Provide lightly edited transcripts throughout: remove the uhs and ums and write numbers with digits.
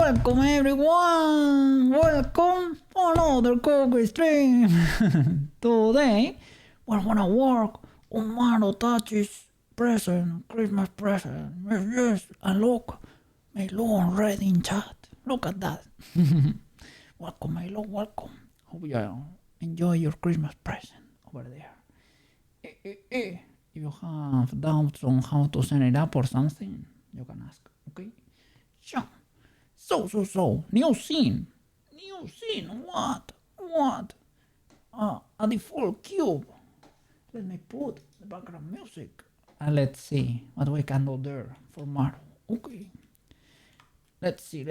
Welcome everyone! Welcome to another cookie stream! Today we're gonna work on MaroTachi's present, Christmas present. Yes, and look, Milo red in chat. Look at that. Welcome Milo, welcome. Hope you enjoy your Christmas present over there. If you have doubts on how to set it up or something, you can ask, okay? So, new scene, what? A default cube. Let me put the background music. And let's see what we can do there for Maro. Okay. Let's see.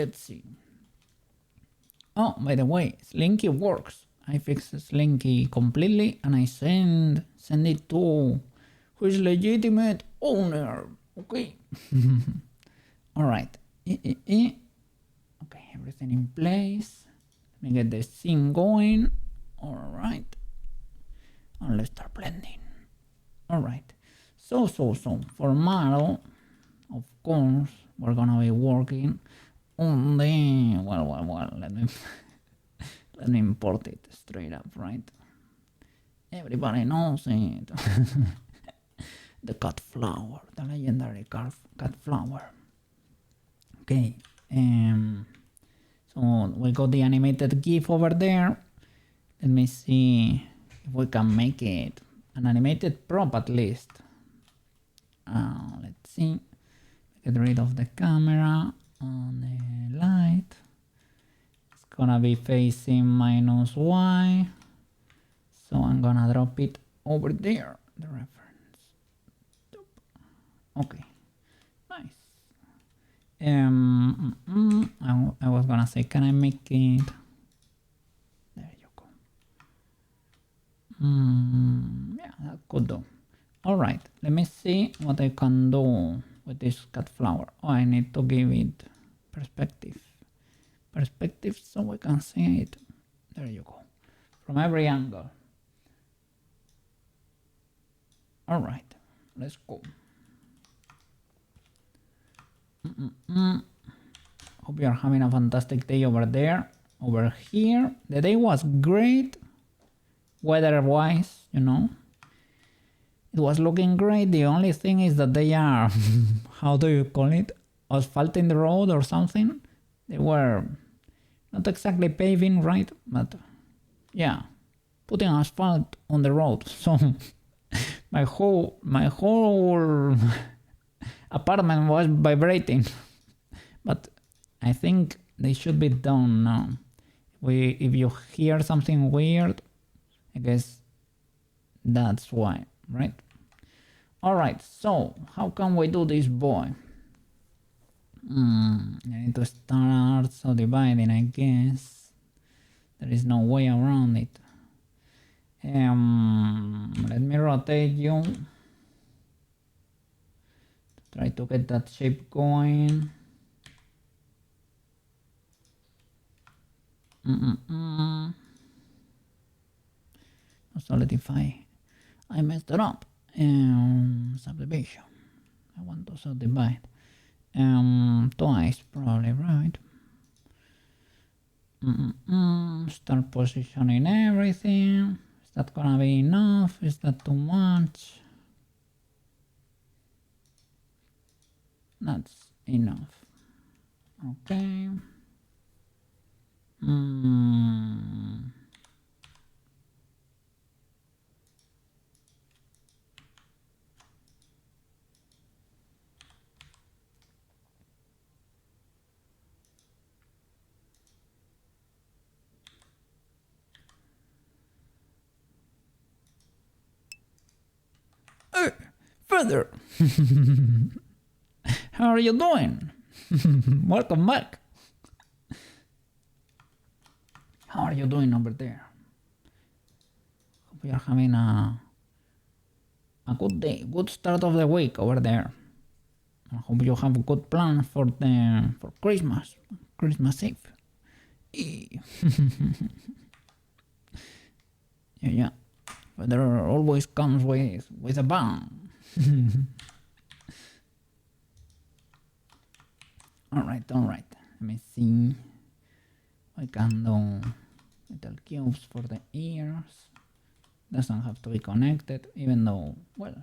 Oh, by the way, Slinky works. I fixed Slinky completely and I send it to his legitimate owner. Okay. Alright. Okay, everything in place. Let me get the scene going. Alright. And let's start blending. Alright. So, for Maro, of course, we're gonna be working on the, well, let me import it straight up, right? Everybody knows it. The cut flower, the legendary cut flower. Okay, so we got the animated GIF over there. Let me see if we can make it an animated prop at least. Let's see. Get rid of the camera on the light. It's gonna be facing -y. So I'm gonna drop it over there, the reference. Okay, nice. I was gonna say, can I make it? There you go. Yeah, that could do. All right, let me see what I can do with this cut flower. Oh, I need to give it perspective so we can see it. There you go, from every angle. All right, let's go. Hope you're having a fantastic day over there. Over here, the day was great, weather-wise, you know. It was looking great. The only thing is that they are, how do you call it? Asphalting the road or something. They were not exactly paving, right? But yeah, putting asphalt on the road. So my whole apartment was vibrating. But I think they should be done now. If you hear something weird, I guess that's why, right? Alright, so how can we do this boy? I need to start subdividing, I guess. There is no way around it. Let me rotate you. Try to get that shape going. Solidify. I messed it up. Subdivision. I want to subdivide. Twice probably, right? Start positioning everything. Is that gonna be enough? Is that too much? That's enough. Okay. Further. How are you doing? Welcome back. How are you doing over there? Hope you're having a good day, good start of the week over there. I hope you have a good plan for Christmas Eve. Yeah. Weather always comes with a bang. All right. Let me see. We can do little cubes for the ears. Doesn't have to be connected, even though, well,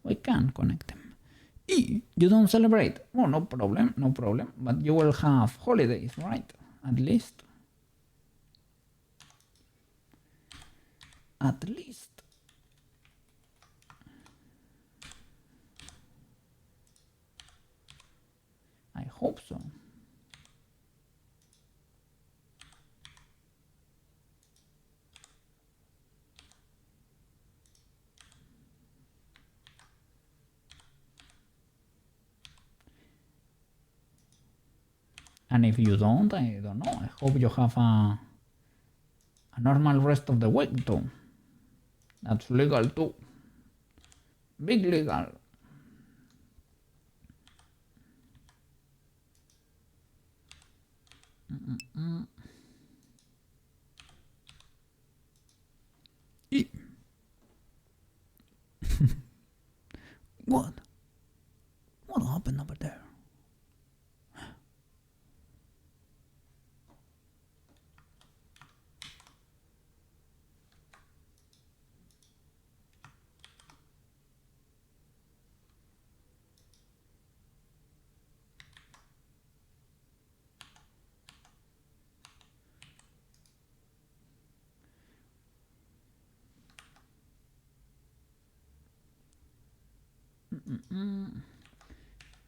we can connect them. You don't celebrate? Oh, no problem, no problem. But you will have holidays, right? At least. At least. I hope so. And if you don't, I don't know. I hope you have a normal rest of the week too. That's legal too. Big legal. What? What happened over there?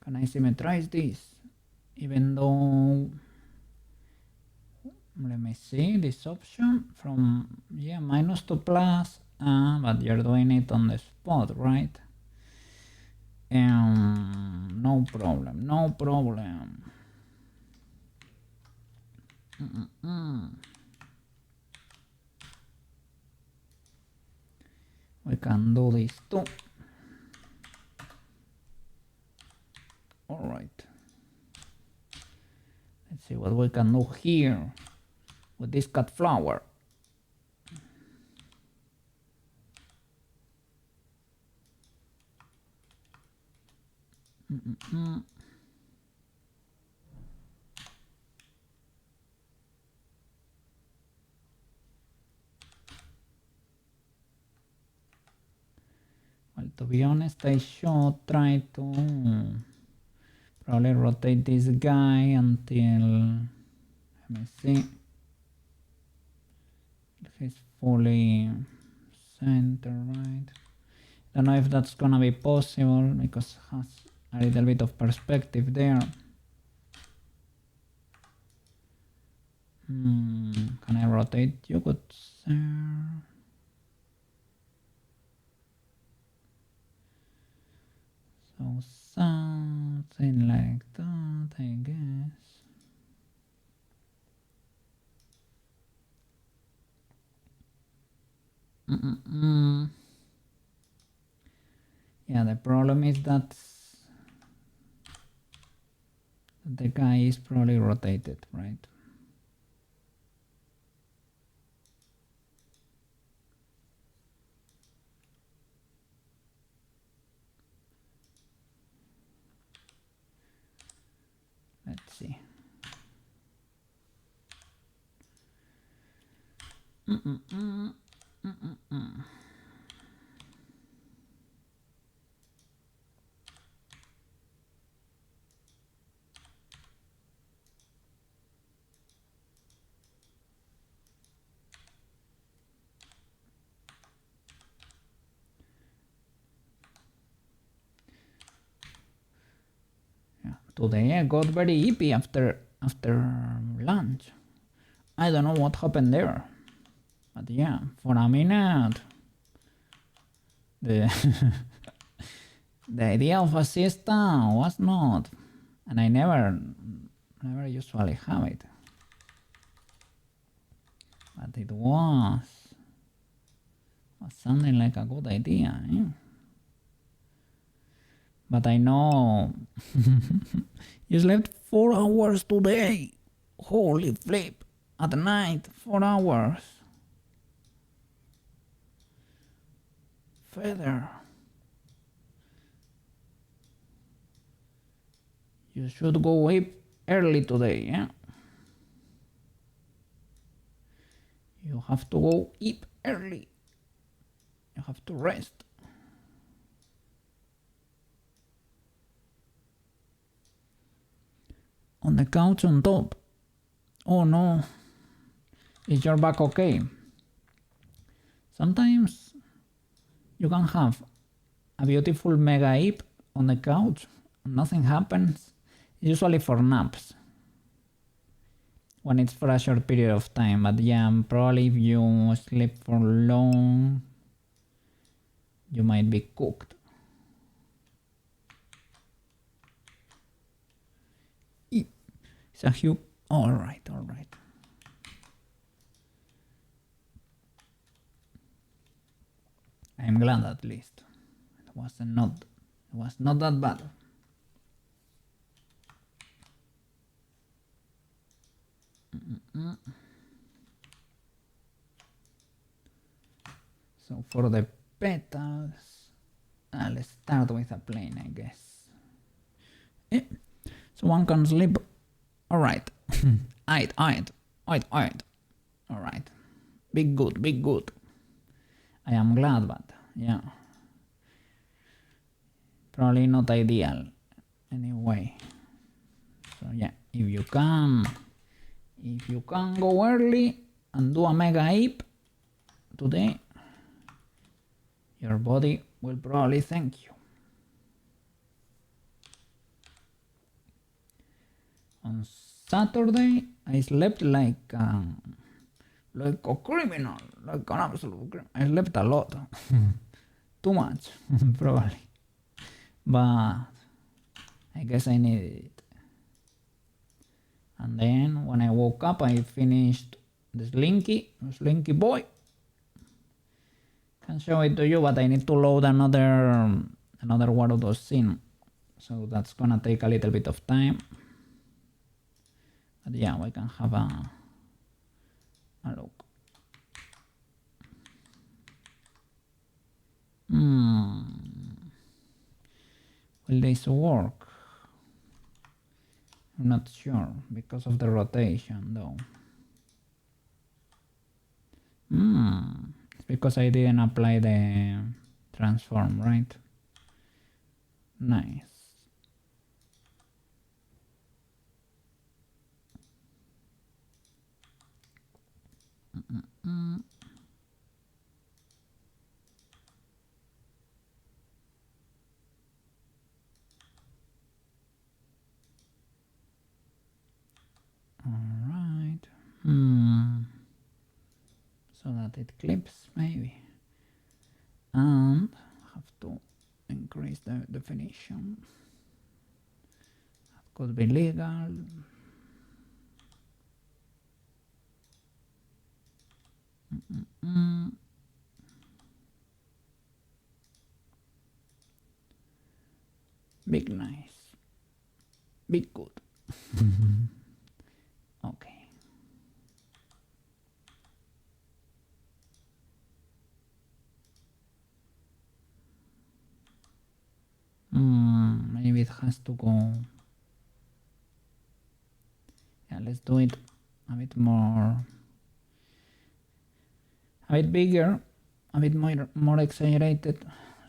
Can I symmetrize this? Even though, let me see this option from, yeah, minus to plus, but you're doing it on the spot, right? No problem, no problem. We can do this too. All right. Let's see what we can do here with this cut flower. Well, to be honest, I should try to probably rotate this guy until, let me see, he's fully centered, right? Don't know if that's gonna be possible because it has a little bit of perspective there. Can I rotate you, good sir? So something like that, I guess. Yeah, the problem is that the guy is probably rotated, right? Let's see. Today I got very hippie after lunch. I don't know what happened there, but yeah, for a minute, the the idea of a siesta was not, and I never usually have it, but it was something like a good idea. Eh? But I know you slept 4 hours today. Holy flip. At night, 4 hours. Feather. You should go early today, yeah? You have to go eat early. You have to rest. On the couch on top. Oh no. Is your back okay? Sometimes you can have a beautiful mega hip on the couch and nothing happens. Usually for naps. When it's for a short period of time, but yeah, probably if you sleep for long, you might be cooked. It's a huge. Alright. I'm glad at least. It was not that bad. So for the petals, I'll start with a plain, I guess. So one can sleep. Alright. Alright. Big good. I am glad, but yeah. Probably not ideal anyway. So yeah, if you can go early and do a mega hip today, your body will probably thank you. On Saturday, I slept like a criminal, like an absolute criminal. I slept a lot. Too much, probably. But I guess I needed it. And then when I woke up, I finished the Slinky boy. Can show it to you, but I need to load another one of those scene. So that's gonna take a little bit of time. But yeah, we can have a look. Will this work? I'm not sure because of the rotation though. It's because I didn't apply the transform, right? Nice. Alright. So that it clips maybe. And have to increase the definition. That could be legal. Big nice. Big good. Okay. Maybe it has to go. Yeah, let's do it a bit more. A bit bigger, a bit more exaggerated,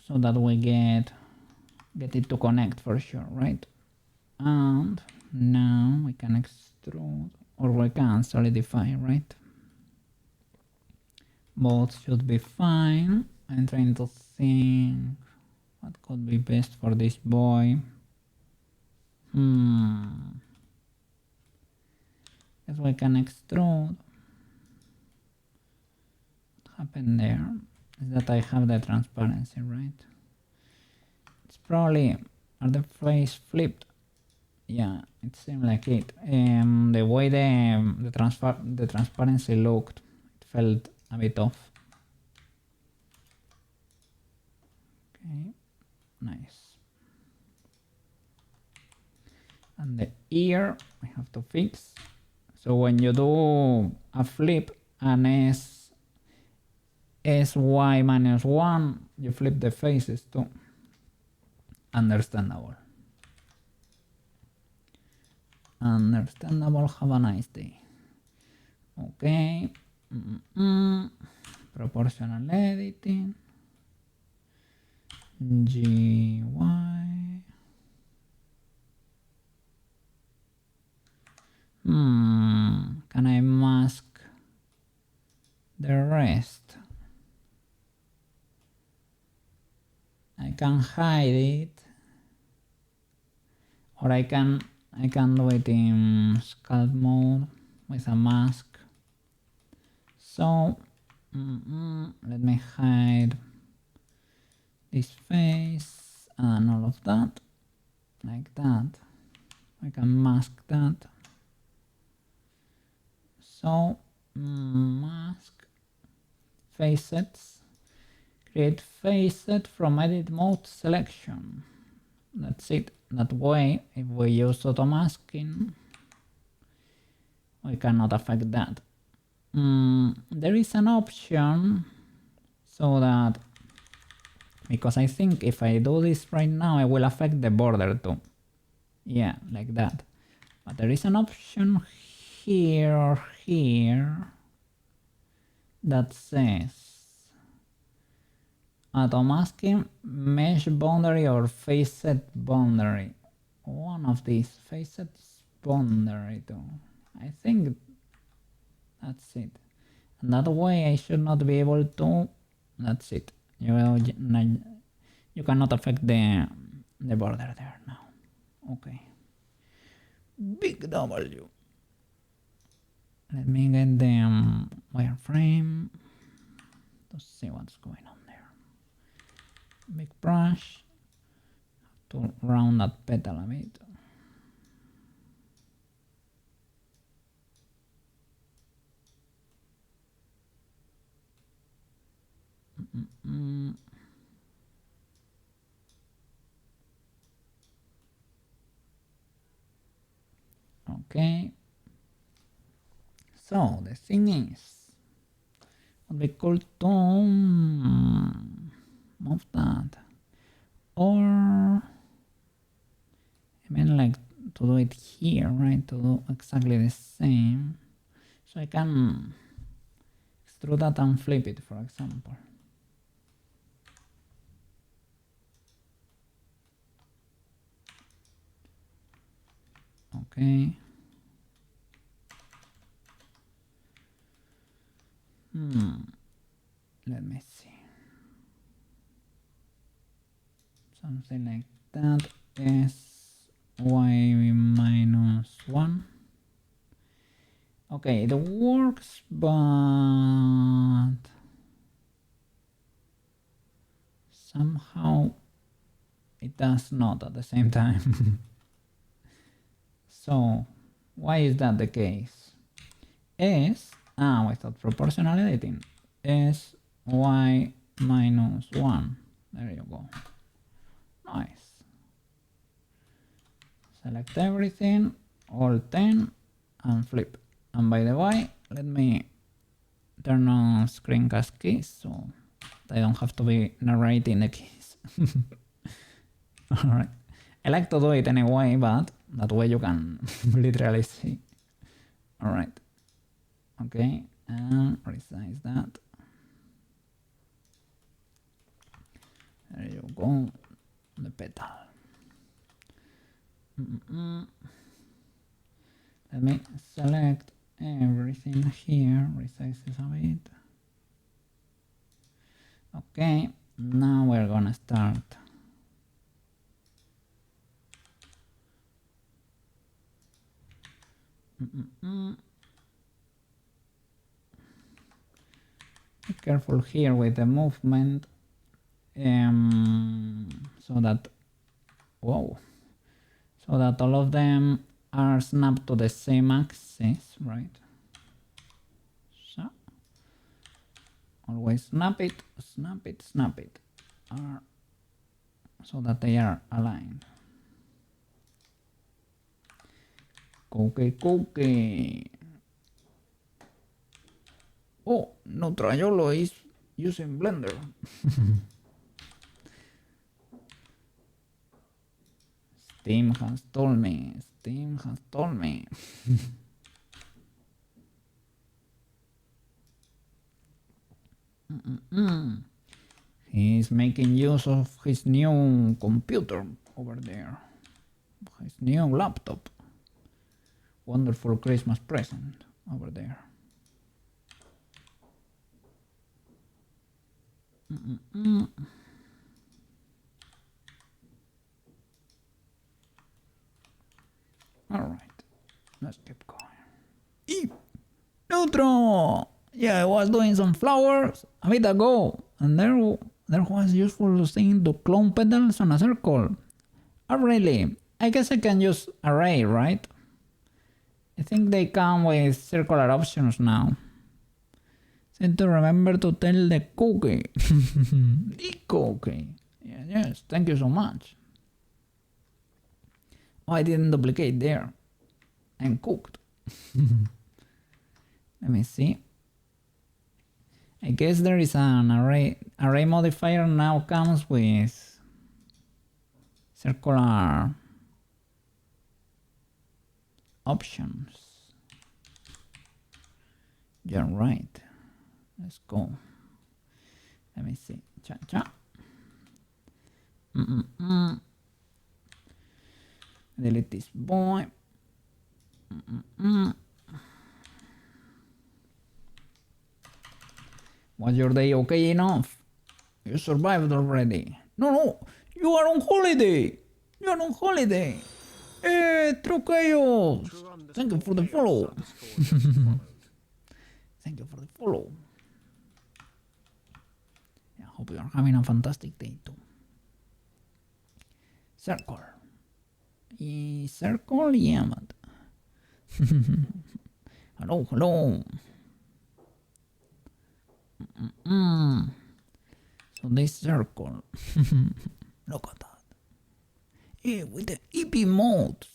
so that we get it to connect for sure, right? And now we can extrude, or we can solidify, right? Both should be fine. I'm trying to think what could be best for this boy. Guess we can extrude. What happened there is that I have the transparency, right? It's probably, are the face flipped? Yeah, it seemed like it. The way the transparency looked, it felt a bit off. Okay, nice. And the ear I have to fix. So when you do a flip and SY minus 1, you flip the faces too. Understandable. Understandable. Have a nice day. Okay. Proportional editing. GY. Can I mask the rest? I can hide it, or I can do it in sculpt mode with a mask. So let me hide this face and all of that, like that. I can mask that. So mask facets, create facet from edit mode selection. That's it. That way, if we use auto masking, we cannot affect that. There is an option so that, because I think if I do this right now, I will affect the border too. Yeah, like that. But there is an option here or here that says auto masking mesh boundary or facet boundary. One of these, facet boundary too. I think that's it. And that way I should not be able to. That's it. You cannot affect the border there now. Okay. Big W. Let me get the wireframe to see what's going on there. Big brush to round that petal a bit. Okay. So the thing is, what we could do, move that, or I mean like to do it here, right? To do exactly the same. So I can extrude that and flip it, for example. Okay. Let me see. Something like that is y minus 1. Okay, it works, but somehow it does not at the same time. So why is that the case? Without proportional editing, is y minus 1. There you go. Nice. Select everything, all 10, and flip. And by the way, let me turn on screencast keys so I don't have to be narrating the keys. Alright. I like to do it anyway, but that way you can literally see. Alright. Okay, and resize that. There you go. The petal. Let me select everything here, resize this a bit. Okay, now we're gonna start. Be careful here with the movement, so that all of them are snapped to the same axis, right? So always snap it, snap it, snap it, so that they are aligned. Cookie. Oh, Nutraiolo is using Blender. Steam has told me. Steam has told me. He's making use of his new computer over there. His new laptop. Wonderful Christmas present over there. Alright, let's keep going. Eep! Neutro! Yeah, I was doing some flowers a bit ago, and there was useful thing to clone petals on a circle. Oh really? I guess I can use array, right? I think they come with circular options now. Seem to remember to tell the cookie. The cookie. Yes, thank you so much. Oh, I didn't duplicate there. I'm cooked. Let me see. I guess there is an array modifier now comes with circular options. You're right. Let's go. Let me see. Cha. Delete this boy. Was your day okay enough? You survived already. No, you are on holiday. You are on holiday. True chaos. Thank you for the follow. Thank you for the follow. I hope you are having a fantastic day too. Circle. Circle, yeah, but hello. So this circle. Look at that. Yeah, with the EP modes.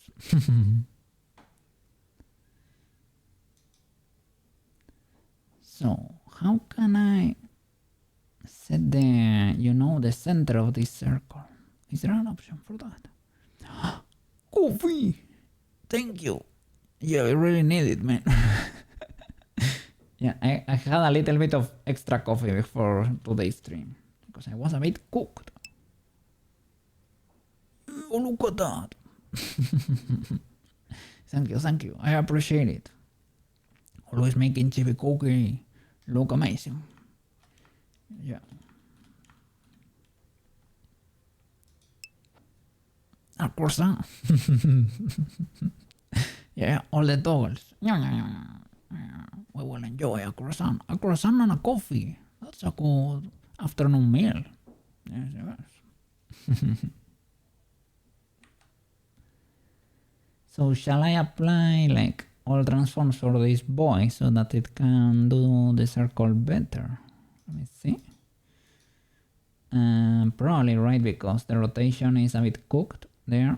So how can I set the center of this circle? Is there an option for that? Coffee! Thank you. Yeah, I really need it, man. Yeah, I had a little bit of extra coffee before today's stream because I was a bit cooked. Oh, look at that. Thank you. I appreciate it. Always making chippy cookie look amazing. Yeah. A croissant. Yeah, all the dogs. We will enjoy a croissant. A croissant and a coffee. That's a good afternoon meal. Yes. So shall I apply like all transforms for this boy so that it can do the circle better? Let me see. Probably right, because the rotation is a bit cooked there,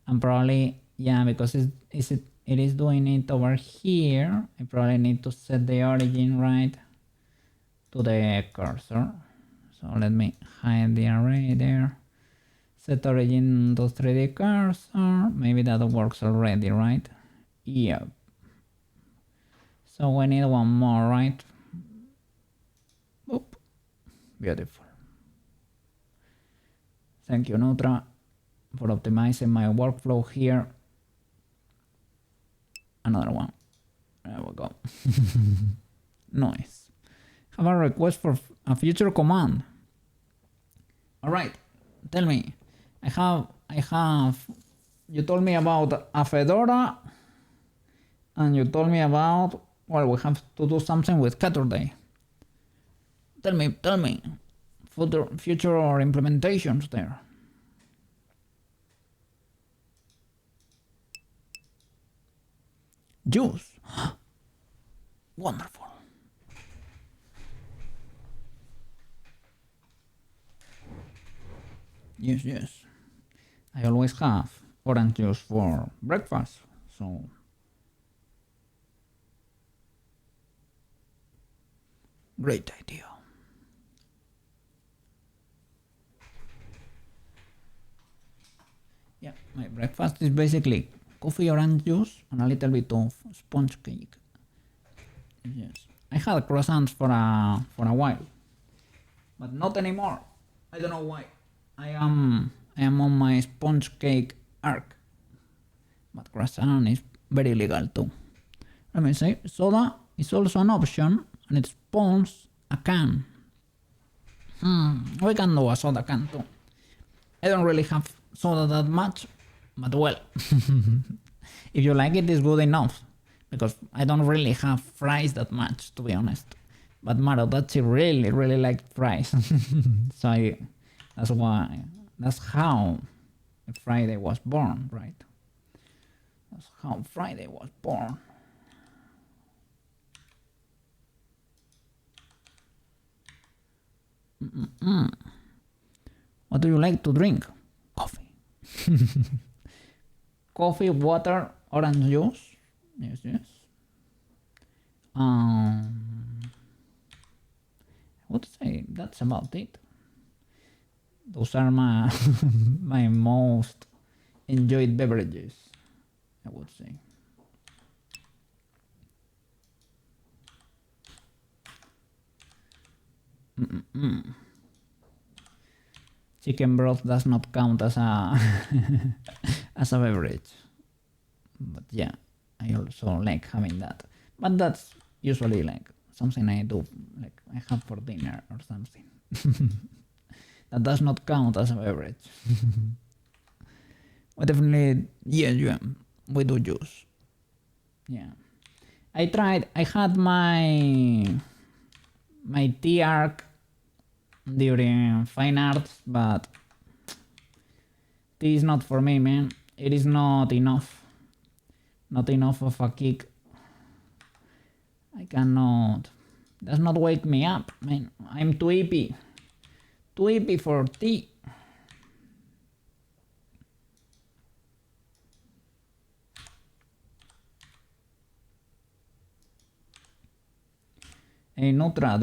and probably because it is doing it over here. I probably need to set the origin right to the cursor. So let me hide the array there. Set origin to 3D cursor. Maybe that works already, right? Yep. So we need one more, right? Boop. Beautiful. Thank you, Nutra, for optimizing my workflow here. Another one. There we go. Nice. Have a request for a future command. All right. Tell me. I have. You told me about a Fedora, and you told me about. Well, we have to do something with Saturday. Tell me. Future or implementations there. Juice. Wonderful. Yes. I always have orange juice for breakfast, so great idea. Yeah, My breakfast is basically coffee, orange juice, and a little bit of sponge cake. Yes, I had croissants for a while, but not anymore. I don't know why. I am on my sponge cake arc, but croissant is very legal too. Let me say, soda is also an option, and it spawns a can. We can do a soda can too. I don't really have soda that much, but well, if you like it, it's good enough. Because I don't really have fries that much, to be honest. But MaroTachi really liked fries. So that's how Friday was born, right? That's how Friday was born. What do you like to drink? Coffee. Coffee, water, orange juice. Yes. I would say that's about it. Those are my my most enjoyed beverages, I would say. Chicken broth does not count as a as a beverage, but yeah, I also like having that. But that's usually like something I do, like I have for dinner or something. That does not count as a beverage. But definitely, yeah, we do juice. Yeah, I had my tea arc during fine arts, but tea is not for me, man. It is not enough. Not enough of a kick. I cannot. Does not wake me up, man. I'm too hippie. Too hippie for tea. Hey, Nutra,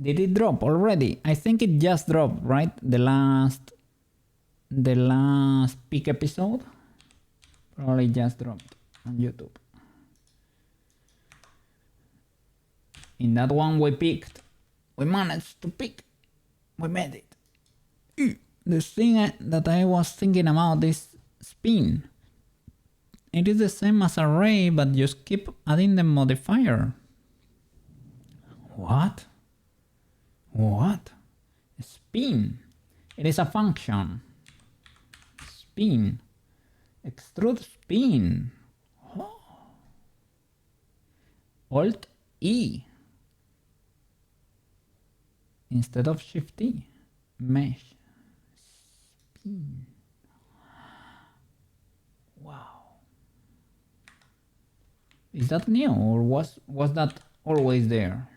did it drop already? I think it just dropped, right? The last peak episode probably just dropped on YouTube. In that one we managed to pick. We made it. The thing that I was thinking about is spin. It is the same as array, but just keep adding the modifier. What? Spin. It is a function. Spin. Extrude spin. Oh. Alt E. Instead of Shift E. Mesh. Spin. Wow. Is that new or was that always there?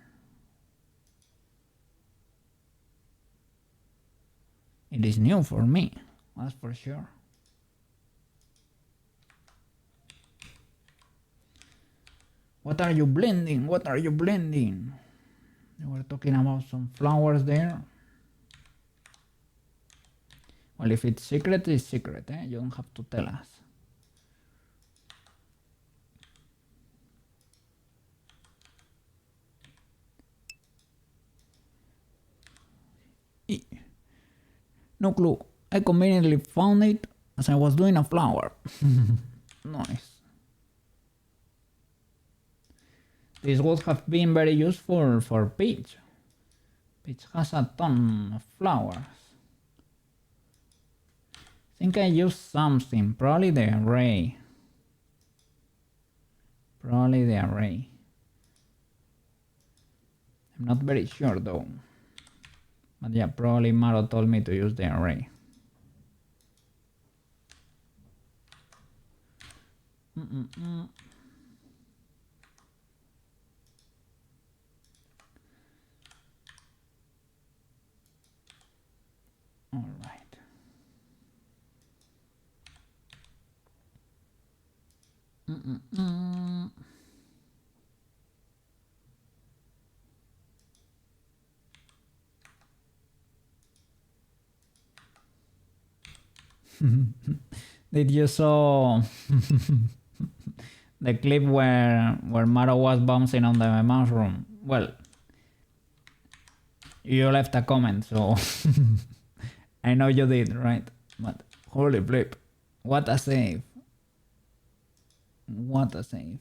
It is new for me, that's for sure. What are you blending? What are you blending? We were talking about some flowers there. Well, if it's secret, it's secret, eh? You don't have to tell us. No clue. I conveniently found it as I was doing a flower. Nice. This would have been very useful for Peach. Peach has a ton of flowers. I think I used something, probably the array. I'm not very sure though. But yeah, probably Maro told me to use the array. All right. Did you saw the clip where Maro was bouncing on the mushroom? Well, you left a comment, so I know you did, right? But holy flip, what a save! What a save!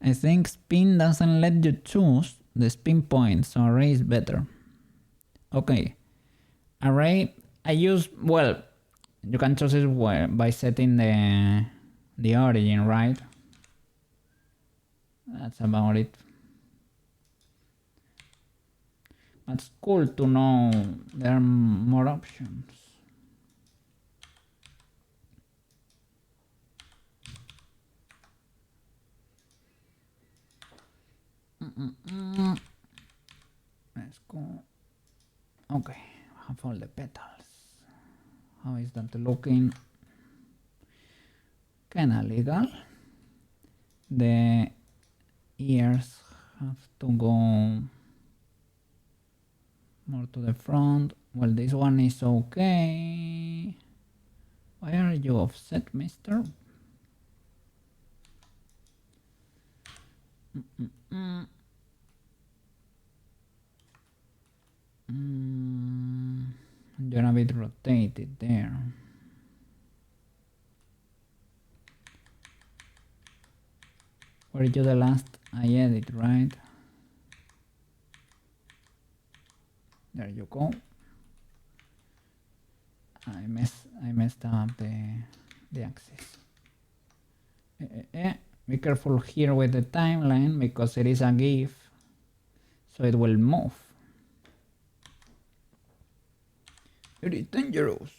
I think spin doesn't let you choose the spin point, so array is better. Okay, array I use, well, you can choose it by setting the origin, right? That's about it. But it's cool to know there are more options. Let's go. Okay, I have all the petals. How is that looking? Kinda legal. The ears have to go more to the front. Well, this one is okay. Why are you offset, mister? You're a bit rotated there. Were you the last I edit, right? There you go. I messed up the axis. Be careful here with the timeline because it is a GIF, so it will move. It is dangerous.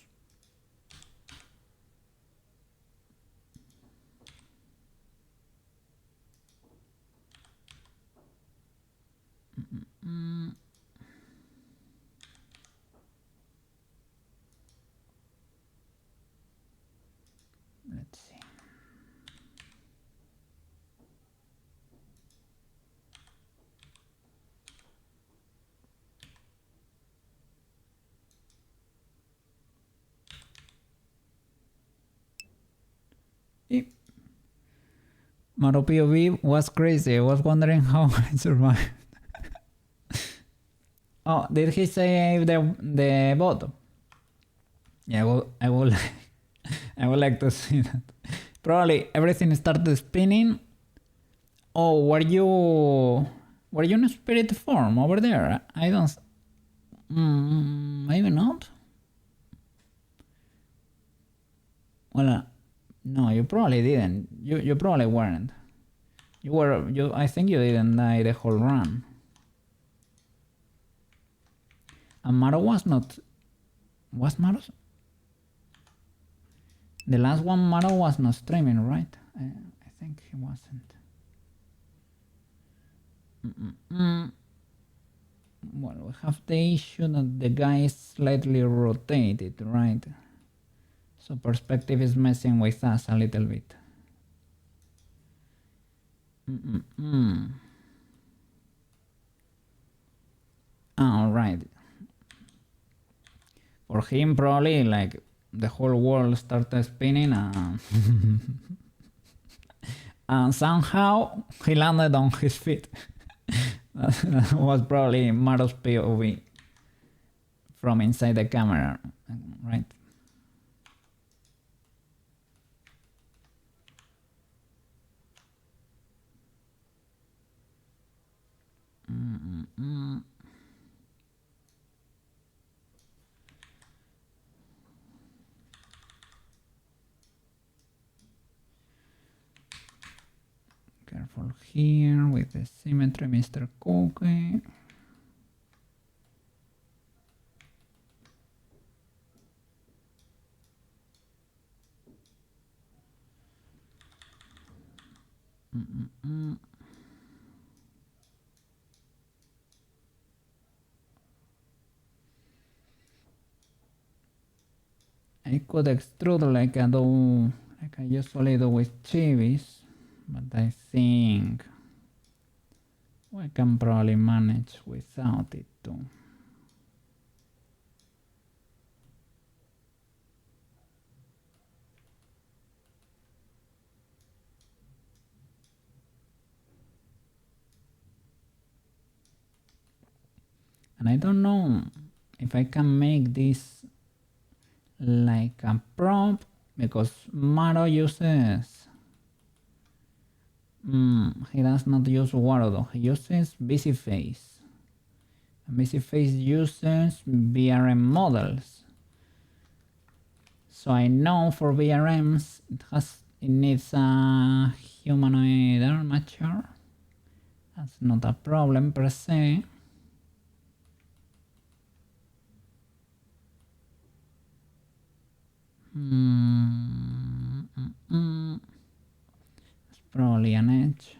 Let's see. Maro POV was crazy. I was wondering how I survived. Oh, did he save the bot? Yeah, I would I would like to see that. Probably everything started spinning. Oh, were you in a spirit form over there? I don't. Maybe not. Well, no, you probably didn't. You probably weren't. You were. I think you didn't die the whole run. And Maro was not. Was Maro? The last one, Maro was not streaming, right? I think he wasn't. Well, we have the issue that the guy is slightly rotated, right? So perspective is messing with us a little bit. Alright. For him, probably like the whole world started spinning and somehow he landed on his feet. That was probably Maro's POV from inside the camera, right? Careful here with the symmetry, Mr. Cookie. I could extrude like I usually do with chivis, but I think we can probably manage without it too. And I don't know if I can make this like a prop, because Maro uses he does not use Waro though, he uses busy face. Busy face uses VRM models. So I know for VRMs it needs a humanoid armature. That's not a problem per se. It's probably an edge.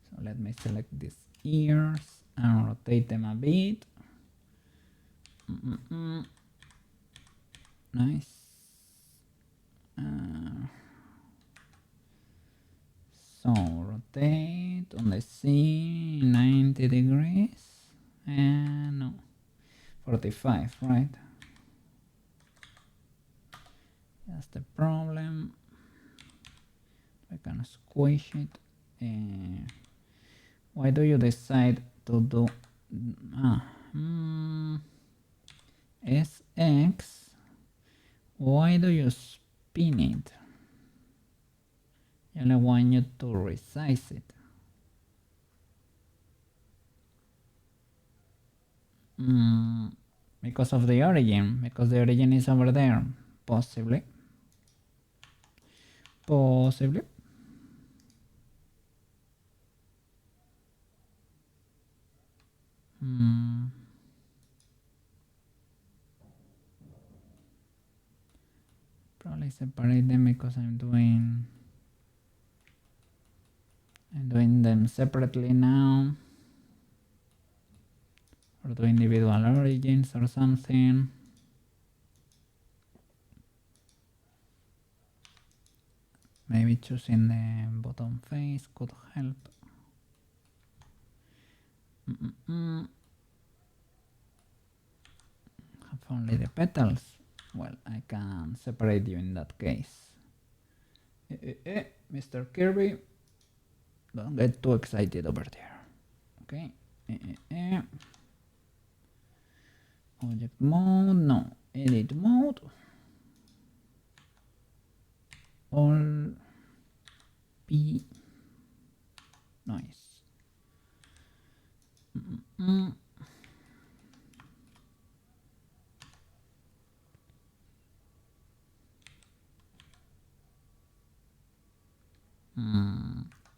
So let me select these ears and rotate them a bit. Nice. So rotate on the C 90 degrees and no 45, right? That's the problem. I can squish it. Why do you decide to do SX? Why do you spin it? I only want you to resize it. Because of the origin. Because the origin is over there. Possibly. Possibly. Probably separate them because I'm doing them separately now, or do individual origins or something. Maybe choosing the bottom face could help. Have only the petals. Well, I can separate you in that case. Mr. Kirby, don't get too excited over there. Okay. Object mode, no. Edit mode. All P. Nice.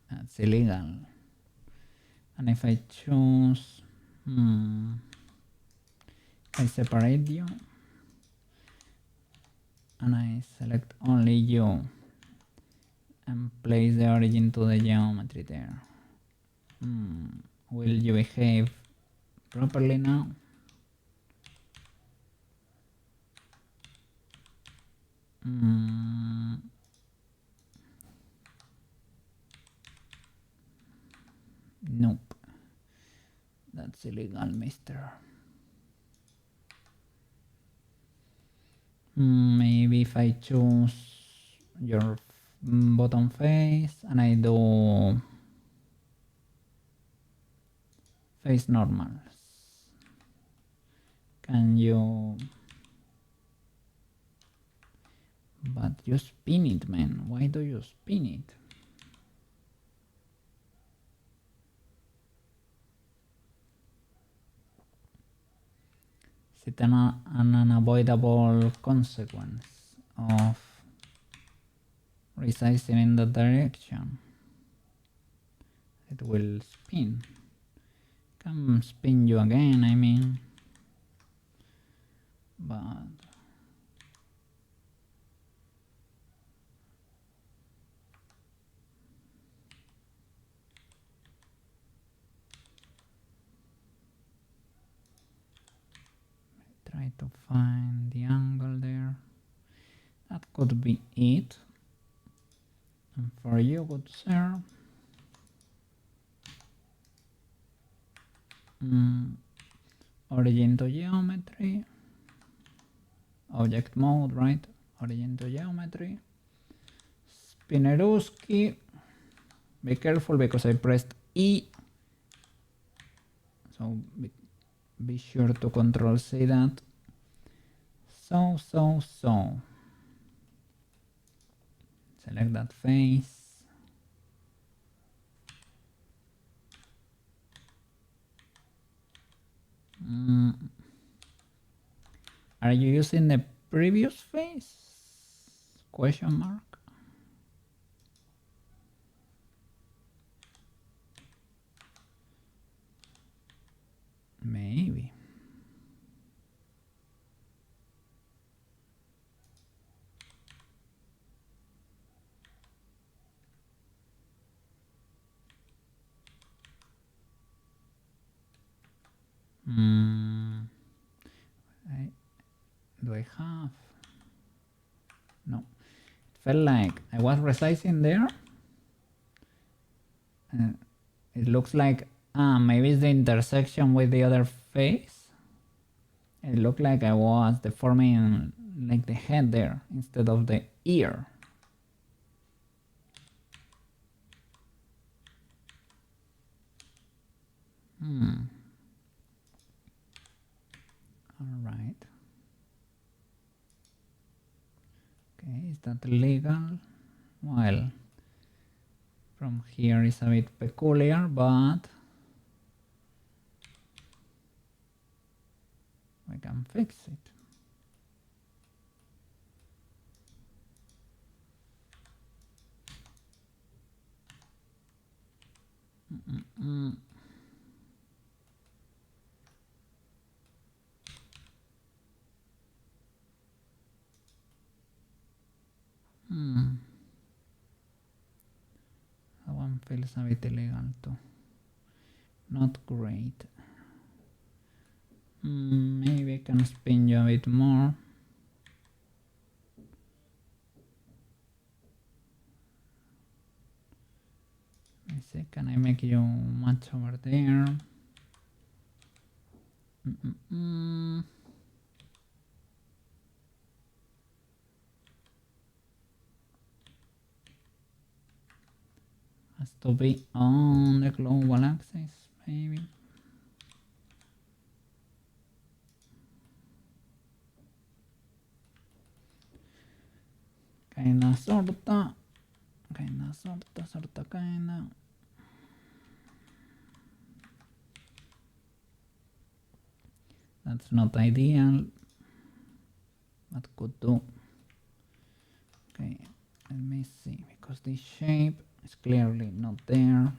That's illegal. And if I choose, I separate you and I select only you and place the origin to the geometry there. Will you behave properly now? Nope. That's illegal, mister. Maybe if I choose your bottom face and I do face normals. Can you... But you spin it, man. Why do you spin it? Is it an unavoidable consequence of resizing in that direction? It will spin. Come spin you again, I mean. But try to find the angle there. That could be it. And for you, good sir, origin to geometry, object mode, right? Origin to geometry, Spinnerowski, Be careful because I pressed E. So be sure to control C that. So. Select that face. Are you using the previous face? Question mark. Maybe. Do I have? No. It felt like I was resizing there. It looks like maybe it's the intersection with the other face. It looked like I was deforming like the head there instead of the ear. All right. Okay, is that legal? Well, from here is a bit peculiar, but we can fix it. That one feels a bit illegal too. Not great. Maybe I can spin you a bit more. Let me see, can I make you much over there? Has to be on the global axis, maybe. Kinda, sorta. Kinda, sorta, kinda. That's not ideal, but could do. Okay, let me see, because this shape is clearly not there.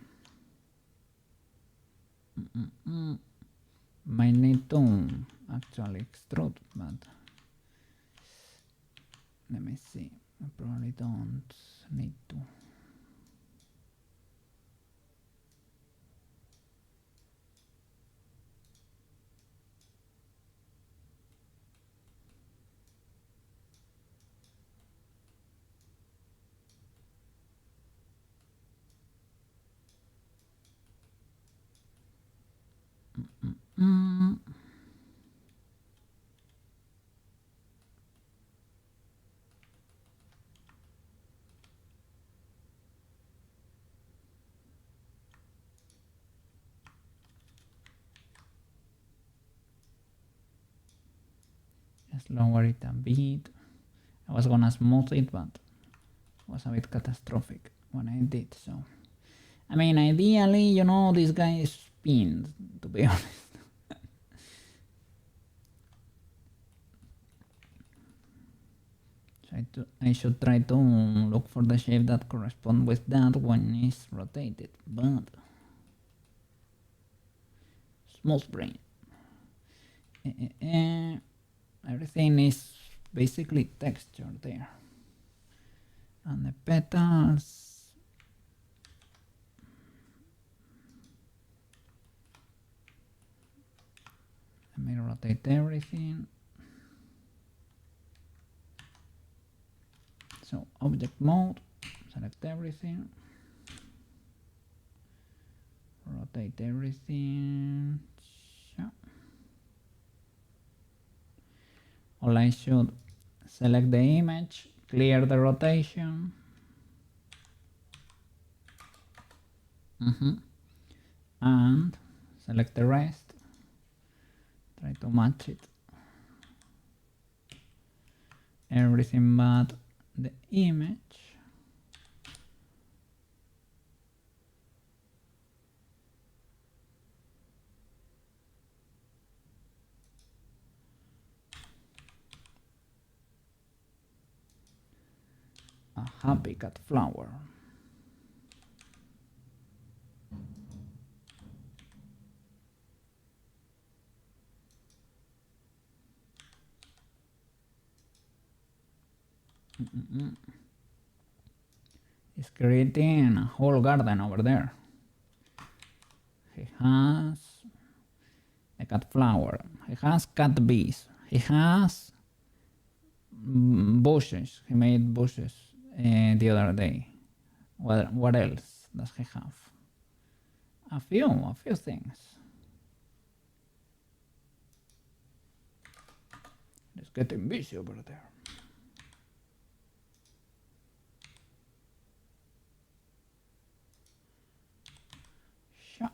Might need to actually extrude, but let me see. I probably don't need to. Just lower it a bit. I was gonna smooth it, but it was a bit catastrophic when I did so. I mean, ideally, you know, this guy is pinned, to be honest. I should try to look for the shape that corresponds with that when it's rotated, but smooth brain. Everything is basically texture there. And the petals, let me rotate everything. So object mode, select everything, rotate everything. All I should select the image, clear the rotation, And select the rest, try to match it, everything but the image. A happy cat flower. He's creating a whole garden over there. He has a cat flower. He has cat bees. He has bushes. He made bushes the other day. What else does he have? A few things. It's getting busy over there. Sure.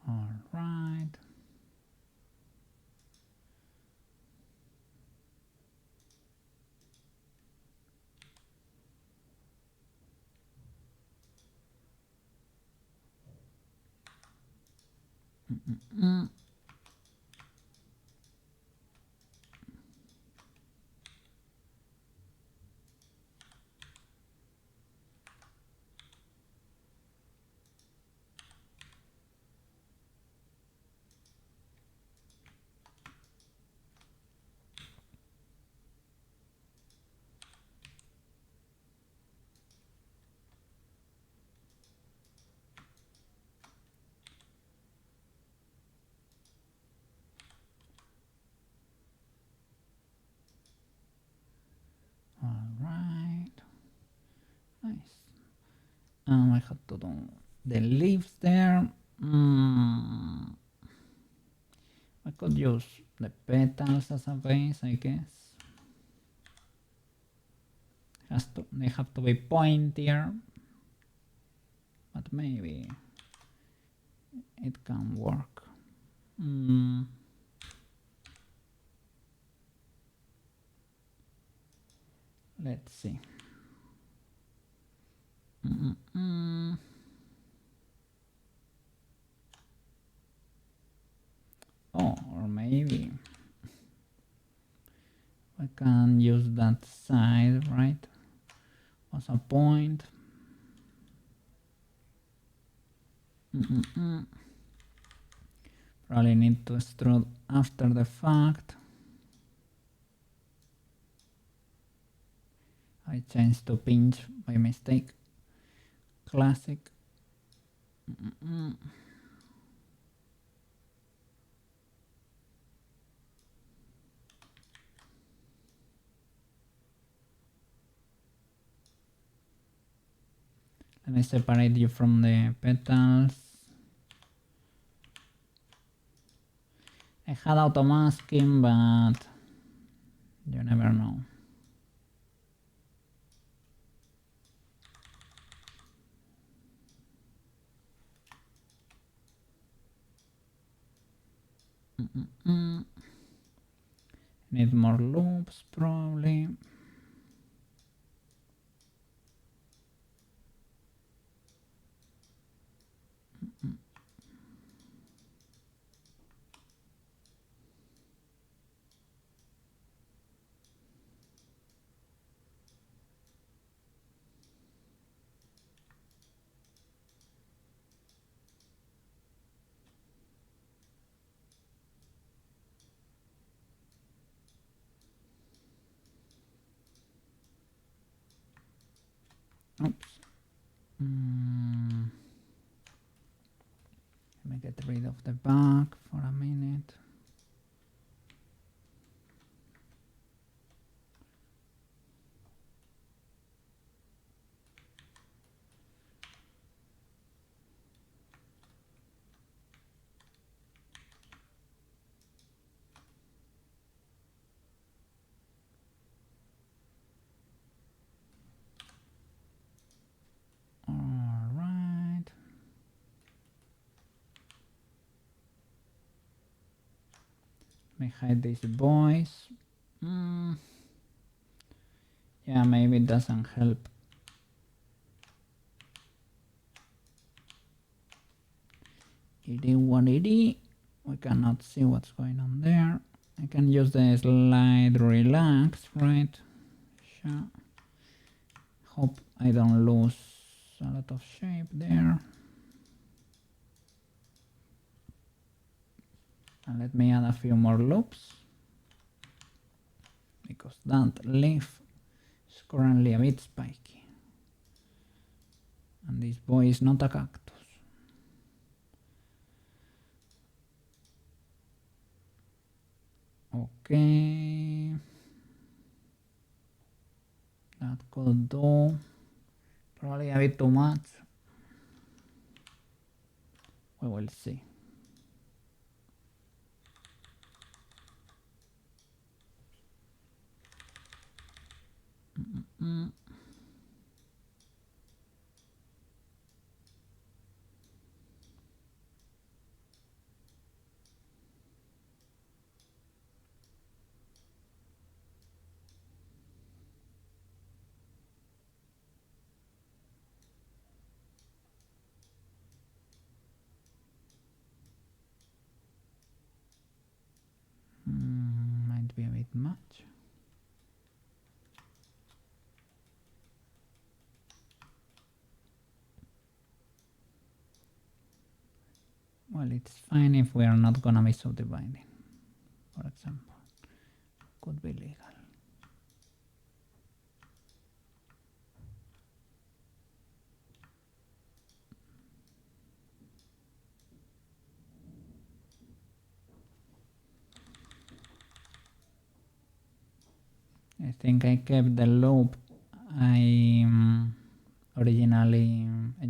All right. All right. Nice. I have to do the leaves there. I could use the petals as a base, I guess. They have to be pointier, but maybe it can work. Let's see. Oh, or maybe I can use that side, right, as a point. Probably need to extrude after the fact. I changed to pinch by mistake. Classic. Let me separate you from the petals. I had auto masking, but you never know. Need more loops probably. Oops. Let me get rid of the back for a minute. Alright. Let me hide these boys. Yeah, maybe it doesn't help. It is what it is. We cannot see what's going on there. I can use the slide relax, right? Sure. Hope I don't lose a lot of shape there. And let me add a few more loops, because that leaf is currently a bit spiky. And this boy is not a cactus. Okay. That could do. Probably a bit too much. We will see. Might be a bit much. Well, it's fine if we are not gonna be subdividing, for example. Could be legal. I think I kept the loop I originally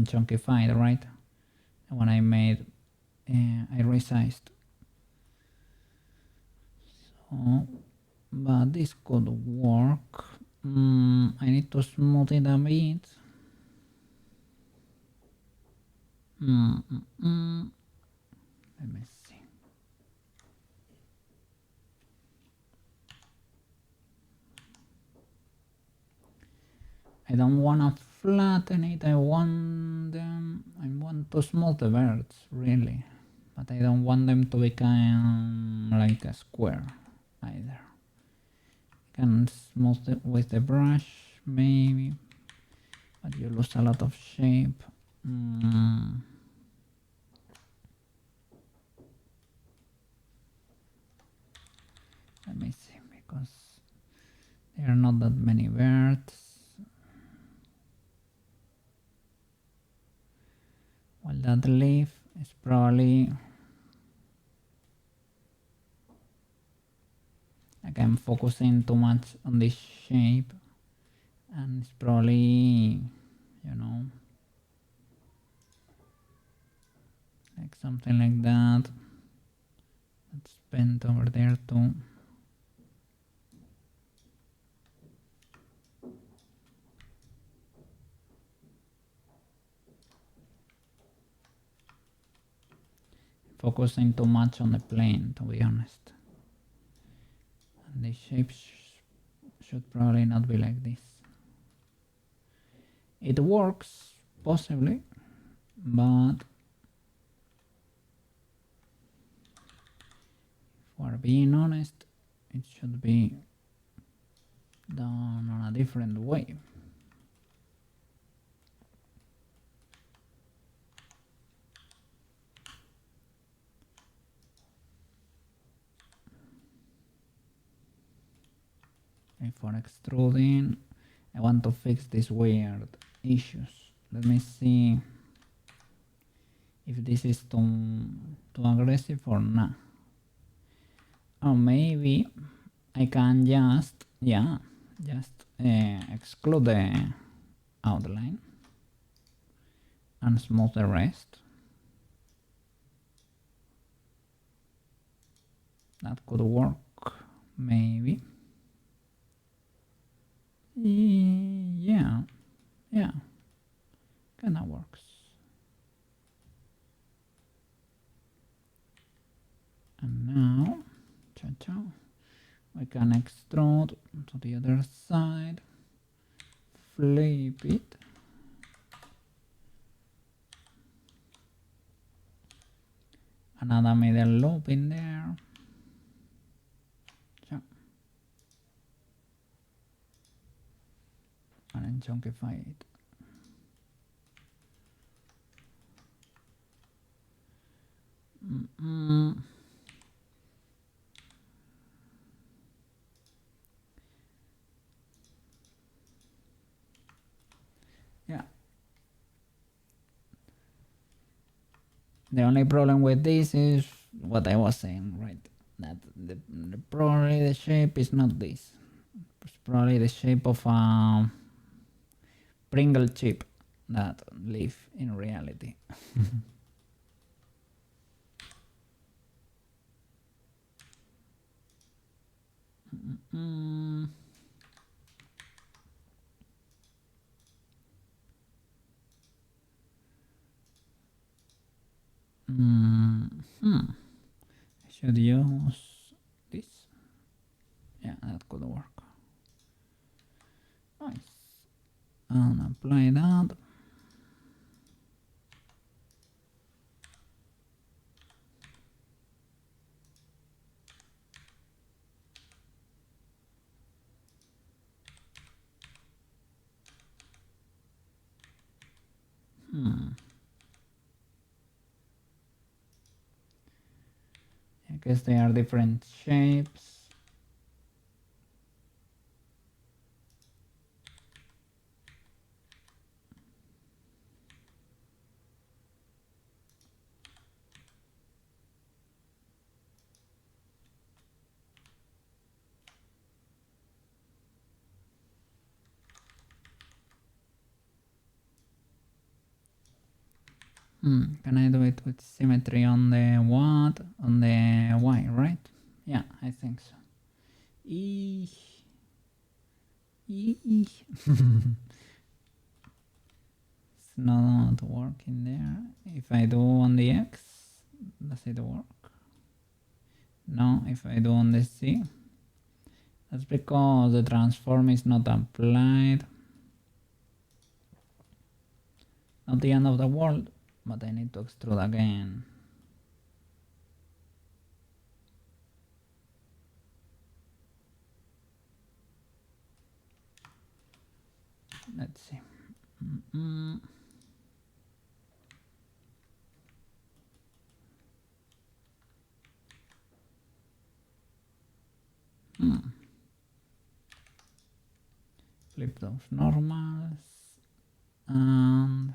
chunkified, right? When I made, I resized. So, but this could work. I need to smooth it a bit. Let me see. I don't want to flatten it. I want to smooth the birds, really, but I don't want them to become like a square either. I can smooth it with the brush, maybe, but you lose a lot of shape. Let me see, because there are not that many birds. Well, that leaf is probably, like, I'm focusing too much on this shape, and it's probably, you know, like something like that. That's bent over there too. Focusing too much on the plane, to be honest. And the shape should probably not be like this. It works, possibly, but if we're being honest, it should be done on a different way. For extruding, I want to fix this weird issues. Let me see if this is too aggressive or not. Or maybe I can just exclude the outline and smooth the rest. That could work, maybe. Yeah, kinda works. And now, we can extrude to the other side, flip it, another middle loop in there. And then chunkify it. Yeah. The only problem with this is what I was saying, right? That probably the shape is not this. It's probably the shape of a Pringle chip that live in reality. I should use this. Yeah, that could work. Nice. And apply that. I guess they are different shapes. Can I do it with symmetry on the what? On the Y, right? Yeah, I think so. It's not working there. If I do on the X, does it work? No, if I do on the C, that's because the transform is not applied. Not the end of the world, but I need to extrude again. Let's see. Flip those normals and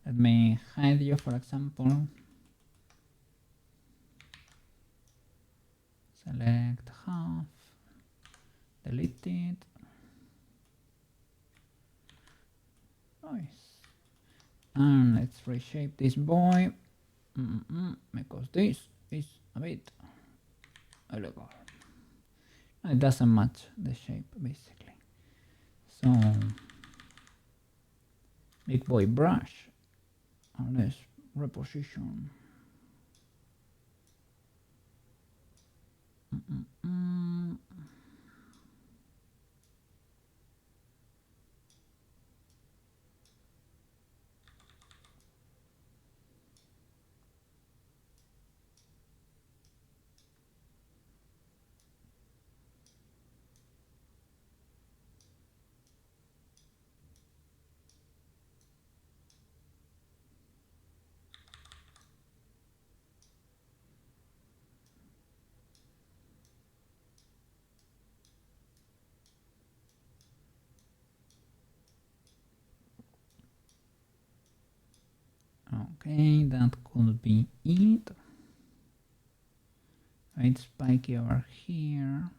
let me hide you, for example. Select half, delete it. Nice. And let's reshape this boy because this is a bit illegal. It doesn't match the shape basically. So big boy brush and let's reposition. Okay, that could be it. Right, spiky over here.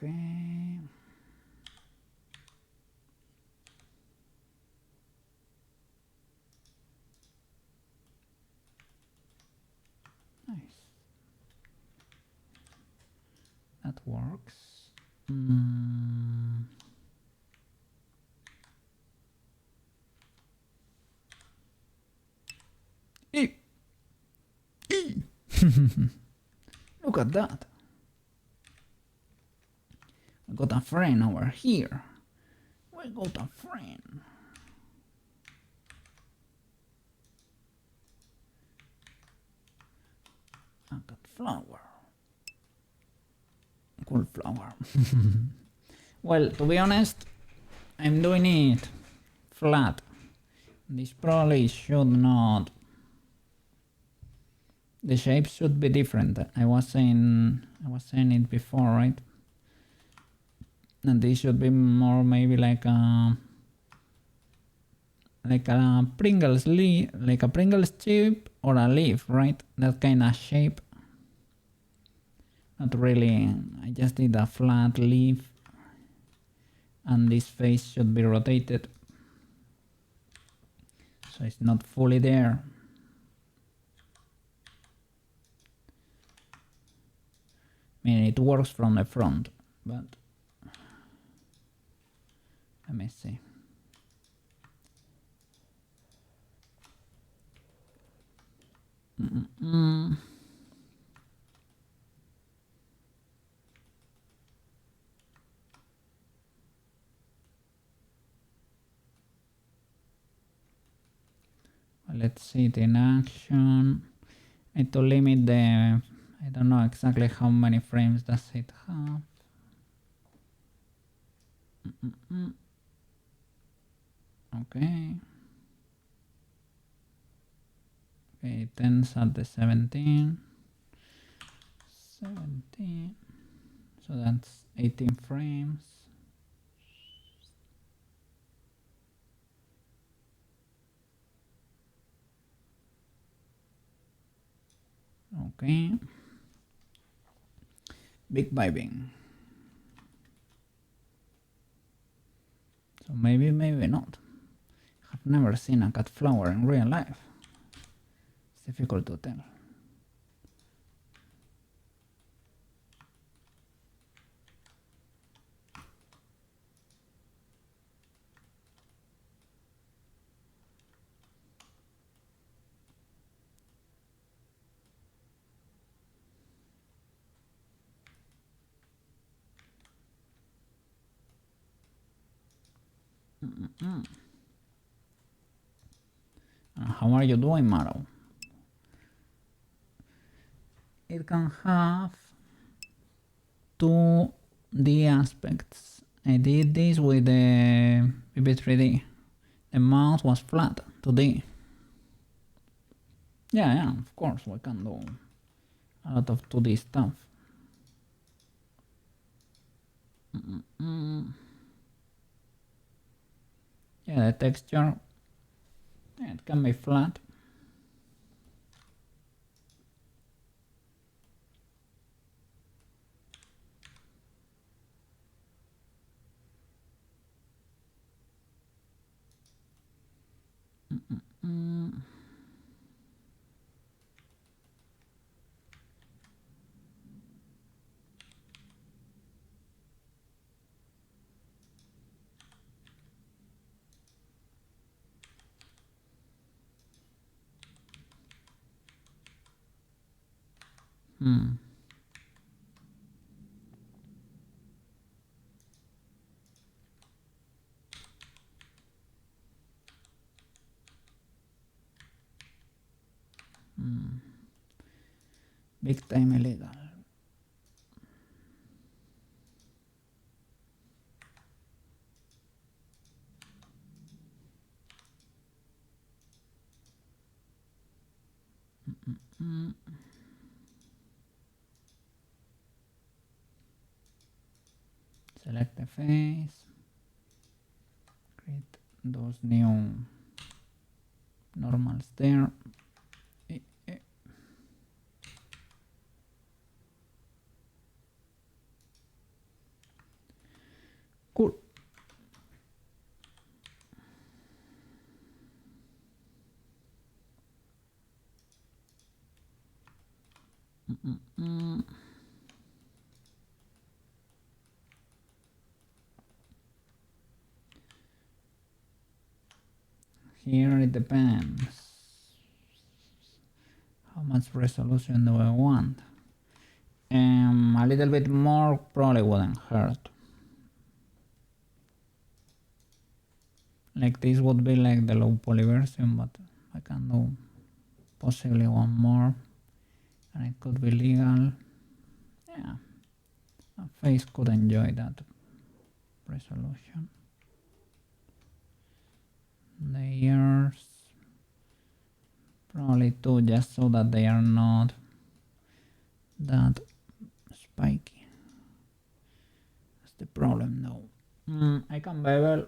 Okay. Nice. That works. E. E. Look at that. We got a friend over here. We got a friend. I got flower. Cool flower. Well, to be honest, I'm doing it flat. This probably should not. The shape should be different. I was saying it before, right? And this should be more maybe like a Pringles leaf, like a Pringles chip or a leaf, right? That kind of shape. Not really. I just did a flat leaf, and this face should be rotated, so it's not fully there. I mean, it works from the front, but let me see. Let's see it in action. I need to limit the, I don't know exactly how many frames does it have. Okay. Okay, it ends at the 17. 17. So that's 18 frames. Okay. Big vibing. So maybe not. I've never seen a cat flower in real life. It's difficult to tell. How are you doing, Maro? It can have 2D aspects. I did this with the BB3D. The mouse was flat, 2D. Yeah, of course, we can do a lot of 2D stuff. Yeah, the texture, yeah, it can be flat. Big time illegal. Select the face, create those new normals there. Cool. Here it depends. How much resolution do I want? A little bit more probably wouldn't hurt. Like this would be like the low poly version, but I can do possibly one more, and it could be legal. Yeah, a face could enjoy that resolution. The ears, probably two, just so that they are not that spiky. That's the problem though. I can bevel.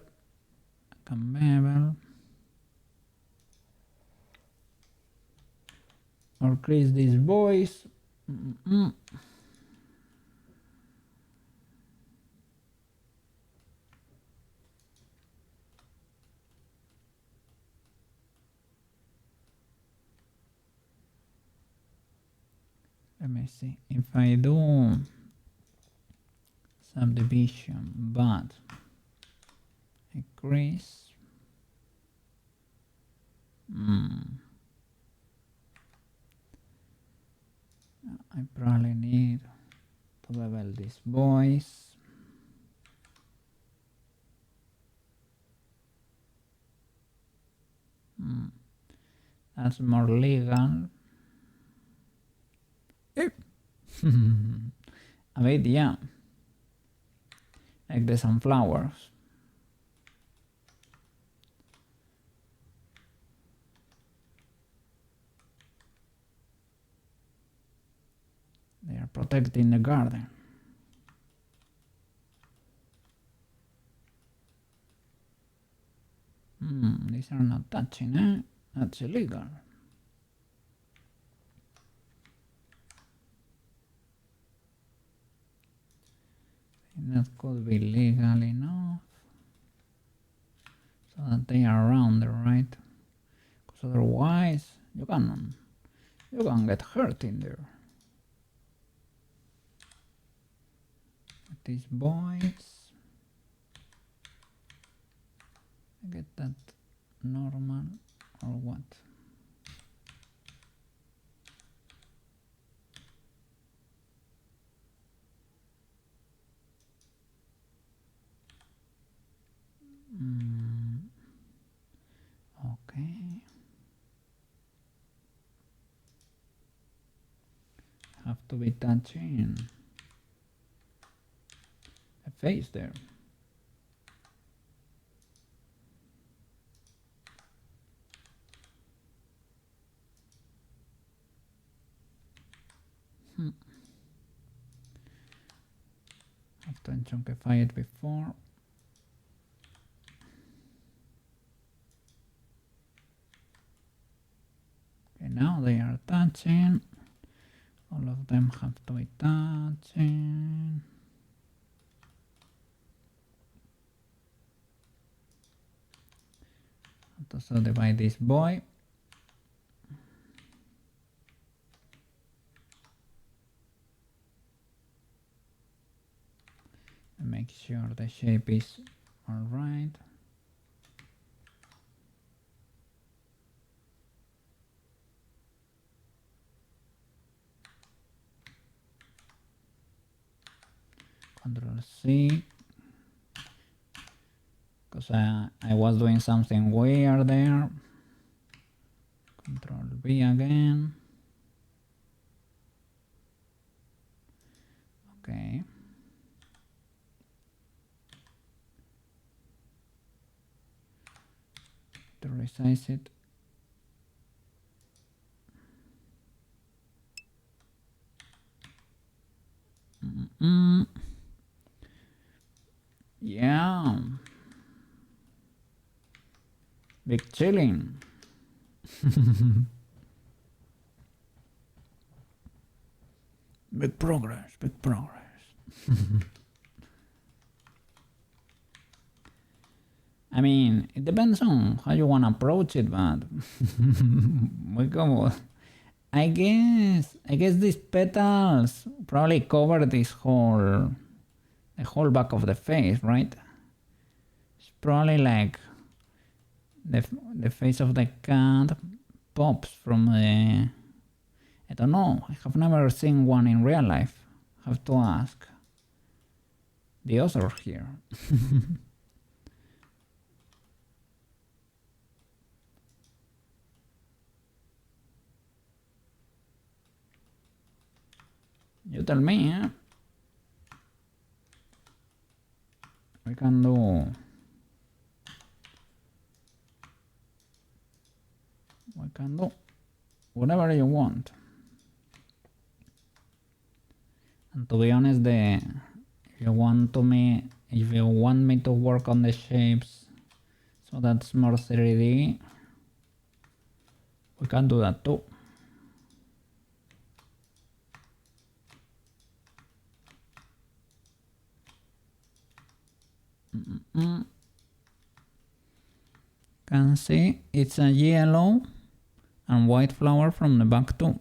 Or crease this voice. Let me see. If I do subdivision, but I crease. I probably need to bevel this voice. That's more legal. A bit, yeah. Like the sunflowers. They are protecting the garden. These are not touching, eh? That's illegal. And that could be legal enough so that they are around, right? Because otherwise you can get hurt in there. These boys, get that normal or what? Okay. Have to be touching the face there. Have to chunkify it before. Okay, now they are touching. All of them have to be touching. Have to subdivide this boy. And make sure the shape is all right. Control C, because I was doing something weird there. Control V again. Okay. To resize it. Big chilling. Big progress, big progress. I mean, it depends on how you want to approach it, but muy cómodo. I guess these petals probably cover the whole back of the face, right? It's probably like the face of the cat pops from the... I don't know. I have never seen one in real life. Have to ask the author here. You tell me, eh? We can do whatever you want. And to be honest, if you want me to work on the shapes so that's more 3D, we can do that too. Can see it's a yellow and white flower from the back too.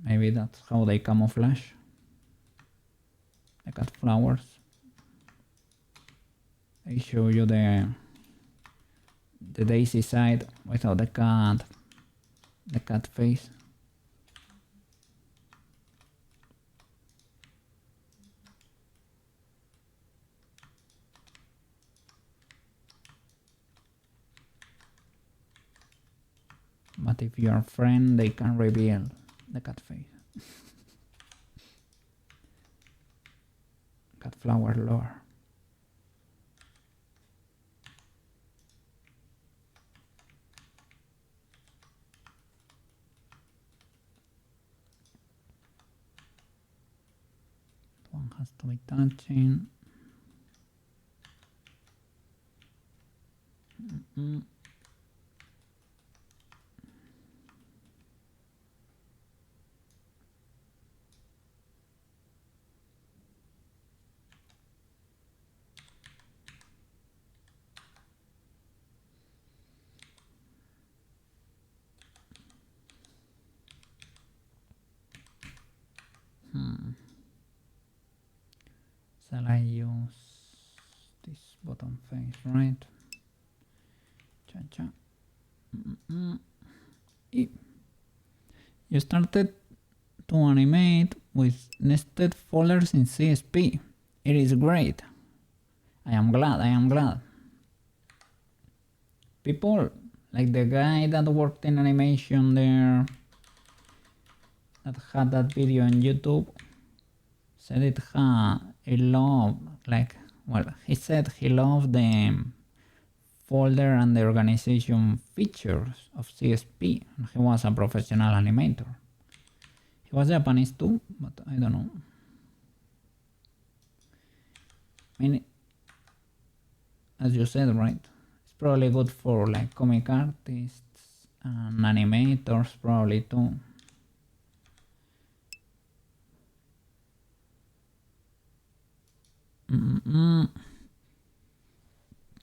Maybe that's how they camouflage. The cat flowers. They show you the daisy side without the cat face. But if you're a friend, they can reveal the cat face. Cat flower lore. One has to be touching. Shall I use this bottom face, right? Cha-cha. You started to animate with nested folders in CSP. It is great. I am glad. People, like the guy that worked in animation there, that had that video on YouTube, said he said he loved the folder and the organization features of CSP, and he was a professional animator. He was Japanese too, but I don't know. I mean, as you said, right? It's probably good for like comic artists and animators probably too.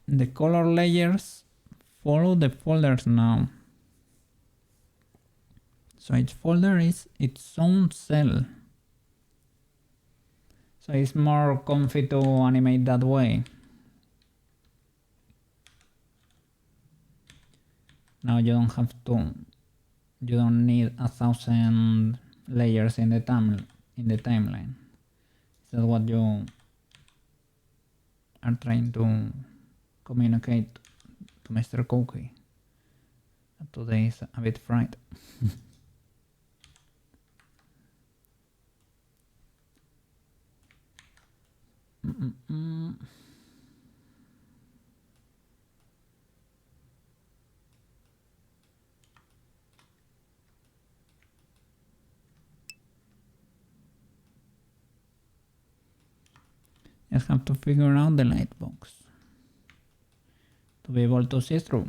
The color layers follow the folders now. So each folder is its own cell. So it's more comfy to animate that way. Now you don't need 1,000 layers in the timeline. Is that what you are trying to communicate to Mr. Cookie? Today is a bit fried. Just have to figure out the light box to be able to see through.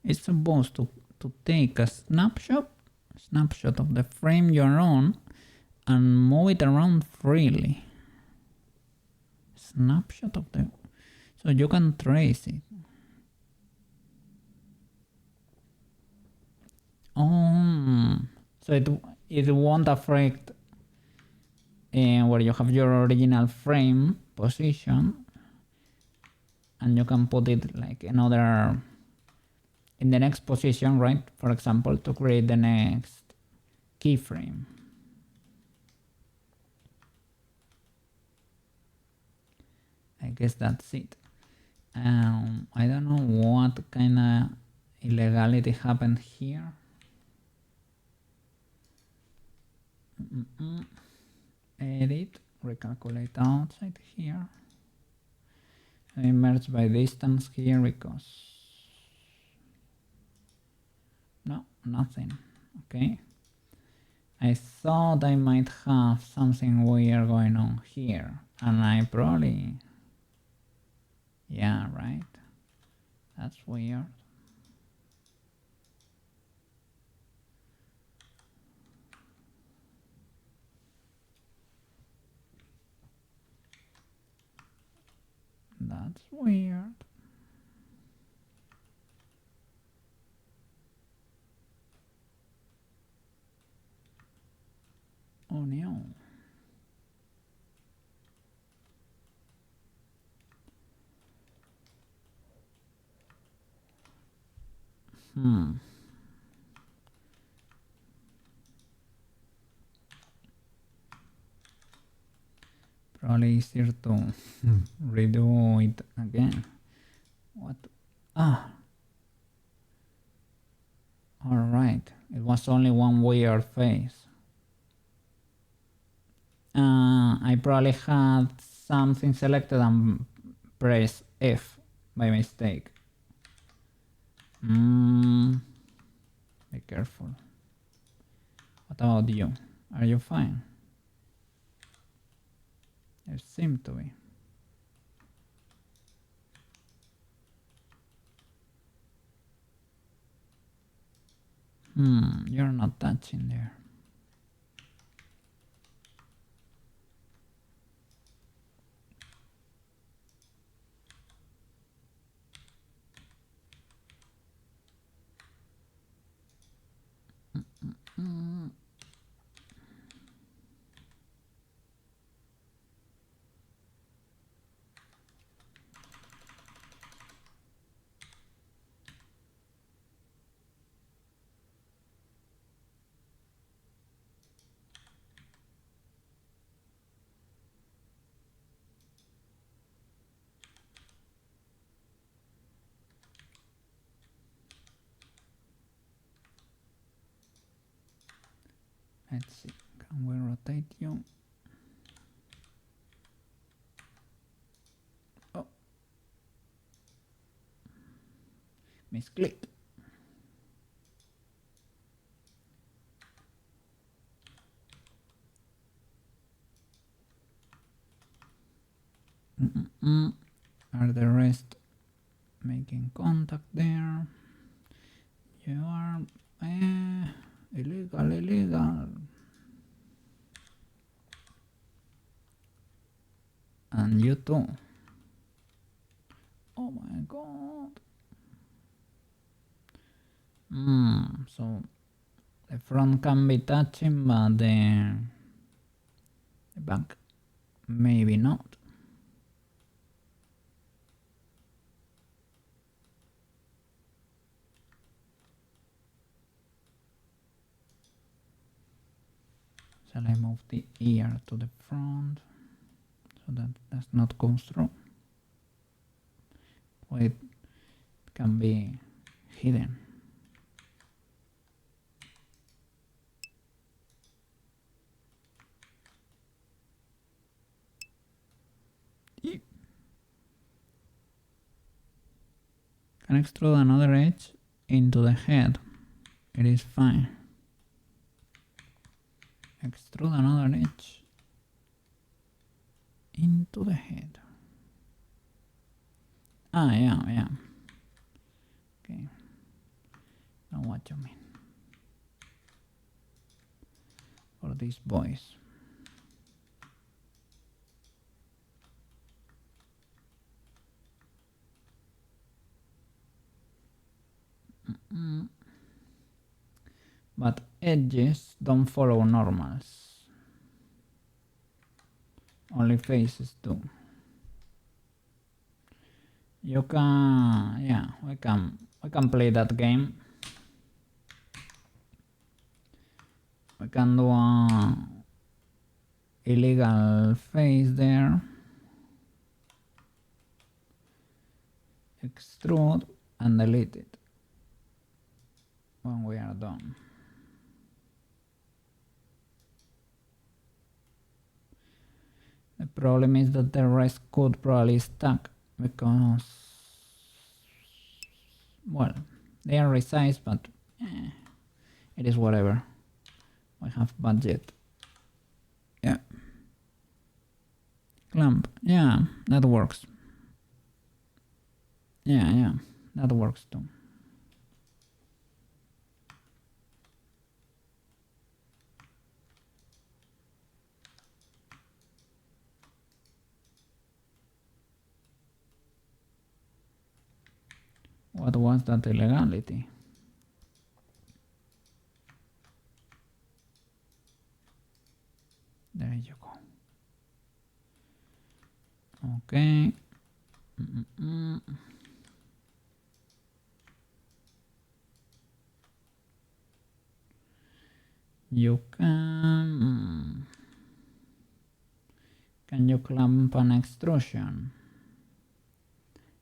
It's supposed to take a snapshot of the frame you're on and move it around freely. Snapshot of the... so you can trace it. Oh, so it won't affect where you have your original frame position, and you can put it like another in the next position, right? For example, to create the next keyframe. I guess that's it. I don't know what kind of illegality happened here. Edit, recalculate outside here. I merge by distance here because no, nothing. Okay. I thought I might have something weird going on here, and I probably, yeah, right. That's weird. That's weird. Oh no. Probably easier to redo it again. What? Ah. Alright. It was only one weird face. I probably had something selected and pressed F by mistake. Be careful. What about you? Are you fine? You seem to be. You're not touching there. Let's see, can we rotate you? Oh, misclick. Are the rest making contact there? You are illegal. And you too. Oh my god. So the front can be touching, but the back maybe not. Shall I move the ear to the front? so that does not go through. Well, it can be hidden. Can extrude another edge into the head. It is fine. Extrude another edge into the head. Ah, yeah. Okay. Know what you mean. For these boys. But edges don't follow normals. Only faces do. You can, yeah, we can play that game. We can do a illegal face there. Extrude and delete it when we are done. The problem is that the rest could probably stuck because, well, they are resized, but it is whatever. We have budget. Yeah. Clamp. Yeah, that works. Yeah, that works too. What was that illegality? There you go. Okay. You can you clamp an extrusion?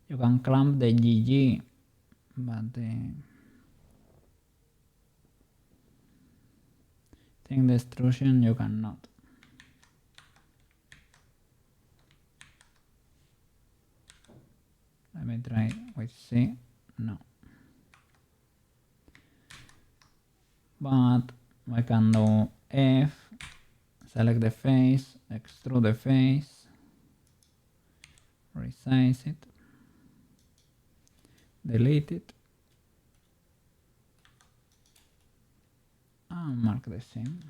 You can clamp the GG, but the thing the extrusion you cannot. Let me try with C. No. But I can do F, select the face, extrude the face, resize it, delete it, and mark the same.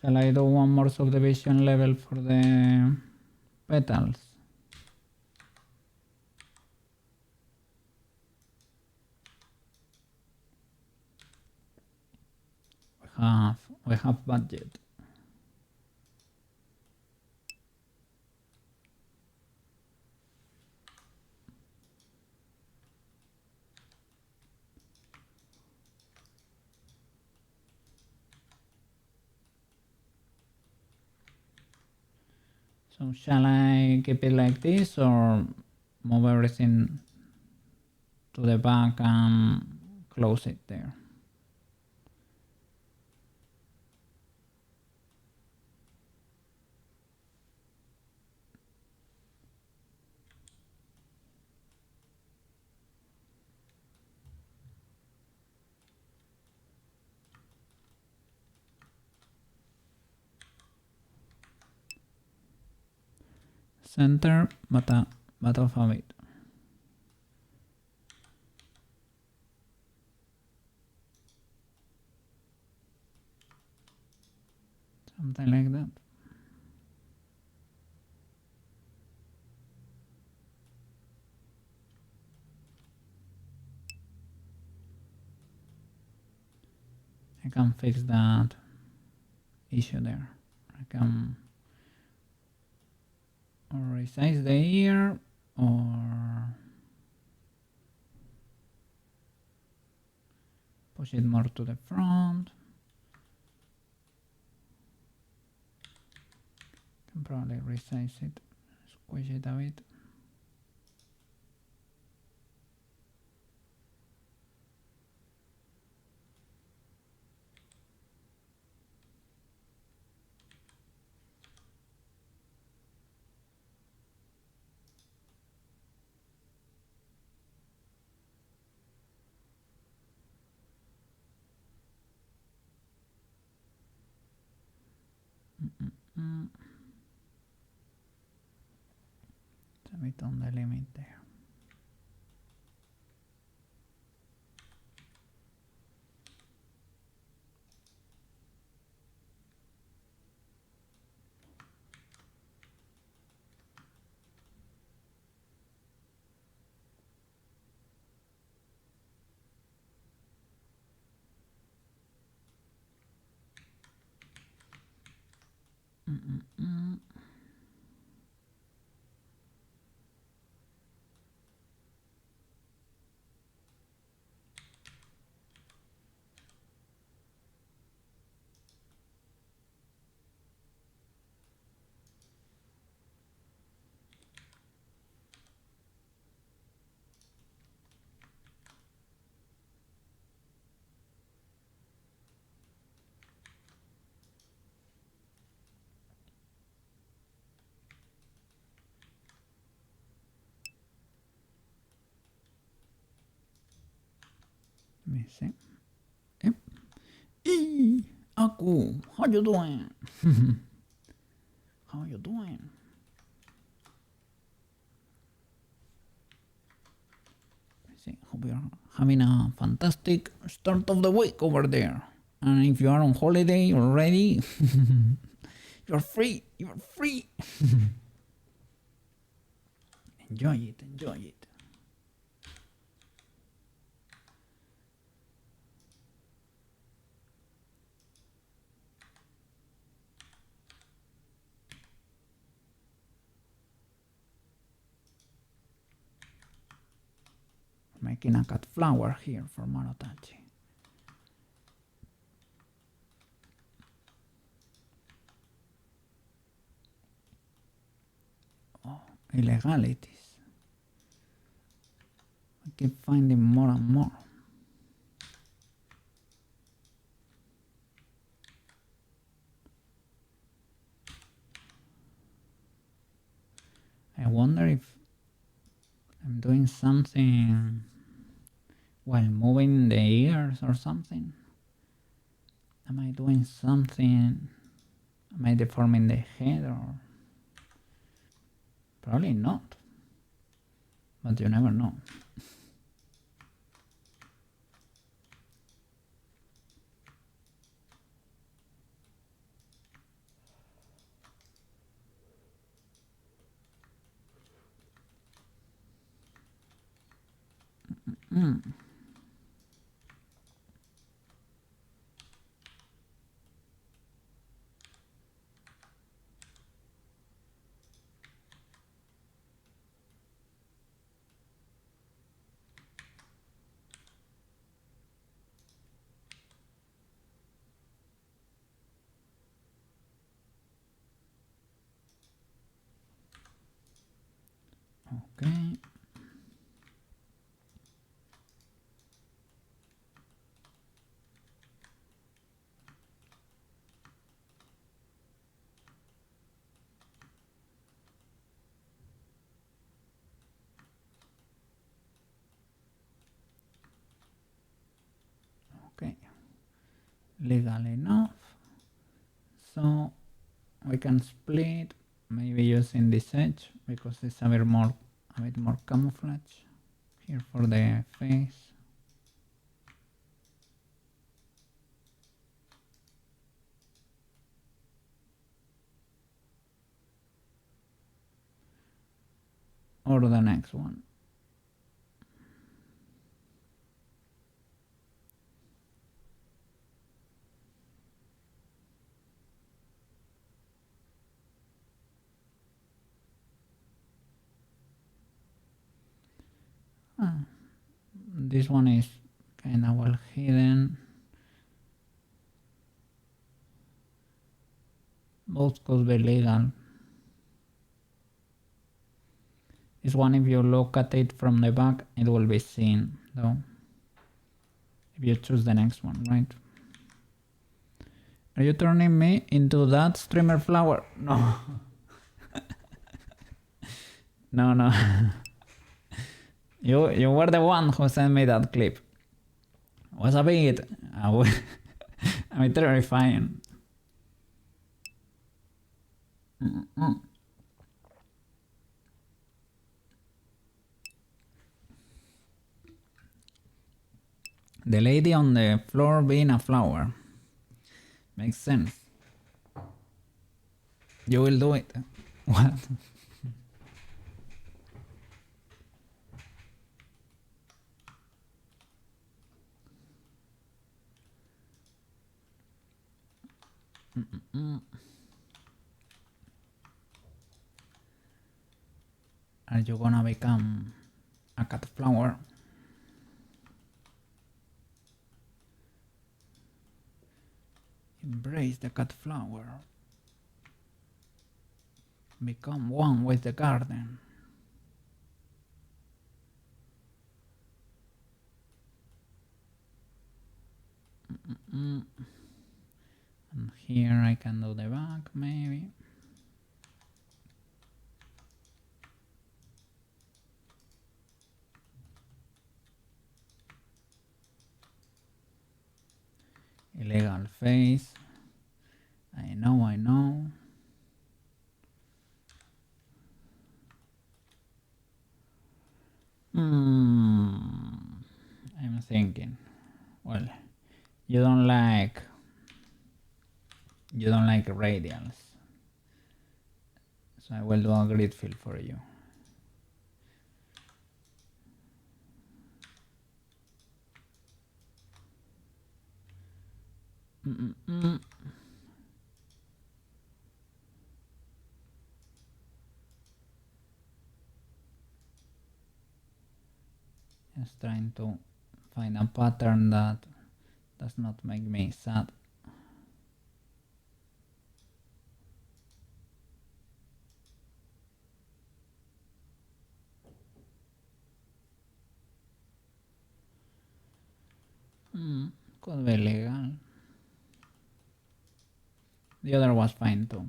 Shall I do one more subdivision level for the petals? We have budget. So shall I keep it like this or move everything to the back and close it there? Center, but off of it. Something like that. I can fix that. issue there. I can resize the ear or push it more to the front. Can probably resize it, squish it a bit. It's a bit on the limit there. Let me see. Yep. Hey, Aku, how you doing? How you doing? See, hope you're having a fantastic start of the week over there. And if you are on holiday already, you're free. You're free. Enjoy it. Enjoy it. Making a cat flower here for MaroTachi. Oh, illegalities. I keep finding more and more. I wonder if I'm doing something while moving the ears or something. Am I doing something? Am I deforming the head or? Probably not. But you never know. Okay. Okay. Legal enough. So we can split, maybe using this edge because it's a bit more camouflage here for the face. Or the next one. This one is kind of well hidden. Both could be legal. This one, if you look at it from the back, it will be seen, though. If you choose the next one, right? Are you turning me into that streamer flower? No. No. You were the one who sent me that clip. It was a bit terrifying. The lady on the floor being a flower. Makes sense. You will do it. What? Are you gonna become a cat flower? Embrace the cat flower. Become one with the garden. And here I can do the back, maybe. Illegal face. I know. I'm thinking. Well, you don't like radials, so I will do a grid fill for you. Just trying to find a pattern that does not make me sad. Could be legal. The other was fine too.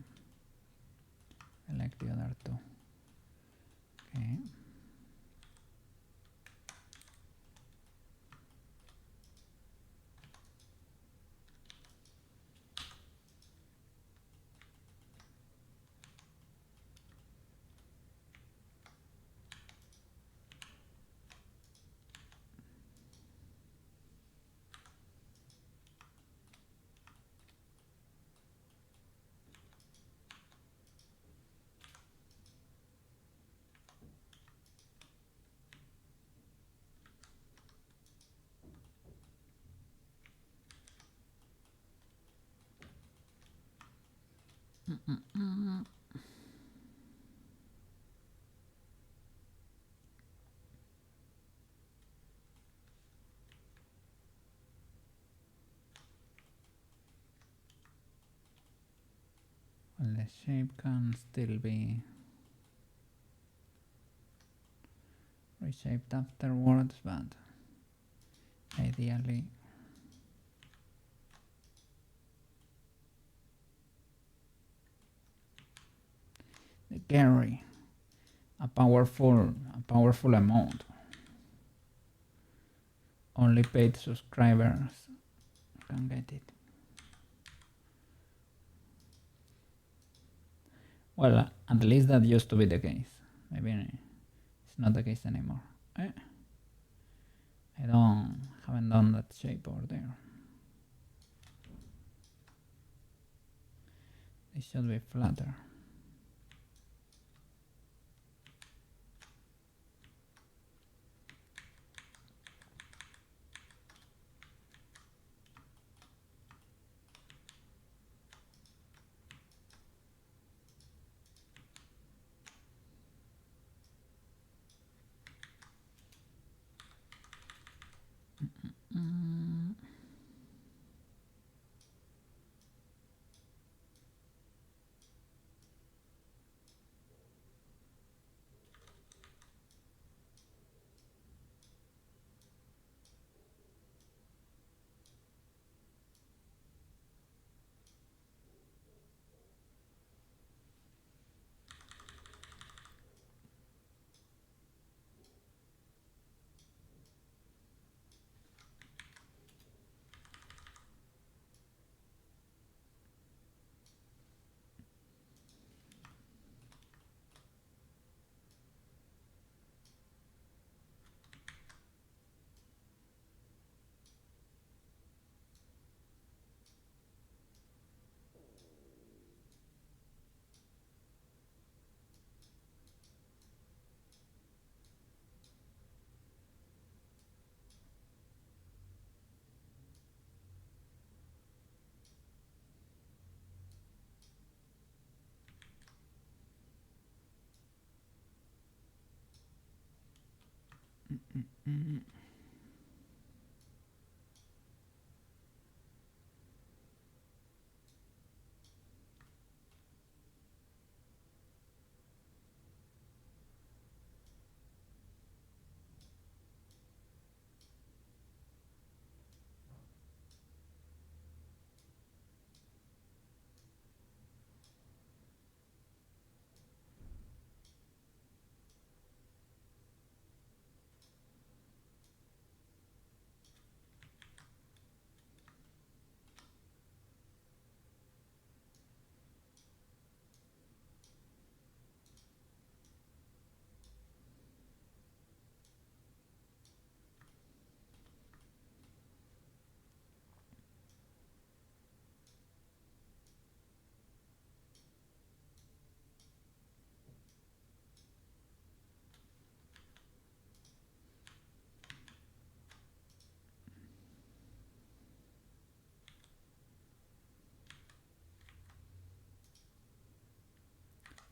I like the other two. Okay. Well, the shape can still be reshaped afterwards, but ideally the carry a powerful amount. Only paid subscribers can get it. Well, at least that used to be the case. Maybe it's not the case anymore. I haven't done that shape over there. It should be flatter.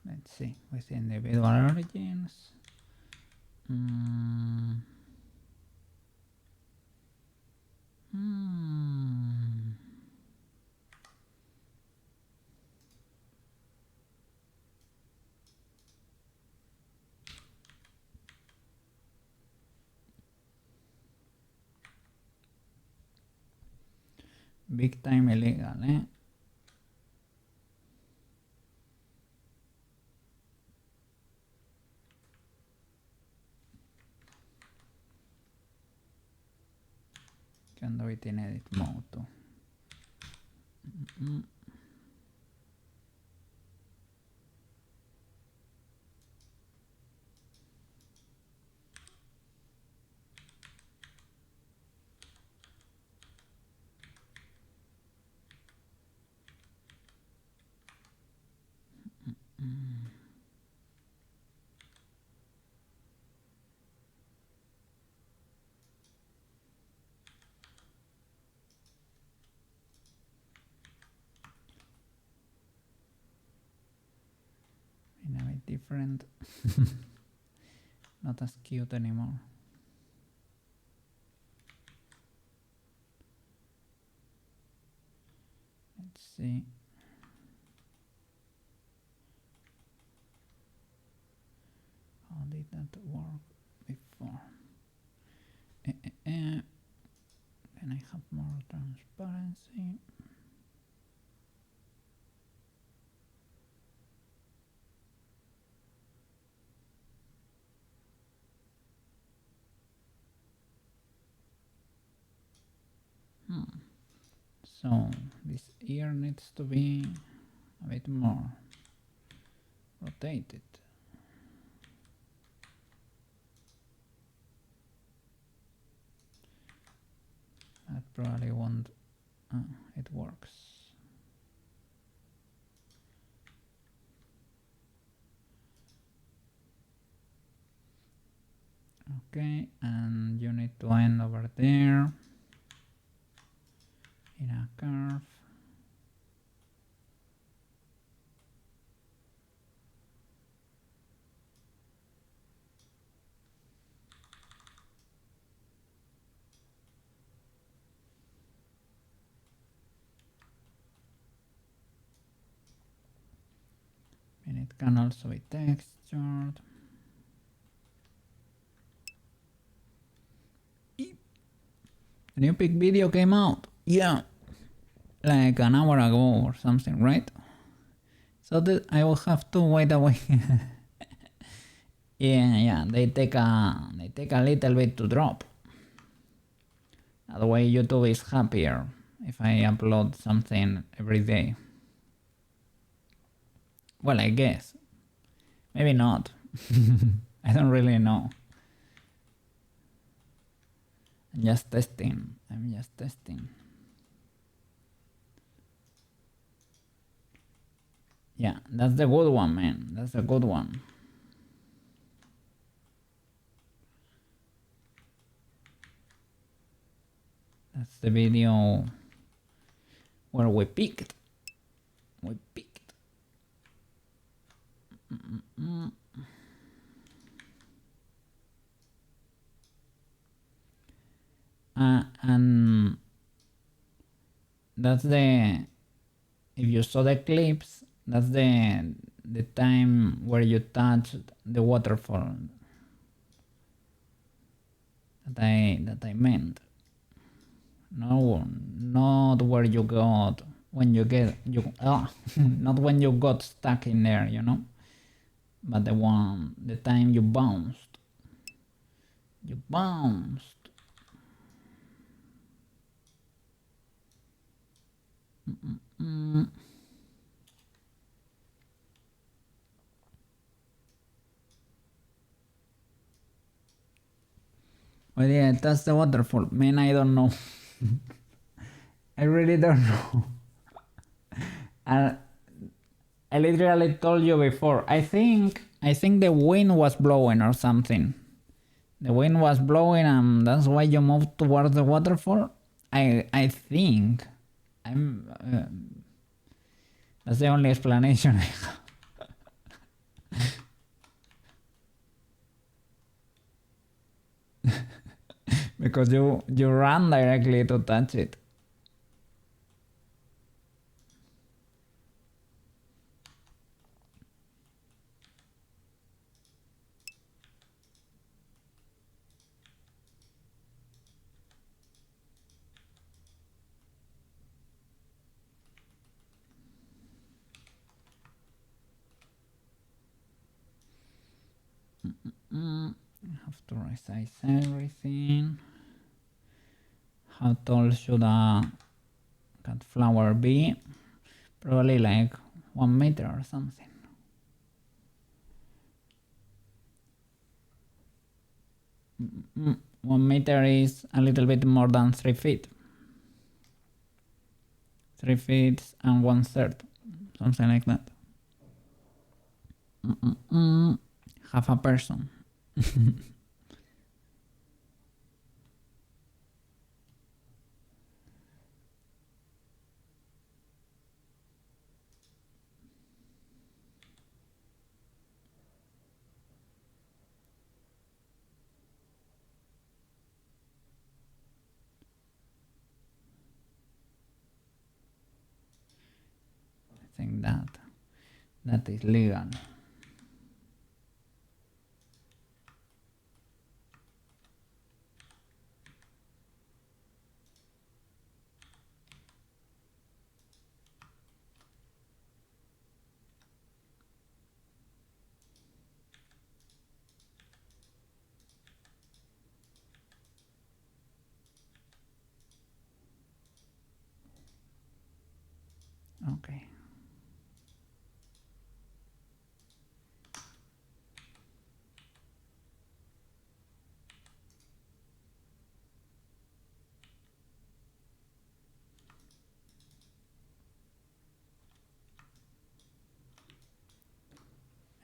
Let's see, with the individual origins. Mm. Hmm. Big time illegal, eh? Che ando in edit mode. In a bit different. Not as cute anymore. Let's see. How did that work before? Can I have more transparency? So this ear needs to be a bit more rotated. That probably won't. It works. Okay, and you need to end over there in a curve. can also be textured. The new pic video came out. Yeah. Like an hour ago or something, right? So that I will have to wait a week. yeah, they take a little bit to drop. That way YouTube is happier if I upload something every day. Well, I guess. Maybe not. I don't really know. I'm just testing. Yeah, that's the good one, man. That's a good one. That's the video where we picked. And that's the, if you saw the clips, that's the time where you touched the waterfall that I meant. No, not where you got when you get not when you got stuck in there, you know, but the time you bounced. Oh yeah, that's the waterfall. Man, I don't know. I really don't know. And I literally told you before. I think the wind was blowing or something. The wind was blowing and that's why you moved towards the waterfall. I think. That's the only explanation I have. Because you ran directly to touch it. I have to resize everything. How tall should a cat flower be? Probably like 1 meter or something. Mm, 1 meter is a little bit more than 3 feet. 3 feet and 1/3, something like that. Half a person. I think that is legal. Okay.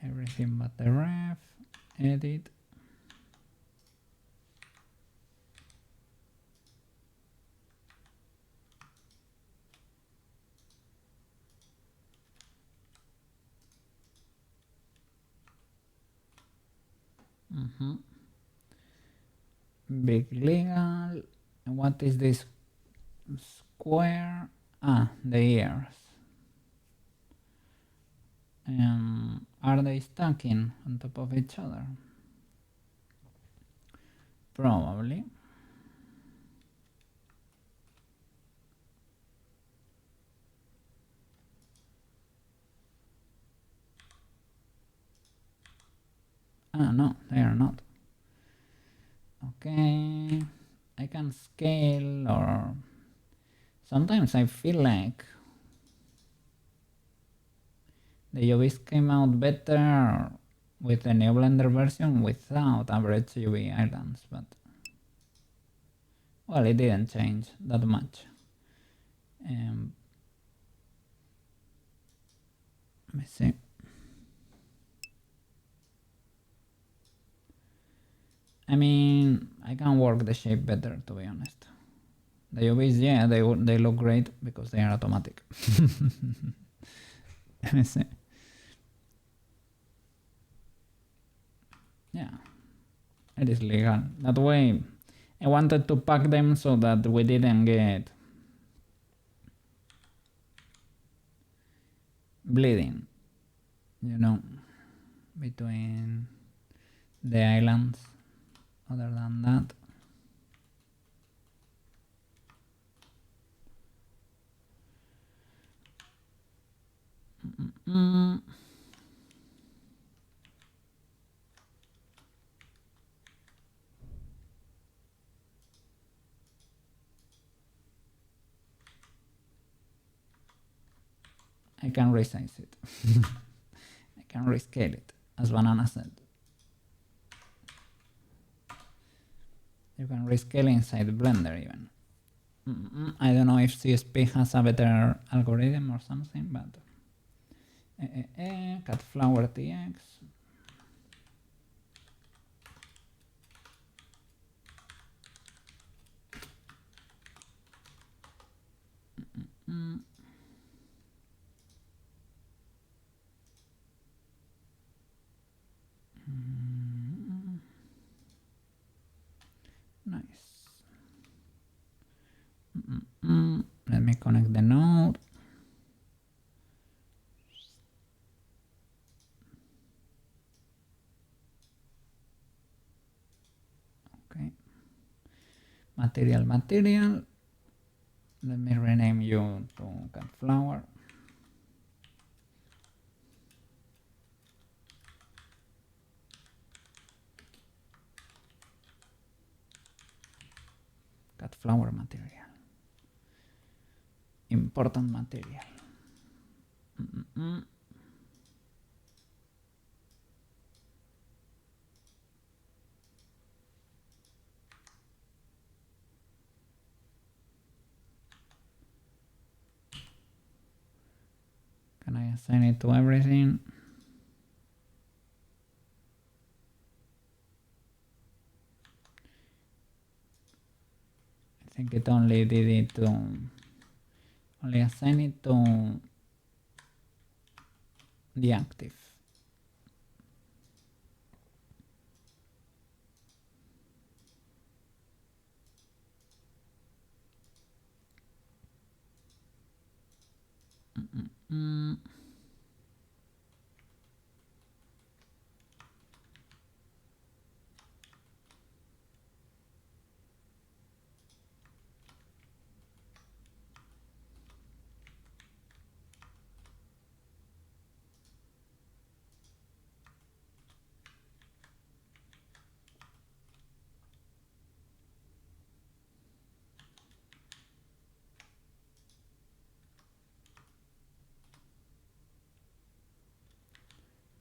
Everything but the ref. Edit. Big legal. What is this square? Ah, the ears. Are they stacking on top of each other? Probably. Ah, no, they are not. Okay, I can scale, or sometimes I feel like the UVs came out better with the new Blender version without average UV islands, but well, it didn't change that much. Let me see. I mean, I can work the shape better, to be honest. The UVs, yeah, they look great because they are automatic. Let me see. Yeah, it is legal. That way, I wanted to pack them so that we didn't get bleeding, you know, between the islands. Other than that, I can resize it. I can rescale it, as Banana said. You can rescale inside Blender even. I don't know if CSP has a better algorithm or something, but cut flower TX. Nice. Let me connect the node. Okay. Material. Let me rename you to cut flower. Cut flower material. Important material. Can I assign it to everything? I think it only did it to only assign it to the active.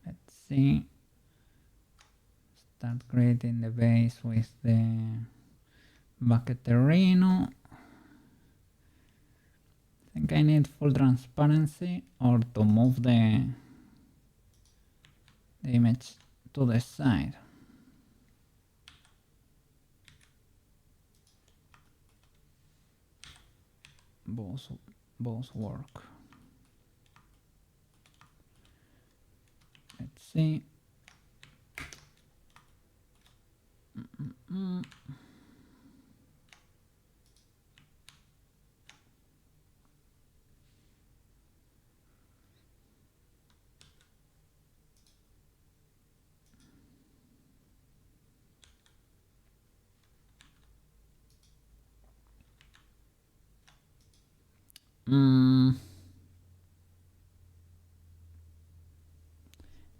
Let's see. Start creating the base with the bucket terreno. I think I need full transparency or to move the image to the side. Both work. Let's see.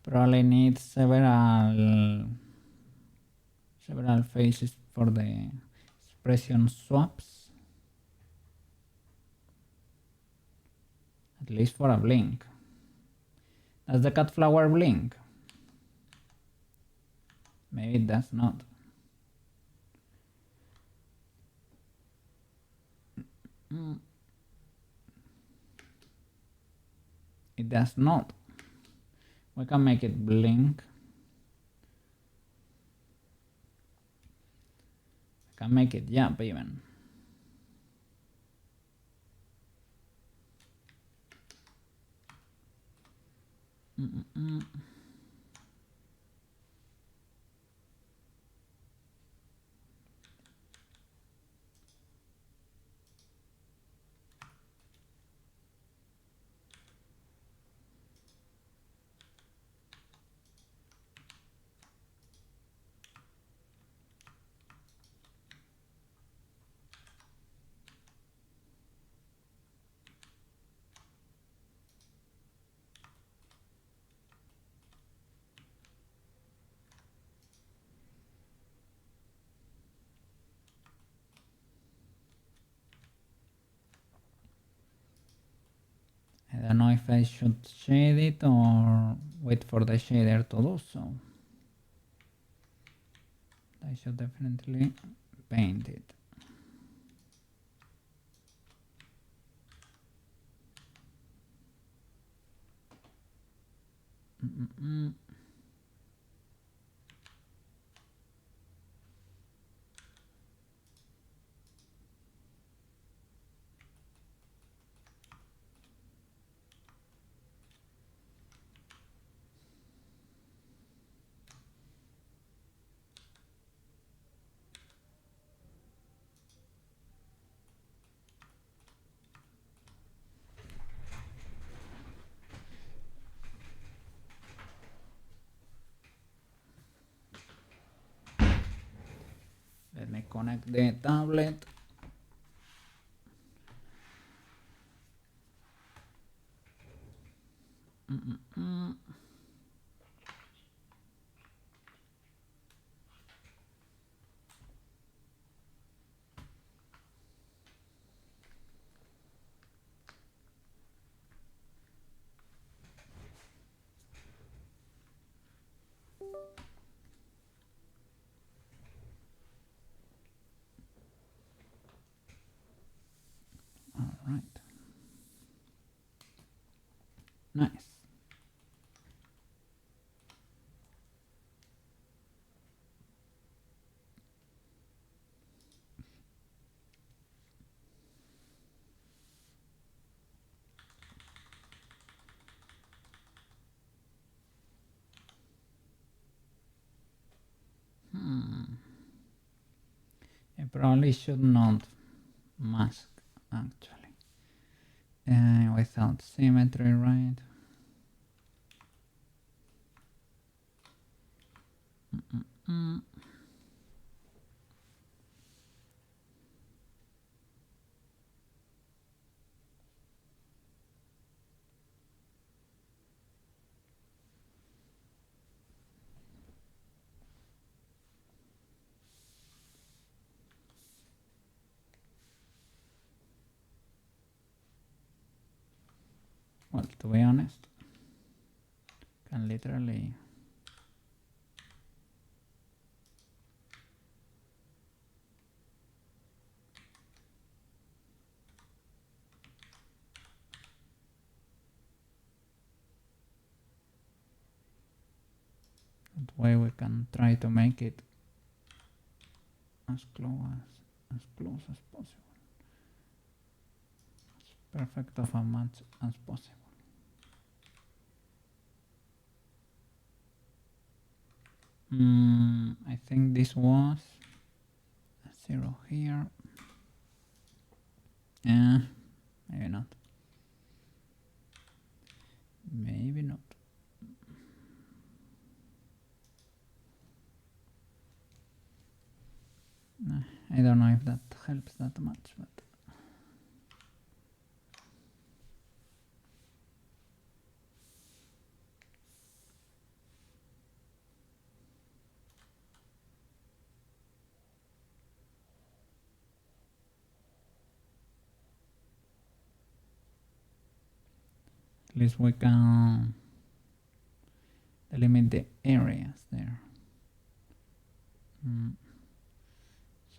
Probably need several faces for the expression swaps. At least for a blink. Does the cat flower blink? Maybe it does not. It does not. We can make it blink. We can make it jump even. I don't know if I should shade it or wait for the shader to do so. I should definitely paint it. Let me connect the tablet. All right. Nice. I probably should not mask actually. Without symmetry, right? Well, to be honest, can literally that way we can try to make it as close as possible, as perfect of a match as possible. I think this was a 0 here. Maybe not. Maybe not. I don't know if that helps that much, but At least we can delimit the areas there.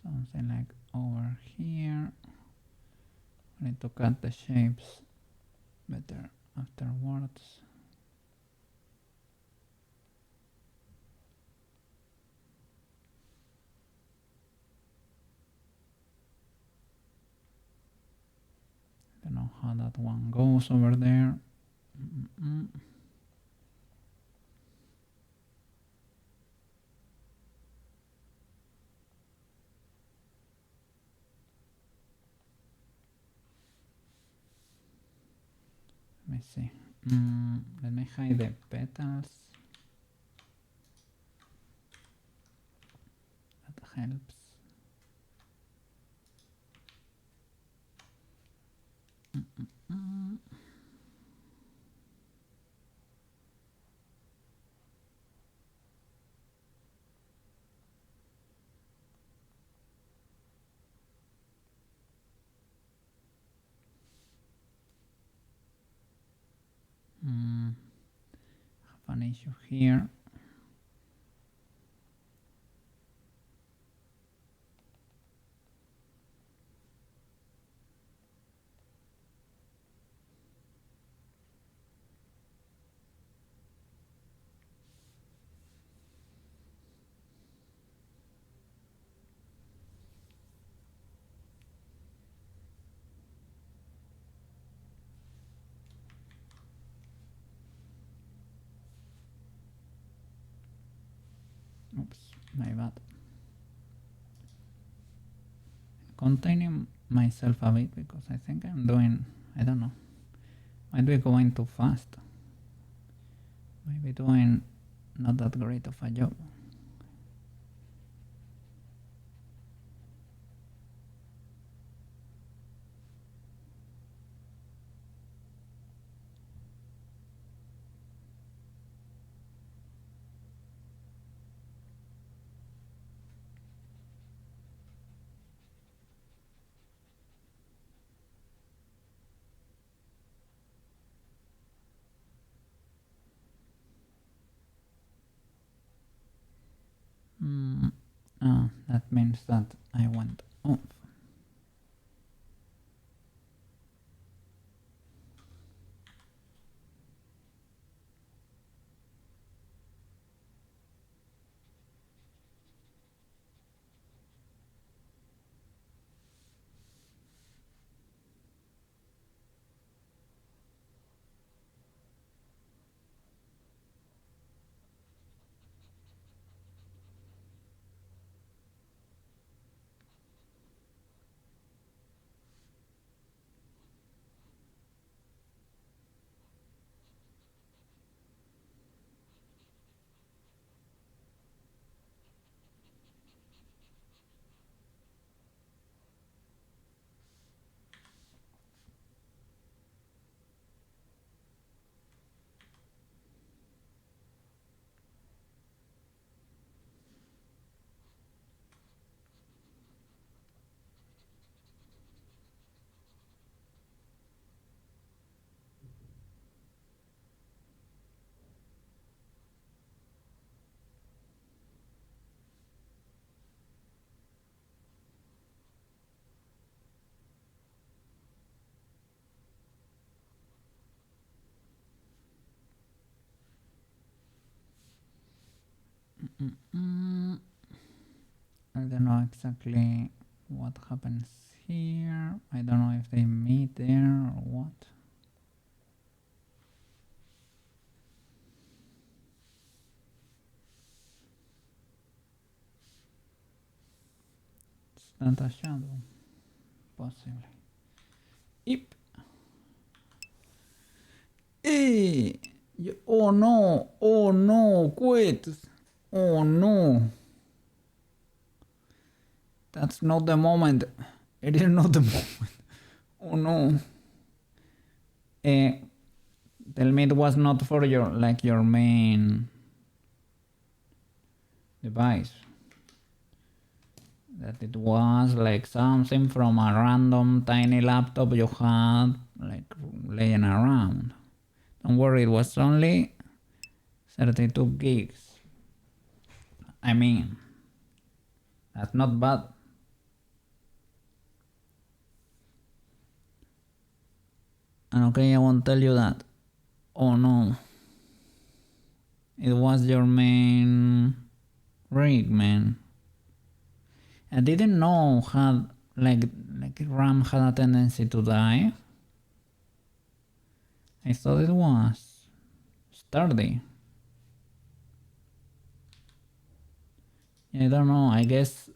Something like over here. I need to cut the shapes better afterwards. I don't know how that one goes over there. Let me see. Let me hide the petals. That helps. Have an issue here. Oops, my bad. Containing myself a bit because I think I'm doing, I don't know, might be going too fast. Maybe doing not that great of a job. That means that I went off. I don't know exactly what happens here. I don't know if they meet there or what. It's not a shadow, possibly. Yep. Hey! Oh no! Oh no! Quit! Oh no! That's not the moment. It is not the moment. Oh no. Tell me it was not for your main device. That it was like something from a random tiny laptop you had like laying around. Don't worry, it was only 32 gigs. I mean, that's not bad. And okay, I won't tell you that. Oh no. It was your main rig, man. I didn't know had like RAM had a tendency to die. I thought it was sturdy. I don't know, I guess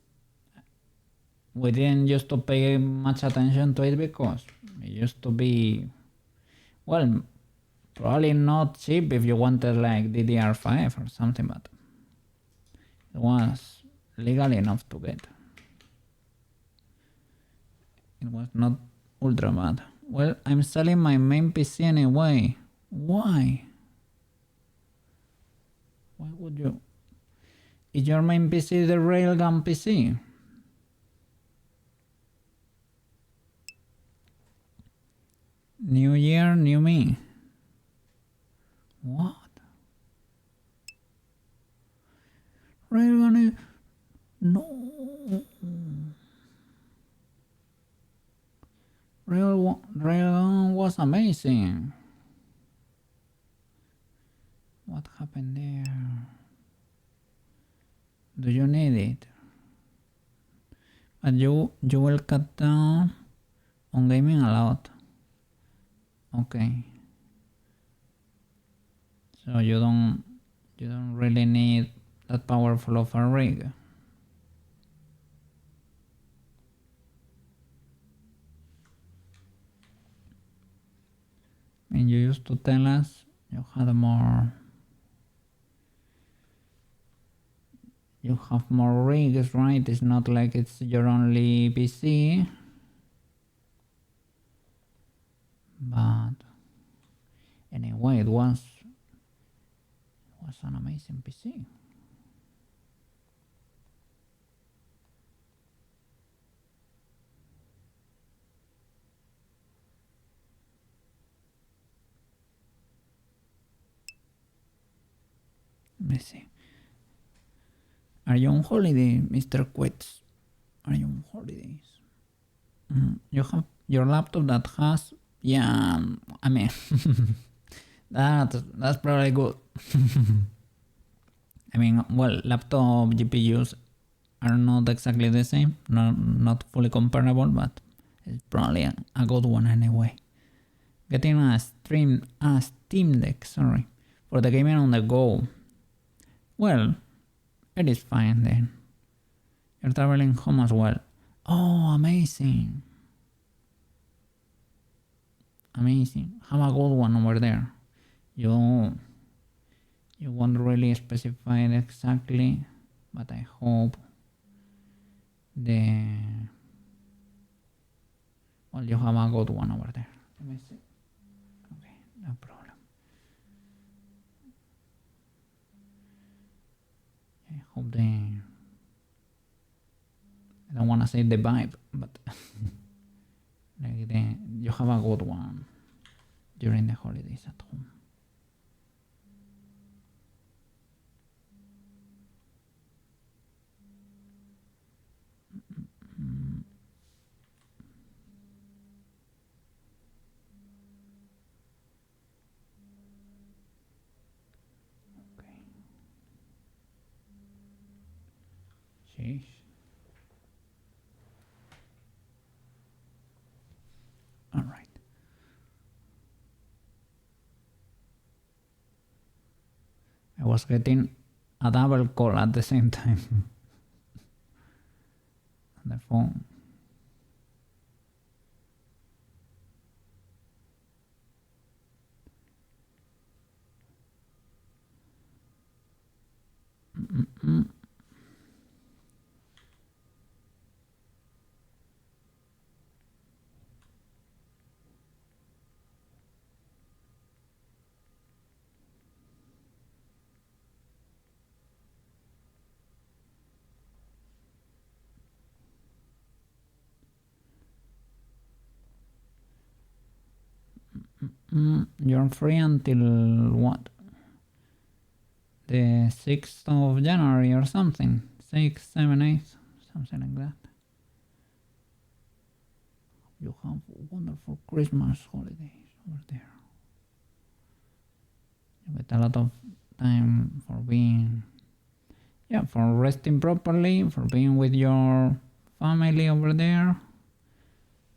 we didn't used to pay much attention to it because it used to be, well, probably not cheap if you wanted like DDR5 or something, but it was legal enough to get. It was not ultra bad. Well, I'm selling my main PC anyway. Why? Why would you? Is your main PC the Railgun PC? New year, new me. What? Railgun is... No. Railgun was amazing. What happened there? Do you need it? But you will cut down on gaming a lot. Okay. So you don't really need that powerful of a rig. I mean, you used to tell us you had more. You have more rigs, right? It's not like it's your only PC. But anyway, it was an amazing PC. Let me see. Are you on holiday, Mr. Quits? Are you on holidays? You have your laptop that has, yeah, I mean, that's probably good. I mean, well, laptop GPUs are not exactly the same, not fully comparable, but it's probably a good one anyway. Getting a Steam Deck, sorry, for the gaming on the go. Well, it is fine then. You're traveling home as well. Oh, amazing. Amazing. Have a good one over there. You won't really specify it exactly, but I hope well, you have a good one over there. Let me see. Okay, no problem. I hope I don't want to say the vibe, but like you have a good one during the holidays at home. Okay. Sheesh. All right. I was getting a double call at the same time on the phone. You're free until what? The 6th of January or something. 6, 7, 8, something like that. You have wonderful Christmas holidays over there. You get a lot of time for being, for resting properly, for being with your family over there.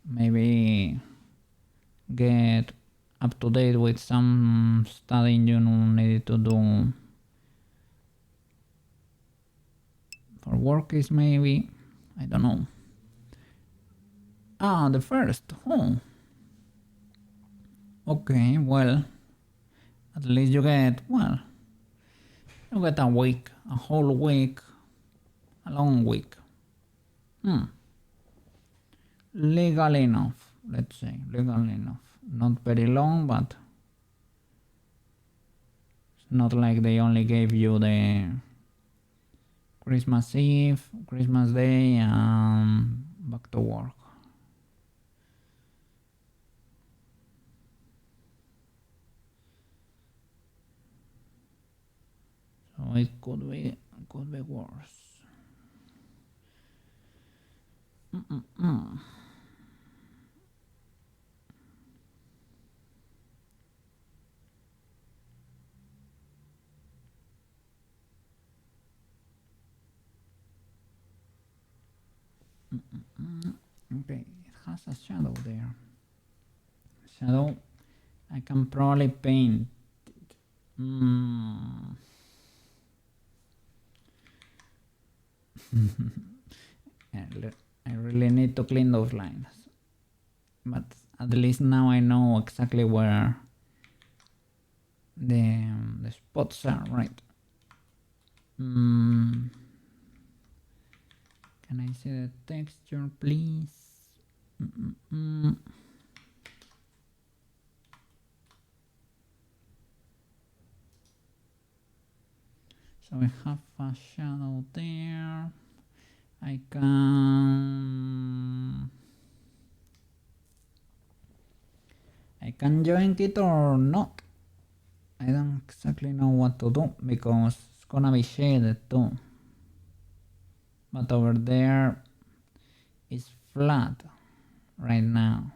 Maybe get up to date with some studying you needed to do for work is maybe, I don't know. The first. Oh. Okay, well, at least you get a week, a whole week, a long week. Legal enough, let's say, legal enough. Not very long, but it's not like they only gave you the Christmas Eve, Christmas Day, and back to work. So it could be worse. Okay, it has a shadow there. Shadow, I can probably paint it. I really need to clean those lines, but at least now I know exactly where the spots are, right? Can I see the texture, please? So we have a shadow there. I can join it or not. I don't exactly know what to do because it's gonna be shaded too. But over there is flat right now.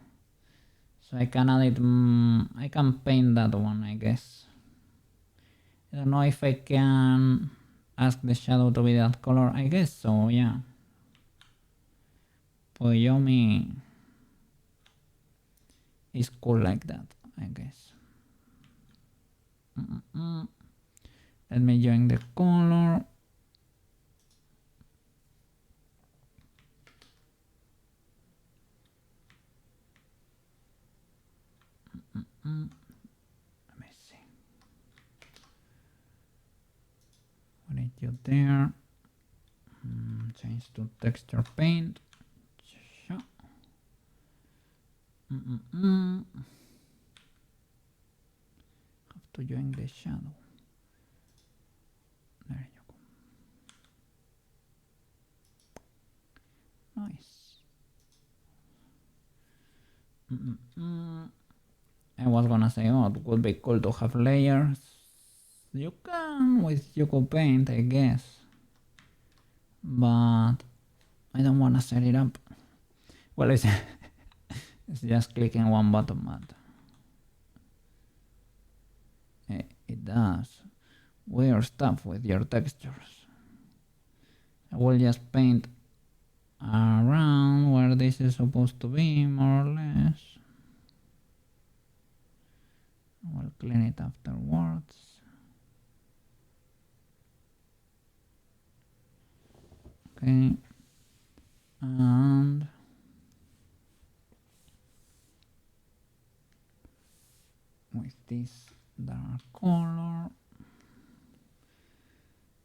So I can add it, I can paint that one, I guess. I don't know if I can ask the shadow to be that color. I guess so, yeah. Poyomi is cool like that, I guess. Let me join the color. Let me see. What did you there? Change to texture paint. Have to join the shadow. There you go. Nice. I was gonna say, oh, it would be cool to have layers. You can with Yuko Paint, I guess. But I don't wanna set it up. Well, it's just clicking one button, but it does weird stuff with your textures. I will just paint around where this is supposed to be, more or less. I will clean it afterwards. Okay, and with this dark color,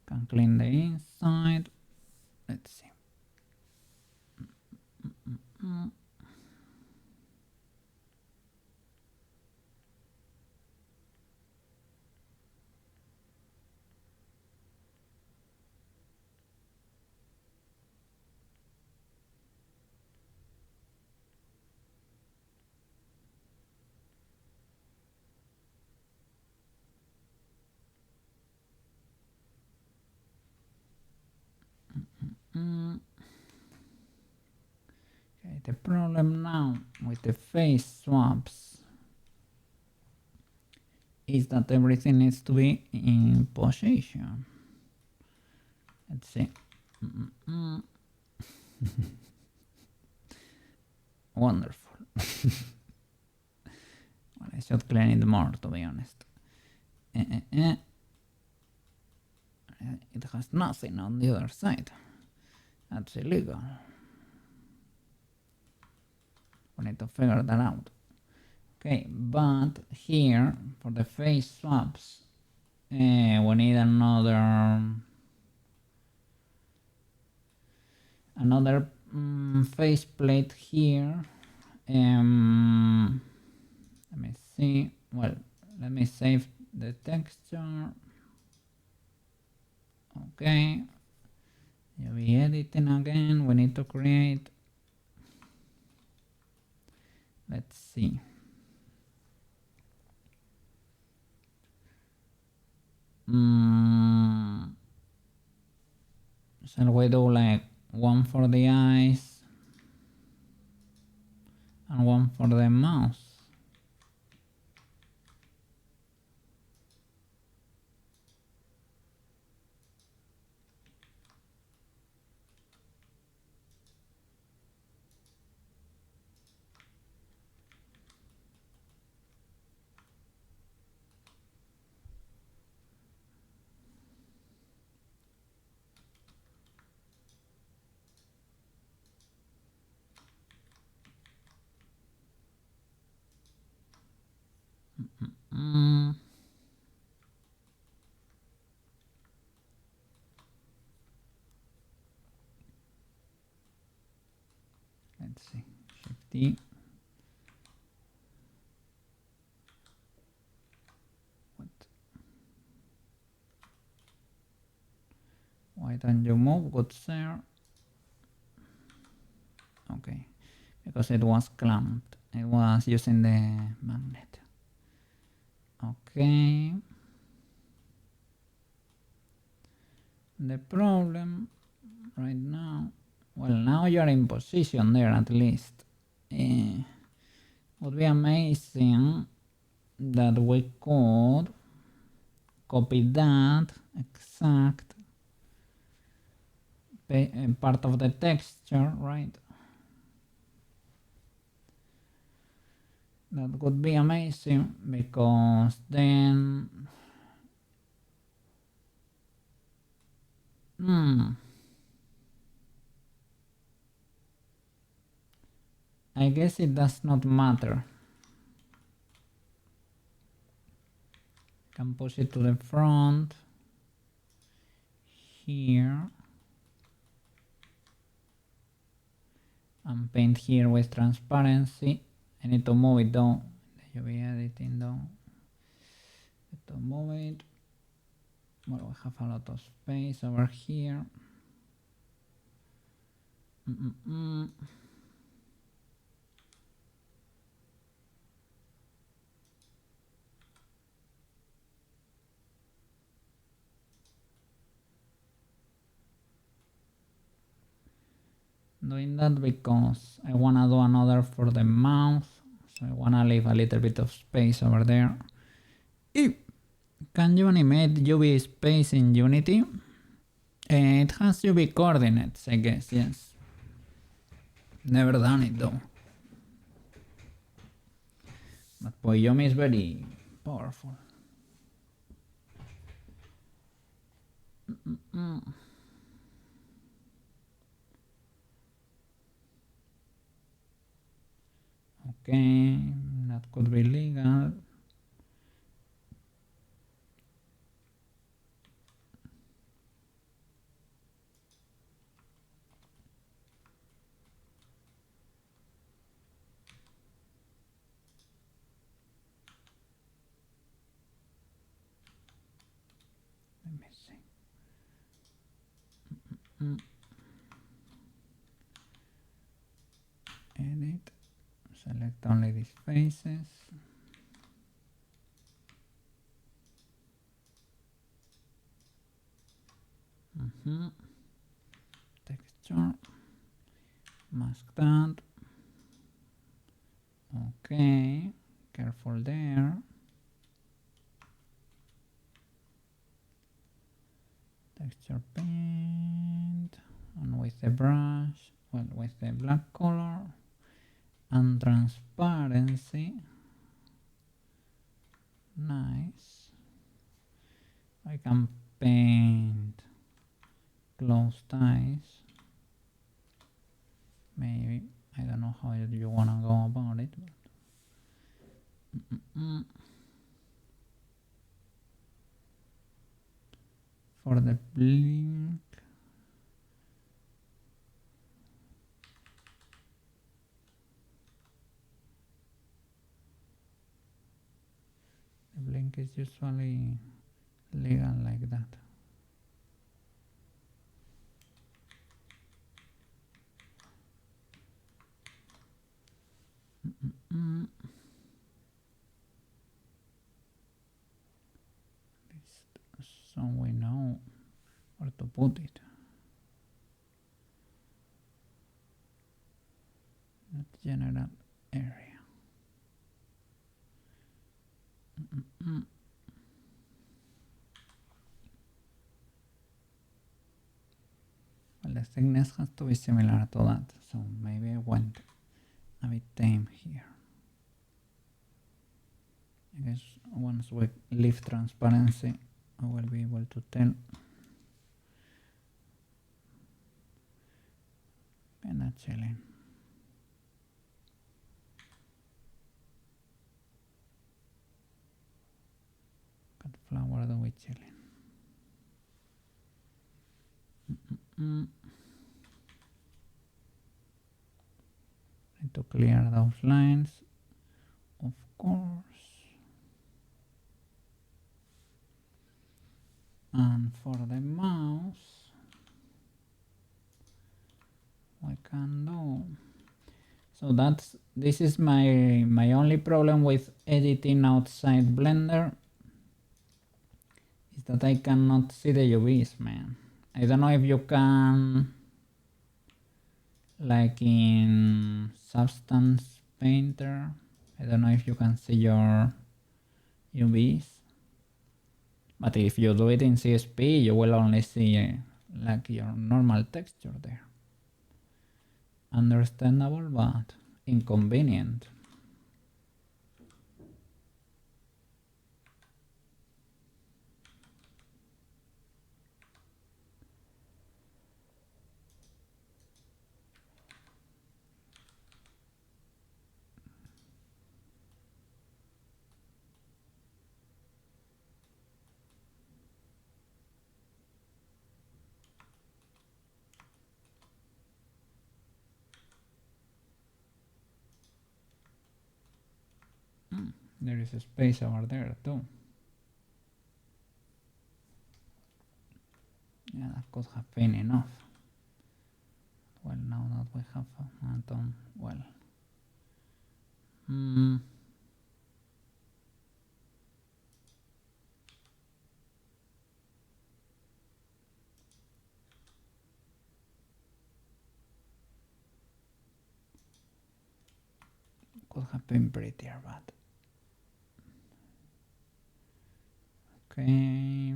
can clean the inside. Let's see. Okay, the problem now with the face swaps is that everything needs to be in position. Let's see. Wonderful. Well, I should clean it more, to be honest. It has nothing on the other side. That's illegal. We need to figure that out. Okay, but here for the face swaps, we need another face plate here. Let me see. Well, let me save the texture. Okay. You'll be editing again. We need to create. Let's see. Shall we do like one for the eyes and one for the mouth? Let's see. Shift D. What? Why don't you move, good sir? Okay, because it was clamped. It was using the magnet. Okay. The problem right now, well, now you're in position there at least. Would be amazing that we could copy that exact part of the texture, right? That would be amazing because then I guess it does not matter. Can push it to the front here and paint here with transparency. I need to move it down. The UV editing down. To move it. Well, we have a lot of space over here. Doing that because I wanna do another for the mouth, so I wanna leave a little bit of space over there. Can you animate UV space in Unity? It has UV coordinates, I guess, yes. Never done it though. But Poyomi is very powerful. Okay, that could be legal. Let me see. Edit. Select only these faces. Text texture, mask that. Okay, careful there. Texture paint, and with the brush, well, with the black color and transparency. Nice. I can paint closed eyes. Maybe, I don't know how you wanna go about it. For the blink, the blink is usually legal like that. So we know where to put it. That general area. Well, the thickness has to be similar to that, so maybe I went a bit tame here. I guess once we leave transparency, I will be able to tell. Kinda chilling. What flower do we chilling? Need to clear those lines, of course. And for the mouse, we can do. So this is my only problem with editing outside Blender, is that I cannot see the UVs, man. I don't know if you can, like in Substance Painter, I don't know if you can see your UVs. But if you do it in CSP, you will only see like your normal texture there. Understandable, but inconvenient. There is a space over there too. Yeah, that could have been enough. Well, now that we have done well. Could have been prettier, but okay.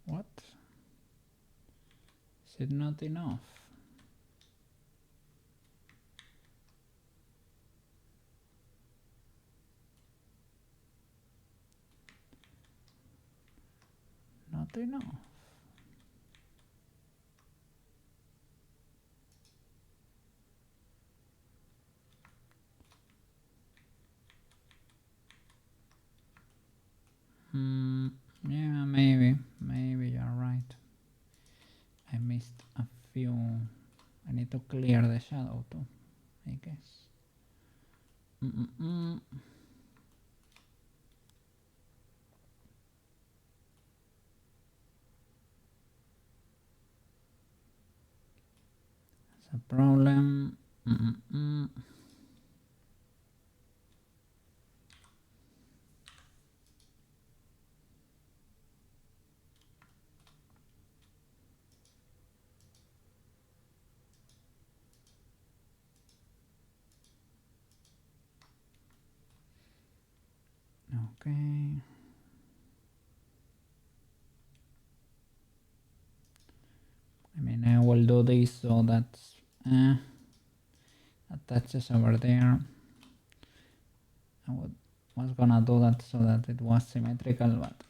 What? Is it not enough? Not enough. Yeah, maybe you're right. I missed a few. I need to clear the shadow too, I guess. It's a problem. Okay. I mean, I will do this so that's attaches over there. I was gonna do that so that it was symmetrical, but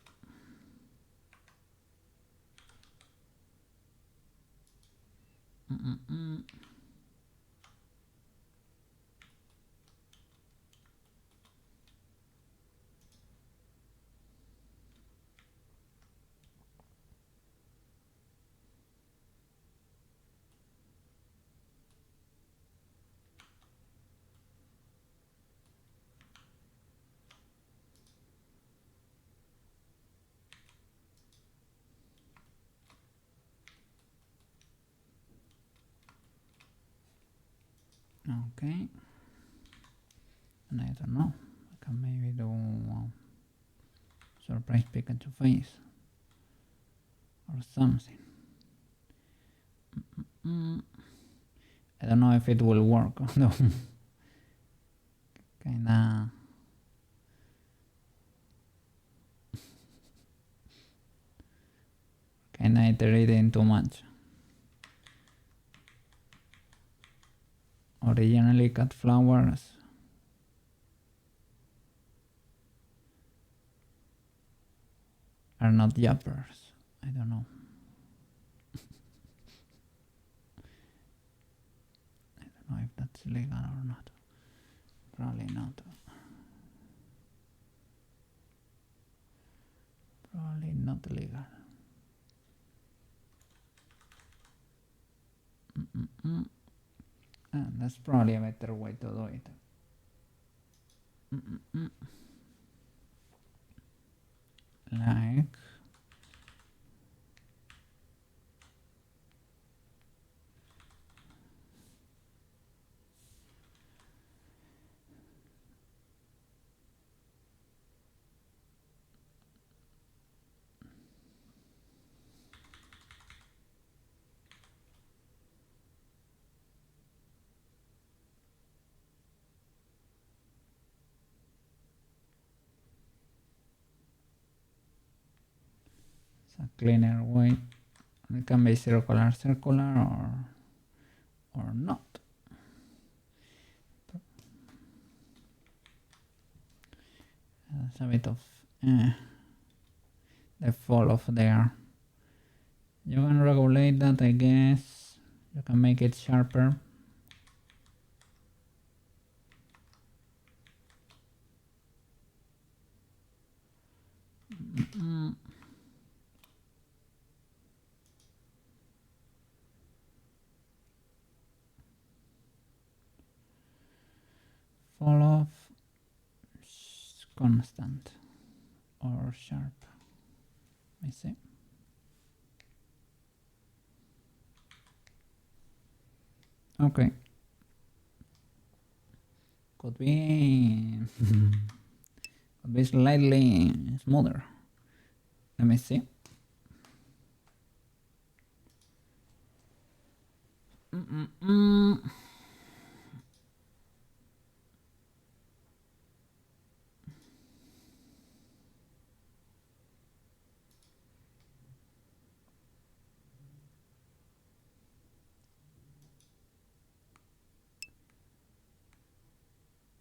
okay. And I don't know. I can maybe do surprise Pikachu face or something. I don't know if it will work. No. Kinda. Kinda iterating too much. Originally cut flowers. Are not yappers. I don't know. I don't know if that's legal or not. Probably not. Probably not legal. That's probably a better way to do it. Like it's a cleaner way. It can be circular or not. There's a bit of the fall off there. You can regulate that, I guess. You can make it sharper. Fall off constant or sharp. Let me see. Okay. Could be could be slightly smoother. Let me see.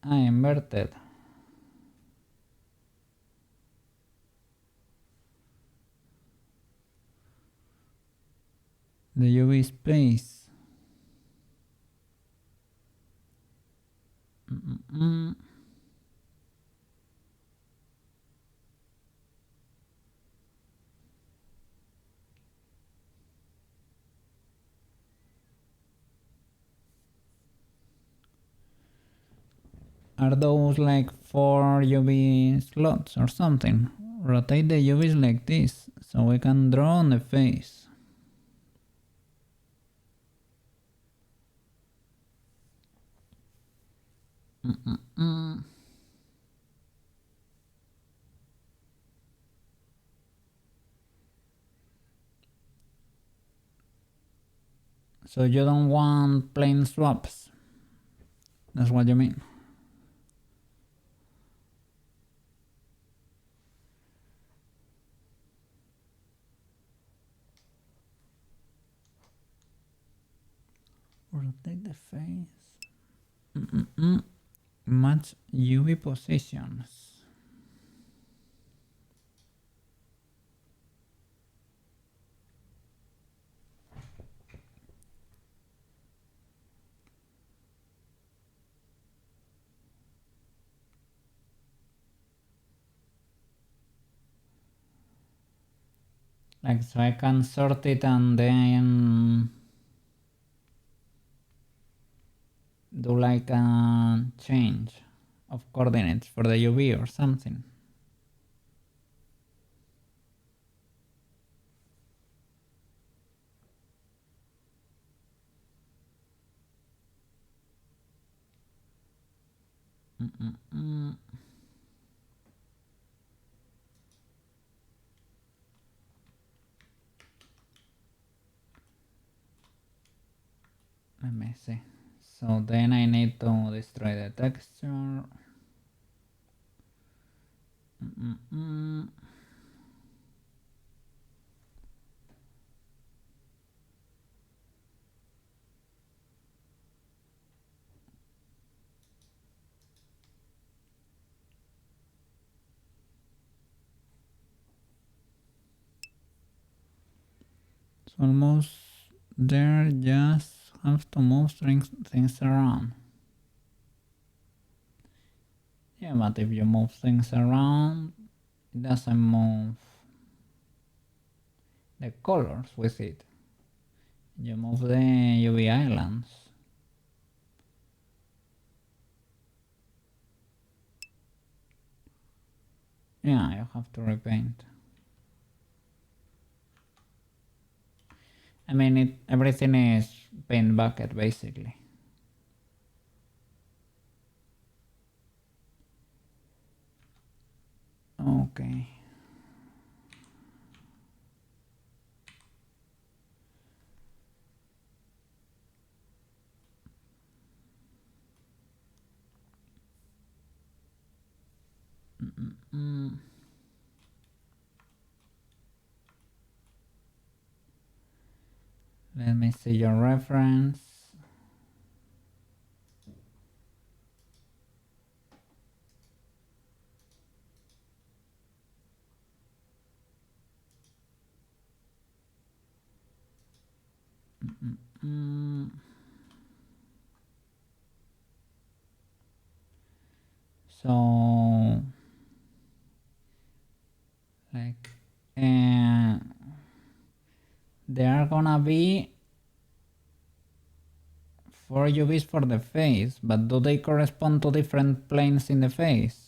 I inverted. The UV space. Are those like 4 UV slots or something? Rotate the UVs like this so we can draw on the face. So you don't want plane swaps? That's what you mean? Rotate the face. Match UV positions. Like, so I can sort it and then do like a change of coordinates for the UV or something. Let me see. So then I need to destroy the texture. It's almost there, just have to move things around. Yeah, but if you move things around, it doesn't move the colors with it. You move the UV islands. Yeah, you have to repaint. I mean, everything is paint bucket basically. Okay. Let me see your reference. So, like, there are gonna be 4 UVs for the face, but do they correspond to different planes in the face?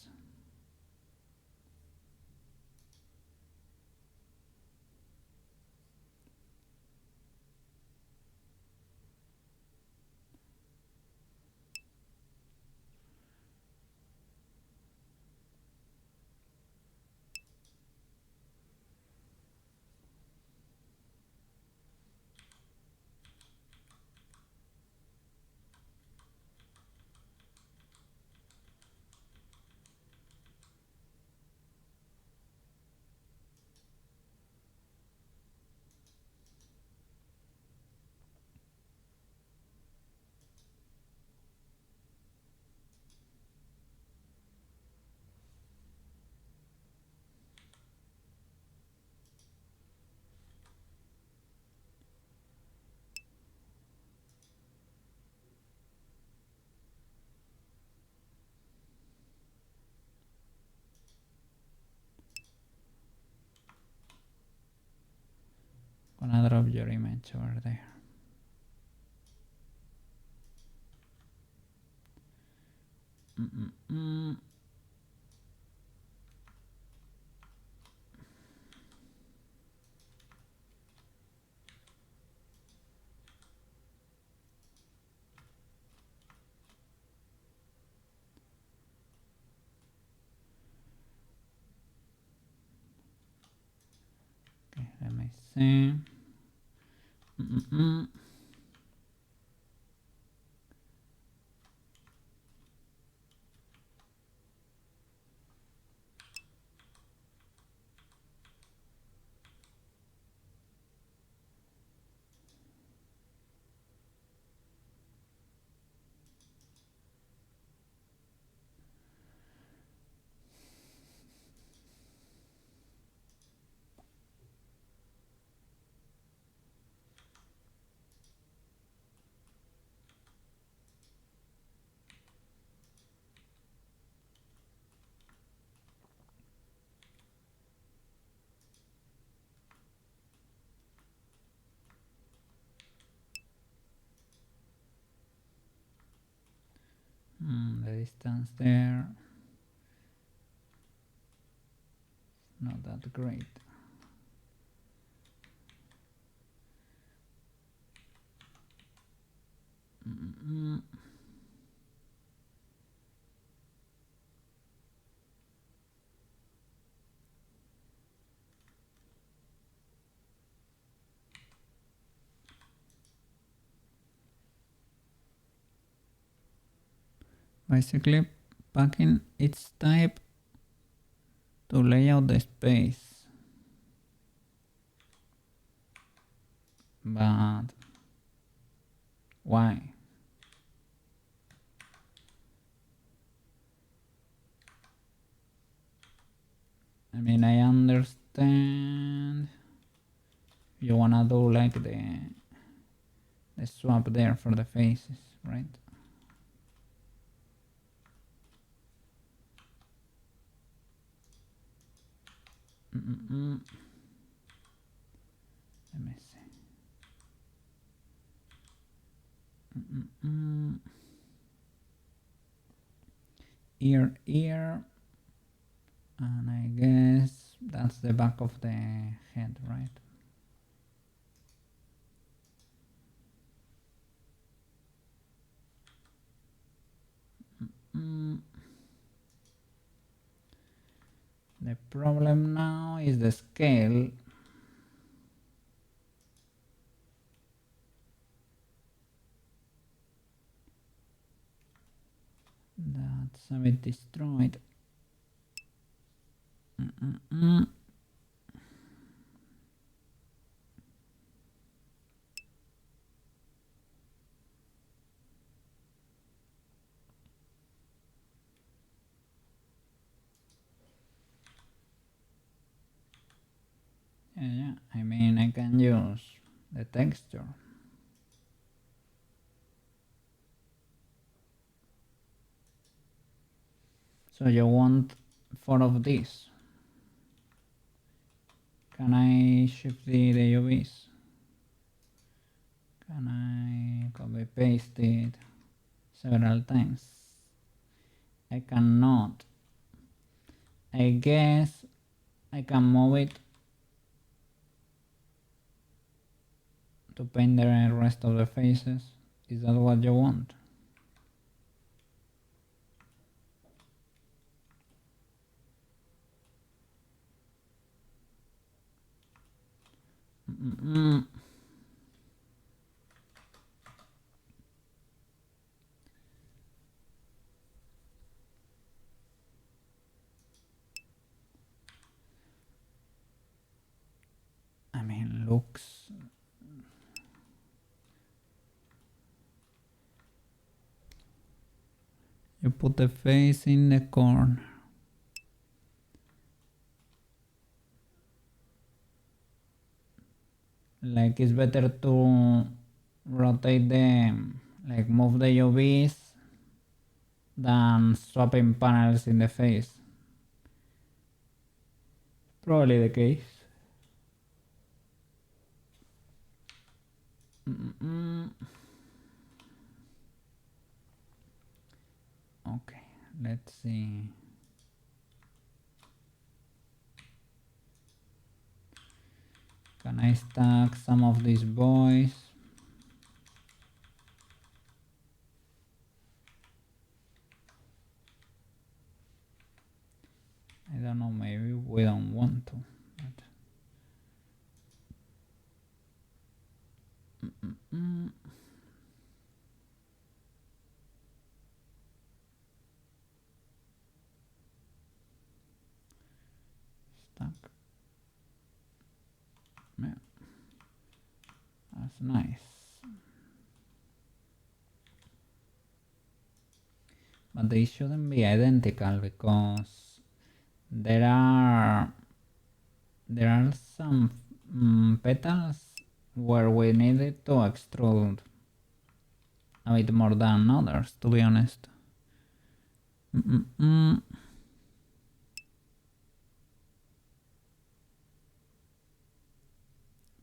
Gonna drop your image over there. Okay, let me see. The distance there, not that great. Basically, packing each type to lay out the space. But why? I mean, I understand you wanna do like the swap there for the faces, right? Let me see. Ear, and I guess that's the back of the head, right? The problem now is the scale. That's a bit destroyed. Yeah, I mean, I can use the texture. So you want 4 of these. Can I shift the UVs? Can I copy paste it several times? I cannot. I guess I can move it to paint the rest of the faces. Is that what you want? I mean, looks. You put the face in the corner. Like it's better to rotate them, like move the UVs than swapping panels in the face. Probably the case. Okay, Let's see. Can I stack some of these boys? I don't know, maybe we don't want to. But stack. Yeah. That's nice. But they shouldn't be identical because there are some petals where we needed to extrude a bit more than others, to be honest.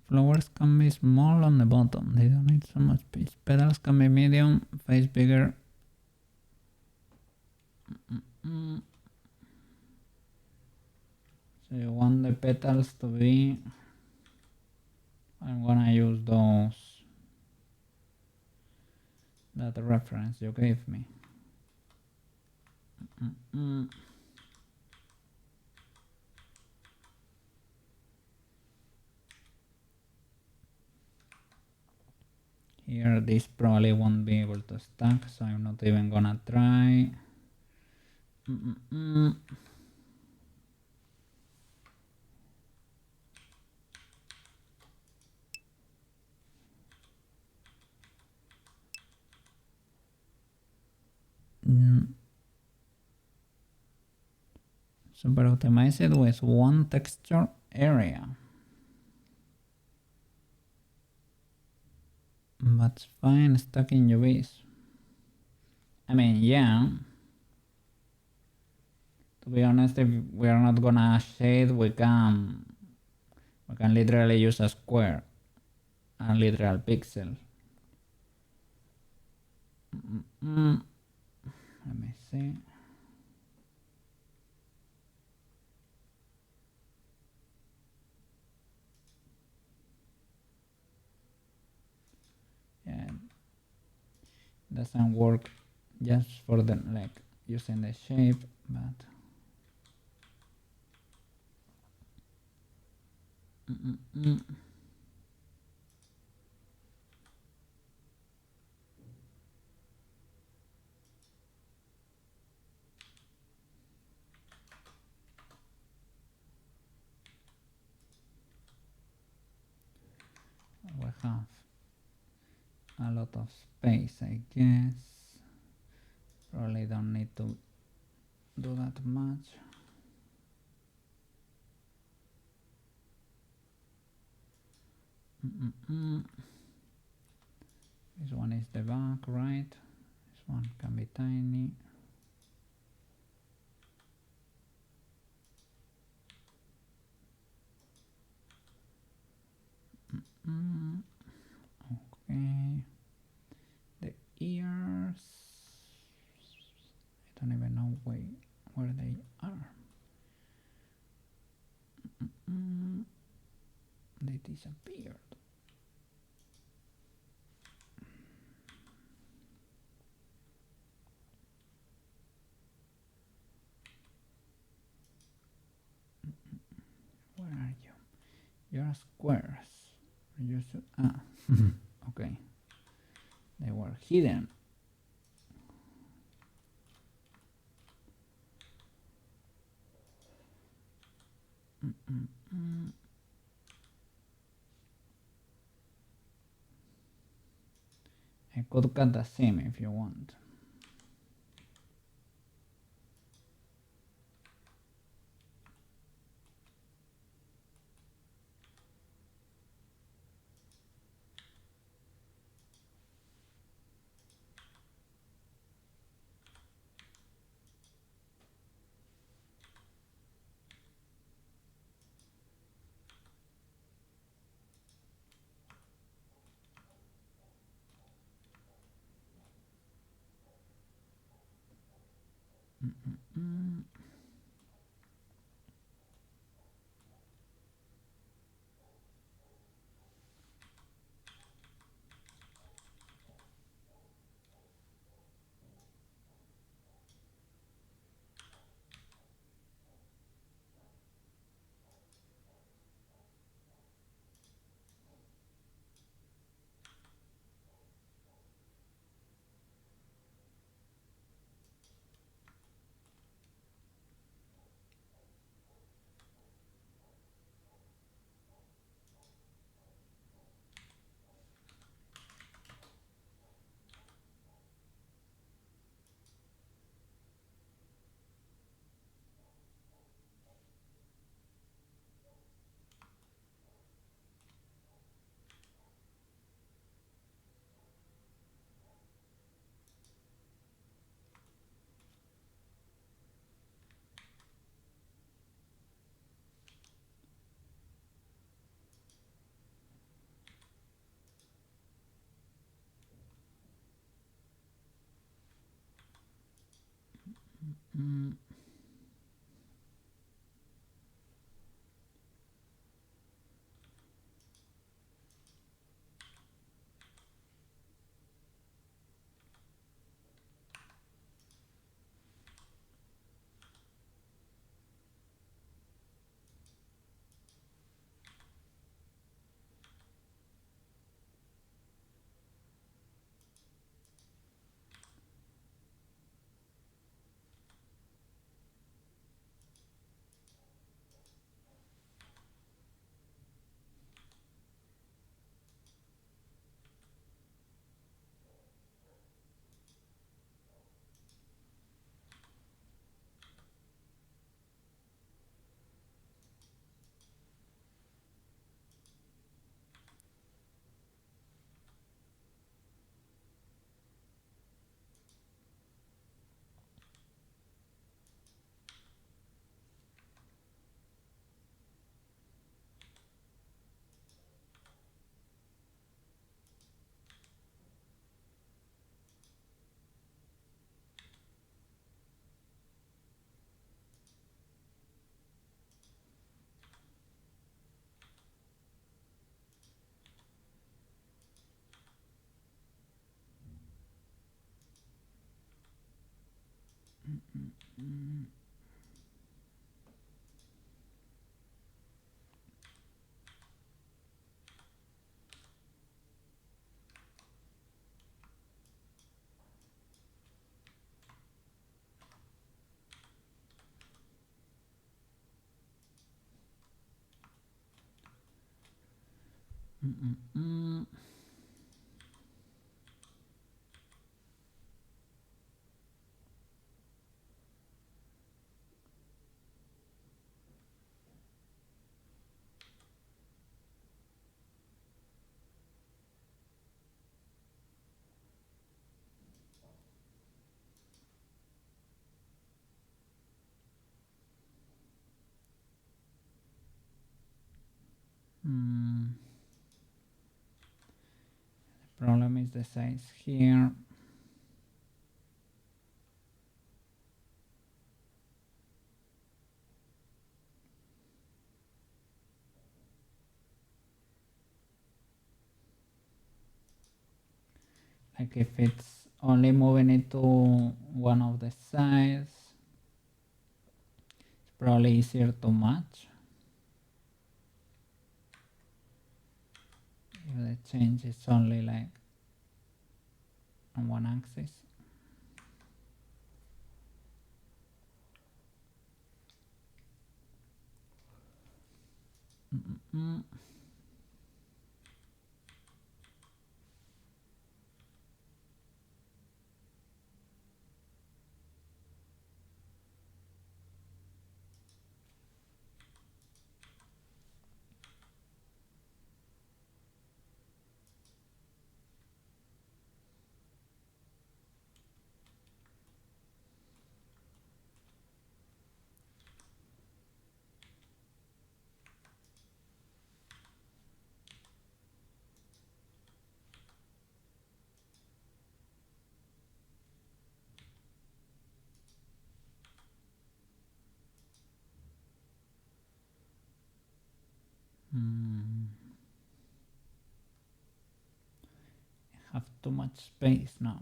Flowers can be small on the bottom, they don't need so much space. Petals can be medium, face bigger. So you want the petals to be... I'm gonna use those... that reference you gave me. Here this probably won't be able to stack, so I'm not even gonna try. Super optimized with one texture area. That's fine, stacking UVs. I mean, yeah. To be honest, if we are not gonna shade, we can literally use a square, a literal pixel. Let me see. Yeah, doesn't work just for the like using the shape, but we have a lot of space, I guess. Probably don't need to do that much. This one is the back, right? This one can be tiny. Okay. The ears. I don't even know where they are. They disappeared. Where are you? You're squares. You should... okay. They were hidden. I could cut the seam if you want. Problem is the size here. Like if it's only moving it to one of the sides, it's probably easier to match. If the change is only like on one axis. too much space now.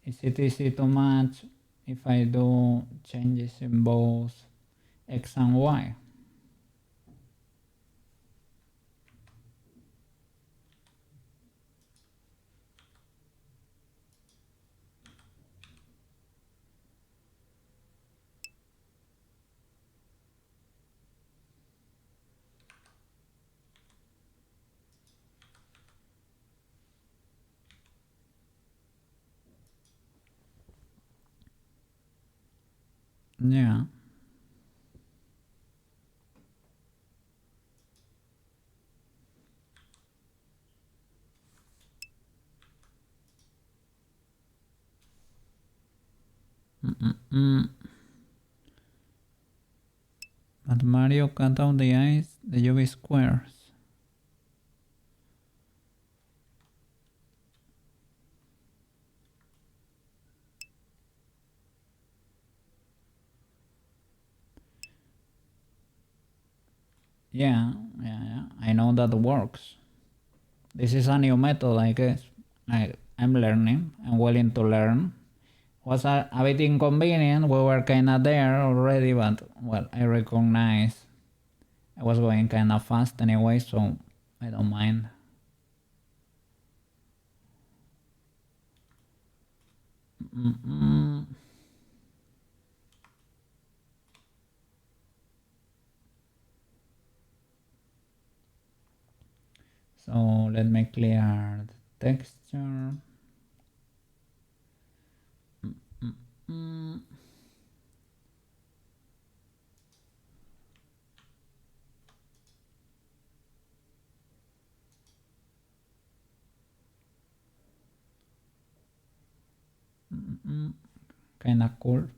Is it easy too much if I do changes in both X and Y? Yeah. But Mario cut out the eyes, the UV squares. Yeah, I know that works. This is a new method, I guess. I'm learning. I'm willing to learn. Was a bit inconvenient. We were kinda there already, but well, I recognize I was going kinda fast anyway, so I don't mind. So let me clear the texture. Kinda cool.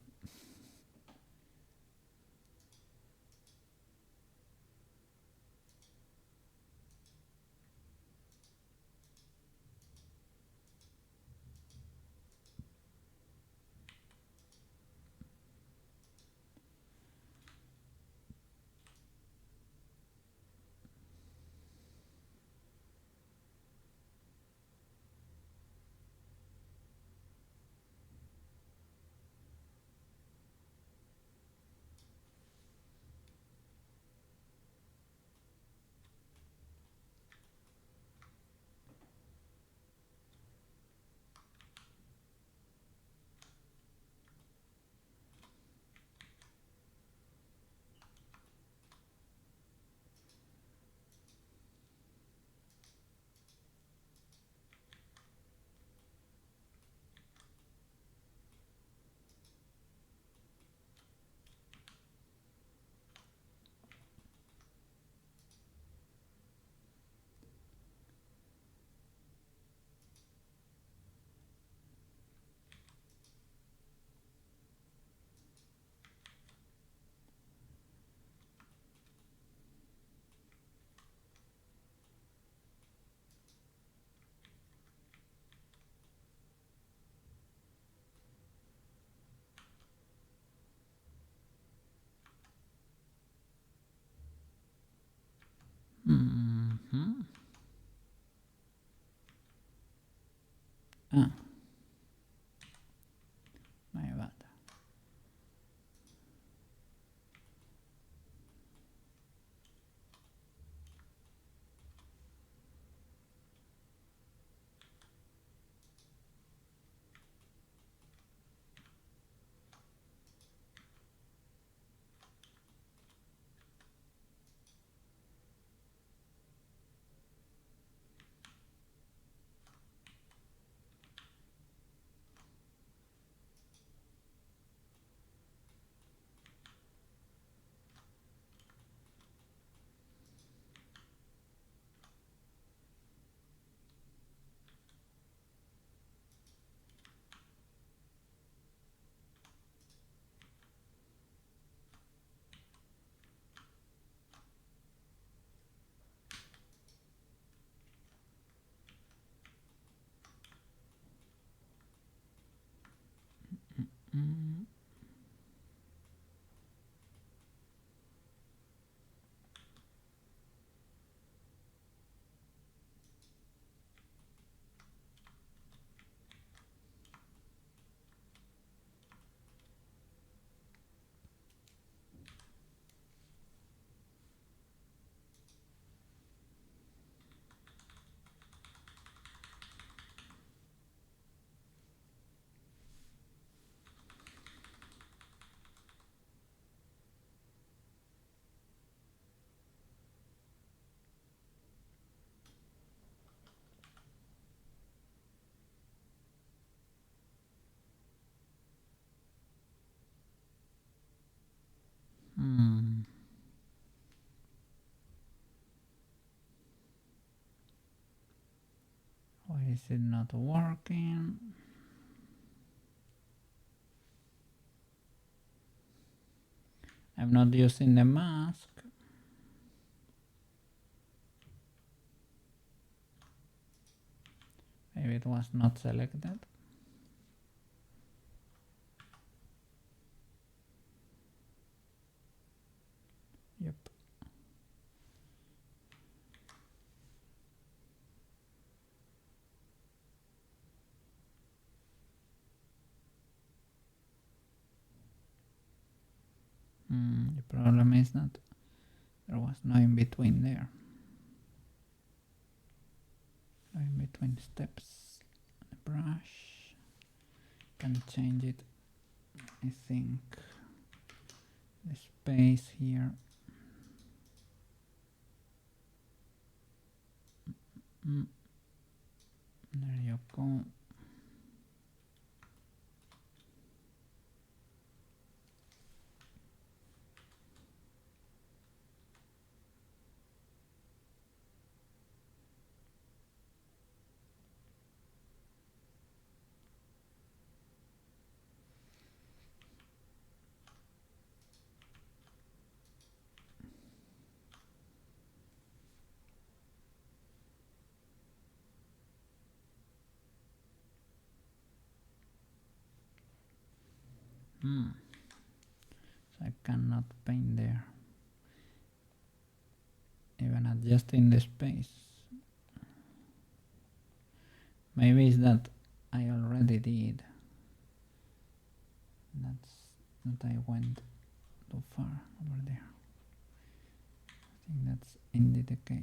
is it not working? I'm not using the mask. Maybe it was not selected. Yep. The problem is that there was no in between there. No in between steps. The brush. Can change it. I think the space here. There you go. So I cannot paint there. Even adjusting the space. Maybe it's that I already did. That's that I went too far over there. I think that's indeed the case.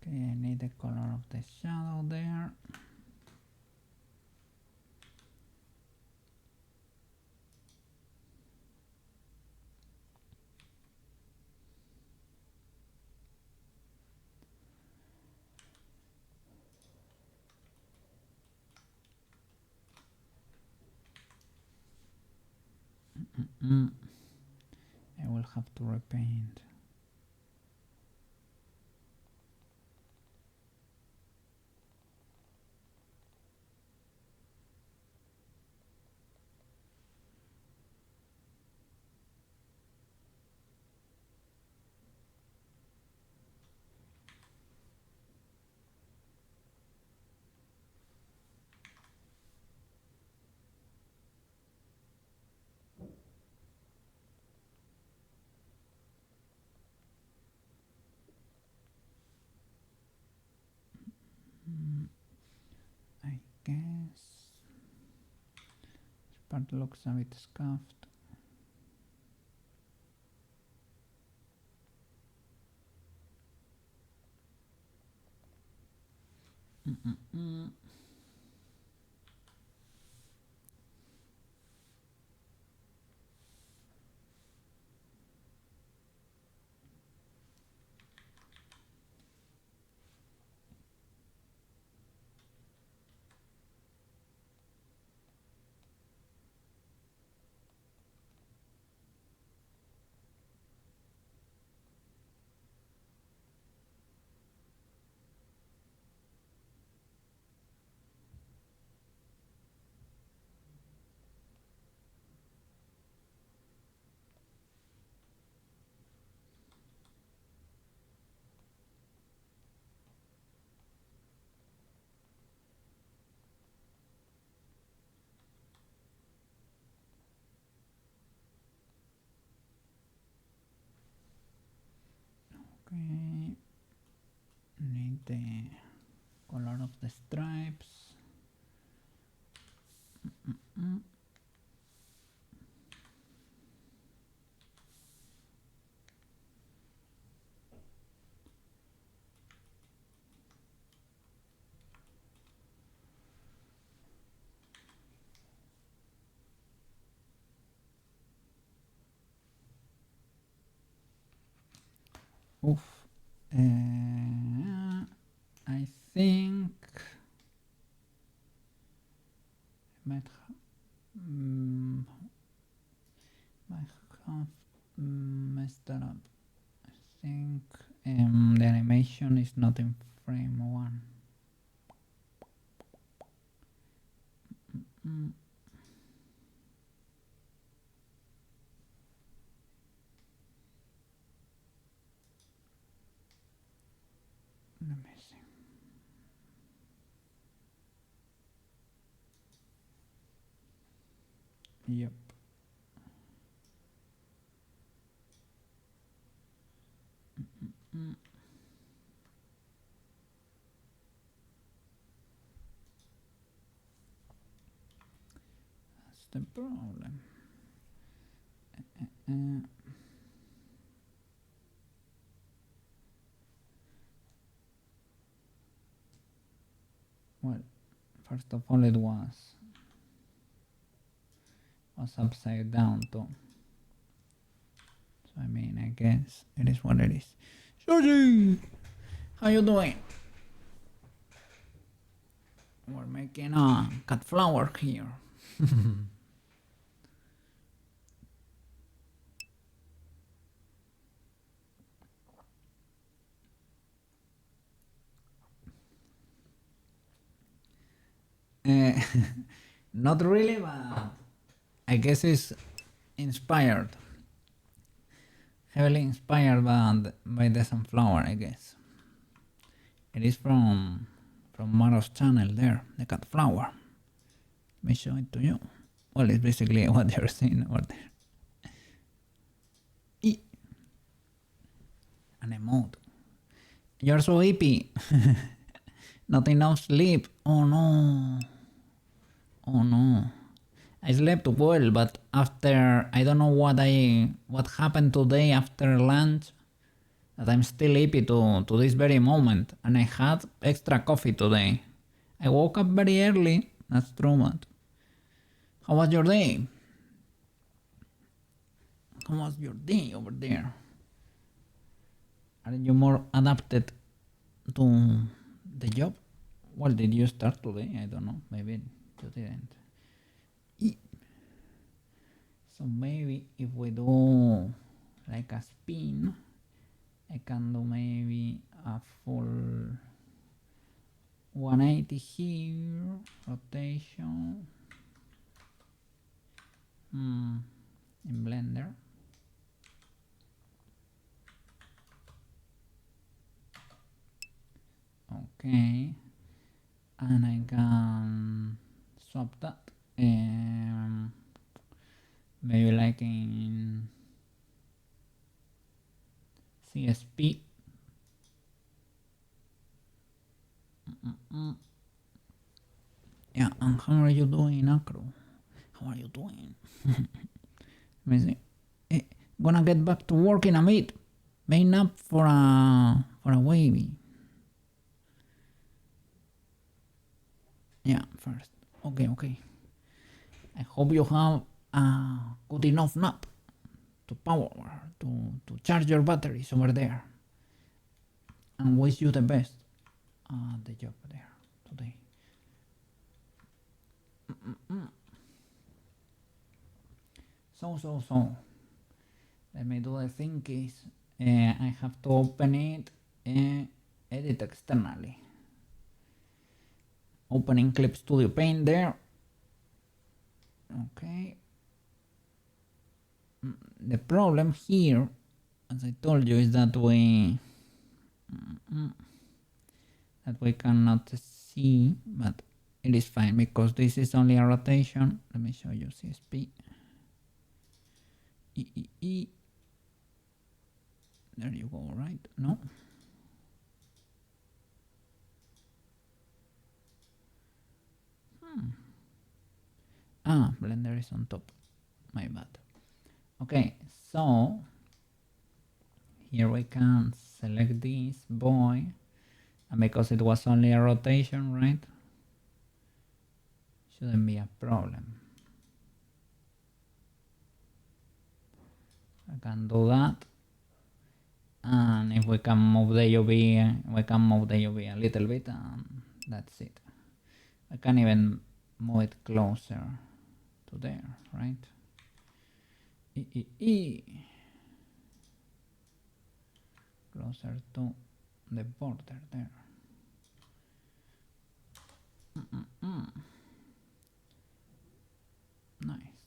Okay, I need the color of the shadow there. I will have to repaint. part looks a bit scuffed. Okay, need the color of the stripes. Oof. I think might have messed that up. I think the animation is not in frame 1. Let me see. Yep. That's the problem. Well, first of all, it was upside down too. So I mean, I guess it is what it is. Georgie, how you doing? We're making a cat flower here. Not really, but I guess it's inspired, heavily inspired by the sunflower. I guess it is from Maro's channel there, the cat flower. Let me show it to you. Well, it's basically what you're seeing over there. An emote. You're so hippie. Not enough sleep. Oh no. Oh no. I slept well, but after I don't know what happened today after lunch, that I'm still hippie to this very moment, and I had extra coffee today. I woke up very early. That's true, but how was your day? How was your day over there? Are you more adapted to the job? Well, did you start today? I don't know. Maybe you didn't. So maybe if we do like a spin, I can do maybe a full 180 here, rotation, in Blender. Okay, and I can swap that, maybe like in CSP. Yeah, and how are you doing, Acro? How are you doing? Let me see. Gonna get back to work in a bit. Main up for a wavy. Yeah, first. Okay. I hope you have a good enough nap to power to charge your batteries over there. And wish you the best at the job there today. So. Let me do the thing is I have to open it and edit externally. Opening Clip Studio Paint there. Okay. The problem here, as I told you, is that we cannot see, but it is fine because this is only a rotation. Let me show you CSP. There you go, right? No? Blender is on top. My bad. Okay, so here we can select this boy, and because it was only a rotation, right? Shouldn't be a problem. I can do that. And if we can move the UV, we can move the UV a little bit, and that's it. I can even move it closer to there, right? Closer to the border there. Nice.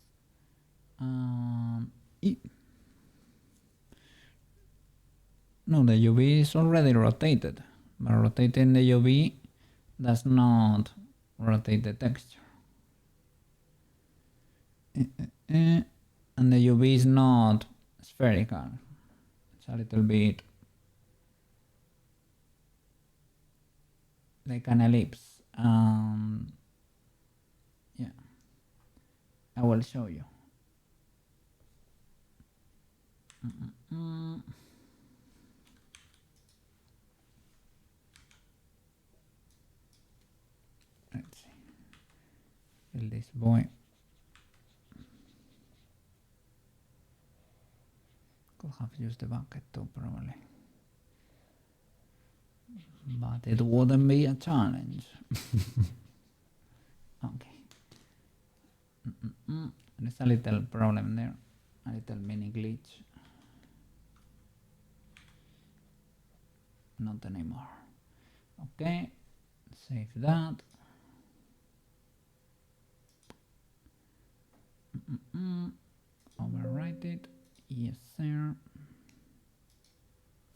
No, the UV is already rotated, but rotating the UV does not rotate the texture. And the UV is not spherical. It's a little bit like an ellipse. Yeah, I will show you. Let's see. Fill this boy. Could have used the bucket too, probably. But it wouldn't be a challenge. Okay. There's a little problem there. A little mini glitch. Not anymore. Okay. Save that. Overwrite it. Yes, sir.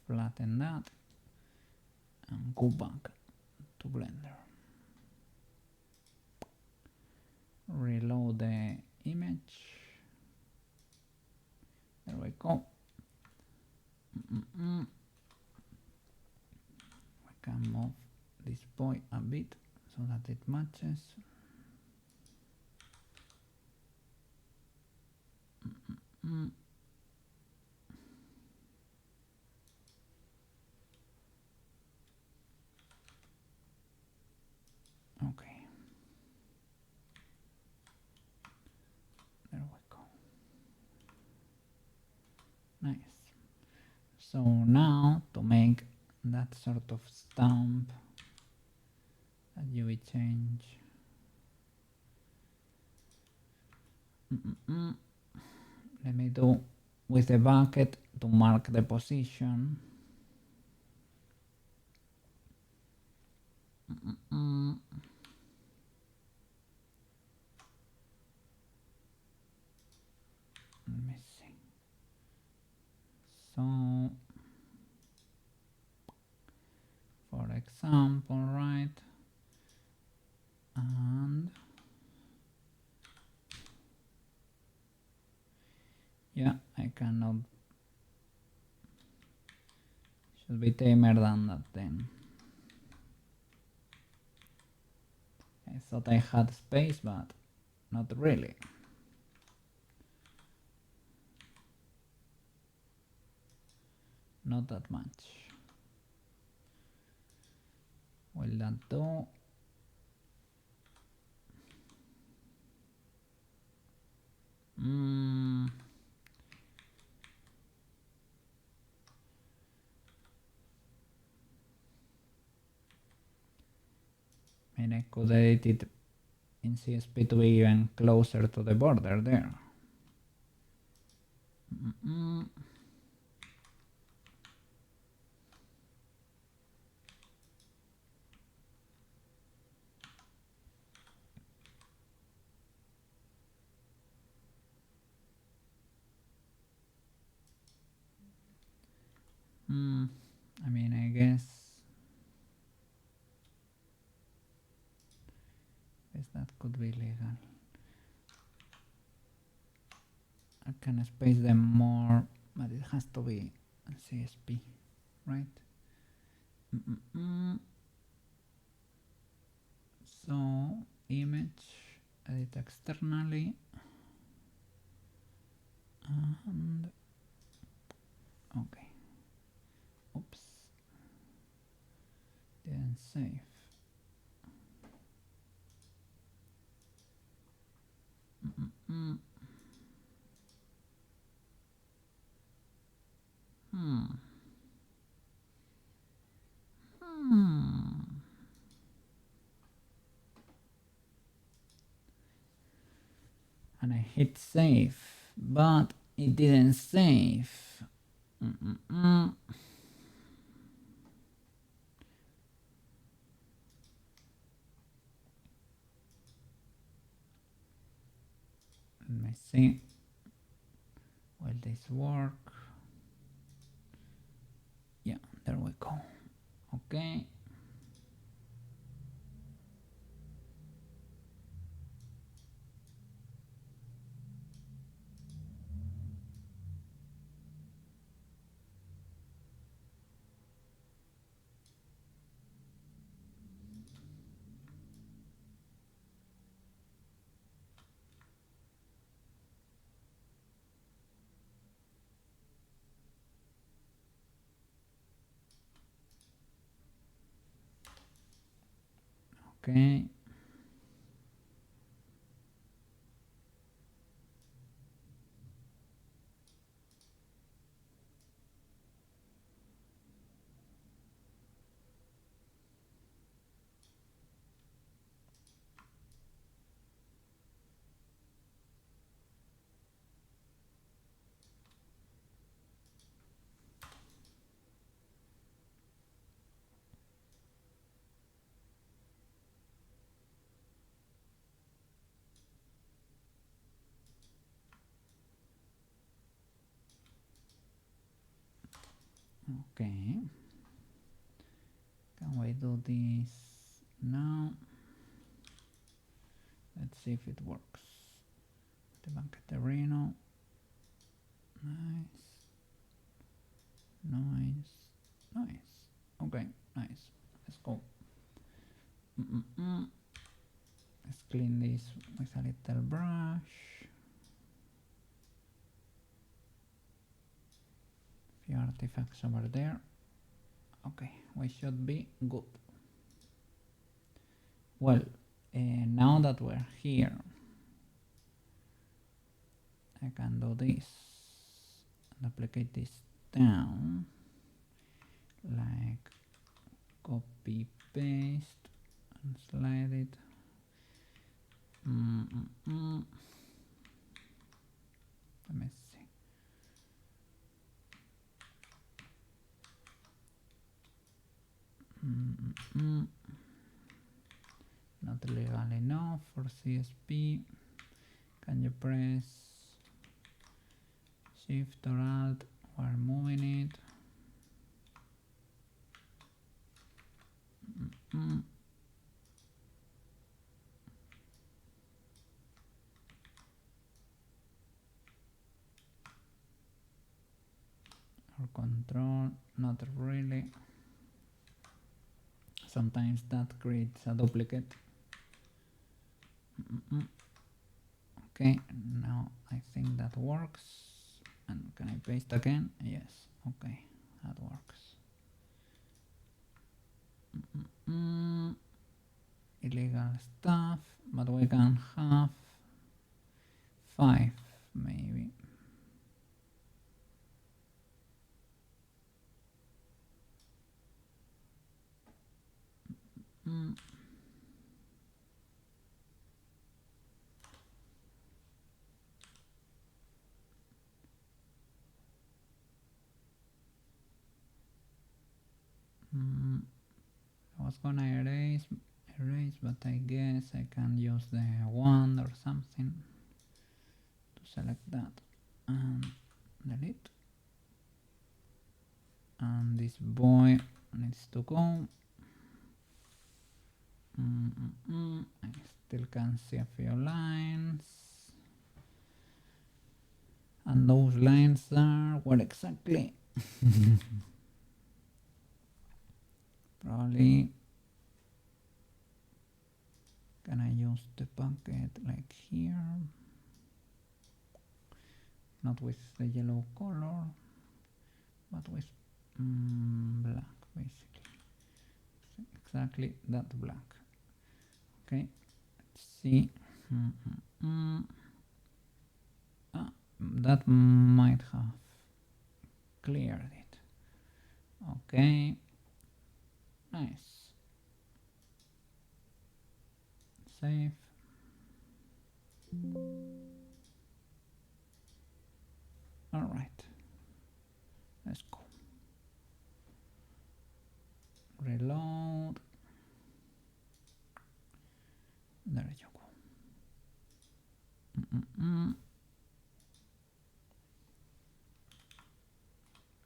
Flatten that. And go back to Blender. Reload the image. There we go. We can move this boy a bit so that it matches. Okay. There we go. Nice. So now to make that sort of stamp that you will change. Let me do with the bucket to mark the position. Let me see. So, for example, right? And yeah, I cannot. Should be tamer than that then. I thought I had space, but not really. not that much. Will that do? And I could edit it in CSP to be even closer to the border there. I mean, I guess that could be legal. I can space them more, but it has to be a CSP, right? So image, edit externally, and okay. Oops, didn't save. And I hit save, but it didn't save. Let me see. Will this work? Yeah, there we go. Okay. Okay. Okay. Can we do this now? Let's see if it works. The Bancaterino. Nice. Nice. Nice. Okay, nice. Let's go. Let's clean this with a little brush. Few artifacts over there. Okay, we should be good. Well, now that we're here, I can do this and duplicate this down, like copy paste and slide it. Let me see. Not legal enough for CSP. Can you press Shift or Alt while moving it? Or Control? Not really. Sometimes that creates a duplicate. Okay, now I think that works. And can I paste again? Yes. Okay, that works. Illegal stuff, but we can have 5 maybe. I was gonna erase, but I guess I can use the wand or something to select that and delete. And this boy needs to go. I still can see a few lines. And those lines are what exactly? Probably can I use the bucket like here? Not with the yellow color, but with black basically. Exactly that black. Okay, let's see. That might have cleared it. Okay, nice. Save. All right, let's go. Reload. There you go.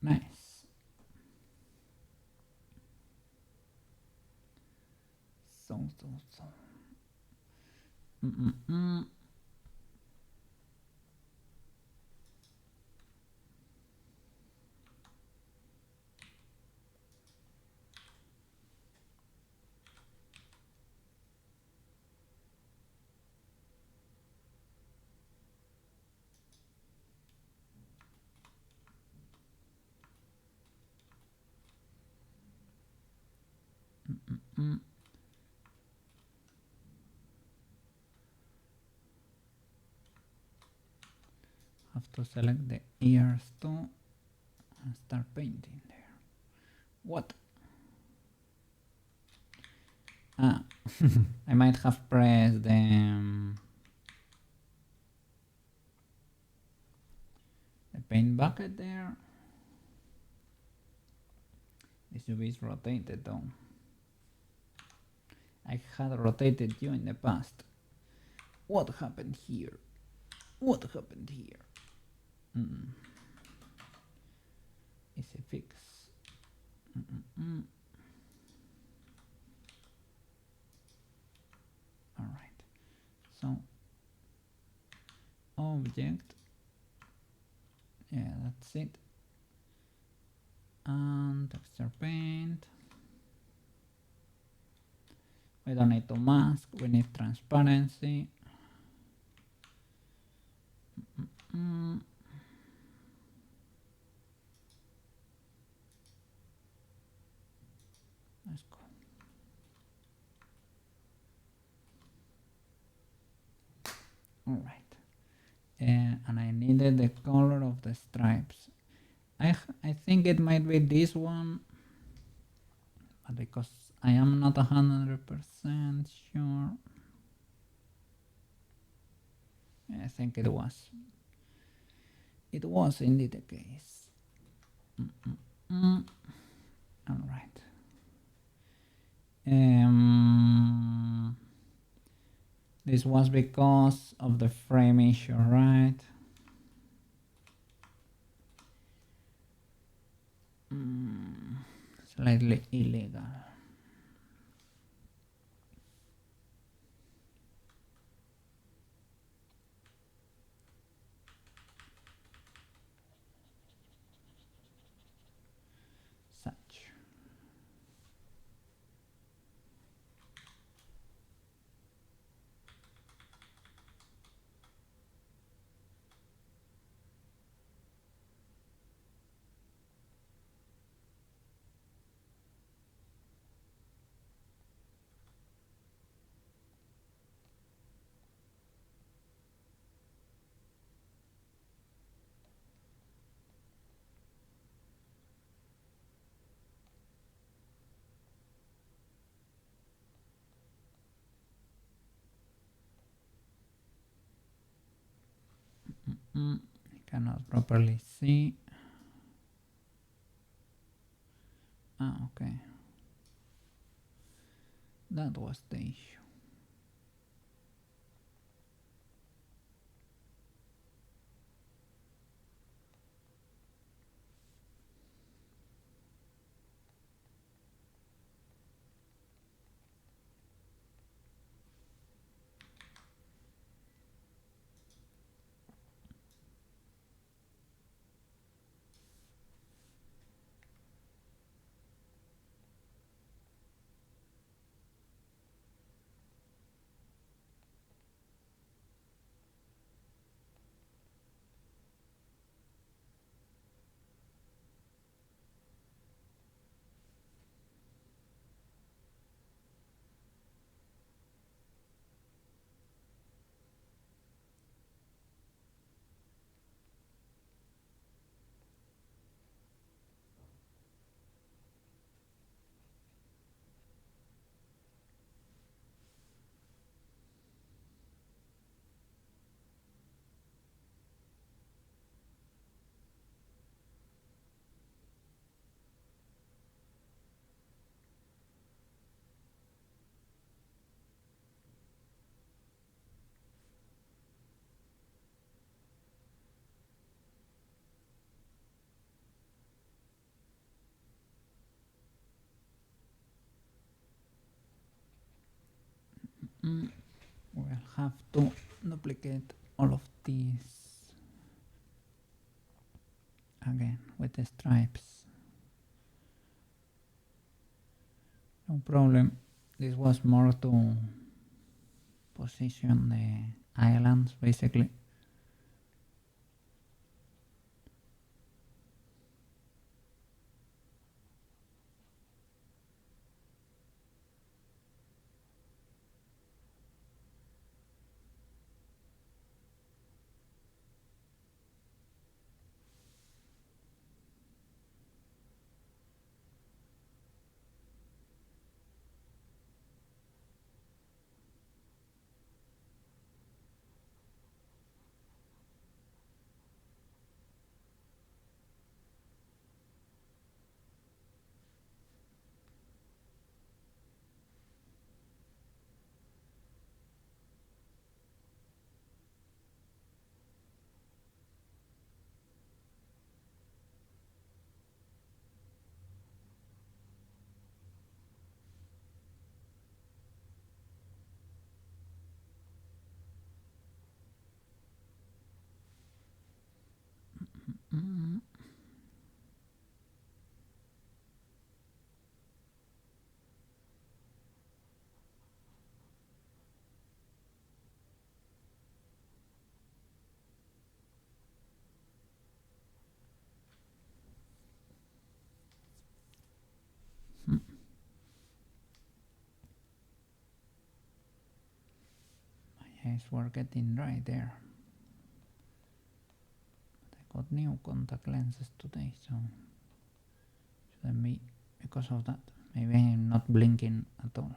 Nice. So. Have to select the ears too and start painting there. What? I might have pressed the paint bucket there. This UV is rotated though. I had rotated you in the past. What happened here? What happened here? It's a fix. All right. So object. Yeah, that's it. And texture paint. We don't need to mask. We need transparency. Let's go. All right. And I needed the color of the stripes. I think it might be this one, but because I am not 100% sure. I think it was. It was indeed the case. All right. This was because of the frame issue, right? Slightly illegal. Such. I cannot properly see. Okay. That was the issue. We'll have to duplicate all of these again with the stripes. No problem. This was more to position the islands basically. My eyes were getting dry there. But I got new contact lenses today, so shouldn't be because of that. Maybe I'm not blinking at all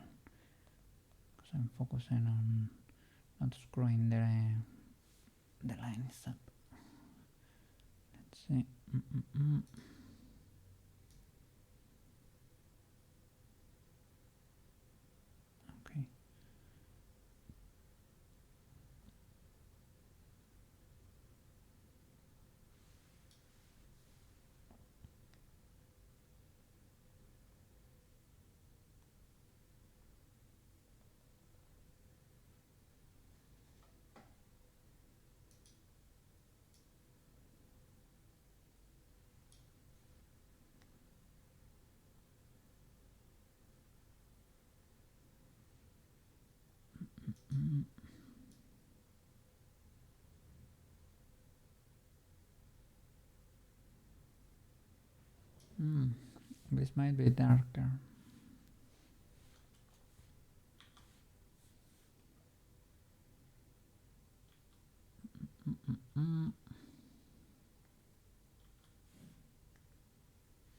because I'm focusing on not screwing the lines up. Let's see. Okay. This might be darker.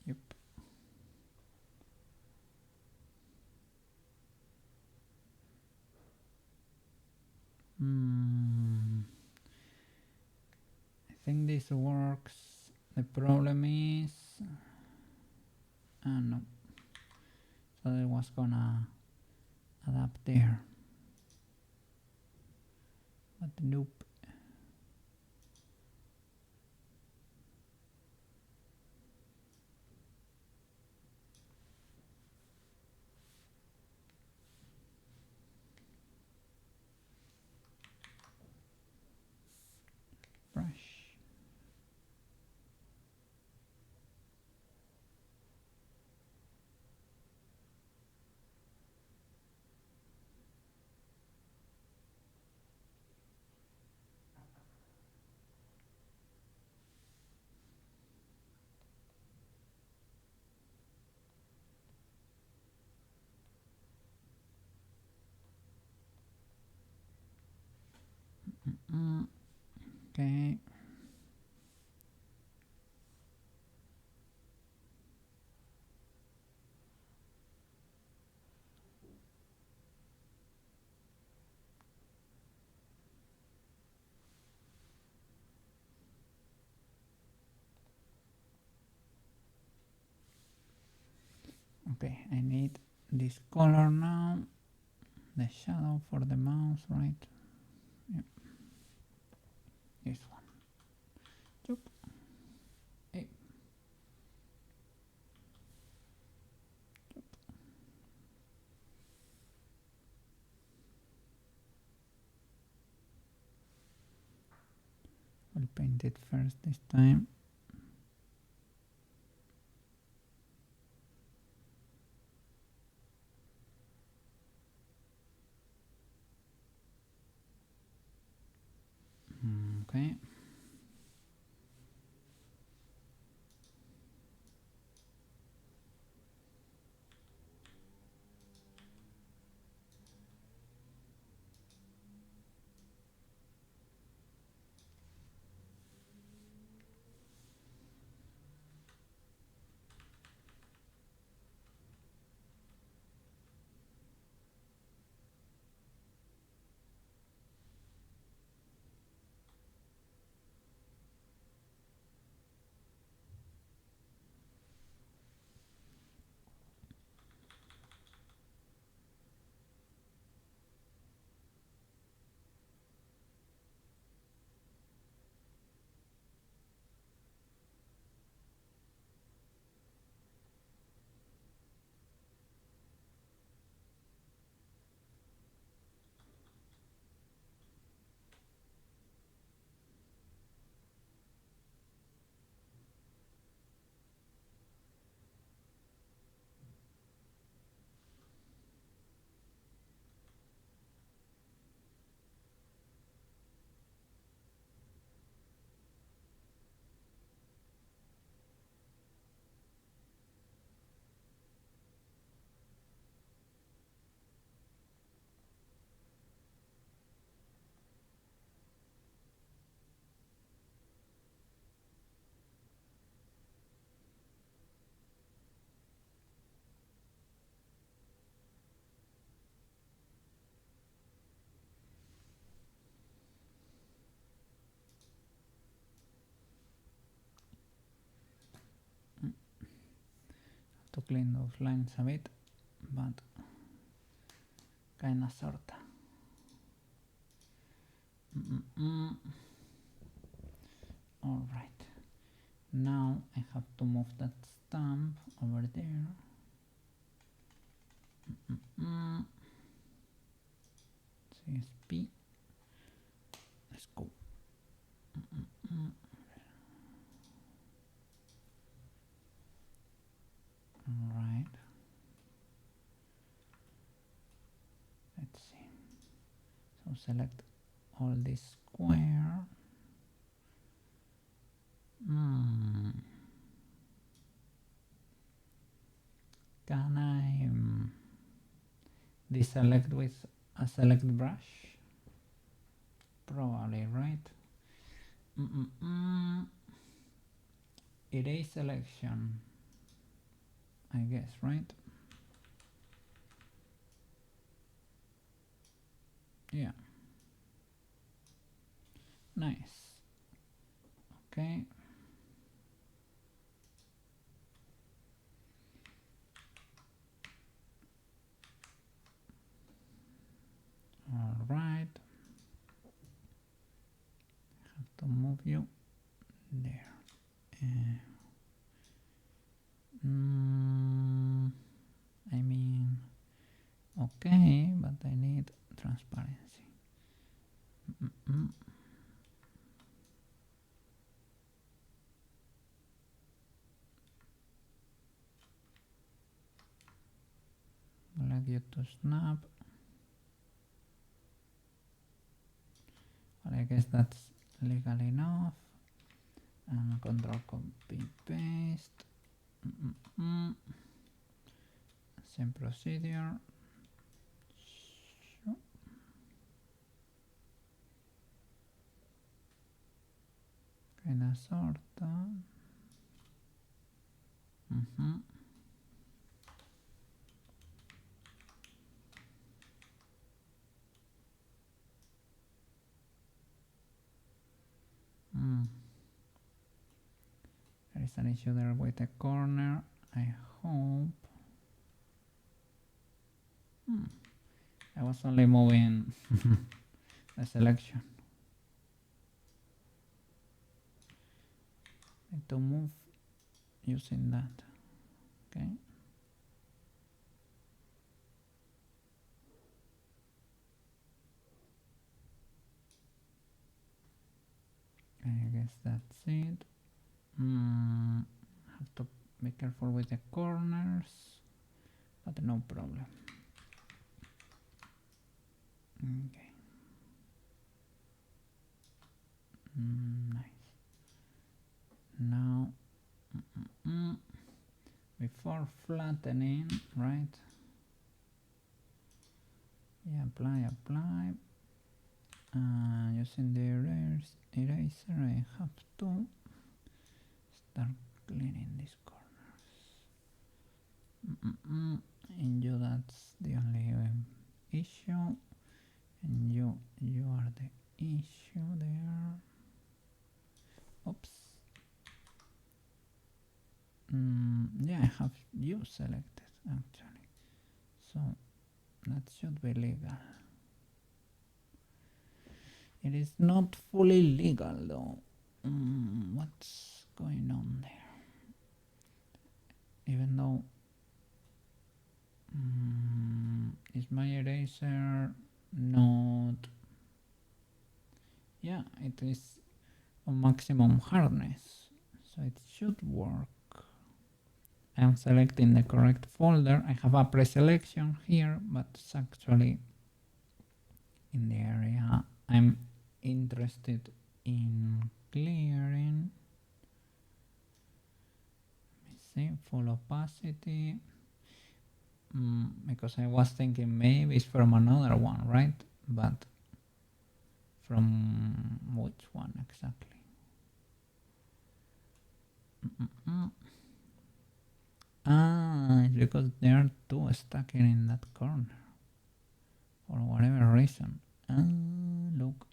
Yep. think this works. The problem is, no. So it was gonna adapt there, but nope. Brush. Okay. Okay, I need this color now. The shadow for the mouse, right? Yep. This one. Choop. Hey. Choop. I'll paint it first this time. Okay. To clean those lines a bit, but kinda sorta. Alright, now I have to move that stamp over there. CSP, let's go. Alright, let's see. So select all this square. Can I deselect with a select brush? Probably, right? Erase selection, I guess, right? Yeah. Nice. Okay. All right. Have to move you there. I mean, okay, but I need transparency. I'd like you to snap. Well, I guess that's legal enough. And control copy paste. Same procedure. Kinda sorta. There is an issue there with the corner. I hope. I was only moving the selection. Need to move using that. Okay. I guess that's it. Have to be careful with the corners, but no problem. Okay. Nice. Now, before flattening, right? Yeah, apply. Using the eraser, I have to start cleaning these corners. And you, that's the only issue. And you are the issue there. Oops. Yeah, I have you selected actually. So that should be legal. It is not fully legal though. What's going on there? Even though is my eraser not? Yeah, it is on maximum hardness, so it should work. I'm selecting the correct folder. I have a pre-selection here, but it's actually in the area I'm interested in clearing. Let me see, full opacity. Because I was thinking maybe it's from another one, right? But from which one exactly? It's because there are two stacking in that corner for whatever reason. Look,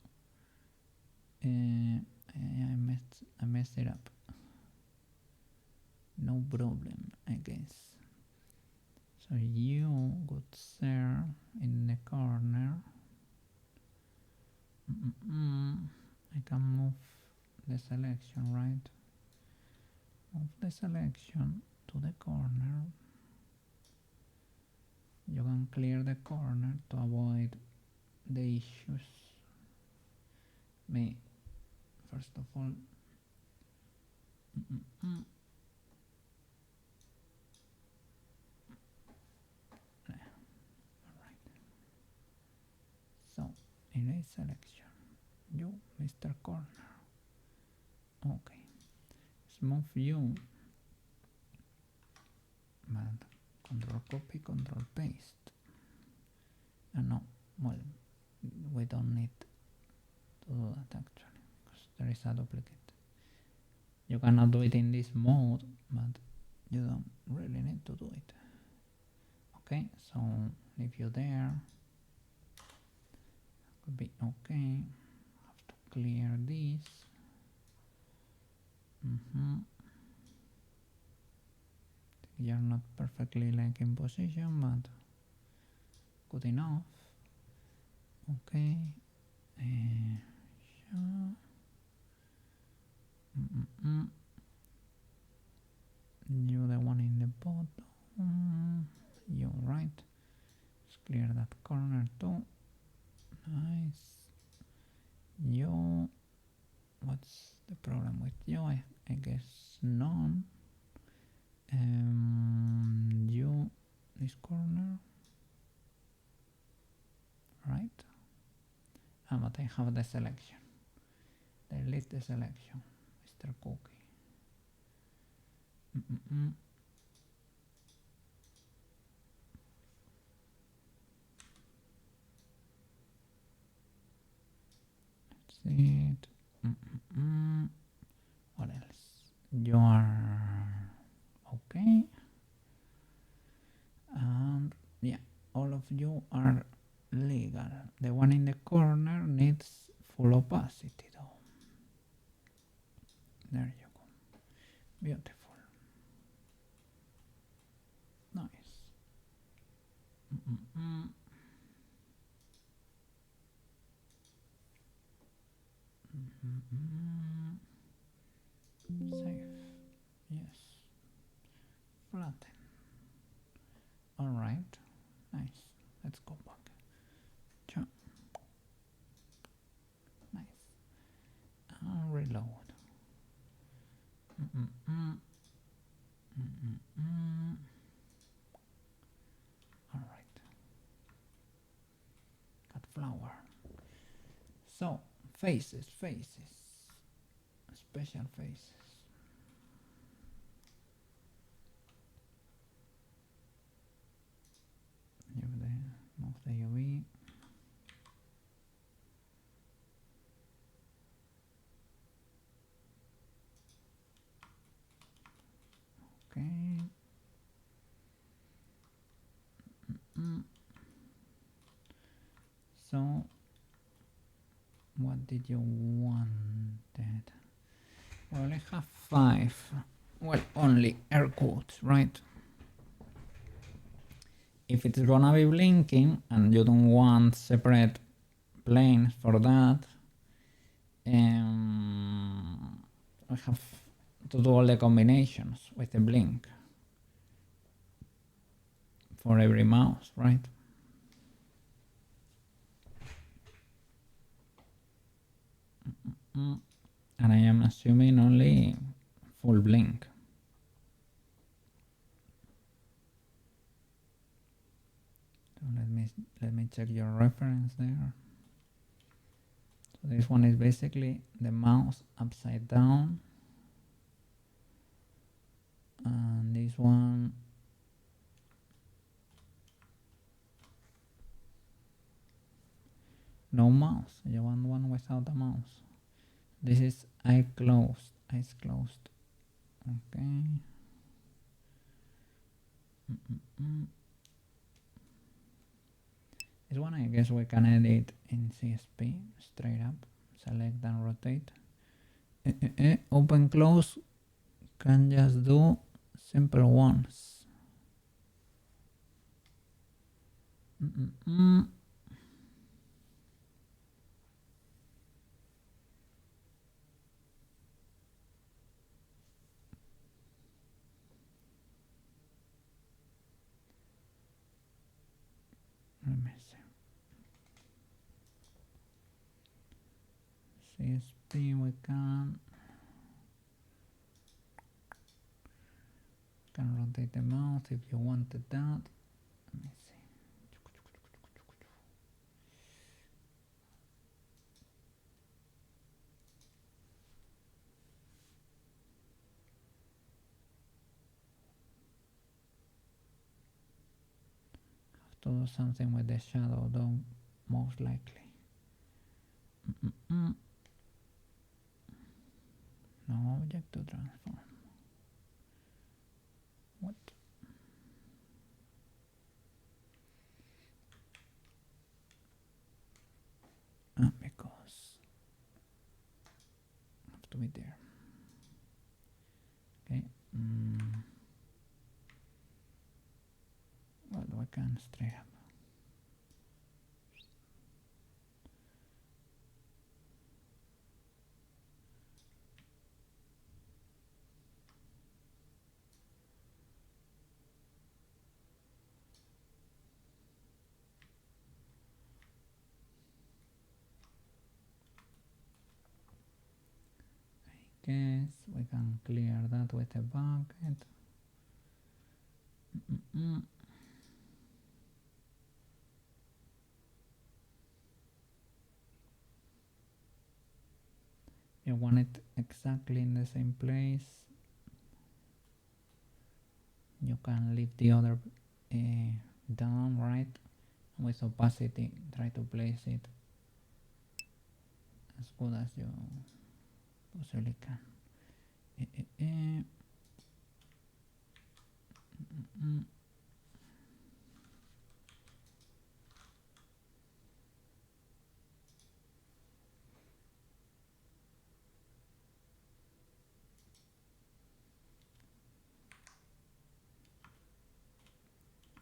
I messed it up. No problem, I guess. So you go there in the corner. I can move the selection, right? Move the selection to the corner. You can clear the corner to avoid the issues. Me, first of all, so erase selection. You, Mr. Corner. Okay. Let's move you. But control copy, control paste. No, well, we don't need to do that actually, because there is a duplicate. You cannot do it in this mode, but you don't really need to do it. Okay, so leave you there. Could be okay. Have to clear this. You're not perfectly like in position, but good enough. Okay. Sure. You the one in the bottom. You're right. Let's clear that corner too. Nice. You. What's the problem with you? I guess none. You. This corner. Right. But I have the selection. Delete the selection, Mr. Cookie. That's it. What else? You are okay. And yeah, all of you are legal. The one in the corner needs full opacity though. There you go. Beautiful. Nice. Safe. Yes. Flatten. Alright. Nice. Let's go back. Cha. Nice. And reload. Alright. Got flower. So, faces. Special faces. Move the UV. Okay. So, what did you want? Well, I have 5. Well, only air quotes, right? If it's gonna be blinking and you don't want separate planes for that, I have to do all the combinations with the blink for every mouse, right? And I am assuming only full blink. So let me check your reference there. So this one is basically the mouse upside down, and this one no mouse. You want one without a mouse. This is eyes closed. Okay. This one I guess we can edit in CSP straight up. Select and rotate. Open close can just do simple ones. Let me see. CSP we can rotate the mouse if you wanted that. Let me see. Have to do something with the shadow though, most likely. No object to transform. What? Because I have to be there. straight up. Guess we can clear that with a bucket. You want it exactly in the same place. You can leave the other down, right? With opacity, try to place it as good as you possibly can.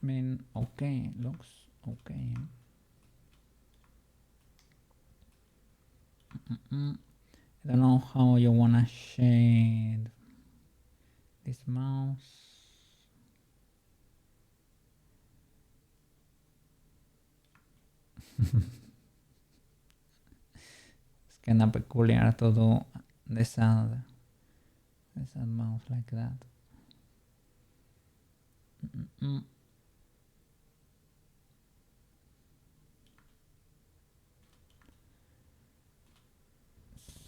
I mean, okay, looks okay. I don't know how you wanna shade this mouse. Es kinda peculiar to do the sad mouse like that.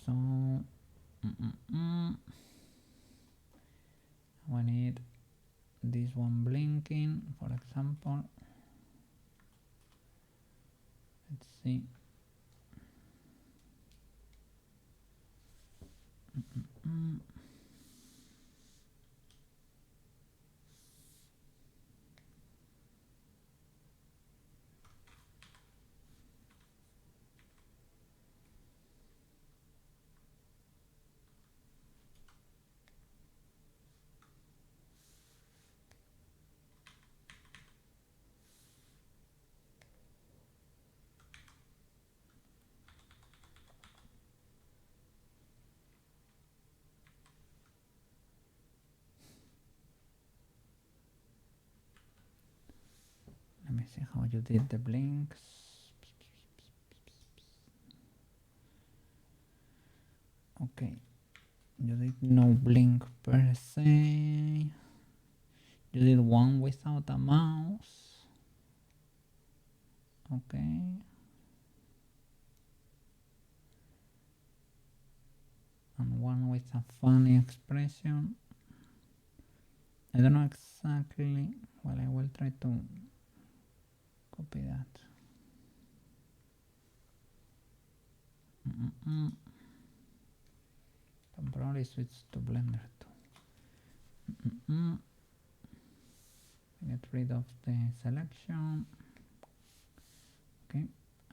So we need this one blinking, for example. Let's see. Let me see how you did the blinks. Okay, you did no blink per se. You did one without a mouse. Okay. And one with a funny expression. I don't know exactly. Well, I will try to copy that. Can probably switch to Blender too. Get rid of the selection. Okay,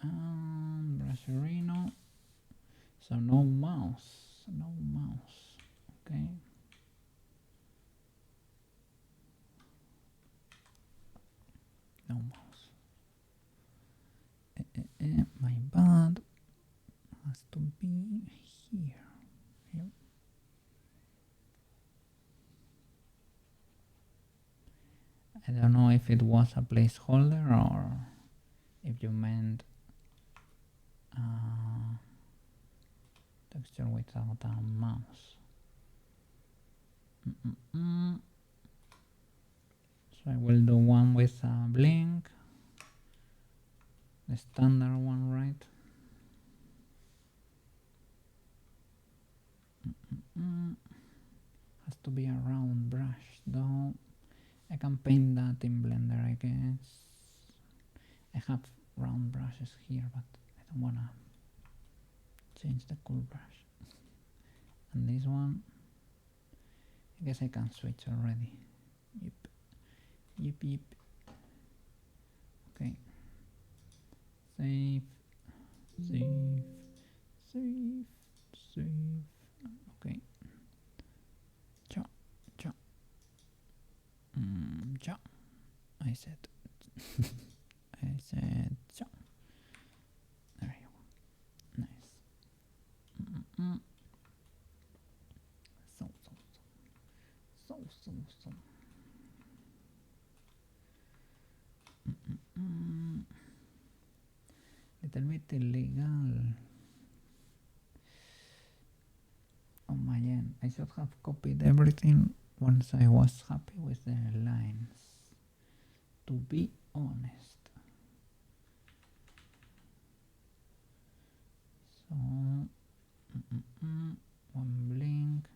and Brusherino. So no mouse, okay. No mouse. My bad. Has to be here. Yep. I don't know if it was a placeholder or if you meant texture without a mouse. So I will do one with a blink, the standard one, right? Has to be a round brush though. I can paint that in Blender, I guess. I have round brushes here, but I don't wanna change the cool brush. And this one, I guess I can switch already. Yep. Okay. Save. Okay. Cha. I said. also. Little bit illegal on my end. I should have copied everything once I was happy with the lines, to be honest. So one blink,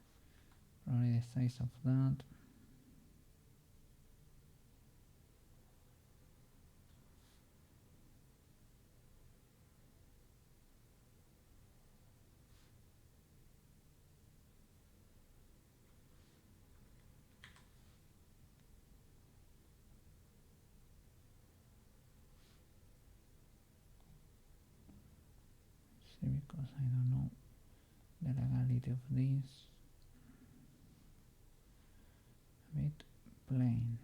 probably the size of that. See, because I don't know the legality of this. A bit plain.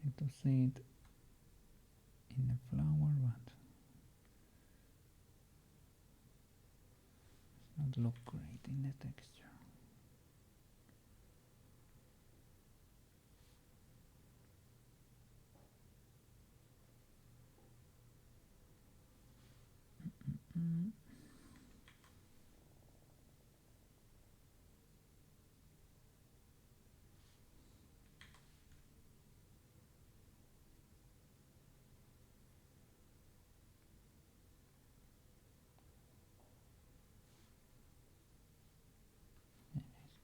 Need to see it in the flower, but it's not look great in the texture.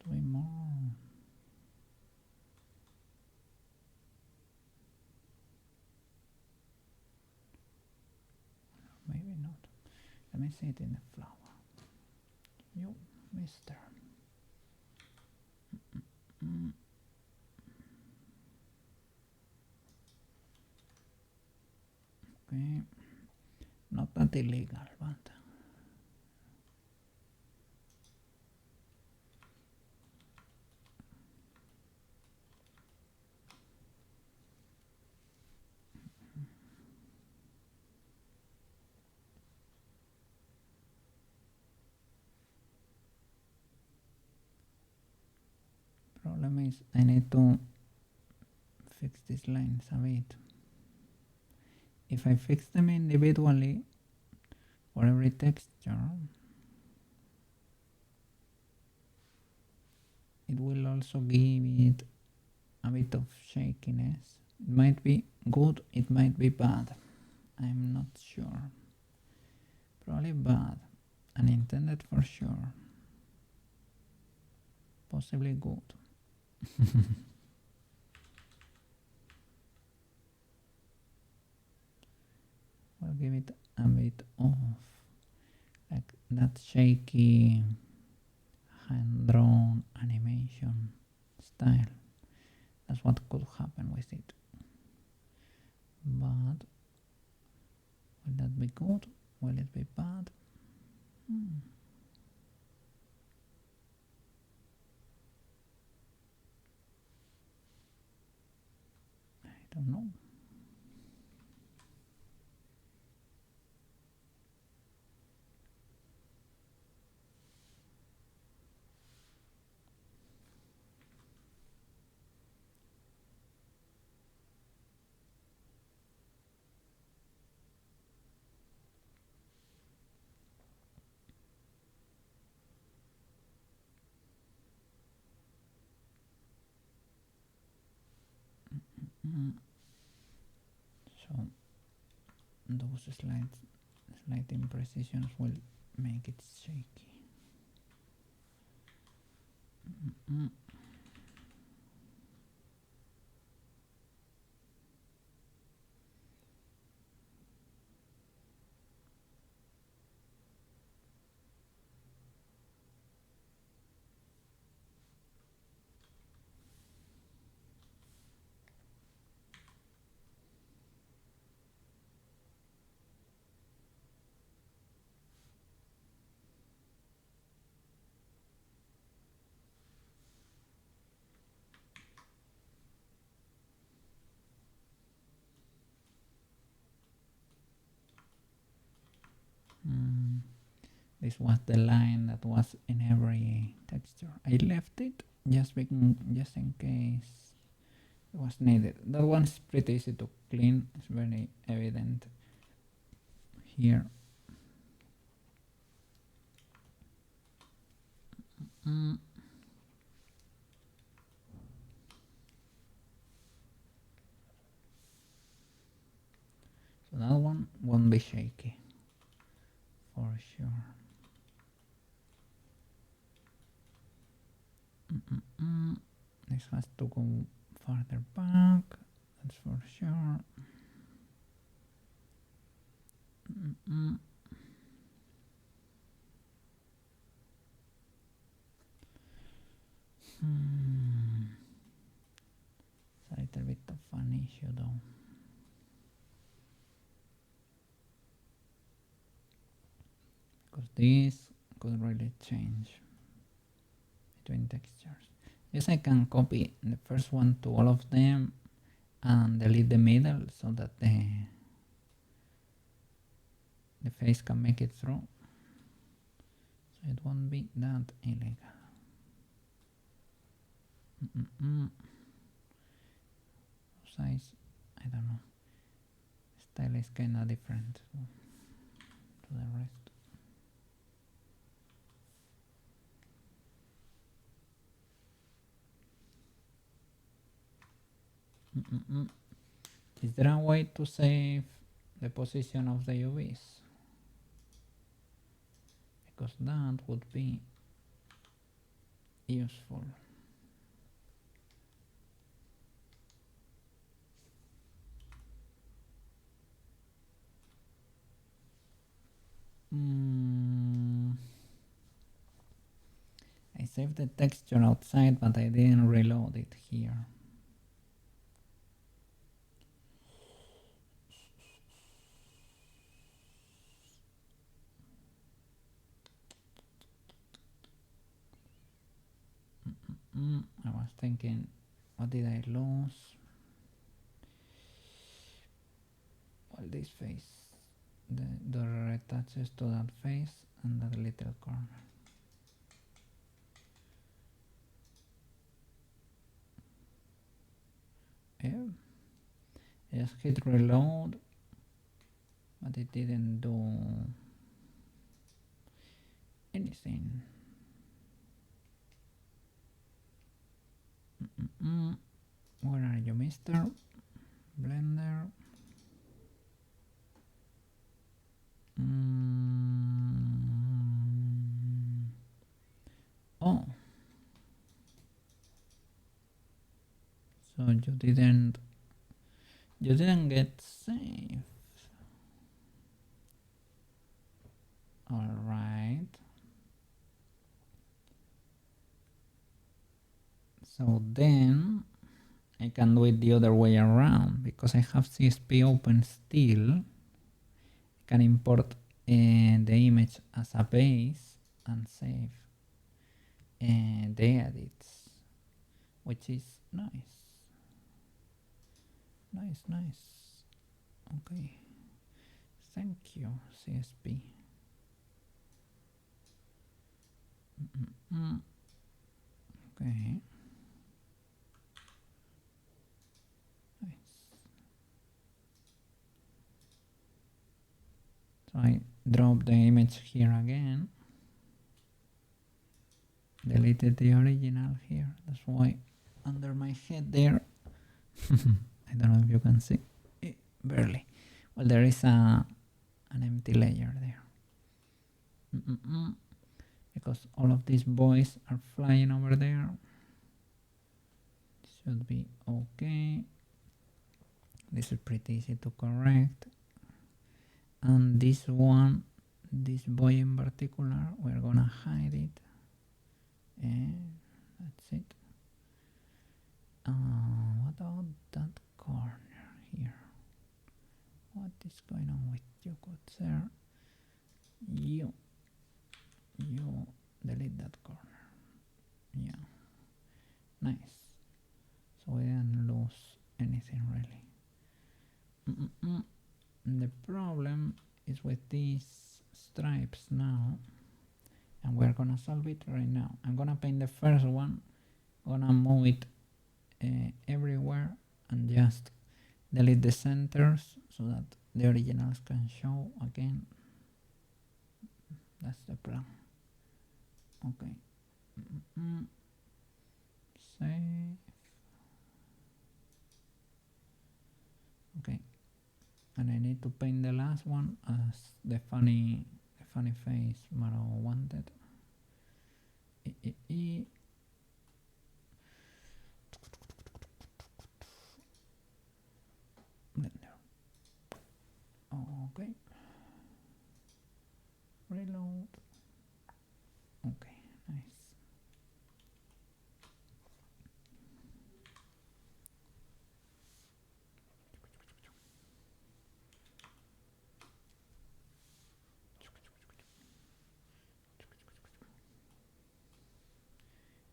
To be more. Maybe not. Let me see it in the flower. You, mister. Okay. Not that illegal, but problem is I need to fix these lines a bit. If I fix them individually for every texture, it will also give it a bit of shakiness. It might be good, it might be bad. I'm not sure. Probably bad. Unintended for sure. Possibly good. We'll give it a bit of like that shaky hand-drawn animation style. That's what could happen with it. But will that be good? Will it be bad? I don't know. So those slight imprecisions will make it shaky. This was the line that was in every texture. I left it just in case it was needed. That one's pretty easy to clean. It's very evident here. So that one won't be shaky for sure. This has to go farther back, that's for sure. It's a little bit of an issue though. Because this could really change between textures. Yes, I can copy the first one to all of them and delete the middle so that the face can make it through. So it won't be that illegal. Size, I don't know. Style is kinda different to the rest. Is there a way to save the position of the UVs? Because that would be useful. I saved the texture outside, but I didn't reload it here. I was thinking, what did I lose? Well, this face, the retouches to that face and that little corner. Yeah, I just hit reload, but it didn't do anything. Where are you, Mr. Blender? Oh, so you didn't get saved. All right. So then I can do it the other way around because I have CSP open still. I can import the image as a base and save the edits, which is nice. Nice. Okay. Thank you, CSP. Okay. Nice. So I drop the image here again. Deleted the original here. That's why under my head there. I don't know if you can see it, barely. Well, there is an empty layer there. Because all of these boys are flying over there. Should be okay. This is pretty easy to correct. And this one, this boy in particular, we're gonna hide it. And that's it. What about that corner here? What is going on with you, good sir? You delete that corner. Yeah, nice. So we didn't lose anything really. The problem is with these stripes now. gonna solve it right now. I'm gonna paint the first one, gonna move it everywhere and just delete the centers so that the originals can show again. That's the plan. Okay. Save. Okay. And I need to paint the last one as the funny face Maro wanted. Blender. Okay. Reload. Okay, nice.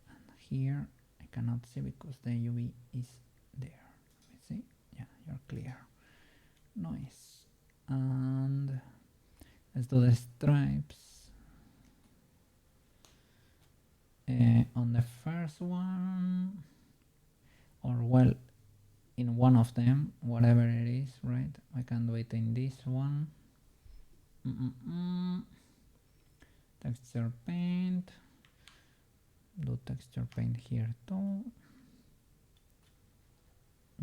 And here I cannot see because the UV is there. Let me see. Yeah, you're clear. Nice. And let's do the stripes. On the first one, or well, in one of them, whatever it is, right? I can do it in this one. Texture paint. Do texture paint here too.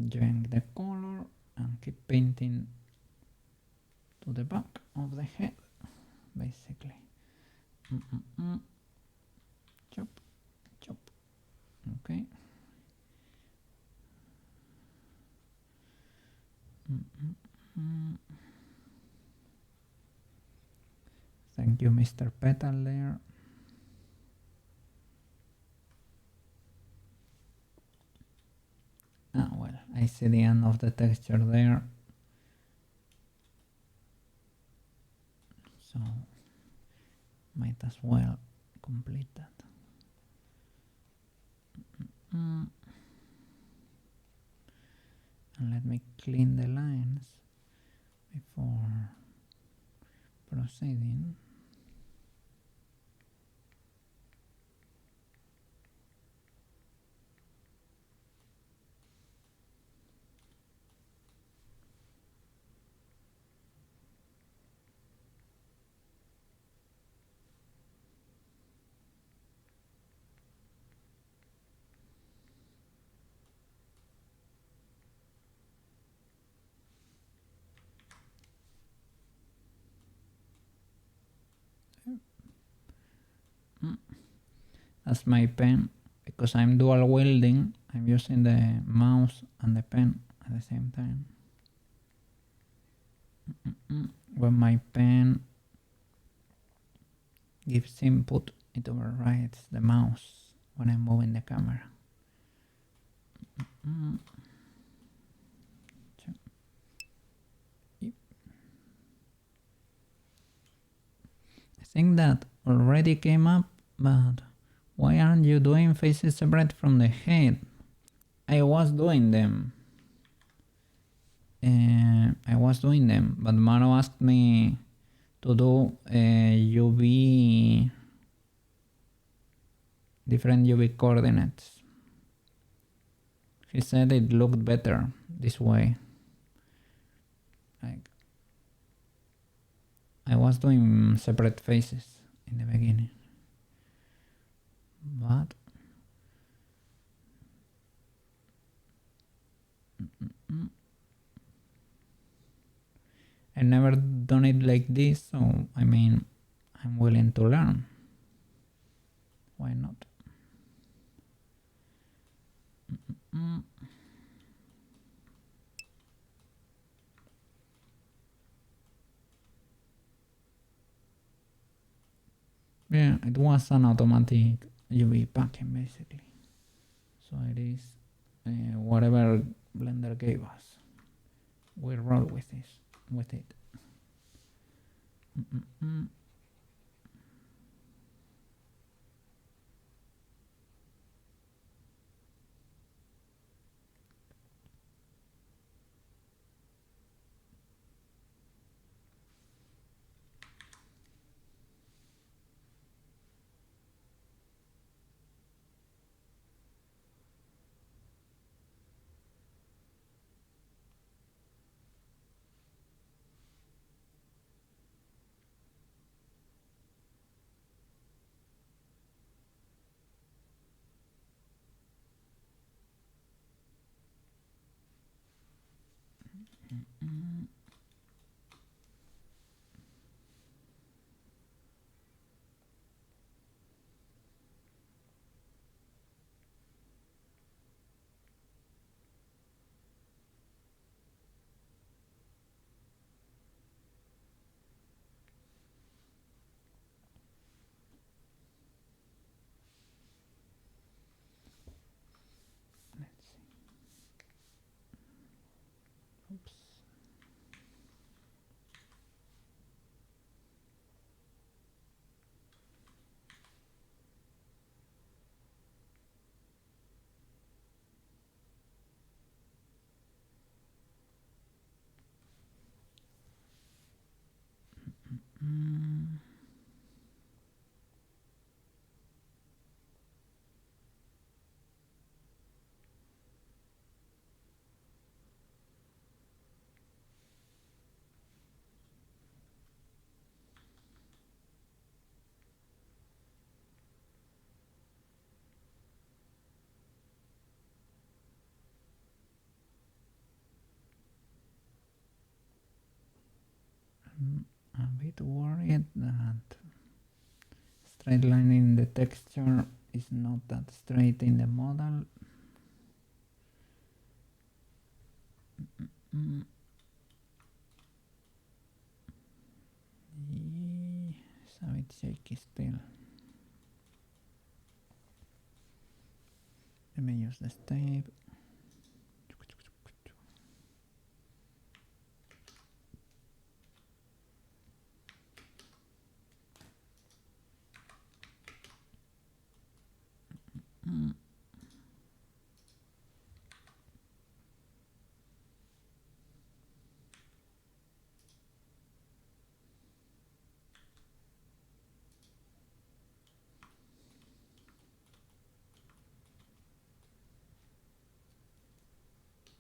Drag the color and keep painting to the back of the head, basically. Chop, chop. Okay. Thank you, Mr. Petal there. Ah, well, I see the end of the texture there. So, might as well complete that. And let me clean the lines before proceeding. That's my pen. Because I'm dual wielding, I'm using the mouse and the pen at the same time. When my pen gives input, it overrides the mouse when I'm moving the camera. I think that already came up, but why aren't you doing faces separate from the head? I was doing them. But Maro asked me to do UV, different UV coordinates. He said it looked better this way. Like, I was doing separate faces in the beginning, but I never done it like this, so I mean, I'm willing to learn. Why not? Yeah, it was an automatic UV packing basically. So it is whatever Blender gave us. We roll with this, with it. bit worried that straight line in the texture is not that straight in the model. It's a bit shaky still. Let me use the tape.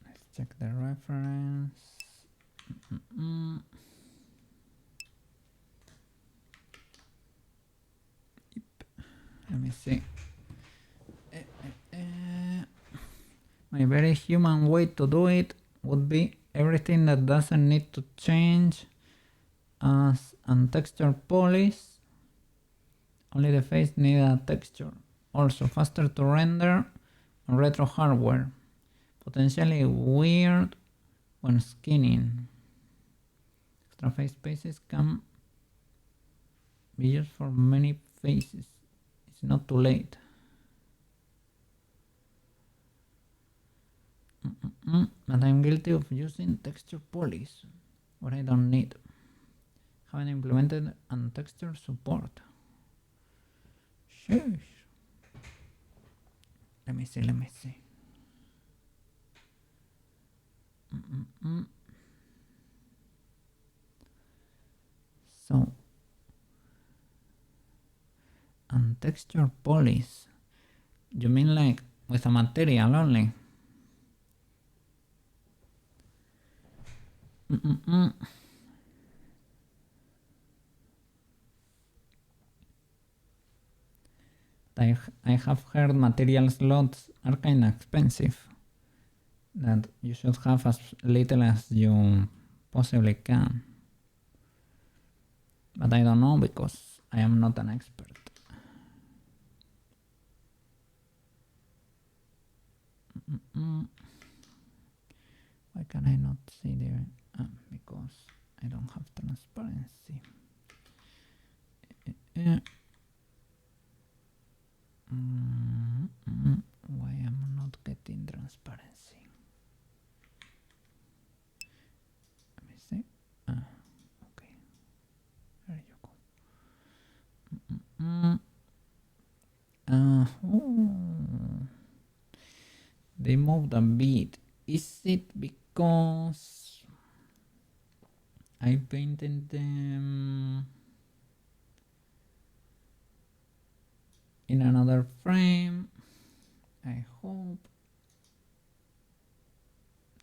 Let's check the reference. Let me see. My very human way to do it would be everything that doesn't need to change as and texture polish. Only the face need a texture. Also faster to render on retro hardware. Potentially weird when skinning. Extra face spaces can be used for many faces. It's not too late. But I'm guilty of using texture polish what I don't need. Haven't implemented and texture support. Shush. Let me see. So, and texture polish. You mean like with a material only? I have heard material slots are kinda expensive. That you should have as little as you possibly can. But I don't know because I am not an expert. Why can I not see the... because I don't have transparency. Why am I not getting transparency? Let me see. Okay. There you go. They moved a bit. Is it because I painted them in another frame? I hope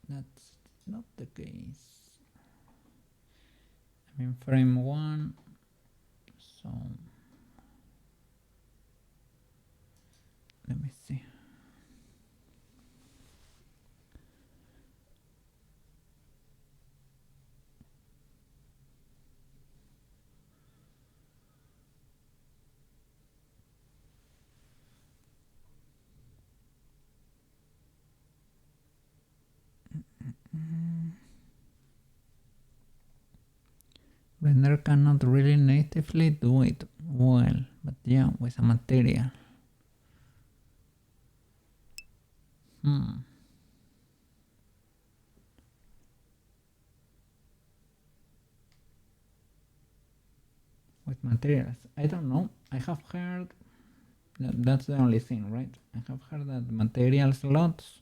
that's not the case. I'm in frame 1, so let me see. Blender cannot really natively do it well, but yeah, with a material. With materials, I don't know. I have heard that's the only thing, right? I have heard that material slots,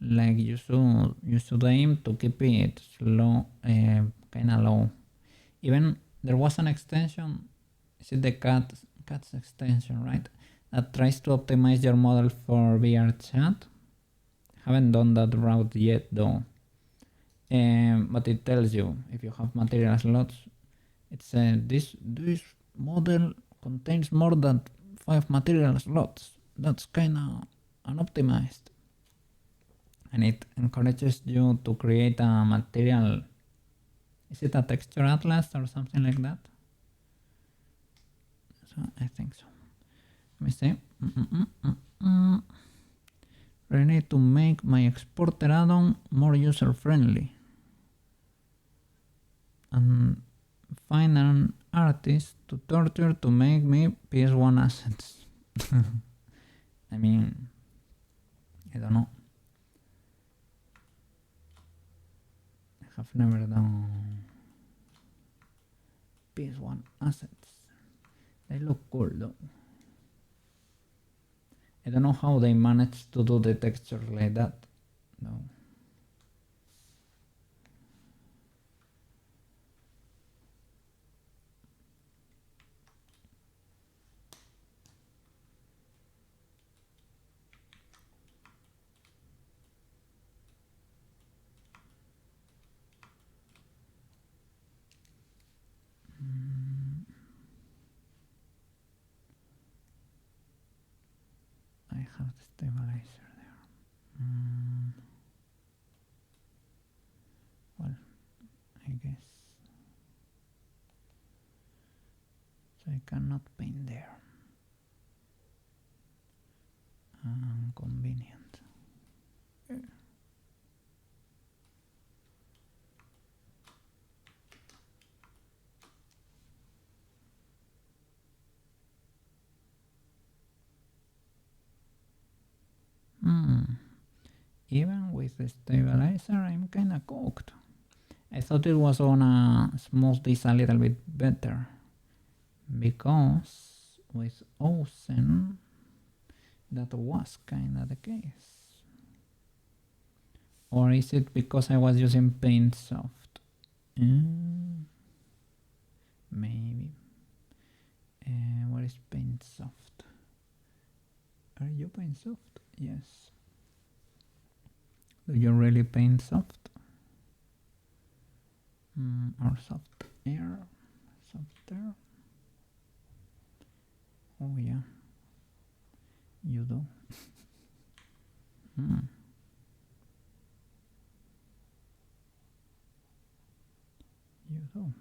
like you should aim to keep it low, kind of low. Even there was an extension, is it the cats extension, right? That tries to optimize your model for VR chat. Haven't done that route yet though. But it tells you if you have material slots, it says this model contains more than 5 material slots. That's kinda unoptimized. And it encourages you to create a material Is it a texture atlas or something like that? So I think so. Let me see. I need to make my exporter add-on more user-friendly and find an artist to torture to make me PS1 assets. I mean, I don't know. I have never done PS1 assets. They look cool though. I don't know how they managed to do the texture like that. No. I have the stabilizer there. Well, I guess. So I cannot paint there. Convenient. Even with the stabilizer, I'm kinda cooked. I thought it was gonna smooth this a little bit better, because with Ocean, that was kinda the case. Or is it because I was using Paint Soft? Maybe. What is Paint Soft? Are you Paint Soft? Yes. Do you really paint soft? Or soft air? Soft air? Oh yeah. You do. You do.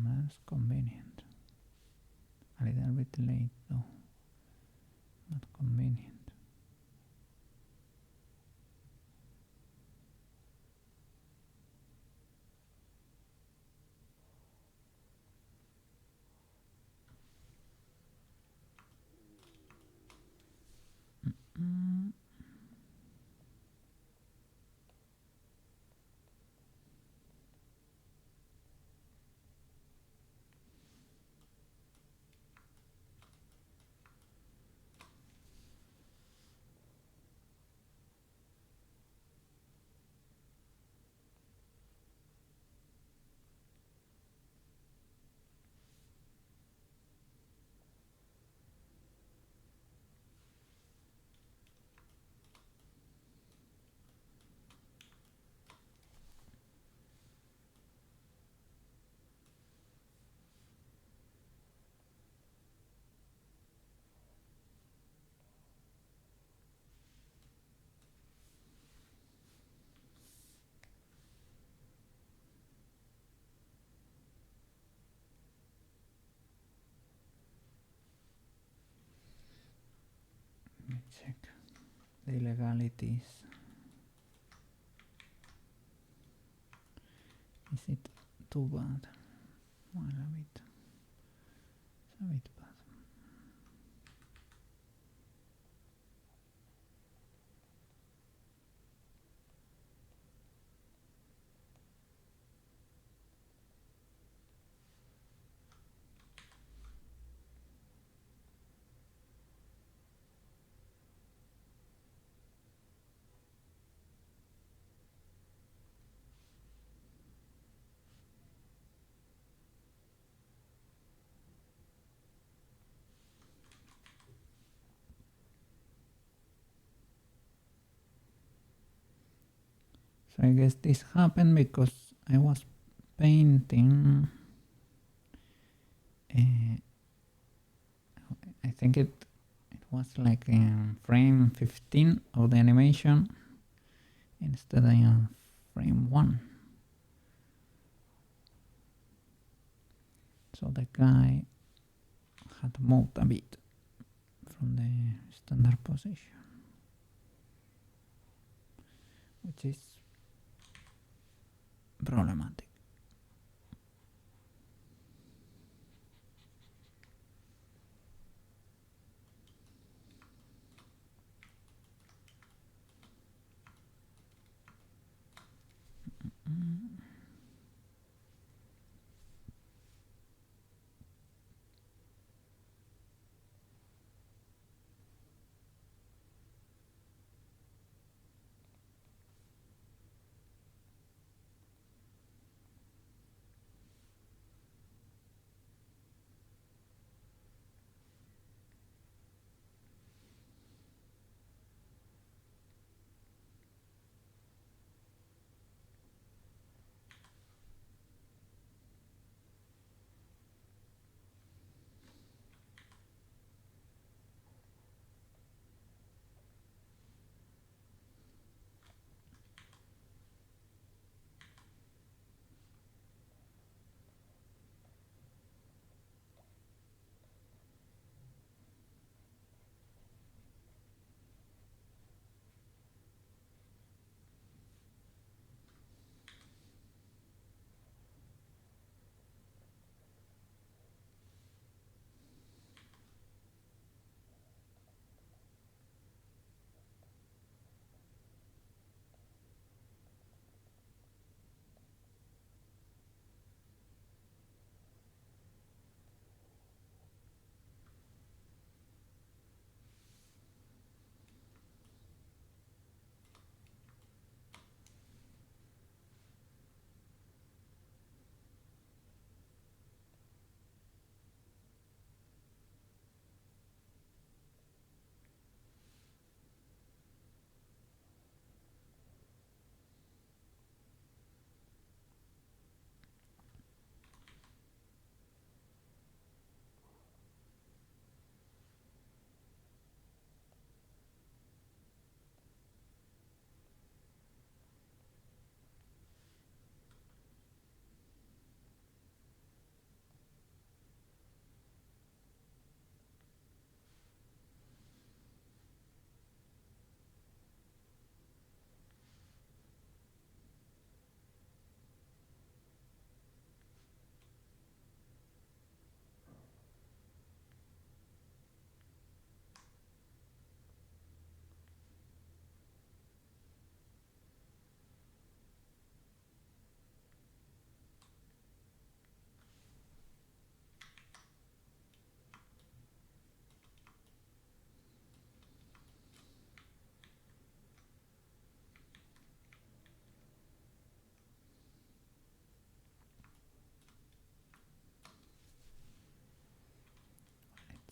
That's convenient. A little bit late though. Not convenient. Let me check the legalities. Is it too bad? Well, a bit. It's a bit bad. So I guess this happened because I was painting. I think it was like in frame 15 of the animation instead of in frame 1. So the guy had moved a bit from the standard position, which is problematic.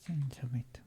Change a bit.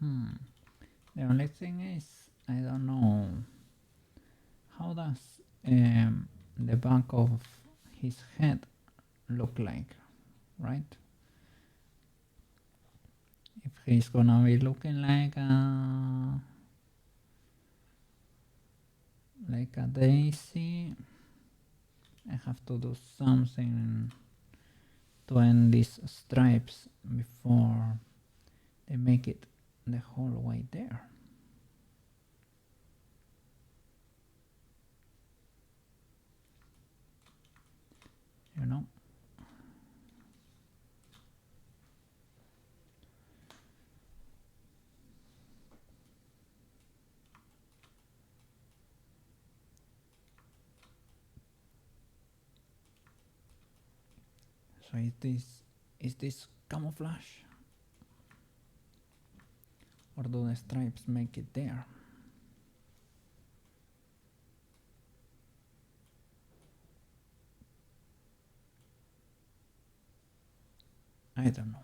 The only thing is, I don't know how does the back of his head look like, right? If he's gonna be looking like a daisy, I have to do something to end these stripes before they make it the whole way there. You know? So is this camouflage? Or do the stripes make it there? I don't know.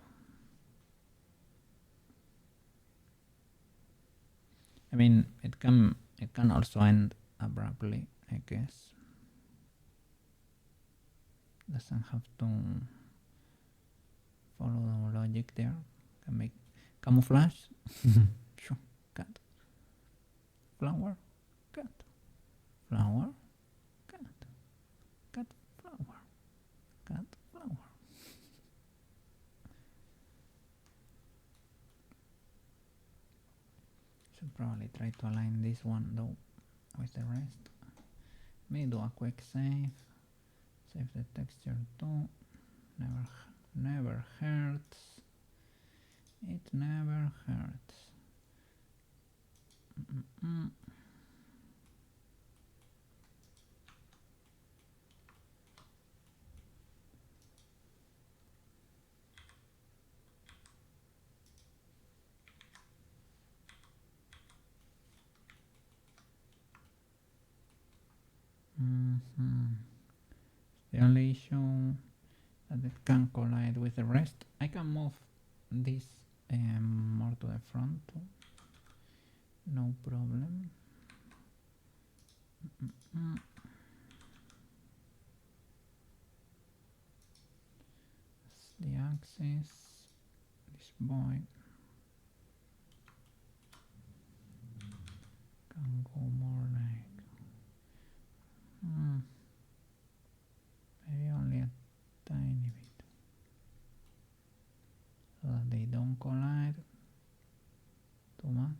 I mean, it can also end abruptly, I guess. Doesn't have to follow the logic there. Can make camouflage. Sure. Cut. Flower. Cut. Flower. Cut. Cut. Flower. Cut. Flower. Should probably try to align this one though with the rest. May do a quick save. Save the texture too. Never hurts. It never hurts. The only issue that it can collide with the rest. I can move this more to the front too. No problem. The axis, this boy can go more like maybe only a tiny bit so that they don't collide too much.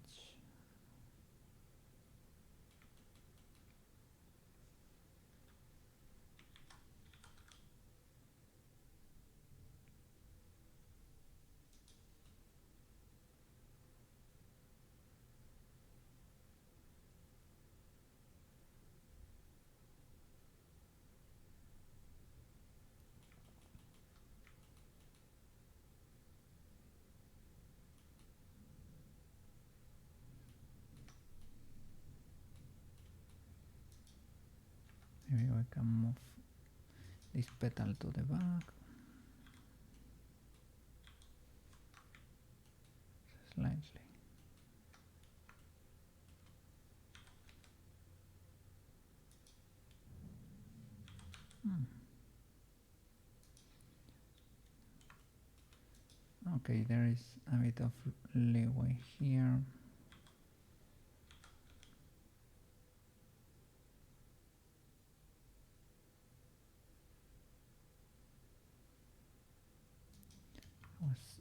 Maybe we can move this petal to the back slightly. Okay, there is a bit of leeway here. I was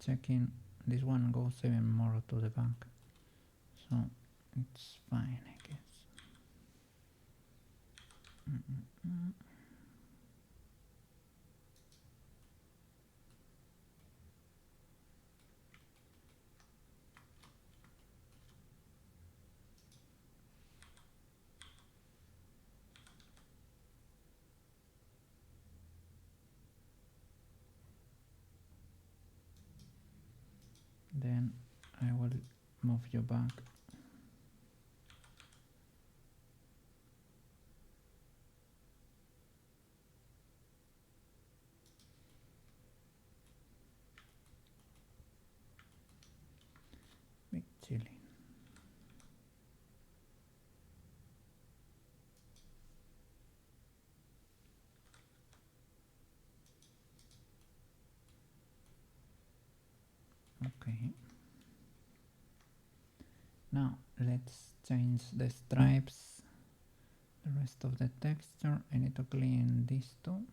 checking, this one goes even more to the back, so it's fine, I guess. Then I will move you back. Okay. Now let's change the stripes, the rest of the texture. I need to clean these two.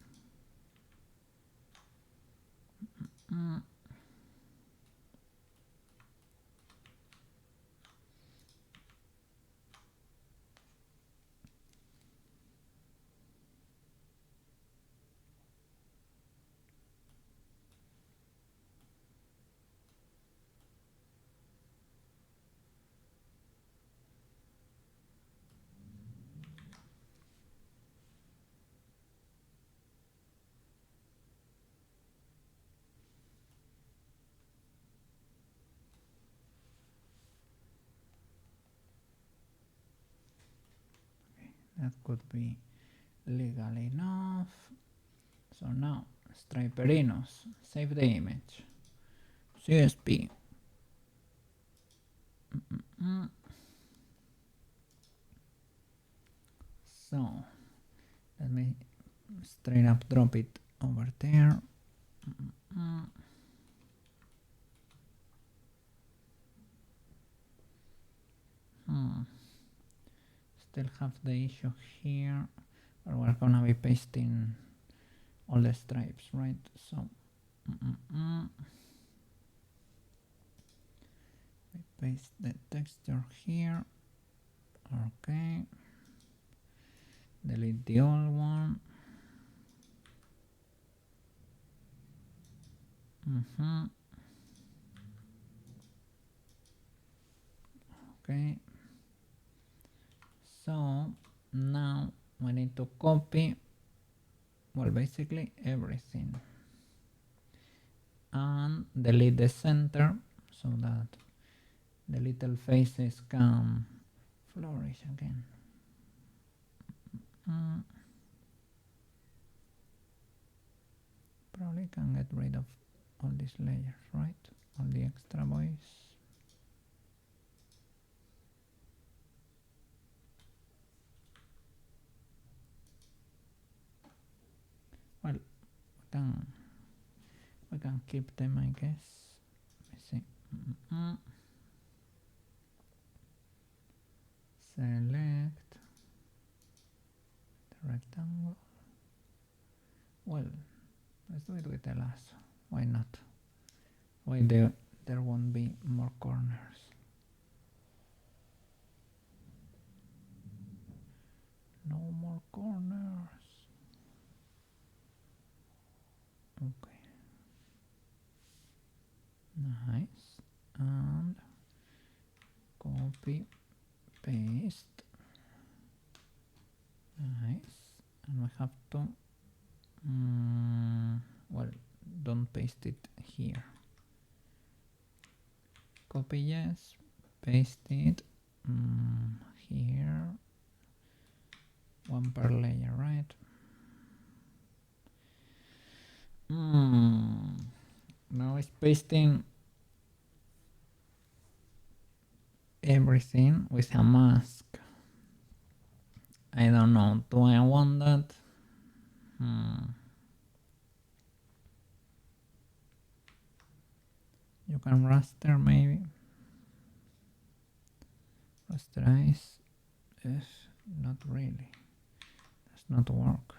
That could be legal enough. So now, striperinos, save the image. CSP. So, let me straight up drop it over there. Still have the issue here, but we're gonna be pasting all the stripes, right? So, we paste the texture here. Okay. Delete the old one. Okay. So now we need to copy, well, basically everything, and delete the center so that the little faces can flourish again. Probably can get rid of all these layers, right? All the extra voice. Well, we can keep them, I guess. Let me see. Select the rectangle. Well, let's do it with the lasso. Why not? Why there won't be more corners? No more corners. Okay. Nice. And copy, paste. Nice. And we have to, well, don't paste it here. Copy, yes. Paste it here. One per layer, right? Now it's pasting everything with a mask. I don't know. Do I want that? You can raster maybe. Rasterize. Yes, not really. Does not work.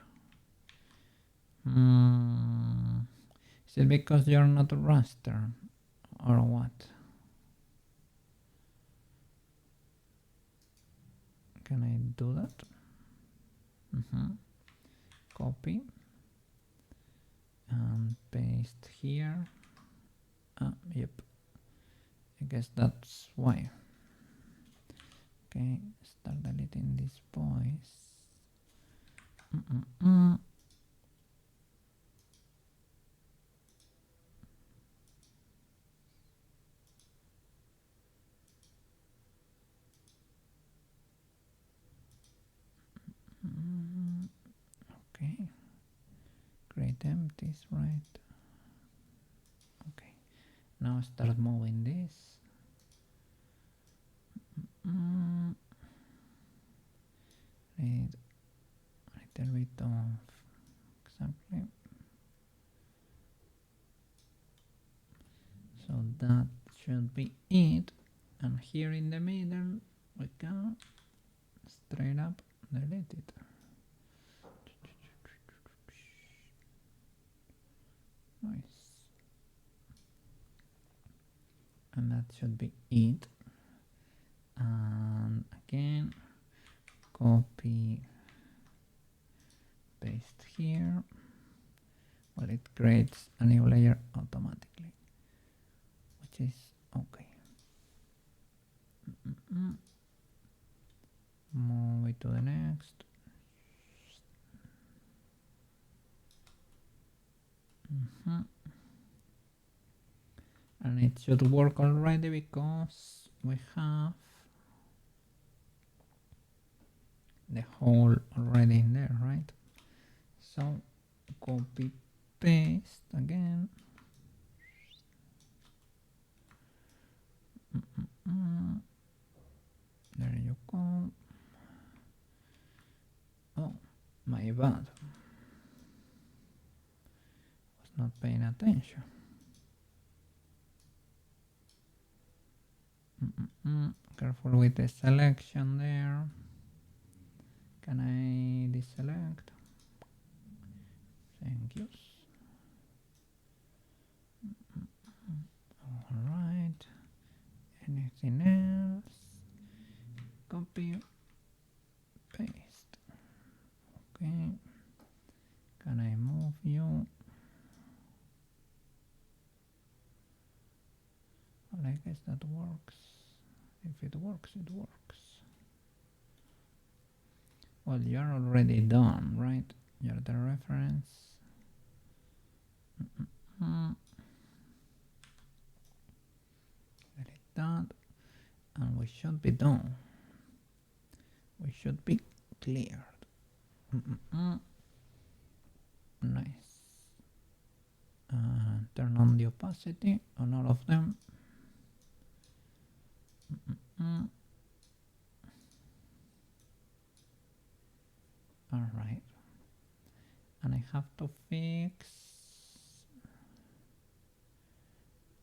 Is it because you're not a raster or what? Can I do that? Copy and paste here. Yep. I guess that's why. Okay, start deleting this voice. Okay, create empties, right? Okay, now start moving this. Need a little bit of exactly. So that hidden, we can straight up delete it. Nice. And that should be it. And again, copy, paste here. Well, it creates a new layer automatically, which is okay. Move it to the next. And it should work already because we have the hole already in there, right? So copy paste again. There you go. Oh, my bad. Was not paying attention. Careful with the selection there. Can I deselect? Thank you. Alright. Anything else? Copy, paste. Okay. Can I move you? Well, I guess that works. If it works, it works. Well, you're already done, right? You're the reference. Delete that. And we should be done. We should be cleared. Nice. Turn on the opacity on all of them. Alright. And I have to fix,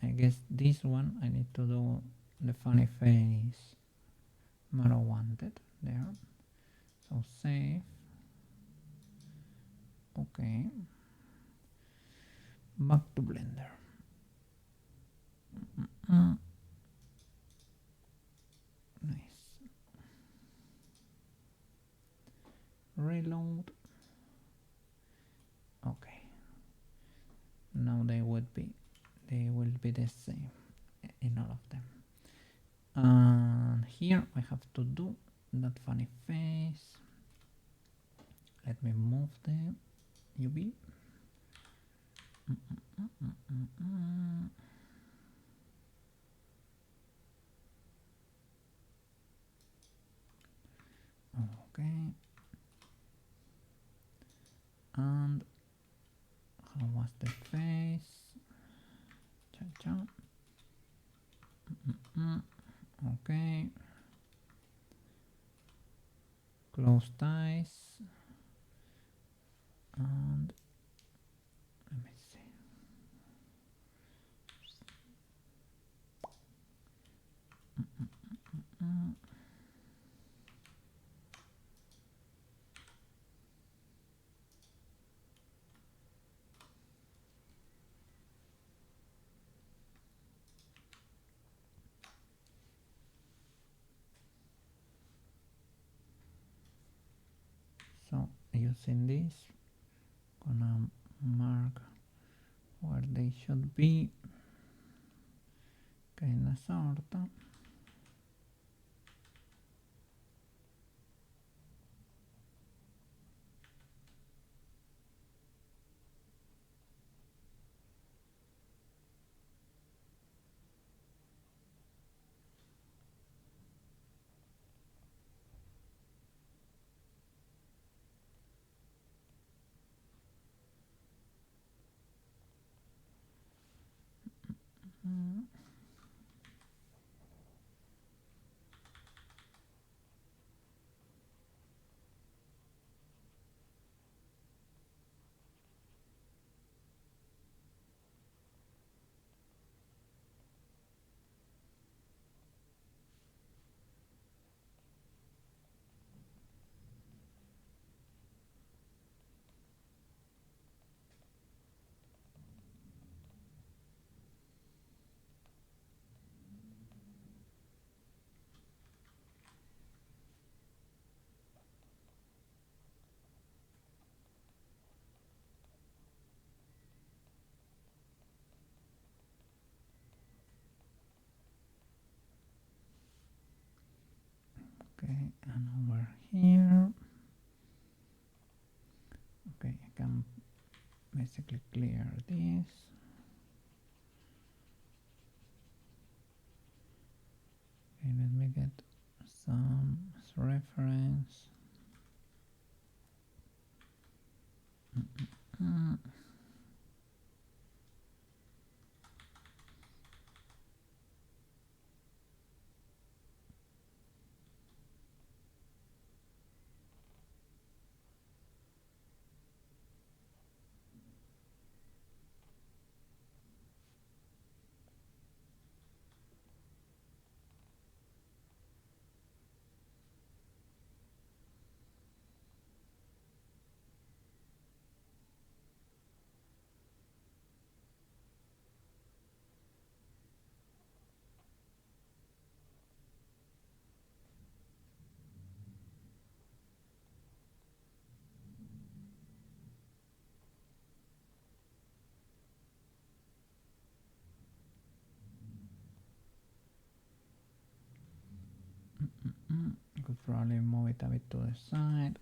I guess this one. I need to do the funny face Maro wanted there. So save. Okay. Back to Blender. Nice. Reload. Okay. Now they will be the same in all of them. And here I have to do that funny face. Let me move the UV. Okay. And how was the face? Cha-cha. Okay. Closed eyes. And let me see. So using this, gonna mark where they should be, kinda sorta. basically clear this. Okay, let me get some reference. Could probably move it a bit to the side.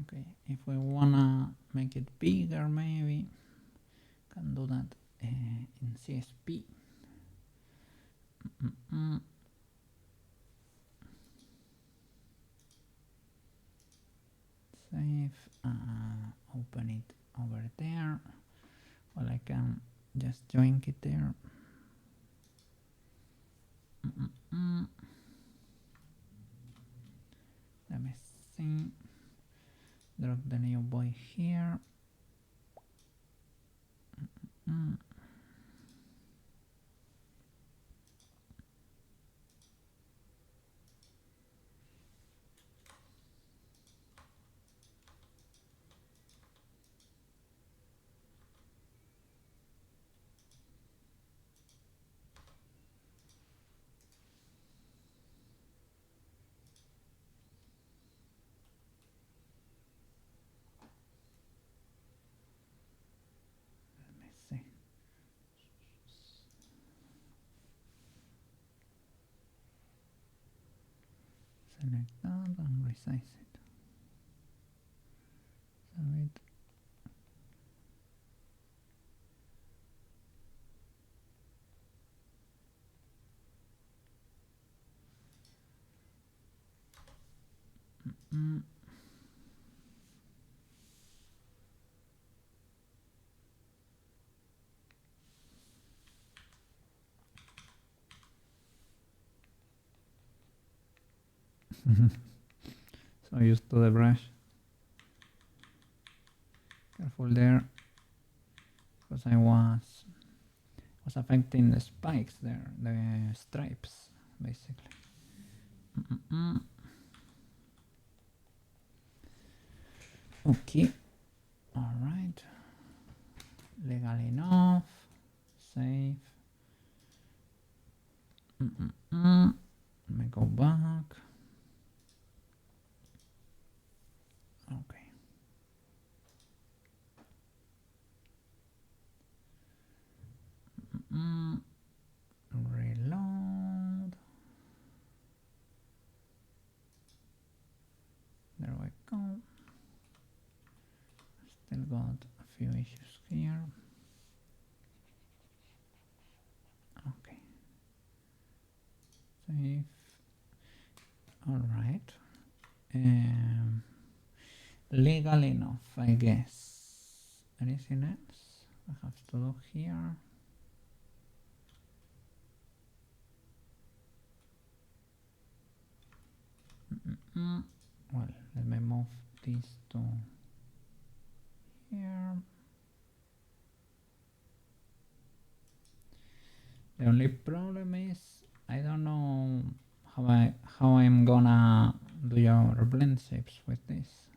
Okay, if we wanna make it bigger, maybe can do that in CSP. Save, open it over there. Well, I can just join it there. Let me see. Drop the new boy here. See. Select that and resize it. Save it. So used to the brush. Careful there, because I was affecting the spikes there, the stripes, basically. Okay, all right, legal enough, save. Let me go back. Okay. Reload. There we go. Still got a few issues here. Okay. Save. All right. Legal enough, I guess. Anything else I have to do here? Well, let me move this to here. The only problem is I don't know how I'm gonna do your blend shapes with this.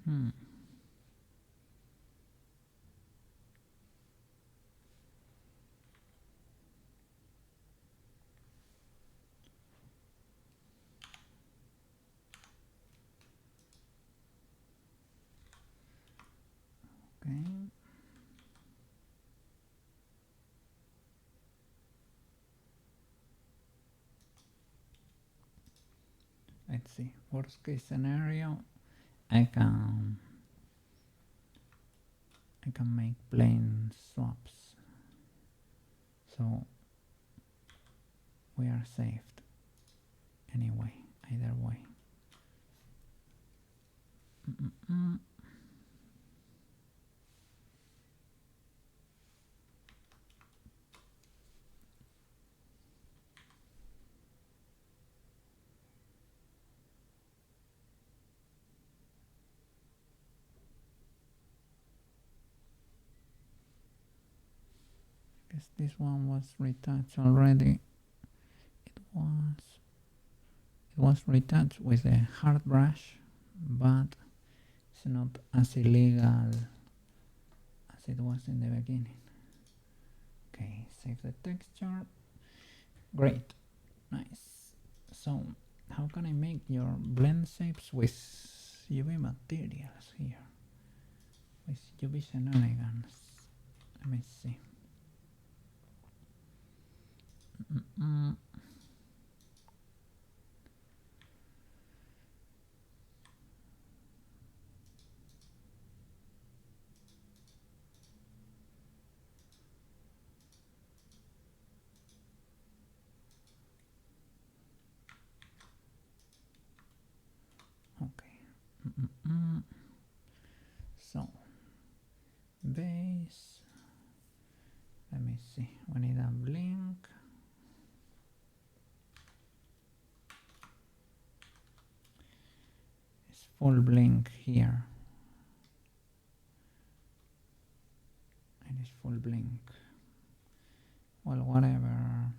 Okay. Let's see. Worst case scenario, I can make plain swaps. So we are saved anyway, either way. Guess this one was retouched already. It was retouched with a hard brush, but it's not as illegal as it was in the beginning. Okay, save the texture. Great, nice. So how can I make your blend shapes with UV materials here? With UV shenanigans. Let me see. Okay. So base. Let me see. We need a blink. It's full blink here. It is full blink. Well, whatever.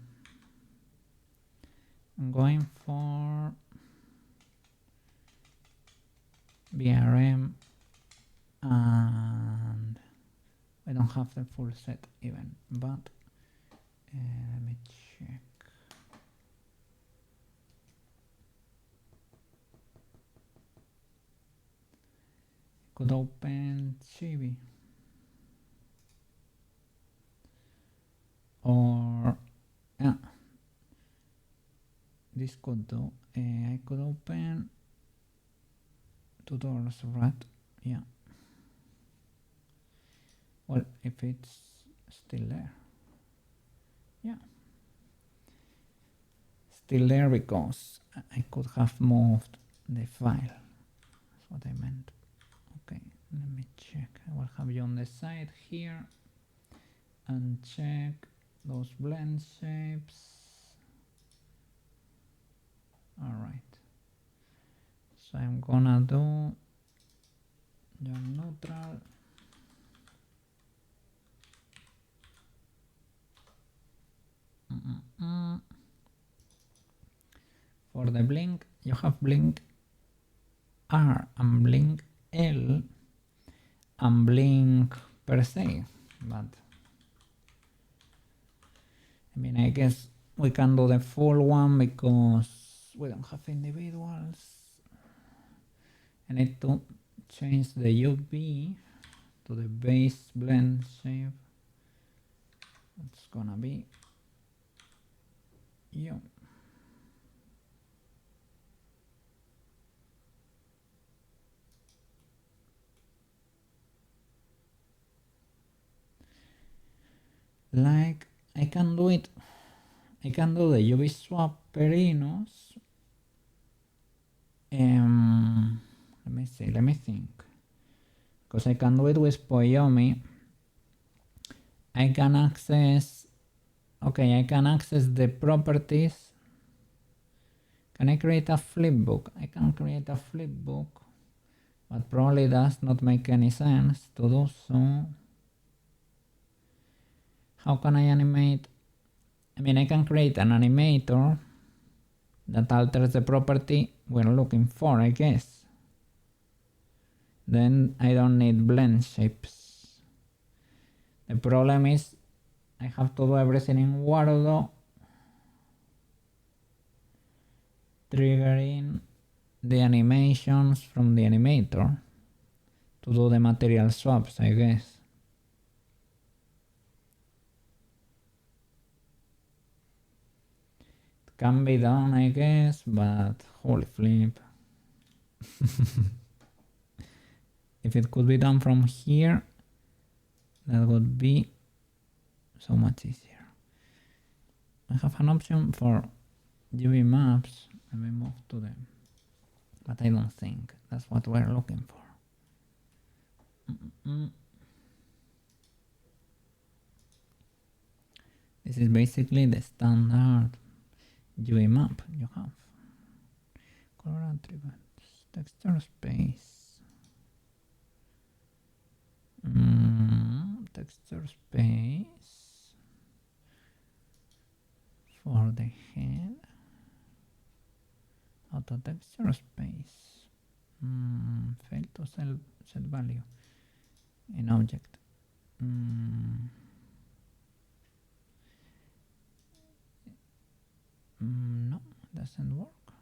I'm going for BRM, and I don't have the full set even, but let me check. Could open Chibi, or this could do. I could open two doors, right? Yeah. Well, if it's still there. Yeah. Still there because I could have moved the file. That's what I meant. Okay, let me check. I will have you on the side here and check those blend shapes. Alright. So I'm gonna do your neutral. For the blink, you have blink R and blink L and blink per se, but I mean, I guess we can do the full one because we don't have individuals. I need to change the UV to the base blend shape. It's gonna be U. Like I can do it. I can do the UV swap perinos. Let me see. Let me think. Because I can do it with Poyomi. I can access. Okay, I can access the properties. Can I create a flipbook? I can create a flipbook, but probably does not make any sense to do so. How can I animate? I mean, I can create an animator that alters the property we're looking for, I guess. then I don't need blend shapes. The problem is I have to do everything in Wordle, triggering the animations from the animator to do the material swaps, I guess. It can be done, I guess, but holy flip. If it could be done from here, that would be so much easier. I have an option for UV maps. Let me move to them, but I don't think that's what we're looking for. This is basically the standard UV map you have. Color attributes, texture space, texture space for the head, auto texture space, fail to set value in object. No, doesn't work.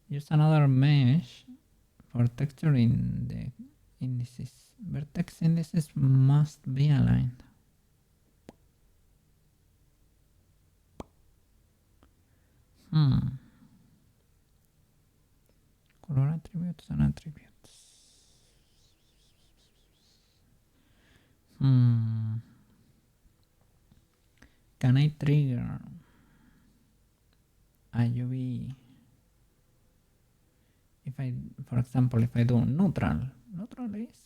Use another mesh for texture in the indices. Vertex indices must be aligned. Color attributes and attributes. Can I trigger a UV if I, for example, if I do neutral is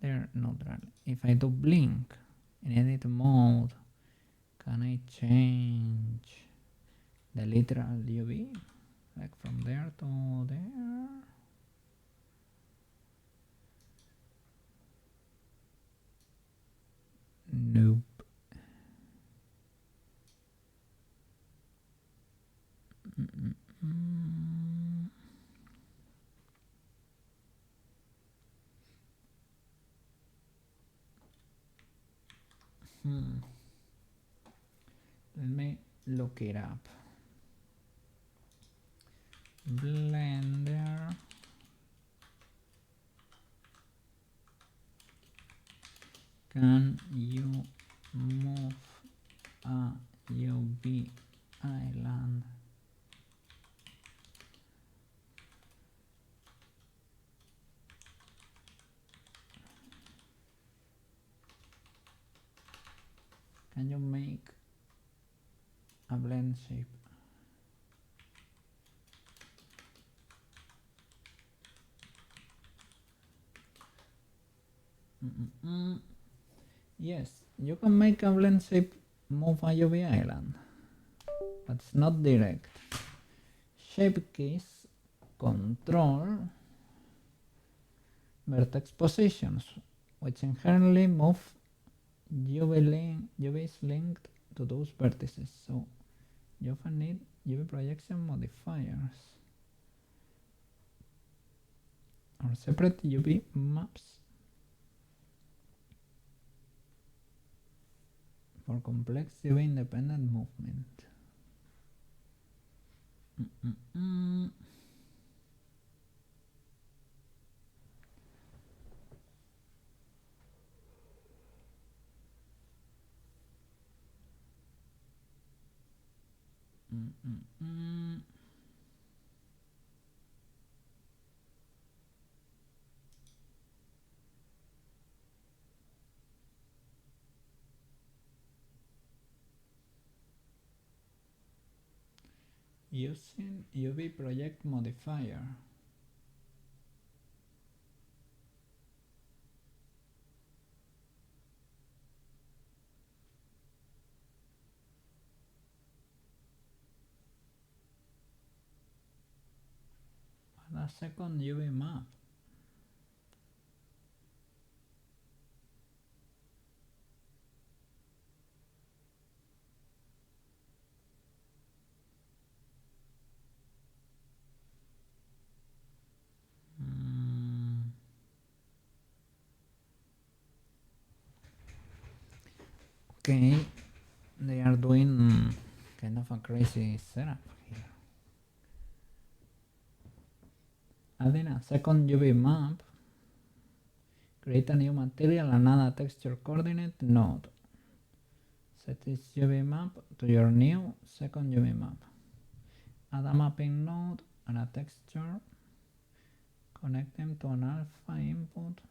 there neutral. If I do blink in edit mode, can I change the literal UV like from there to there? Nope. Let me look it up. Blender can you move a UV island can you make a blend shape? Yes, you can make a blend shape move a UV island, but it's not direct. Shape keys control vertex positions, which inherently move UVs linked to those vertices, so you often need UV projection modifiers or separate UV maps for complex UV independent movement. Using UV project modifier. And a second UV map. Okay, they are doing kind of a crazy setup here. Adding a second UV map. Create a new material and add a texture coordinate node. Set this UV map to your new second UV map. Add a mapping node and a texture. Connect them to an alpha input.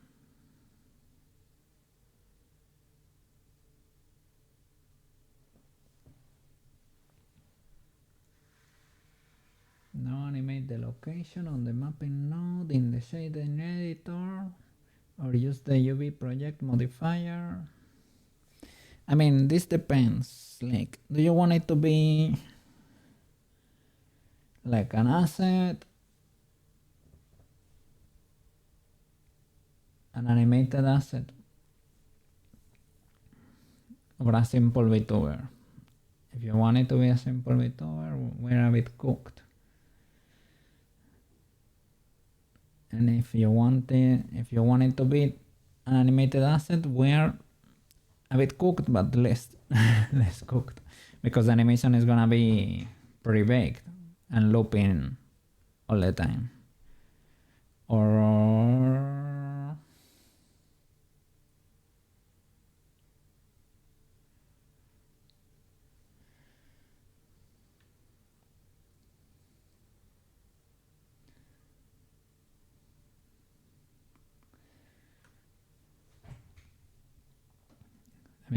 Now animate the location on the mapping node in the shading editor or use the UV project modifier. I mean, this depends. Like, do you want it to be like an asset, an animated asset, or a simple VTuber? If you want it to be a simple VTuber, we're a bit cooked. And if you want it to be an animated asset, we're a bit cooked, but less less cooked, because the animation is gonna be pre-baked and looping all the time. Or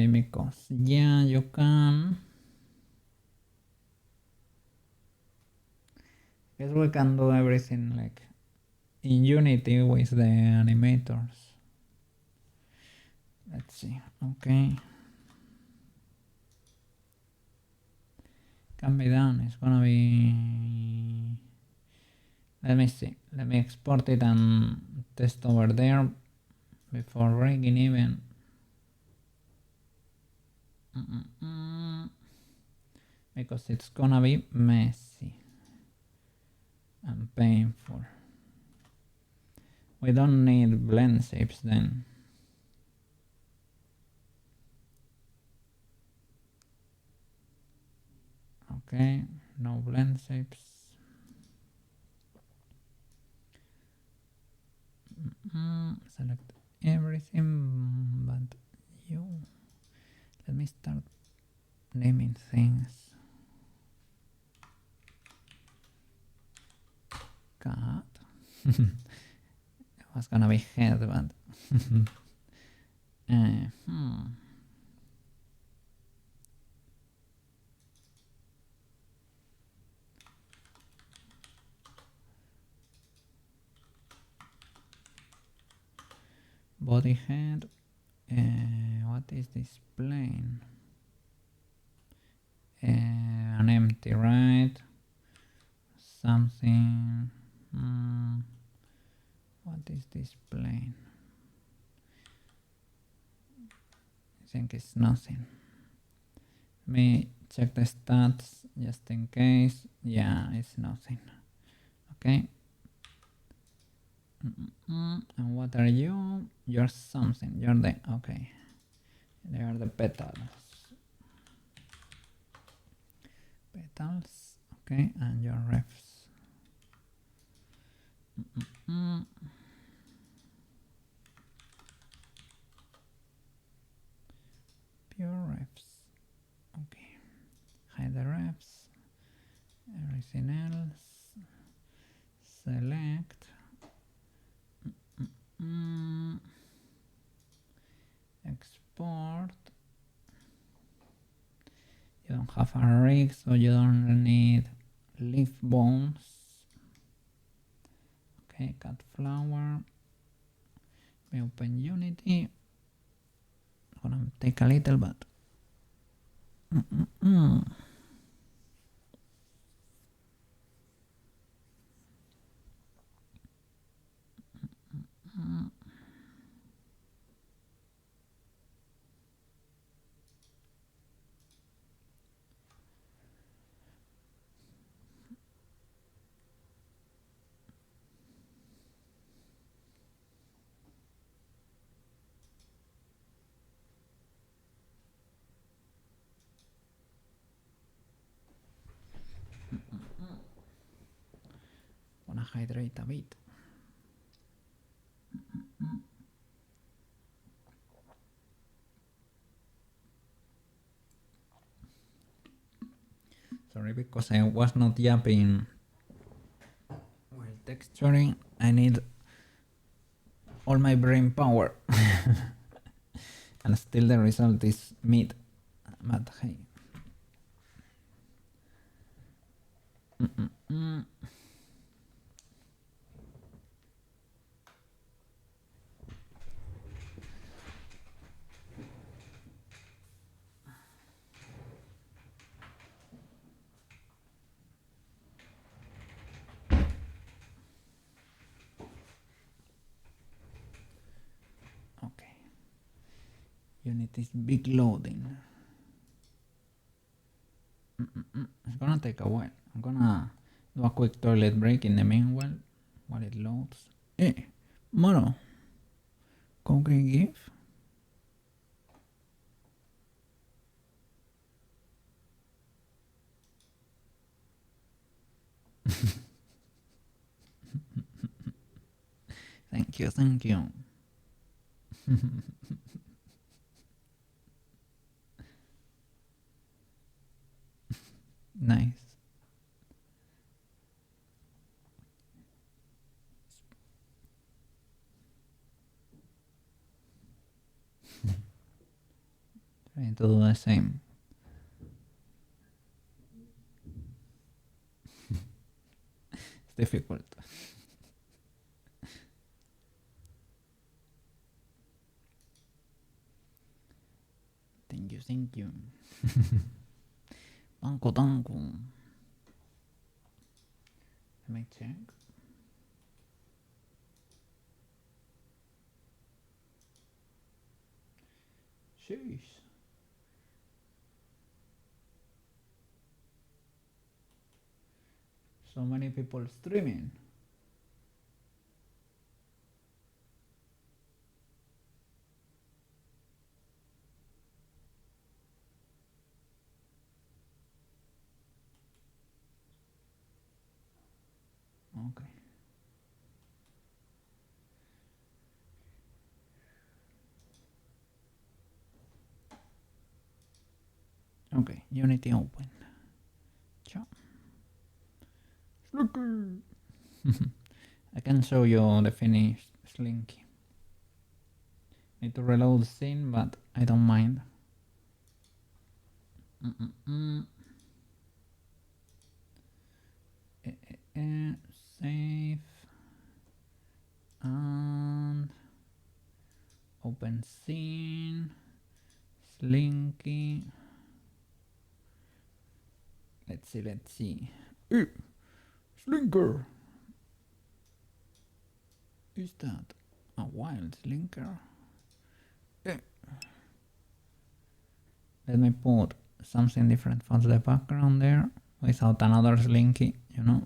because yeah, you can. I guess we can do everything like in Unity with the animators. Let's see. Okay, can be done. It's gonna be. Let me see. Let me export it and test over there before breaking even. Because it's gonna be messy and painful. We don't need blend shapes then. Okay, no blend shapes. Select everything but you. Let me start naming things. Cat. It was gonna be head, but body head. What is this plane? An empty, right? Something. What is this plane? I think it's nothing. Let me check the stats just in case. Yeah, it's nothing. Okay. And what are you? You're something. You're the. Okay. They are the petals. Petals. Okay, and your refs. Pure refs. Okay. Hide the refs. Everything else. Select. Export. You don't have a rig, so you don't need leaf bones. Okay, cut flower. We open Unity. Gonna take a little, but gonna hydrate a bit. Sorry, because I was not yapping while texturing. I need all my brain power. And still the result is mid. But hey. Okay. Unit is big loading. It's gonna take a while. I'm gonna do a quick toilet break in the meanwhile while it loads. Hey, Maro, can give? Thank you, thank you. Nice. Trying to do the same. It's difficult. Thank you, thank you. Danko, danko. Let me check. Sheesh. So many people streaming. Okay. Okay, Unity open. Ciao. I can show you the finished Slinky. Need to reload the scene, but I don't mind. Save and open scene. Slinky. Let's see. Slinker! Is that a wild slinker? Let me put something different for the background there without another slinky, you know?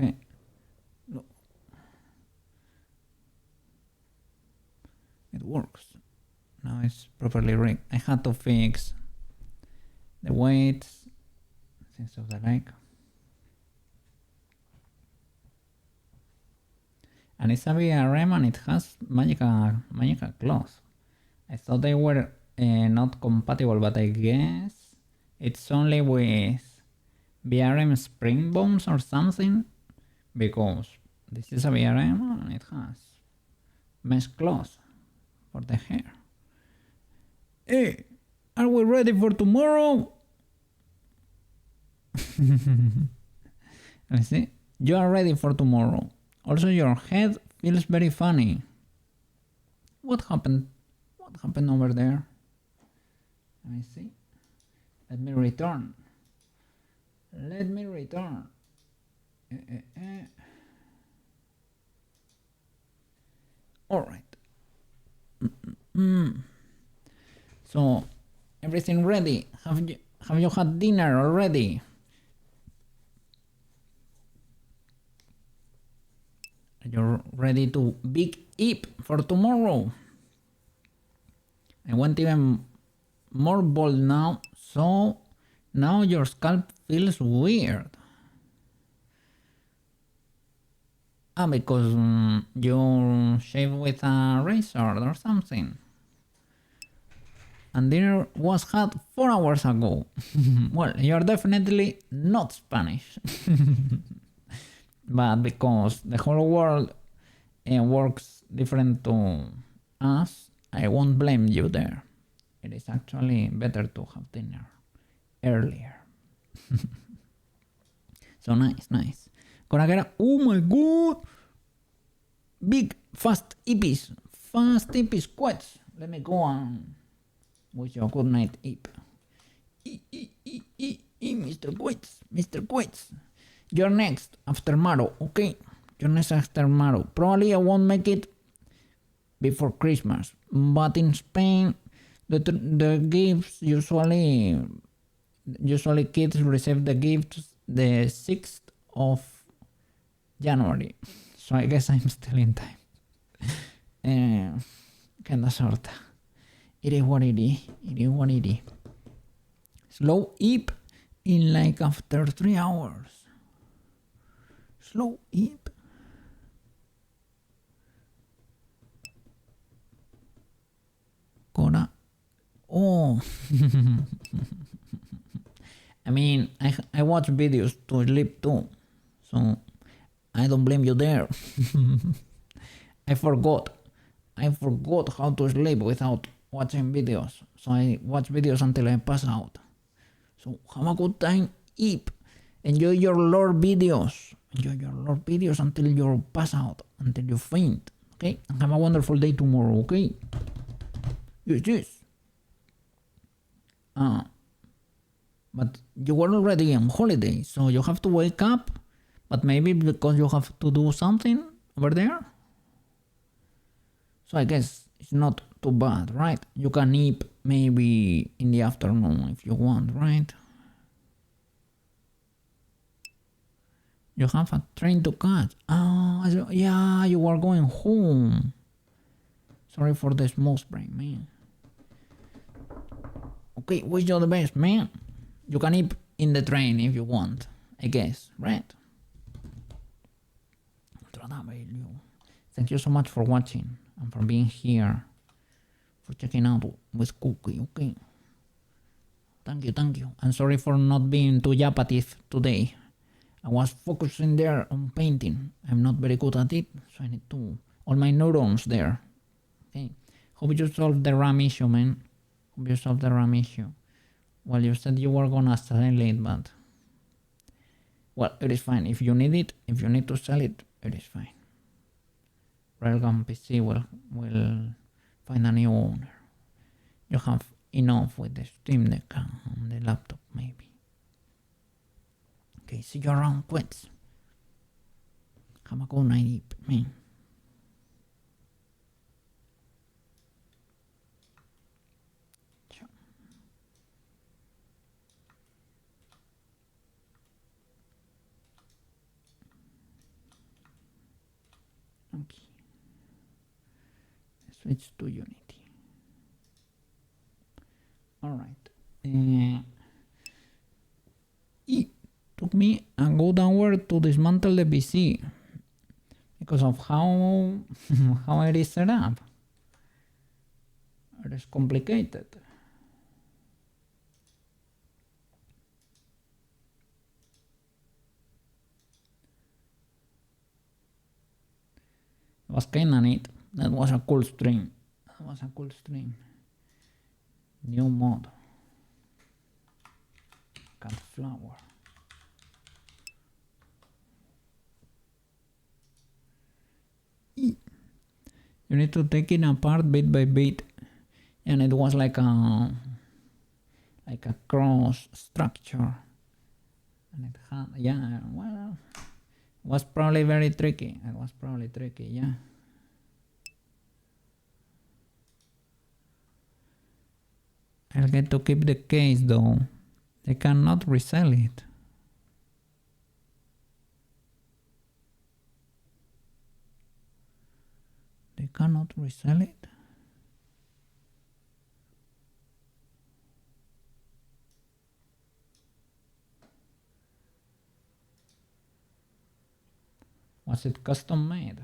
Okay. Look. It works. Now it's properly rigged. I had to fix the weights, things of the like. And it's a VRM and it has magical claws. I thought they were not compatible, but I guess it's only with VRM spring bones or something, because this is a VRM and it has mesh claws for the hair. Hey, are we ready for tomorrow? Let me see. You are ready for tomorrow. Also, your head feels very funny. What happened? What happened over there? Let me see. Let me return. Let me return. All right. So, everything ready? Have you had dinner already? Are you ready to big eat for tomorrow? I went even more bold now, so now your scalp feels weird. Because you shave with a razor or something. And dinner was had 4 hours ago. Well, you're definitely not Spanish. But because the whole world works different to us, I won't blame you there. It is actually better to have dinner earlier. So nice. Gonna get oh my god! Big, fast hippies. Quits. Let me go on with your good night, Ip. Mr. Quits. You're next after Maro, okay? You're next after Maro. Probably I won't make it before Christmas, but in Spain, the gifts usually kids receive the gifts the 6th of January. So I guess I'm still in time. Kinda sorta. It is what it is. Slow Ip in like after 3 hours. Slow Ip. Gonna. Oh. I mean, I watch videos to sleep too. So I don't blame you there. I forgot how to sleep without watching videos. So I watch videos until I pass out. So have a good time, Ip. Enjoy your lore videos. Until you pass out, until you faint. Okay? And have a wonderful day tomorrow, okay? Yes. But you were already on holiday, so you have to wake up. But maybe because you have to do something over there. So I guess it's not too bad, right? You can eat maybe in the afternoon if you want, right? You have a train to catch. Oh, yeah, you are going home. Sorry for the small brain, man. Okay, wish you the best, man. You can eat in the train if you want, I guess, right? Thank you so much for watching and for being here, for checking out with Cookie, okay? Thank you. And sorry for not being too yappative today. I was focusing there on painting. I'm not very good at it, so I need to all my neurons there. Okay. Hope you solved the RAM issue, man. Well, you said you were gonna sell it, but well, it is fine. If you need it, if you need to sell it, it is fine. Railgun PC will find a new owner. You have enough with the Steam Deck on the laptop, maybe. Okay, see you around, Quits. Have a good night, man. Okay. Switch to Unity. Alright. It took me a good hour to dismantle the PC because of how it is set up. It is complicated. It was kinda neat. That was a cool stream. New mod. Cat flower. You need to take it apart bit by bit, and it was like a cross structure, and it had well, it was probably very tricky. Yeah. I'll get to keep the case though. They cannot resell it. Was it custom made?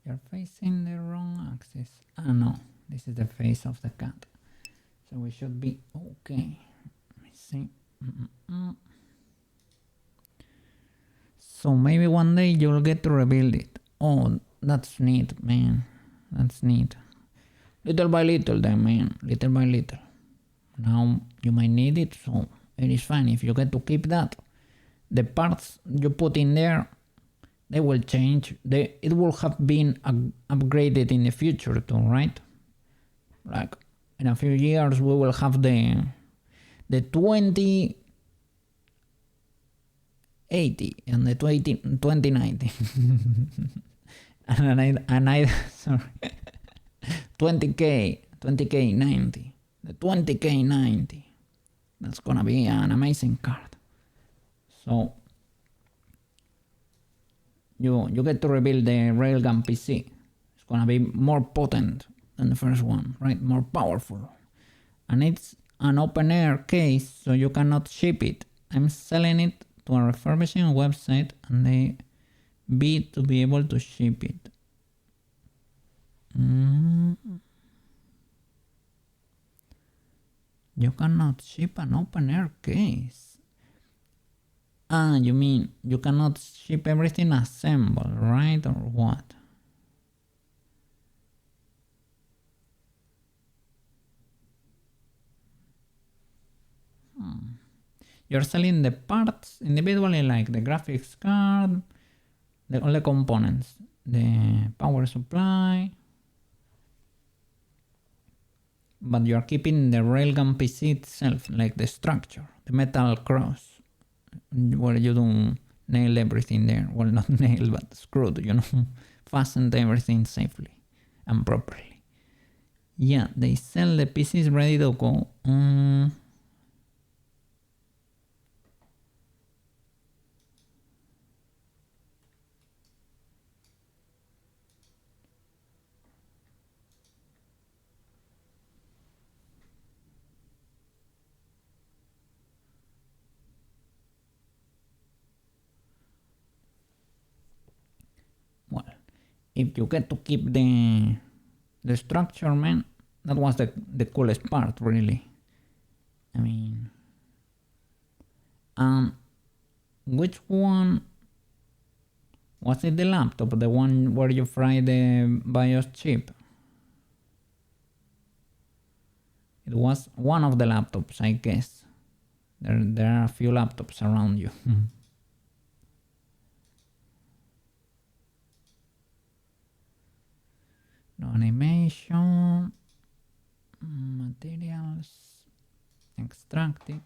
You're facing the wrong axis. Ah, no, this is the face of the cat. So we should be okay. Let me see. So maybe one day you'll get to rebuild it. Oh, that's neat, man. That's neat. Little by little then, man. Little by little. Now you might need it, so it is fine if you get to keep that. The parts you put in there, they will change. It will have been upgraded in the future too, right? Like in a few years we will have the 2080 and the 2090. and I sorry. 20k 90. The 20k 90. That's gonna be an amazing card. So you get to rebuild the railgun PC. It's gonna be more potent than the first one, right? More powerful. And it's an open air case, so you cannot ship it. I'm selling it to a refurbishing website and they bid to be able to ship it. You cannot ship an open air case. Ah, you mean you cannot ship everything assembled, right? Or what? You're selling the parts individually, like the graphics card, all the components, the power supply, but you're keeping the railgun PC itself, like the structure, the metal cross, where you do nail everything there. Well, not nail, but screwed, you know, fastened everything safely and properly. Yeah, they sell the PCs ready to go. Well, if you get to keep the structure, man, that was the coolest part, really. I mean, which one was it? The laptop, the one where you fry the BIOS chip? It was one of the laptops, I guess. There are a few laptops around you. No animation, materials, extracted.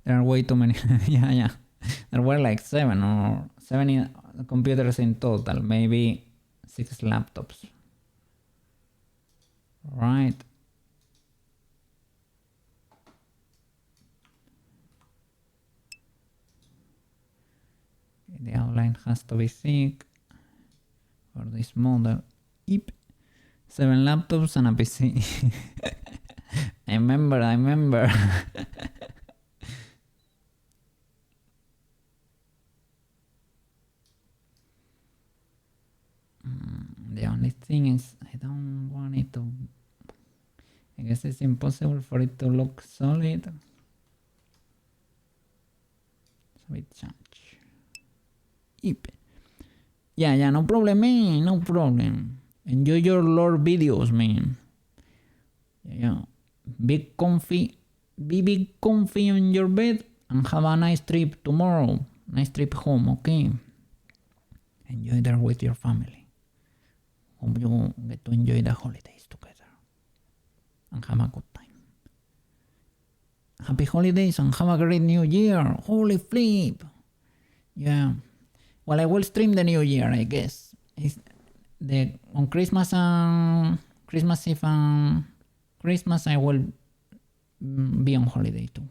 There are way too many. yeah. There were like seven computers in total, maybe 6 laptops. Right. The outline has to be thick for this model. Yep. 7 laptops and a PC. I remember. The only thing is I don't want it to... I guess it's impossible for it to look solid. So it change. Yep. Yeah, no problem, man. No problem. Enjoy your lore videos, man. Yeah. Be comfy on your bed and have a nice trip tomorrow. Nice trip home, okay? Enjoy there with your family. Hope you get to enjoy the holidays together and have a good time. Happy holidays and have a great new year. Holy flip. Yeah. Well, I will stream the new year, I guess. On Christmas and Christmas Eve and Christmas I will be on holiday too.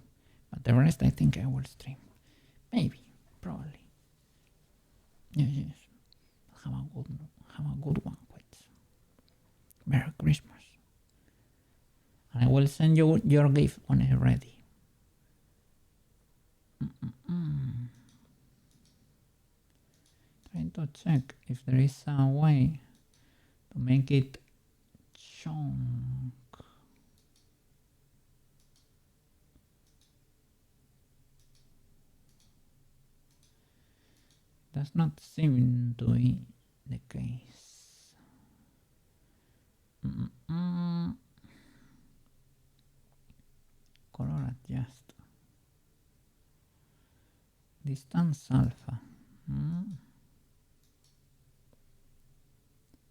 But the rest I think I will stream. Maybe. Probably. Yes. Have a good one, quite. Merry Christmas. I will send you your gift when it's ready. Trying to check if there is a way to make it chunk. Does not seem to be the case. Color adjust. Distance alpha.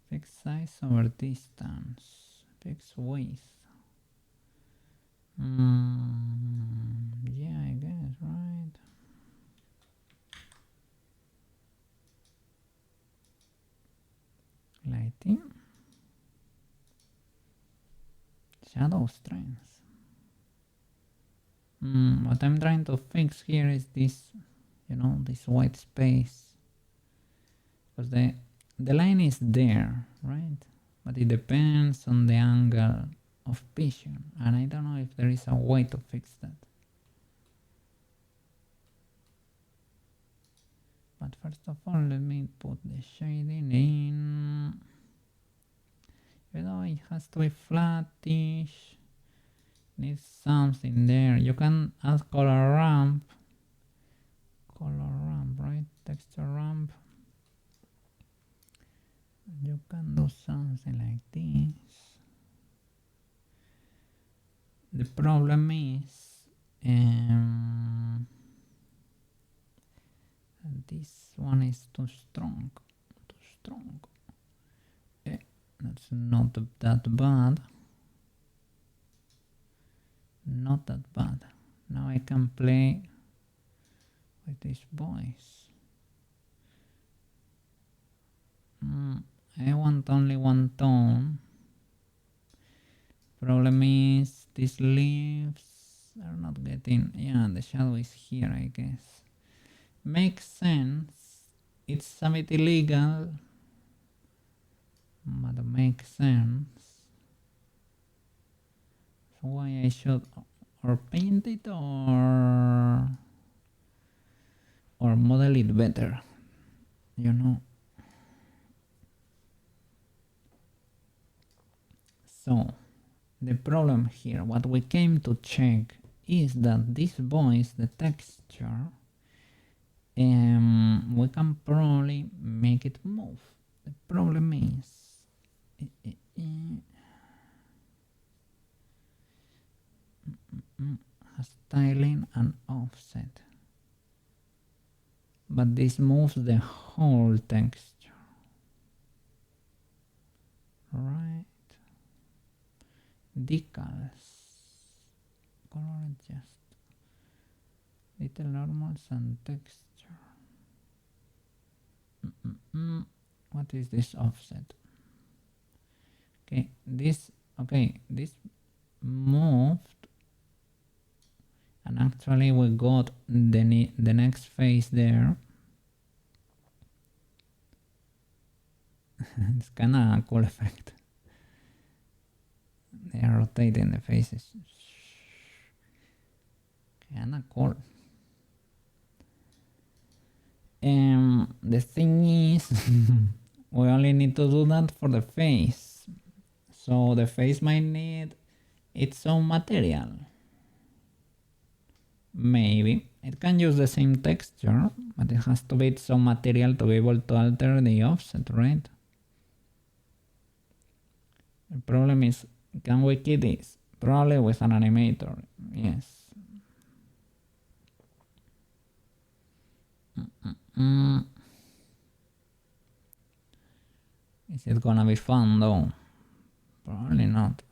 Fix size over distance. Fix width. Yeah, I guess, right? Lighting. Shadow strength. What I'm trying to fix here is this, this white space. Because the line is there, right? But it depends on the angle of vision. And I don't know if there is a way to fix that. But first of all, let me put the shading in. It has to be flattish. Needs something there. You can add color ramp, right? Texture ramp. You can do something like this. The problem is this one is too strong. That's not that bad. Not that bad. Now I can play with this voice. I want only one tone. Problem is these leaves are not getting. Yeah, the shadow is here, I guess. Makes sense. It's a bit illegal, but makes sense. So why I should or paint it or model it better, So the problem here, what we came to check is that this voice, the texture, we can probably make it move. The problem is styling and offset, but this moves the whole texture, right? Decals, color adjust, little normals and texture. What is this offset? This moved, and actually we got the next phase there. It's kinda a cool effect. They are rotating the faces. Kinda cool. The thing is, we only need to do that for the face. So the face might need its own material. Maybe. It can use the same texture, but it has to be its own material to be able to alter the offset, right? The problem is, can we key this? Probably with an animator, yes. Is it gonna be fun though? Probably not.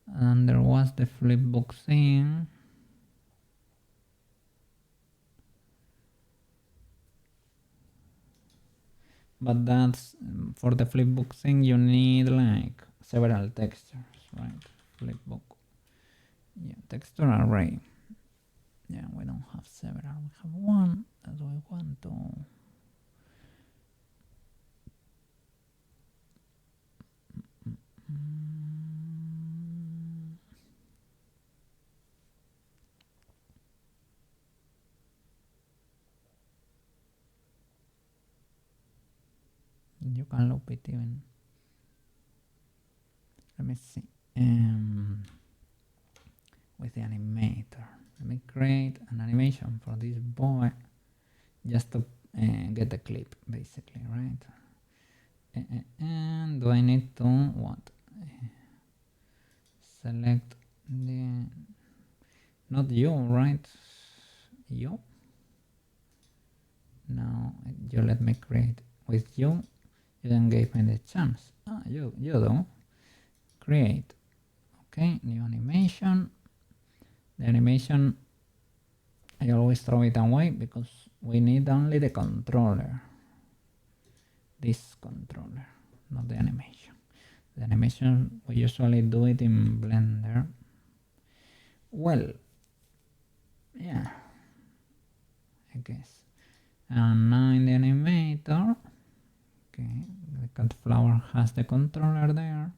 And there was the flipbook thing. But that's for the flipbook thing, you need like several textures, right? Flipbook. Yeah, texture array. Yeah, we don't have several, we have one that we want to. You can loop it even. Let me see. With the animator, let me create an animation for this boy just to get the clip, basically, right? And do I need to what? Select the, not you, right? You. Now you let me create with you. You then gave me the chance. You do. Create. Okay, new animation. The animation, I always throw it away because we need only the controller. This controller, not the animation. The animation, we usually do it in Blender. Well, yeah, I guess. And now in the animator, okay, the cat flower has the controller there.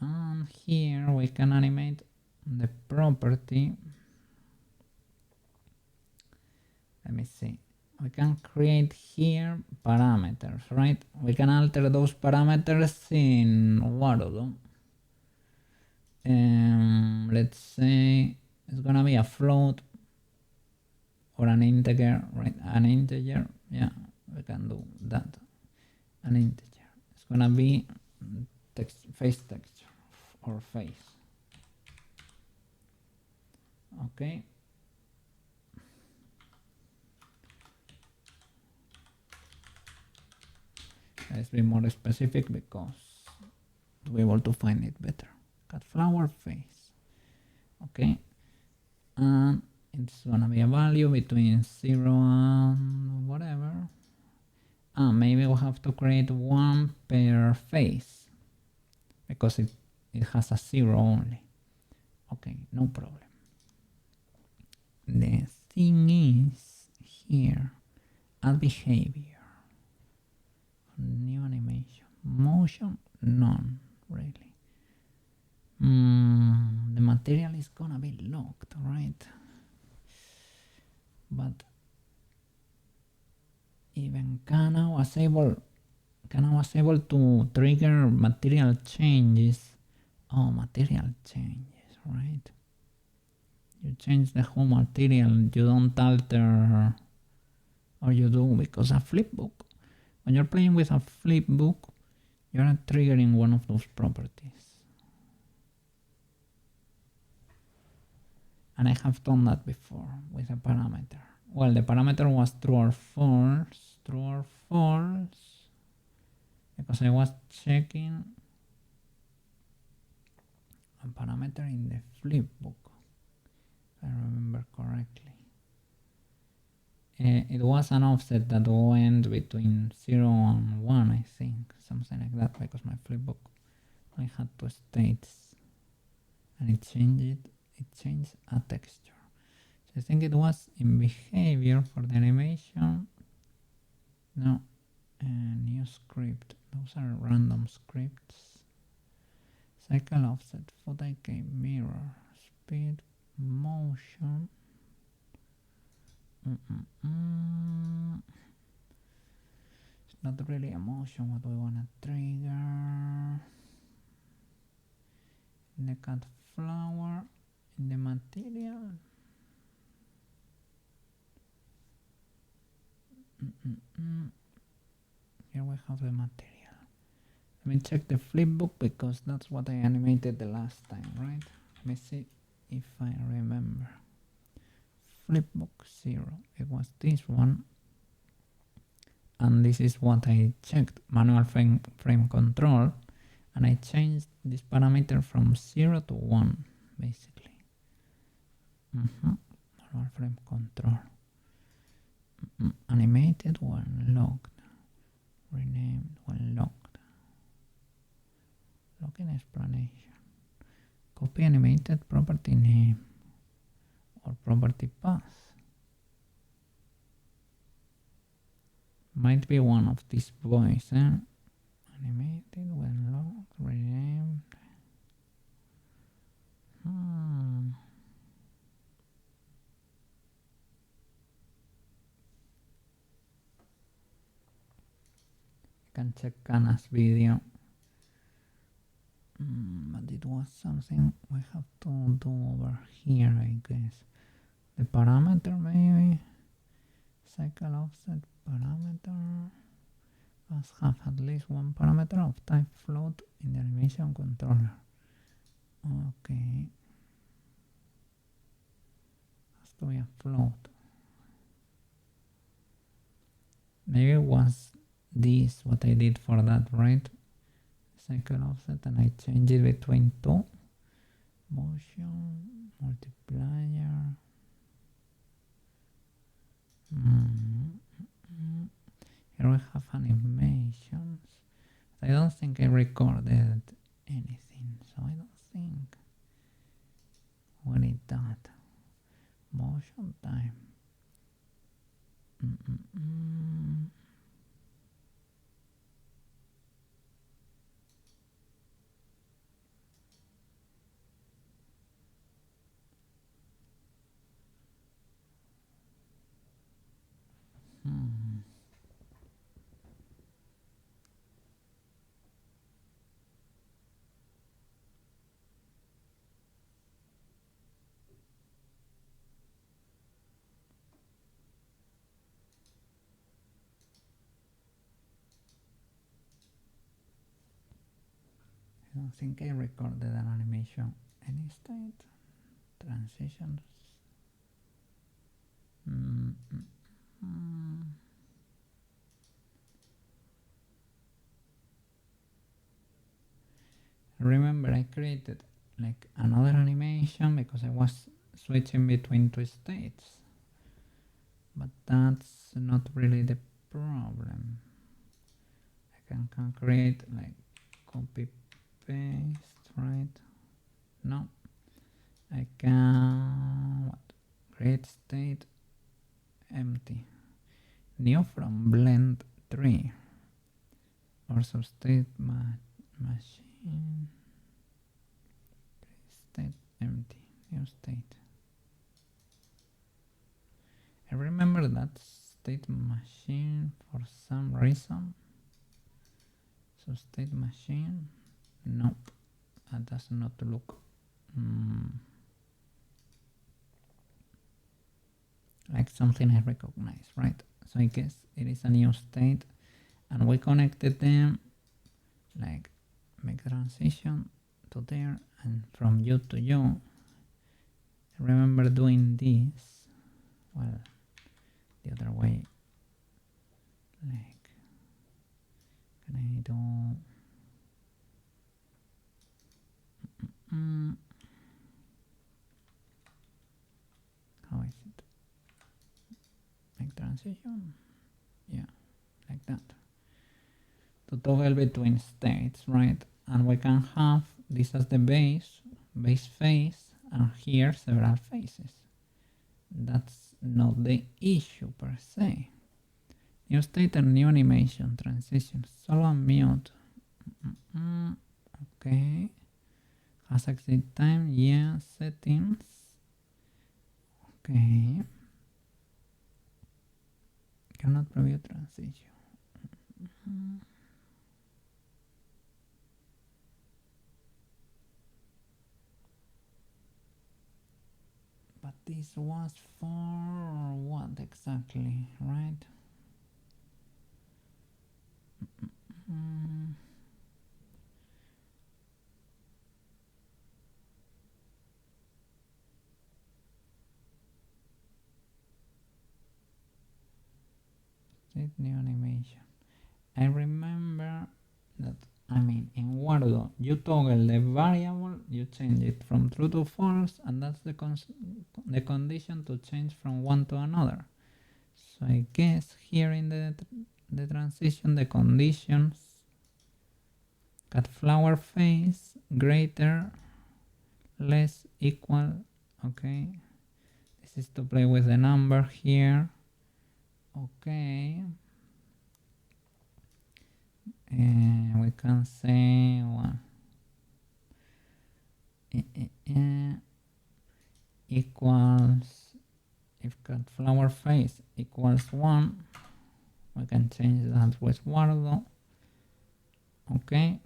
And here we can animate the property. Let me see. We can create here parameters, right? We can alter those parameters in Warudo. Let's say it's gonna be a float or an integer, right? An integer, yeah, we can do that. An integer. It's gonna be face texture or face. Okay. Let's be more specific because to be able to find it better. Cat flower face. Okay. And it's gonna be a value between 0 and whatever. Maybe we'll have to create one per face because it has a 0 only. Okay, no problem. The thing is here, add behavior. New animation. Motion? None, really. The material is gonna be locked, right? But even Kana was able to trigger material changes. Oh, material changes, right? You change the whole material, you don't alter, or you do, because a flipbook, when you're playing with a flipbook, you're not triggering one of those properties. And I have done that before with a parameter. Well, the parameter was true or false, because I was checking a parameter in the flipbook, if I remember correctly. It was an offset that went between 0 and 1, I think, something like that, because my flipbook only had 2 states, and it changed a texture. So I think it was in behavior for the animation. No, new script. Those are random scripts. Cycle offset, foot IK, mirror, speed, motion. It's not really a motion. What we wanna trigger? In the cat flower, in the material. Here we have the material. Let me check the flipbook because that's what I animated the last time, right? Let me see if I remember. Flipbook 0. It was this one. And this is what I checked. Manual frame control. And I changed this parameter from 0 to 1, basically. Manual frame control. Animated when locked. Renamed when locked. Locking explanation. Copy animated property name or property path. Might be one of these boys, eh? Animated when locked, renamed. can check Kana's video. But it was something we have to do over here, I guess. The parameter maybe. Cycle offset parameter must have at least one parameter of type float in the animation controller. Okay. Has to be a float. Maybe it was this what I did for that, right? Cycle offset, and I change it between two. Motion, multiplier. Here we have animations. I don't think I recorded anything, so I don't think. What is that? Motion time. I don't think I recorded an animation. Any state? Transitions? Remember, I created like another animation because I was switching between two states, but that's not really the problem. I can create like copy paste, right? No, I can create state empty, new from blend 3, or substate machine, state empty, new state. I remember that state machine for some reason. So state machine, nope, that does not look like something I recognize, right? So I guess it is a new state, and we connected them, like make transition to there, and from you to you. I remember doing this, well, the other way, like, can I do how is it? Make transition, yeah, like that, to toggle between states, right? And we can have this as the base face, and here several faces. That's not the issue per se. New state and new animation transition, solo and mute. Okay. Has exit time, yeah, settings. Okay. Cannot preview transition. But this was for what exactly, right? New animation. I remember that, I mean, in Word, you toggle the variable, you change it from true to false, and that's the condition to change from one to another. So I guess here in the transition, the conditions got flower face, greater, less, equal. Okay, this is to play with the number here. Okay, and we can say one equals, if got flower face equals 1, we can change that with Wardo. Okay.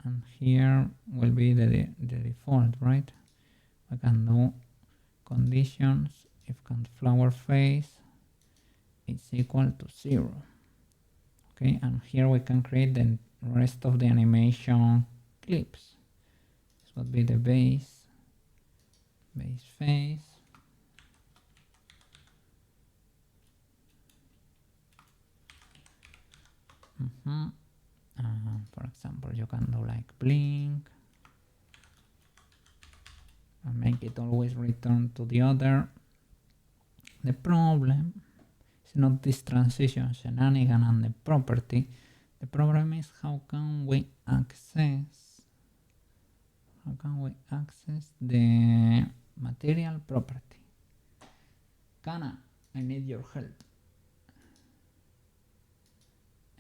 And here will be the default, right? I can do conditions if count flower face is equal to 0. Okay, and here we can create the rest of the animation clips. This would be the base face. For example, you can do like blink and make it always return to the other. The problem is not this transition shenanigan and the property. The problem is how can we access the material property. Kana, I need your help.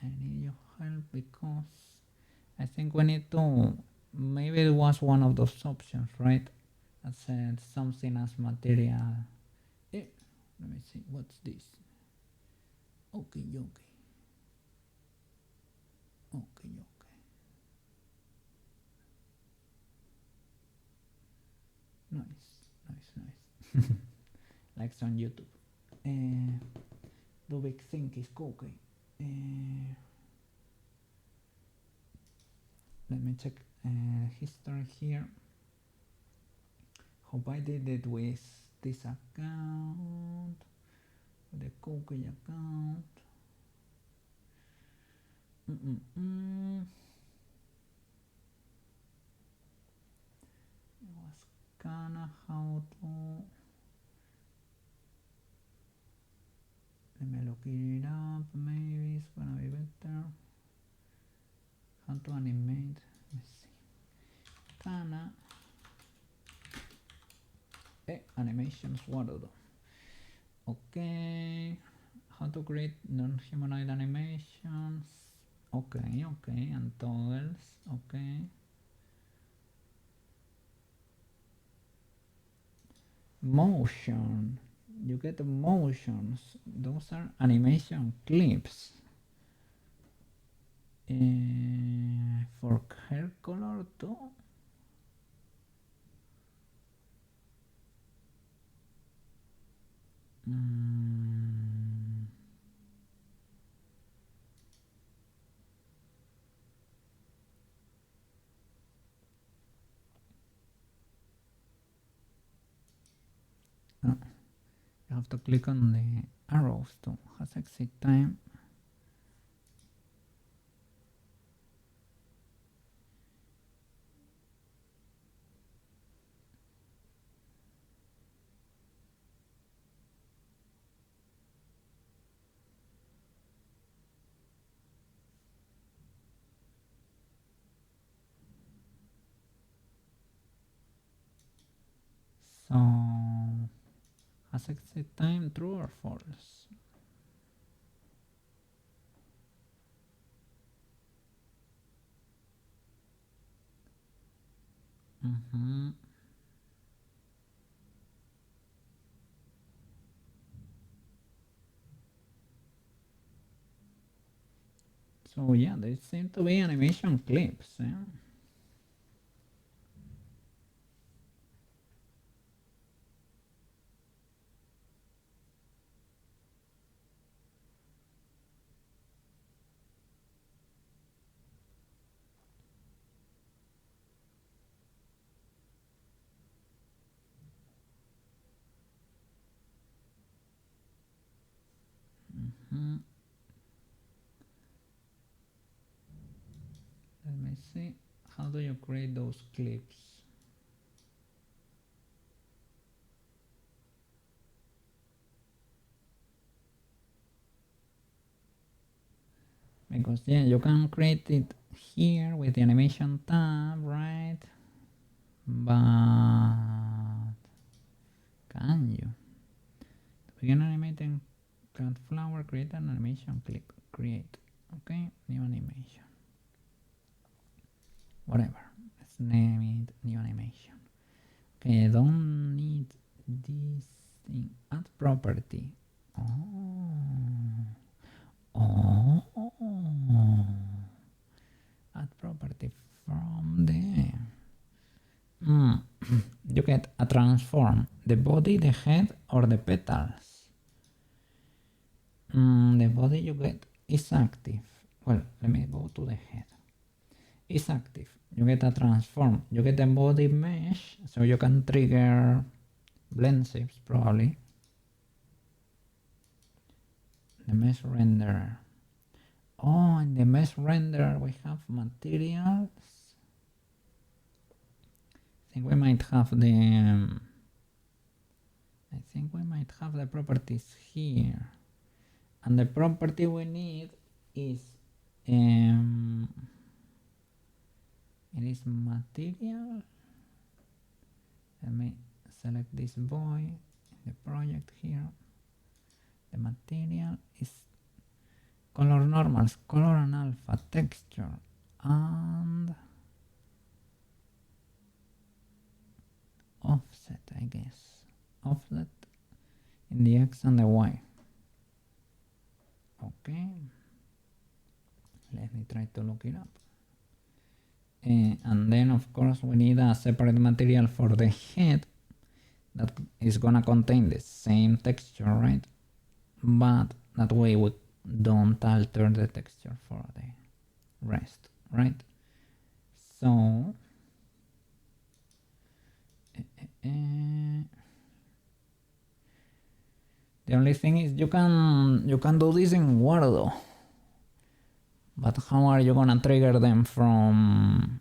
I need your help because I think we need to, maybe it was one of those options, right? That said something as material. Let me see, what's this? Okay. Nice. Like on YouTube. The big thing is cooking. Let me check history here. Hope I did it with this account, the cookie account. It was kinda how to. Let me look it up. Maybe it's gonna be better. How to animate. Let's see. Kinda. Animations. What do? Okay. How to create non-humanoid animations. Okay. And toggles. Okay. Motion. You get motions. Those are animation clips. For hair color too. You have to click on the arrows to has exit time. So has exit time true or false? So yeah, there seem to be animation clips. Let me see. How do you create those clips? Because yeah, you can create it here with the animation tab, right? But can you? To begin animating, cut flower, create an animation clip. Create. Okay, new animation. Whatever. Let's name it new animation. Okay, I don't need this thing. Add property. Oh. get a transform. The body, the head, or the petals. The body you get is active. Well, let me go to the head. It's active. You get a transform. You get the body mesh, so you can trigger blend shapes probably. The mesh renderer. Oh, in the mesh renderer we have materials. I think we might have the properties here. And the property we need is it is material. Let me select this boy in the project here. The material is color normals, color and alpha, texture, and offset, I guess. Offset in the X and the Y. Okay. Let me try to look it up. And then of course we need a separate material for the head that is gonna contain the same texture, right? But that way we don't alter the texture for the rest, right? So the only thing is you can do this in Word, but how are you gonna trigger them from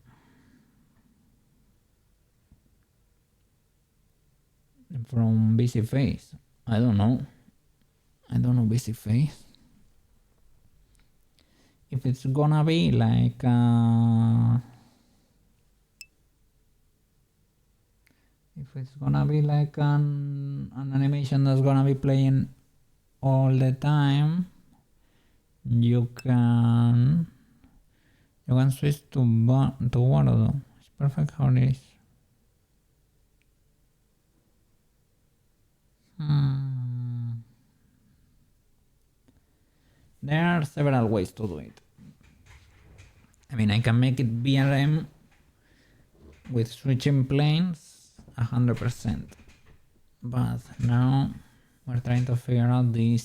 VC Face? I don't know VC Face. If it's gonna be like an animation that's gonna be playing all the time, you can switch to Word. It's perfect how it is. There are several ways to do it. I mean, I can make it VRM with switching planes 100%, but now we're trying to figure out the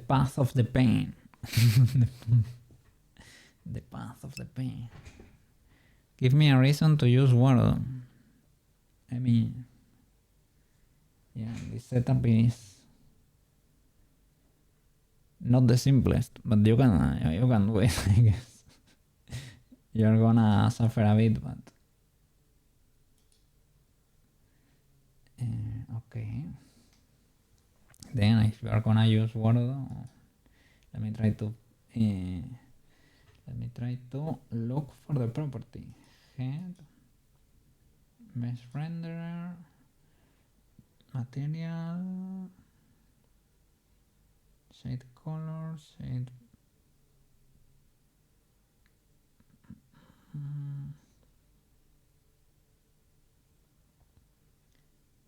path of the pain. The path of the pain. Give me a reason to use Word. I mean, yeah, this setup is not the simplest, but you can do it, I guess. You're gonna suffer a bit, but okay. Then if you are gonna use Word, let me try to look for the property. Head, mesh renderer, material, shade color, shade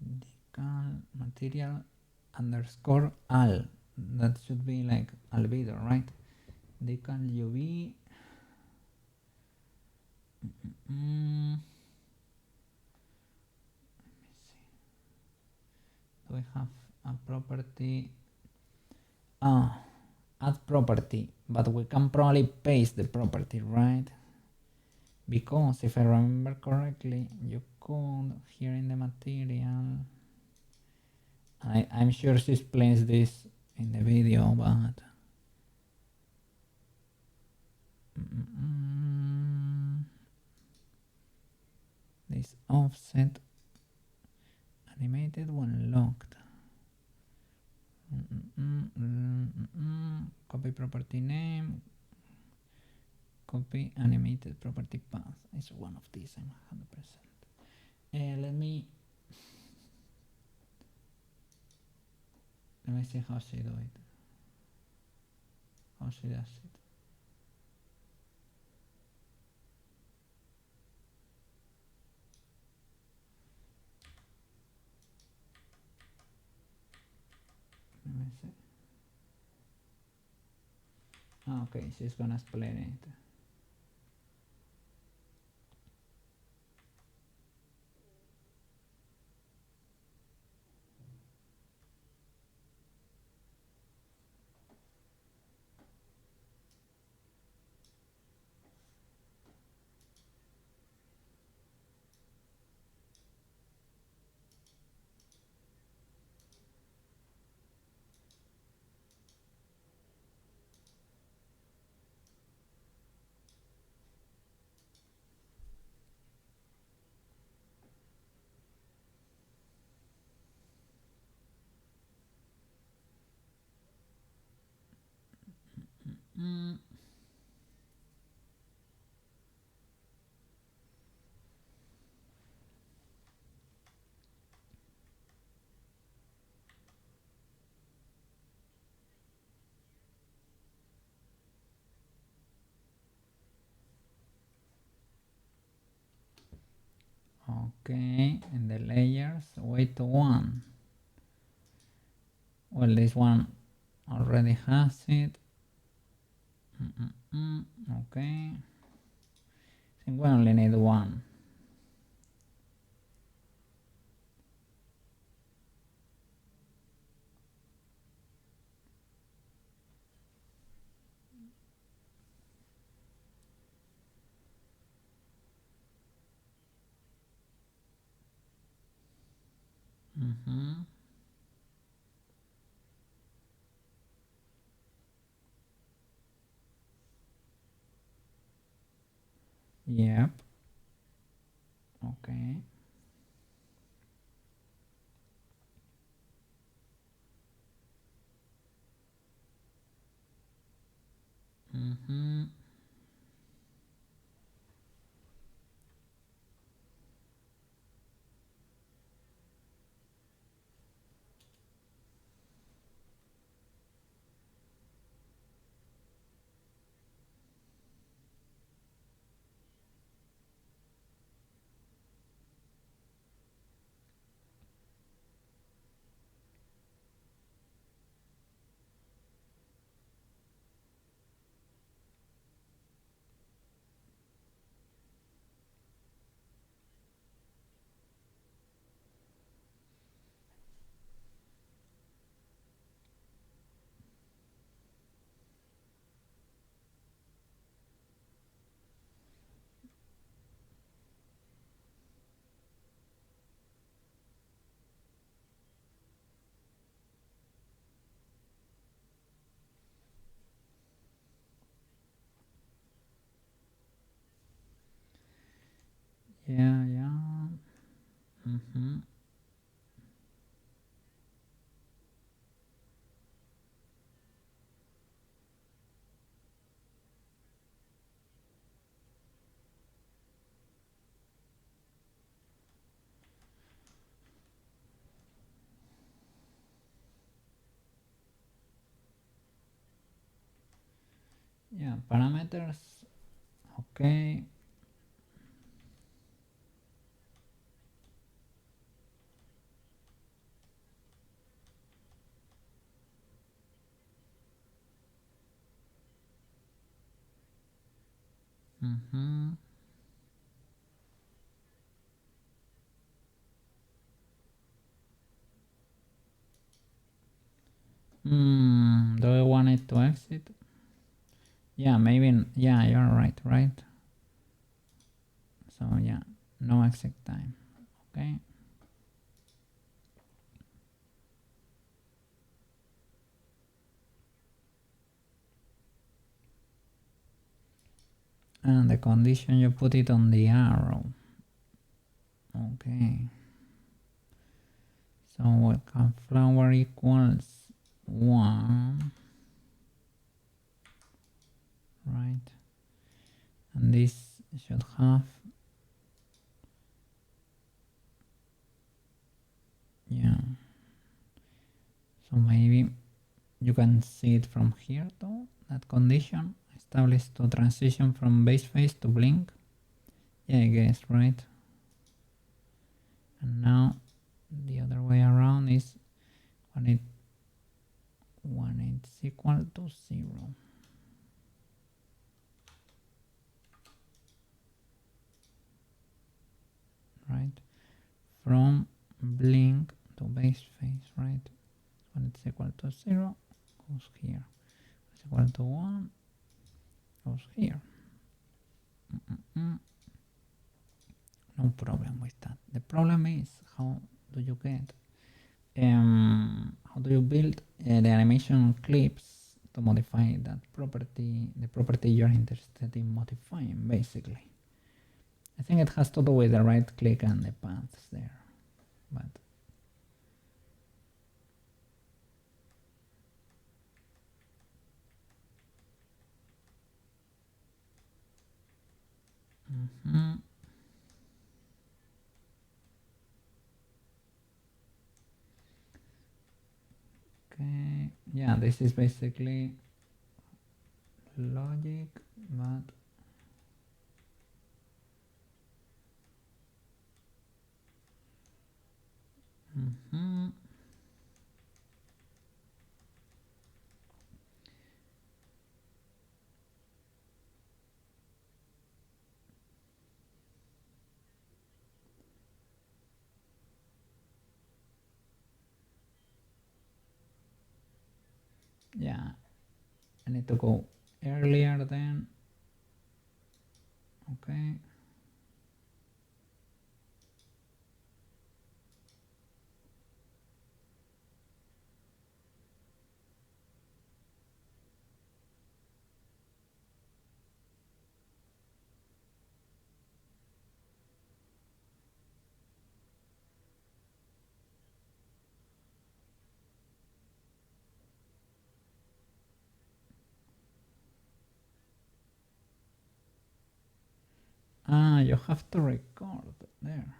decal material underscore al. That should be like albedo, right? Decal UV. Let me see. Do we have a property? Add property, but we can probably paste the property, right? Because if I remember correctly, you could here in the material. I'm sure she explains this in the video, but this offset animated when locked. Copy property name, copy animated property path. It's one of these, I'm 100%. Let me see how she do it. How she does it. Let me see. Okay, she's gonna explain it. Okay, and the layers, weight 1. Well, this one already has it. Okay. I think we only need one. Yep. Okay. Yeah, yeah. Yeah, parameters. Okay. Do I want it to exit? Yeah, maybe. Yeah, you're right, right? So yeah, no exit time. Okay. And the condition, you put it on the arrow. Okay. So what can flower equals 1, right? And this should have, yeah. So maybe you can see it from here though, that condition established to transition from base phase to blink. Yeah, I guess, right? And now the other way around is when it's equal to 0. Right? From blink to base phase, right? When it's equal to 0, goes here. It's equal to 1, goes here. No problem with that. The problem is how do you get, how do you build the animation clips to modify that property, the property you're interested in modifying, basically. I think it has to do with the right click and the paths there, but Okay, yeah, this is basically logic, but yeah, I need to go earlier then. Okay. Ah, you have to record there.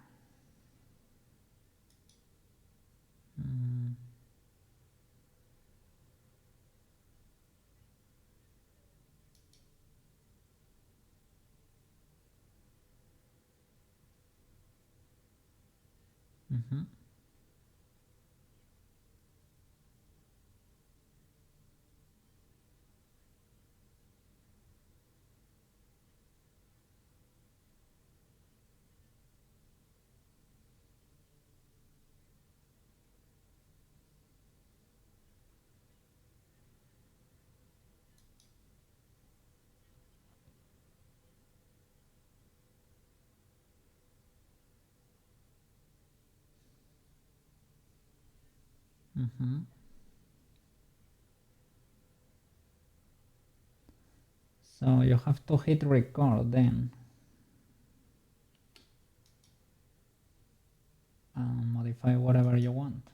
So you have to hit record then. Modify whatever you want.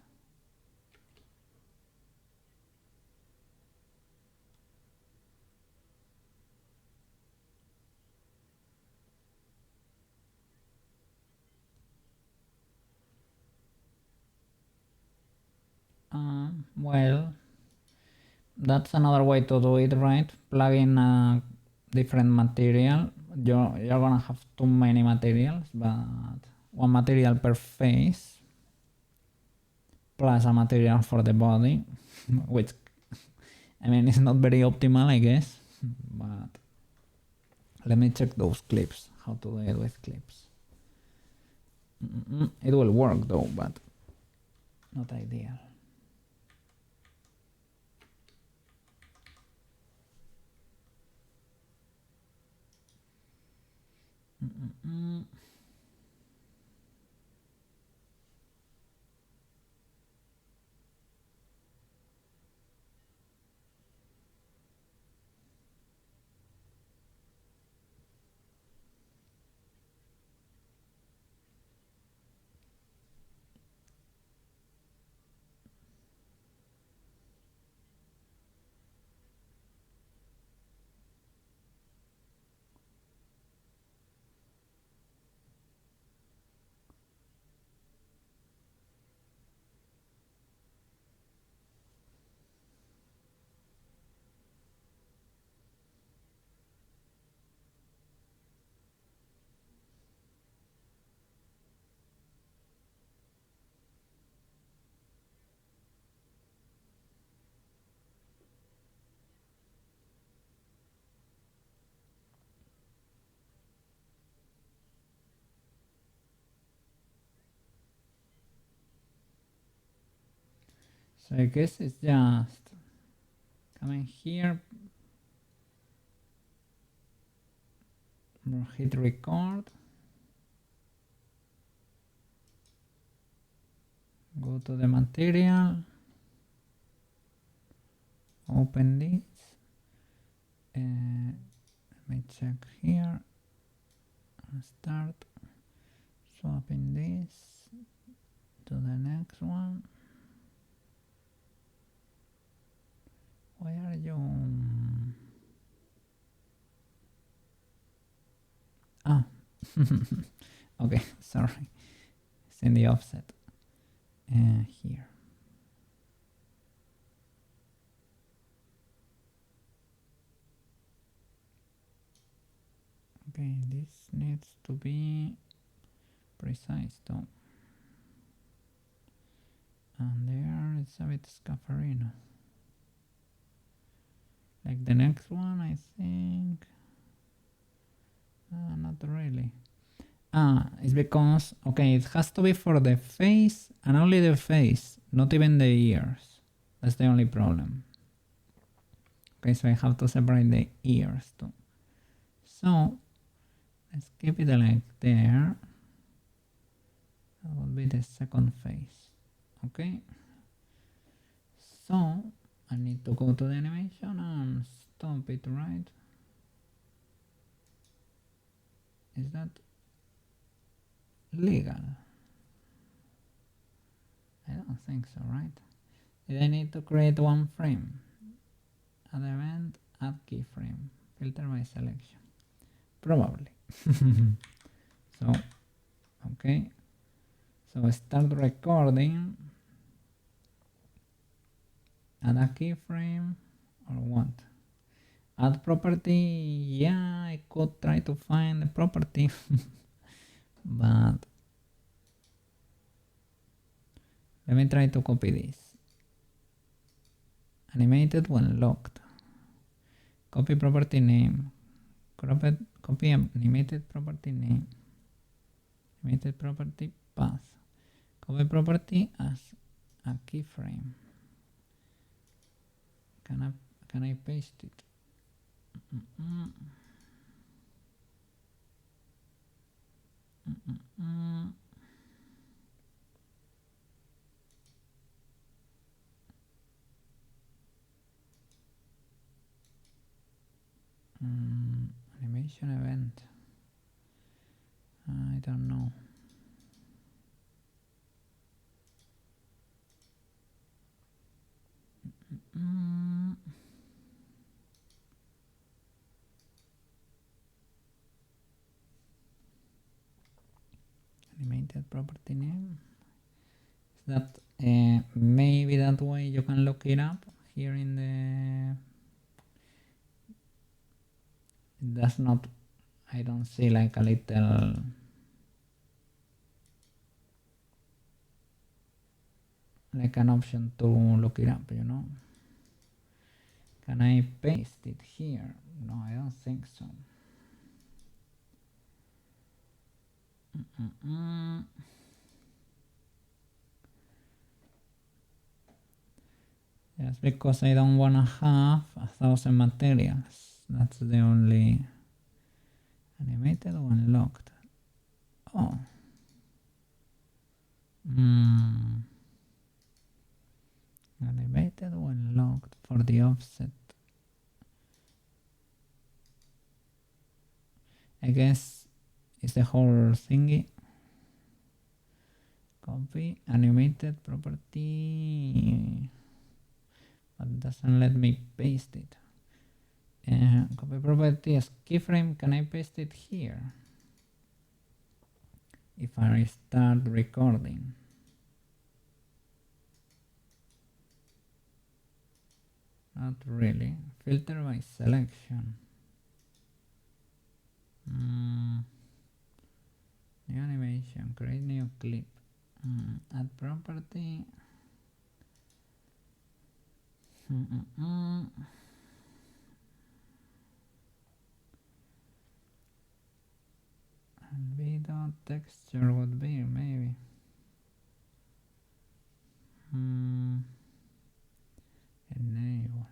Well, that's another way to do it, right? Plug in a different material. You're gonna have too many materials, but one material per face plus a material for the body, which I mean it's not very optimal, I guess. But let me check those clips. How to do it with clips. It will work though, but not ideal. So I guess it's just coming here, hit record, go to the material, open this, let me check here, start swapping this to the next one. Why are you? Ah, Okay, sorry. It's in the offset. Here. Okay, this needs to be precise though. And there it's a bit scaffarino. Like the next one, I think. Not really. It's because, okay, it has to be for the face and only the face, not even the ears. That's the only problem. Okay, so I have to separate the ears too. So, let's keep it like there. That will be the second face. Okay. So, I need to go to the animation and stop it, right? Is that legal? I don't think so, right? Did I need to create one frame? Add event, add keyframe, filter by selection. Probably. So, okay. So start recording. Add a keyframe or what? Add property. Yeah, I could try to find the property, but let me try to copy this. Animated when locked. Copy property name. Copy animated property name. Animated property path. Copy property as a keyframe. Can I paste it? Animation event. I don't know. Animated property name. Is that maybe that way you can look it up here in the. It does not. I don't see like a little. Like an option to look it up, you know. Can I paste it here? No, I don't think so. Just because I don't want to have 1,000 materials. That's the only animated or unlocked. Oh. Animated or unlocked for the offset. I guess it's the whole thingy. Copy animated property, but doesn't let me paste it. Copy property as keyframe. Can I paste it here? If I start recording. Not really. Filter by selection. New animation. Create new clip. Add property. Albedo texture would be maybe. Enable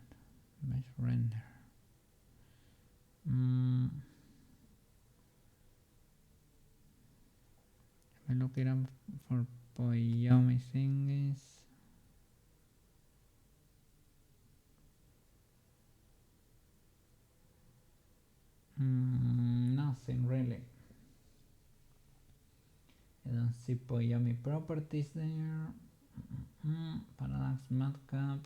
mesh render. Let me look it up for Poyomi thingies. Nothing really. I don't see Poyomi properties there. Parallax matcap.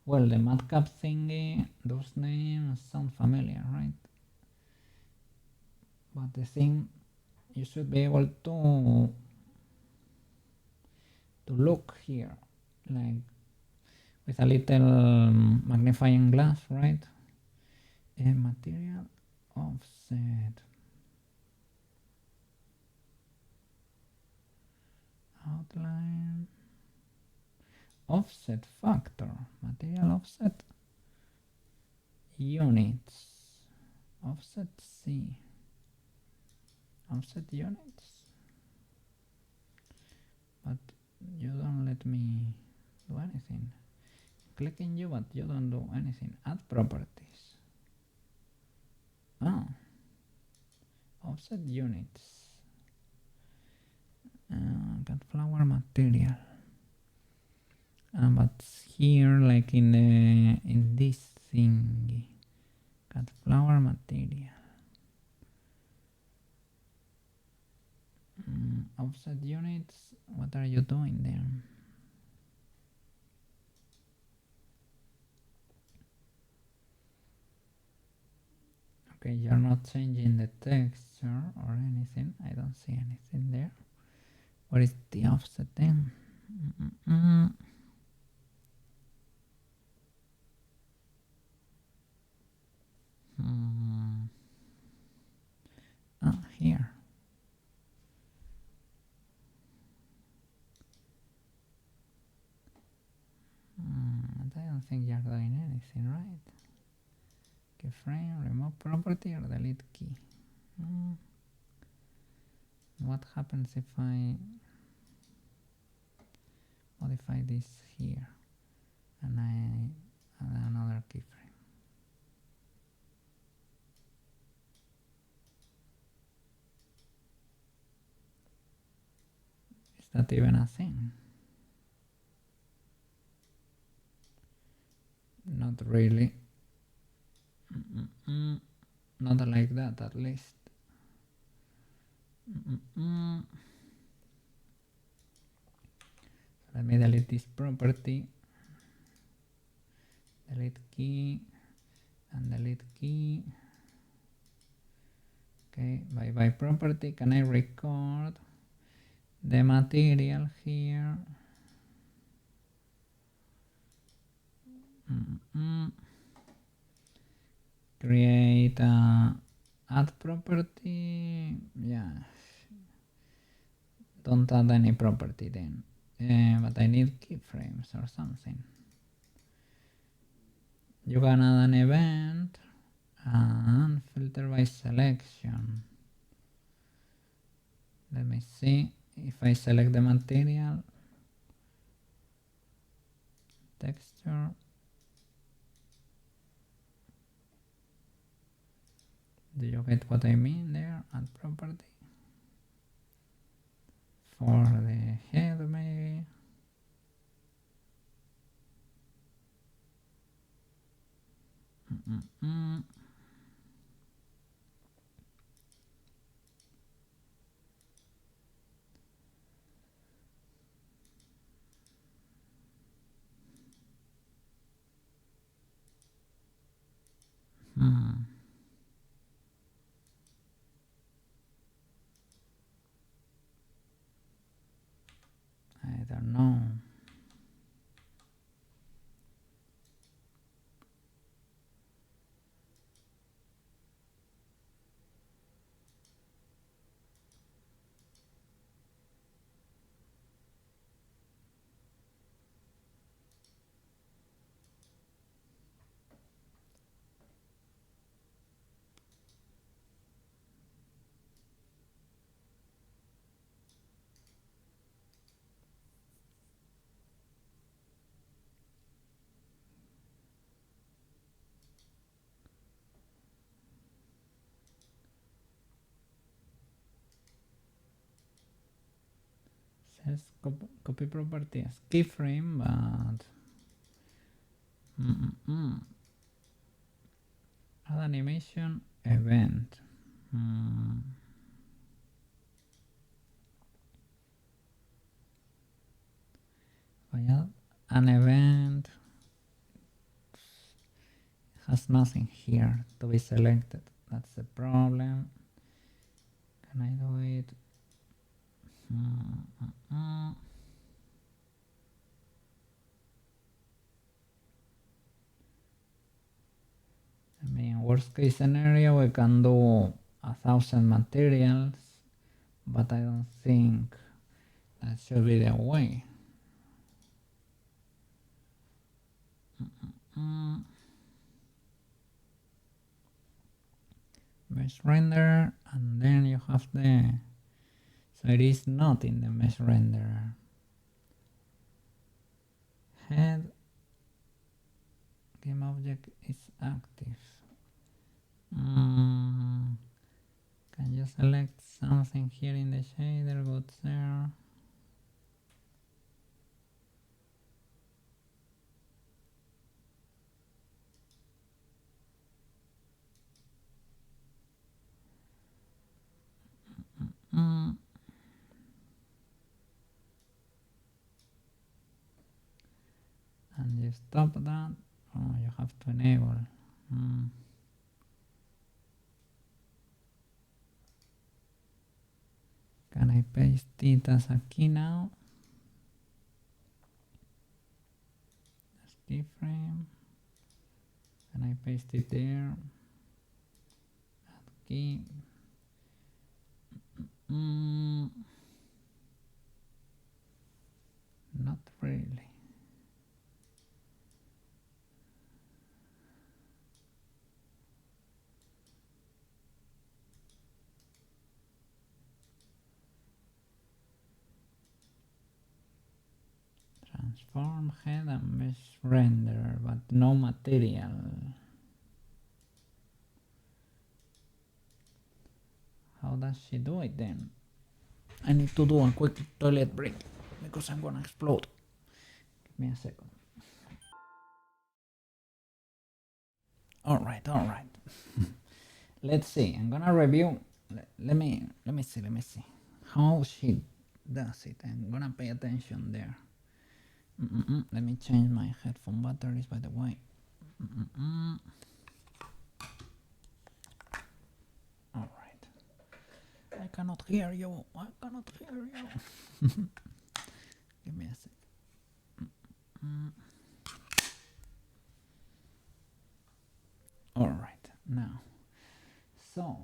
Well, the matcap thingy, those names sound familiar, right? But the thing you should be able to look here, like with a little magnifying glass, right? A material offset, outline, offset factor, material offset units, offset C, offset units, but you don't let me do anything. Clicking you, but you don't do anything. Add properties. Oh, offset units. Cut flower material. But here, like in this thingy, cut flower material. Offset units. What are you doing there? Okay, you're not changing the texture or anything. I don't see anything there. What is the offset then? Here. I don't think you're doing anything, right? Keyframe, remove property or delete key. What happens if I modify this here and I add another keyframe? Is that even a thing? Not really. Not like that, at least. Let me delete this property. Delete key and delete key. Okay, by property, can I record the material here? Create a add property. Yeah, don't add any property then, but I need keyframes or something. You can add an event and filter by selection. Let me see if I select the material, texture. Do you get what I mean there? Add property for the head maybe. I don't know. Says copy property as keyframe, but add animation event. If I add an event, it has nothing here to be selected. That's the problem. Can I do it? I mean, worst case scenario, we can do 1,000 materials, but I don't think that should be the way. Mesh render, and then you have the, so it is not in the mesh renderer. Head game object is active. Can you select something here in the shader? Go there. And you stop that. Oh, you have to enable. Can I paste it as a key now? As keyframe. Can I paste it there? Add key. Not really. Transform head and mesh render, but no material. How does she do it then? I need to do a quick toilet break because I'm gonna explode. Give me a second. All right. Let's see. I'm gonna review. Let me see how she does it. I'm gonna pay attention there. Let me change my headphone batteries, by the way. All right. I cannot hear you. Give me a sec. All right. Now, so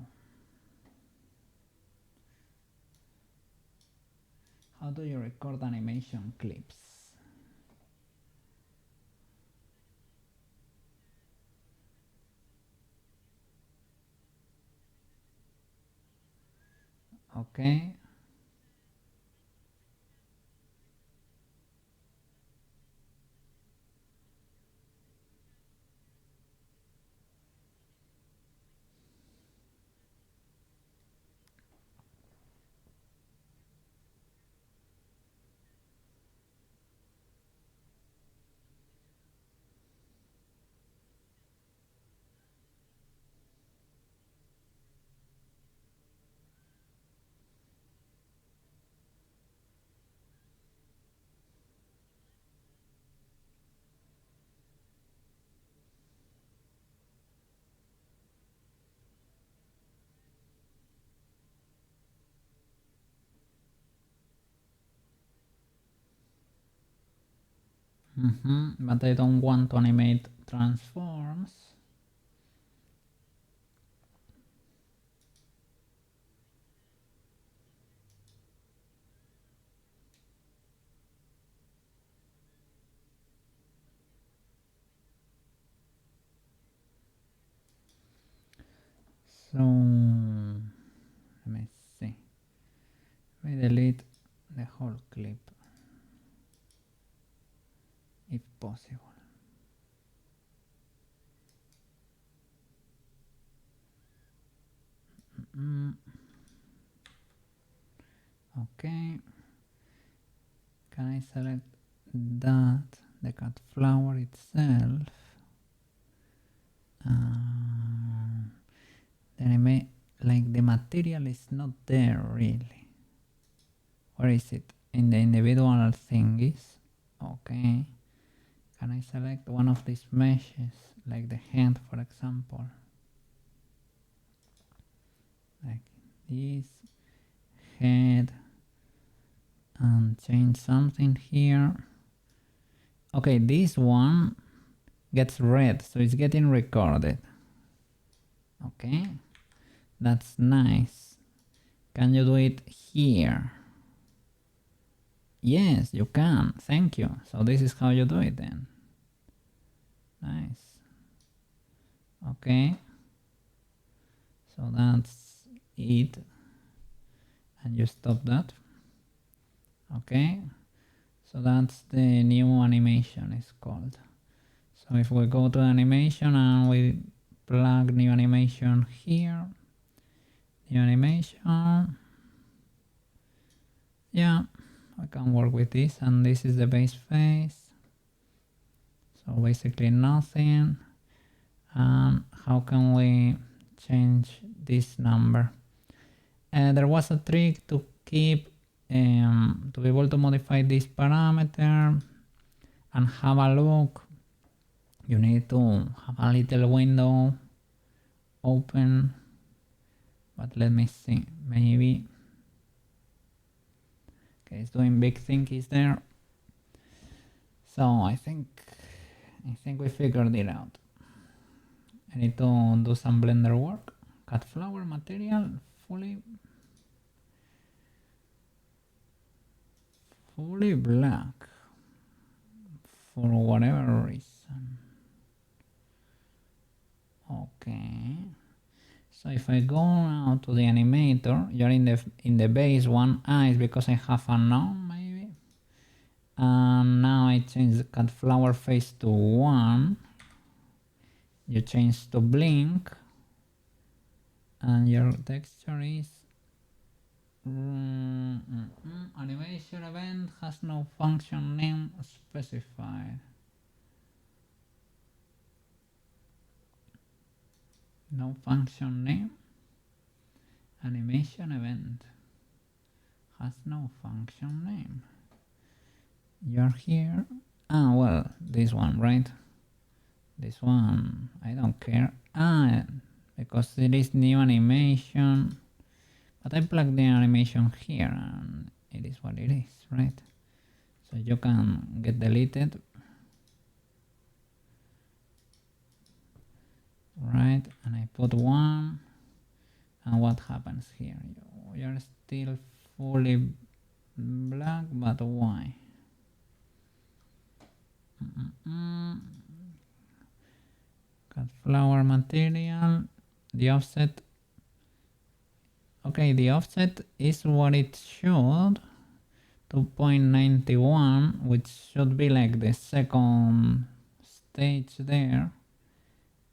how do you record animation clips? Okay. But I don't want to animate transforms. So let me see. We delete the whole clip if possible. Okay. Can I select that, the cut flower itself? Then I may, like, the material is not there really. Where is it? In the individual thingies. Okay. Can I select one of these meshes, like the hand, for example? Like this. head and change something here. Okay, this one gets red, so it's getting recorded. Okay, that's nice. Can you do it here? Yes, you can. Thank you. So this is how you do it then. Nice. Okay. So that's it. And you stop that. Okay. So that's the new animation it's called. So if we go to animation and we plug new animation here, new animation, yeah, I can work with this, and this is the base face. So basically nothing. And how can we change this number? There was a trick to keep to be able to modify this parameter and have a look. You need to have a little window open, but let me see, maybe. Okay, it's doing big thingies there. So I think we figured it out. I need to do some Blender work. Cut flower material fully black for whatever reason. Okay. So if I go now to the animator, you're in the base one. Is because I have a none maybe. And now I change the cut flower face to 1. You change to blink. And your texture is animation event has no function name specified. No function name. Animation event has no function name. You're here. Well, this one, right? This one, I don't care. Because it is new animation. But I plug the animation here and it is what it is, right? So you can get deleted. Right, and I put 1. And what happens here? You're still fully black, but why? Cut flower material, the offset. Okay, the offset is what it should, 2.91, which should be like the second stage there.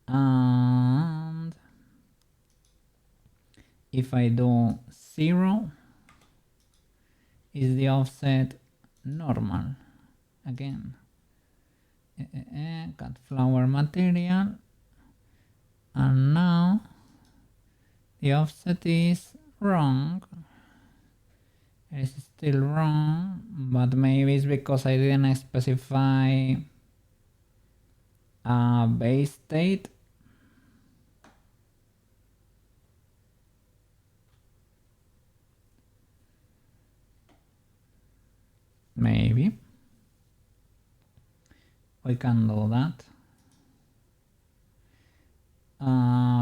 And if I do 0, is the offset normal again. Cut flower material, and now the offset is wrong. It's still wrong, but maybe it's because I didn't specify a base state. Maybe we can do that.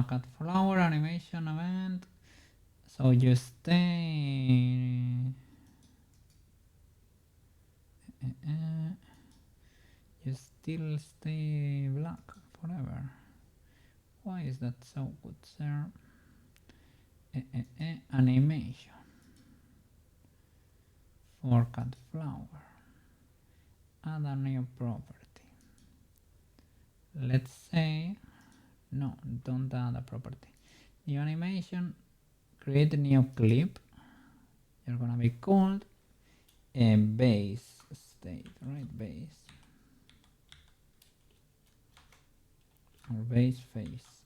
Cut flower animation event. So you stay. You still stay black forever. Why is that so good, sir? Animation for cut flower. Add a new property. Let's say, no, don't add a property. New animation, create a new clip. You're gonna be called a base state, right? Base or base face.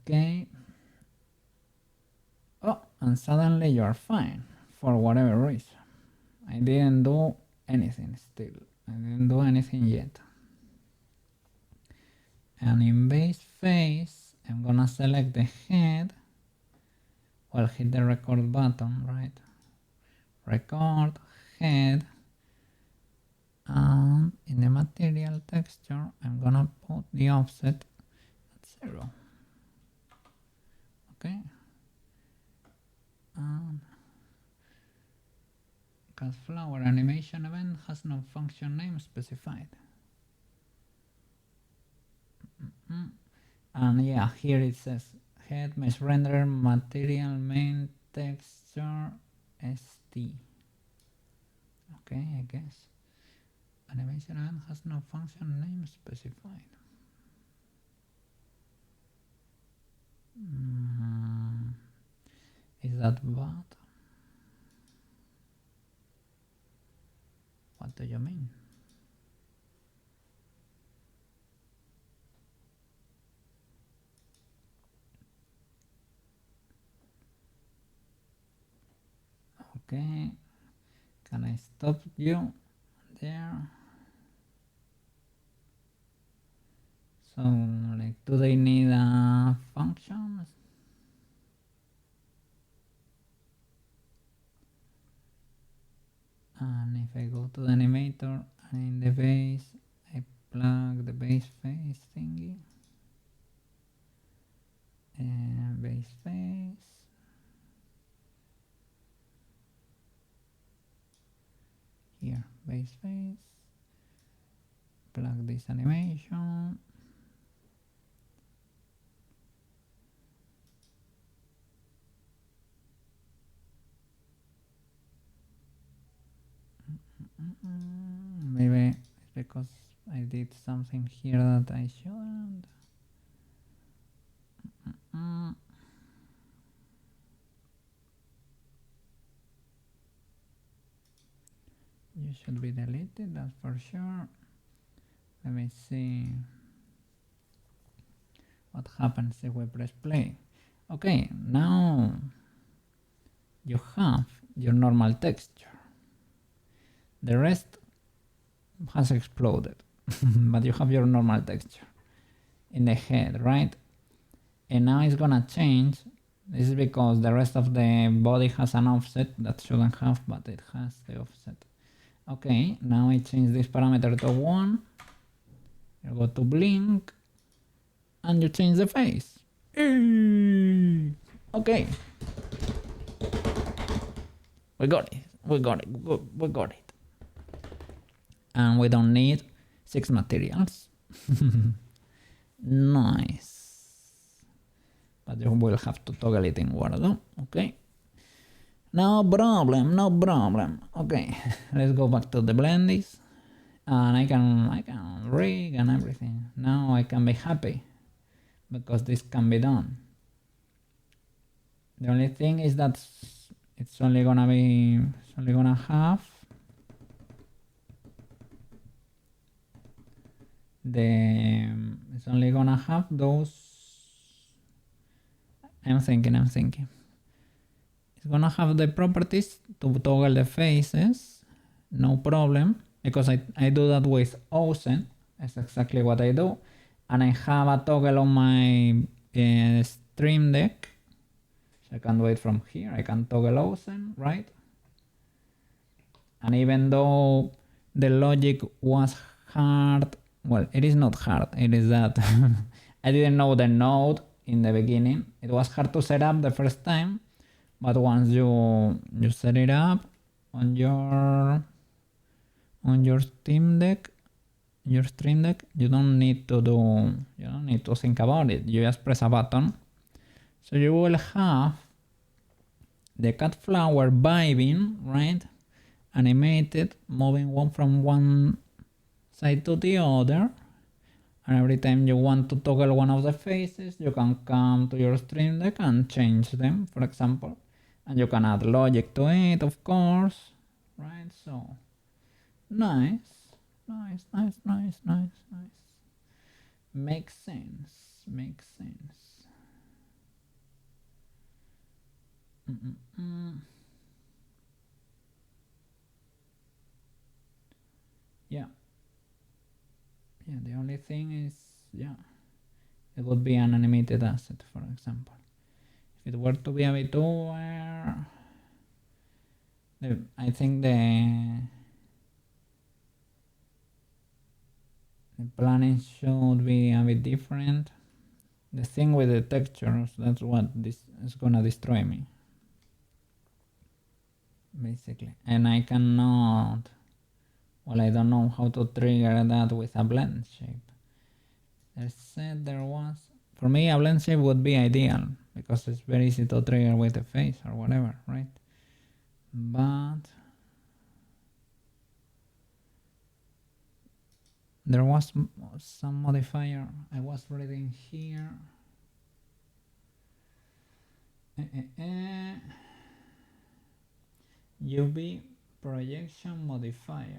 Okay. Oh, and suddenly you're fine for whatever reason. I didn't do anything still. I didn't do anything yet. And in base face, I'm gonna select the head Well, hit the record button, right? Record, head, and in the material texture, I'm gonna put the offset at 0. Okay. And cat flower animation event has no function name specified. And yeah, here it says head mesh render material main texture st. Okay, I guess animation event has no function name specified. Is that bad? What do you mean? Okay, can I stop you there? So, like, do they need a function? And if I go to the animator and in the base, I plug the base face thingy. And base face. Here, base face. Plug this animation. Maybe it's because I did something here that I shouldn't. You should be deleted, that's for sure. Let me see what happens if we press play. Okay, now you have your normal texture. The rest has exploded, but you have your normal texture in the head, right? And now it's gonna change. This is because the rest of the body has an offset that shouldn't have, but it has the offset. Okay, now I change this parameter to 1. You go to blink, and you change the face. Okay. We got it. We got it. We got it. And we don't need 6 materials. Nice. But you will have to toggle it in Word, okay? No problem, no problem. Okay, let's go back to the blendies. And I can rig and everything. Now I can be happy because this can be done. The only thing is that it's only gonna have those. I'm thinking. It's gonna have the properties to toggle the faces, no problem, because I do that with Osen. That's exactly what I do. And I have a toggle on my Stream Deck. So I can do it from here. I can toggle Osen, right? And even though the logic was hard, well, it is not hard. It is that I didn't know the node in the beginning. It was hard to set up the first time, but once you set it up on your Stream Deck, you don't need to think about it. You just press a button. So you will have the cat flower vibing, right? Animated, moving from one side to the other. And every time you want to toggle one of the faces, you can come to your Stream Deck and change them, for example. And you can add logic to it, of course, right? So, nice. Makes sense. Yeah, the only thing is, it would be an animated asset, for example. If it were to be a VTuber, I think the planning should be a bit different. The thing with the textures, that's what this is gonna destroy me, basically. And I cannot, well, I don't know how to trigger that with a blend shape. They said there was, for me a blend shape would be ideal because it's very easy to trigger with the face or whatever, right? But there was some modifier I was reading here. UV projection modifiers.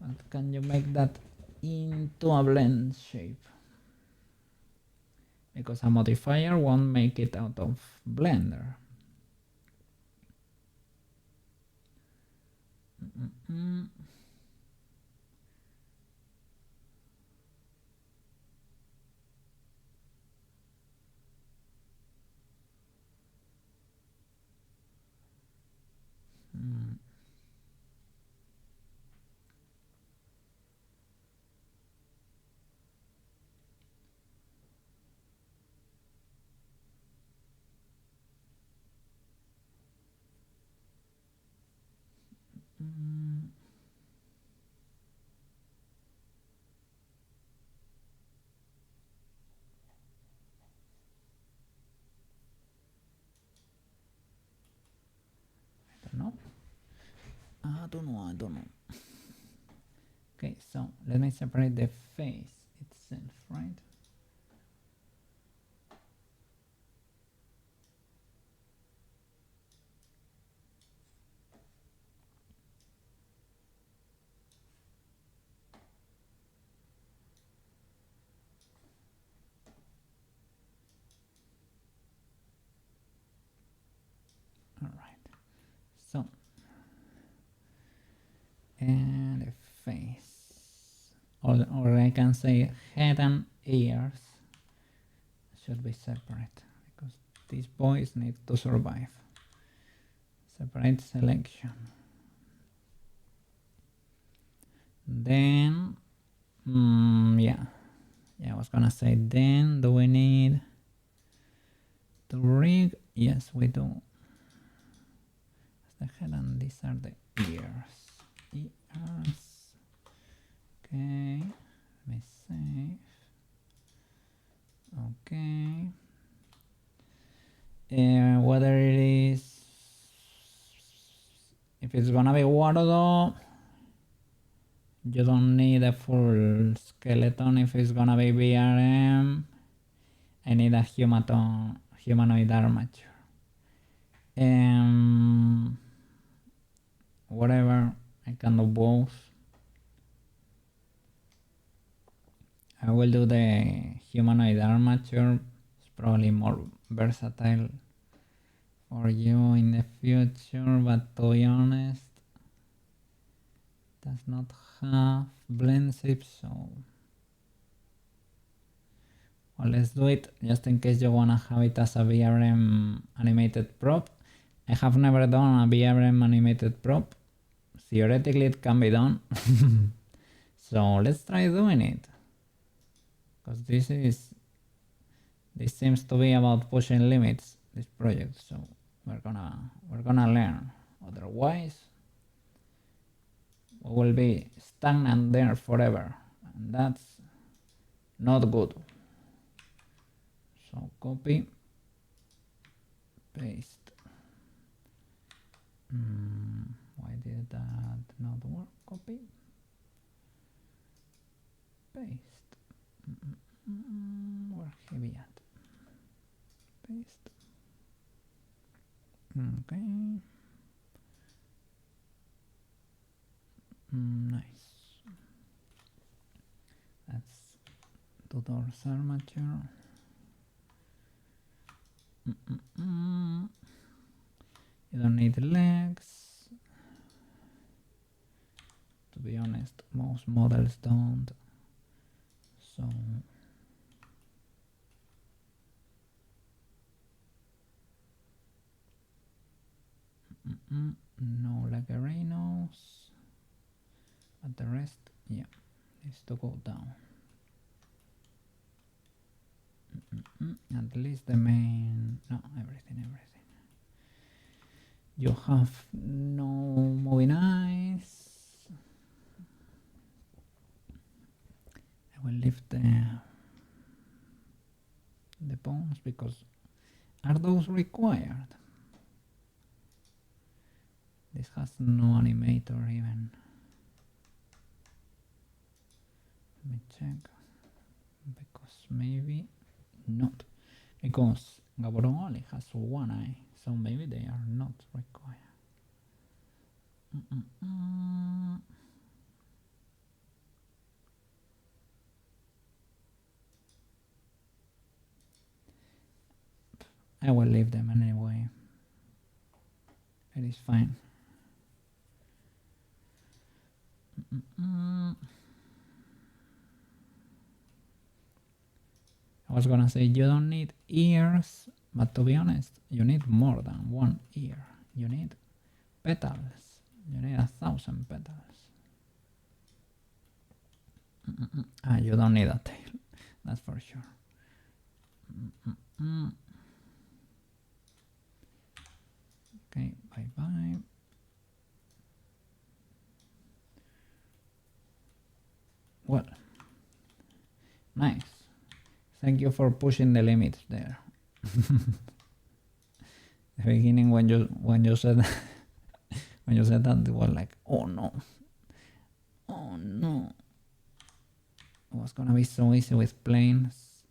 But can you make that into a blend shape? Because a modifier won't make it out of Blender. I don't know. Okay, so let me separate the face itself, right? All right, so and the face, or I can say head and ears should be separate because these boys need to survive. Separate selection. Then yeah, I was gonna say, then do we need to rig? Yes, we do. That's the head and these are the ears. Okay, let me save. Okay, whether it is, if it's gonna be Wardo, you don't need a full skeleton. If it's gonna be BRM, I need a humanoid armature. Whatever, I can do both. I will do the humanoid armature. It's probably more versatile for you in the future, but to be honest, it does not have blend shape, so well, let's do it just in case you wanna have it as a VRM animated prop. I have never done a VRM animated prop. Theoretically it can be done. So let's try doing it. Because this seems to be about pushing limits, this project, so we're gonna learn. Otherwise we will be stagnant there forever, and that's not good. So copy, paste. Why did that not work? Copy, paste. Where he be at? Paste. Okay. Nice. That's two doors armature. You don't need legs. To be honest, most models don't. So No Lagarinos. But the rest, yeah, needs to go down. At least the main, no, everything. You have no moving eyes. I will leave the bones because are those required? This has no animator even. Let me check. Because maybe not. Because Gaborone only has one eye, so maybe they are not required. I will leave them anyway. It is fine. I was gonna say you don't need ears, but to be honest, you need more than one ear. You need petals. You need 1,000 petals. You don't need a tail, that's for sure. Okay, bye. Well, nice. Thank you for pushing the limits there. The beginning when you said that, it was like, oh no. It was gonna be so easy with planes.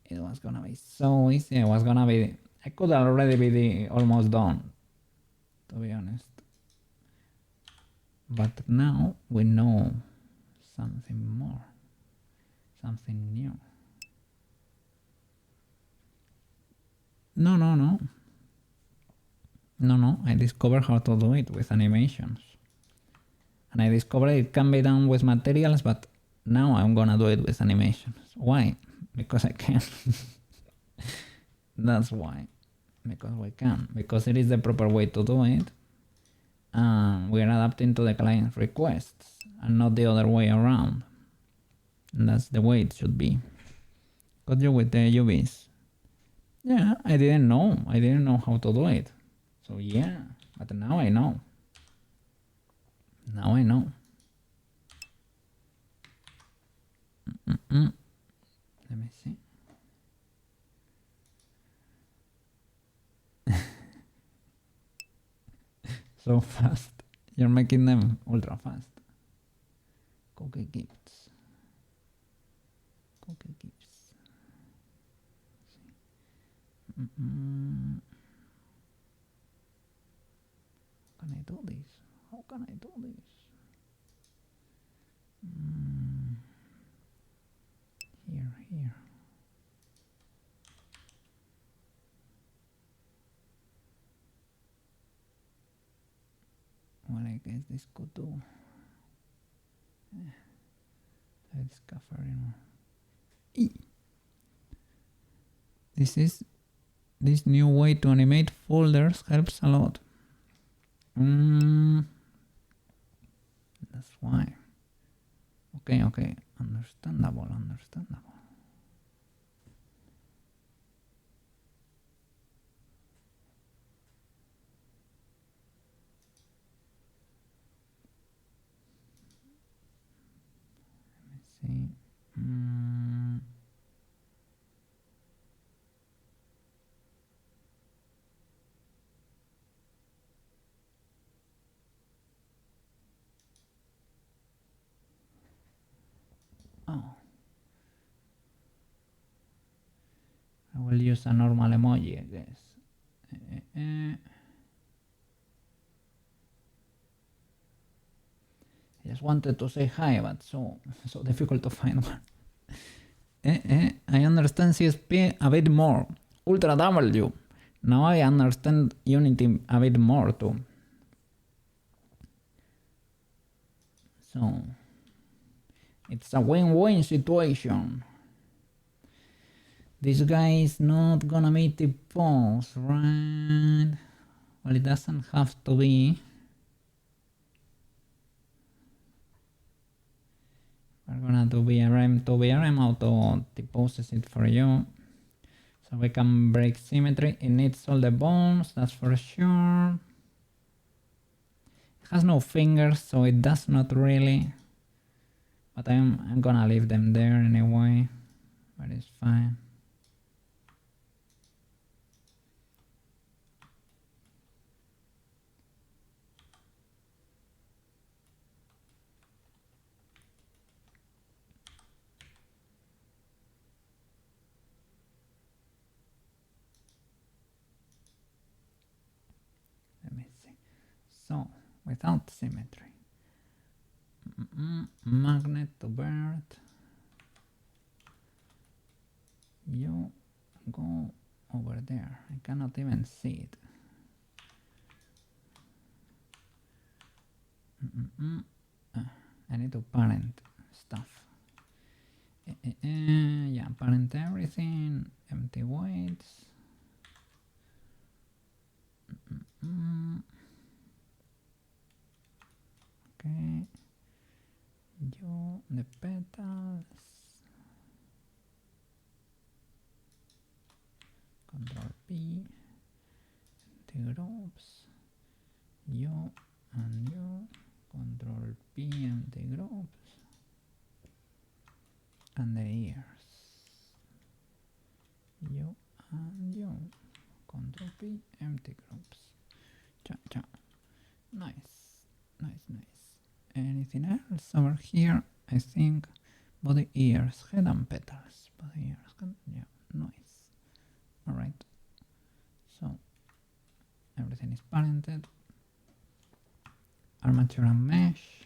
It was gonna be so easy. I could already be almost done, to be honest. But now we know something more, something new. No, I discovered how to do it with animations. And I discovered it can be done with materials, but now I'm gonna do it with animations. Why? Because I can. That's why. Because we can. Because it is the proper way to do it. We are adapting to the client's requests and not the other way around. And that's the way it should be. Got you with the UVs. Yeah, I didn't know how to do it. So yeah, but now I know. Let me see. So fast. You're making them ultra fast. Cookie gifts. How can I do this? Here. What I guess this could do. Let's cover in. This new way to animate folders helps a lot. That's why. Okay. Understandable. Let me see. Oh. I will use a normal emoji, I guess. I just wanted to say hi, but so difficult to find one. I understand CSP a bit more. Ultra W. Now I understand Unity a bit more too. So it's a win-win situation. This guy is not gonna meet the boss, right? Well, it doesn't have to be. We're gonna do VRM to VRM auto deposes it for you. So we can break symmetry. It needs all the bones, that's for sure. It has no fingers, so it does not really. But I'm gonna leave them there anyway. But it's fine. Let me see. So, without symmetry. Magnet to bird. You go over there. I cannot even see it. I need to parent stuff. Yeah, parent everything. Empty weights. Okay. You, the petals. Control P. Empty groups. You and you. Control P, empty groups. And the ears. You and you. Control P, empty groups. Cha cha. Nice. Nice, nice. Anything else over here? I think body, ears, head and petals. Body, ears, head. Yeah, nice. Alright. So everything is parented. Armature and mesh.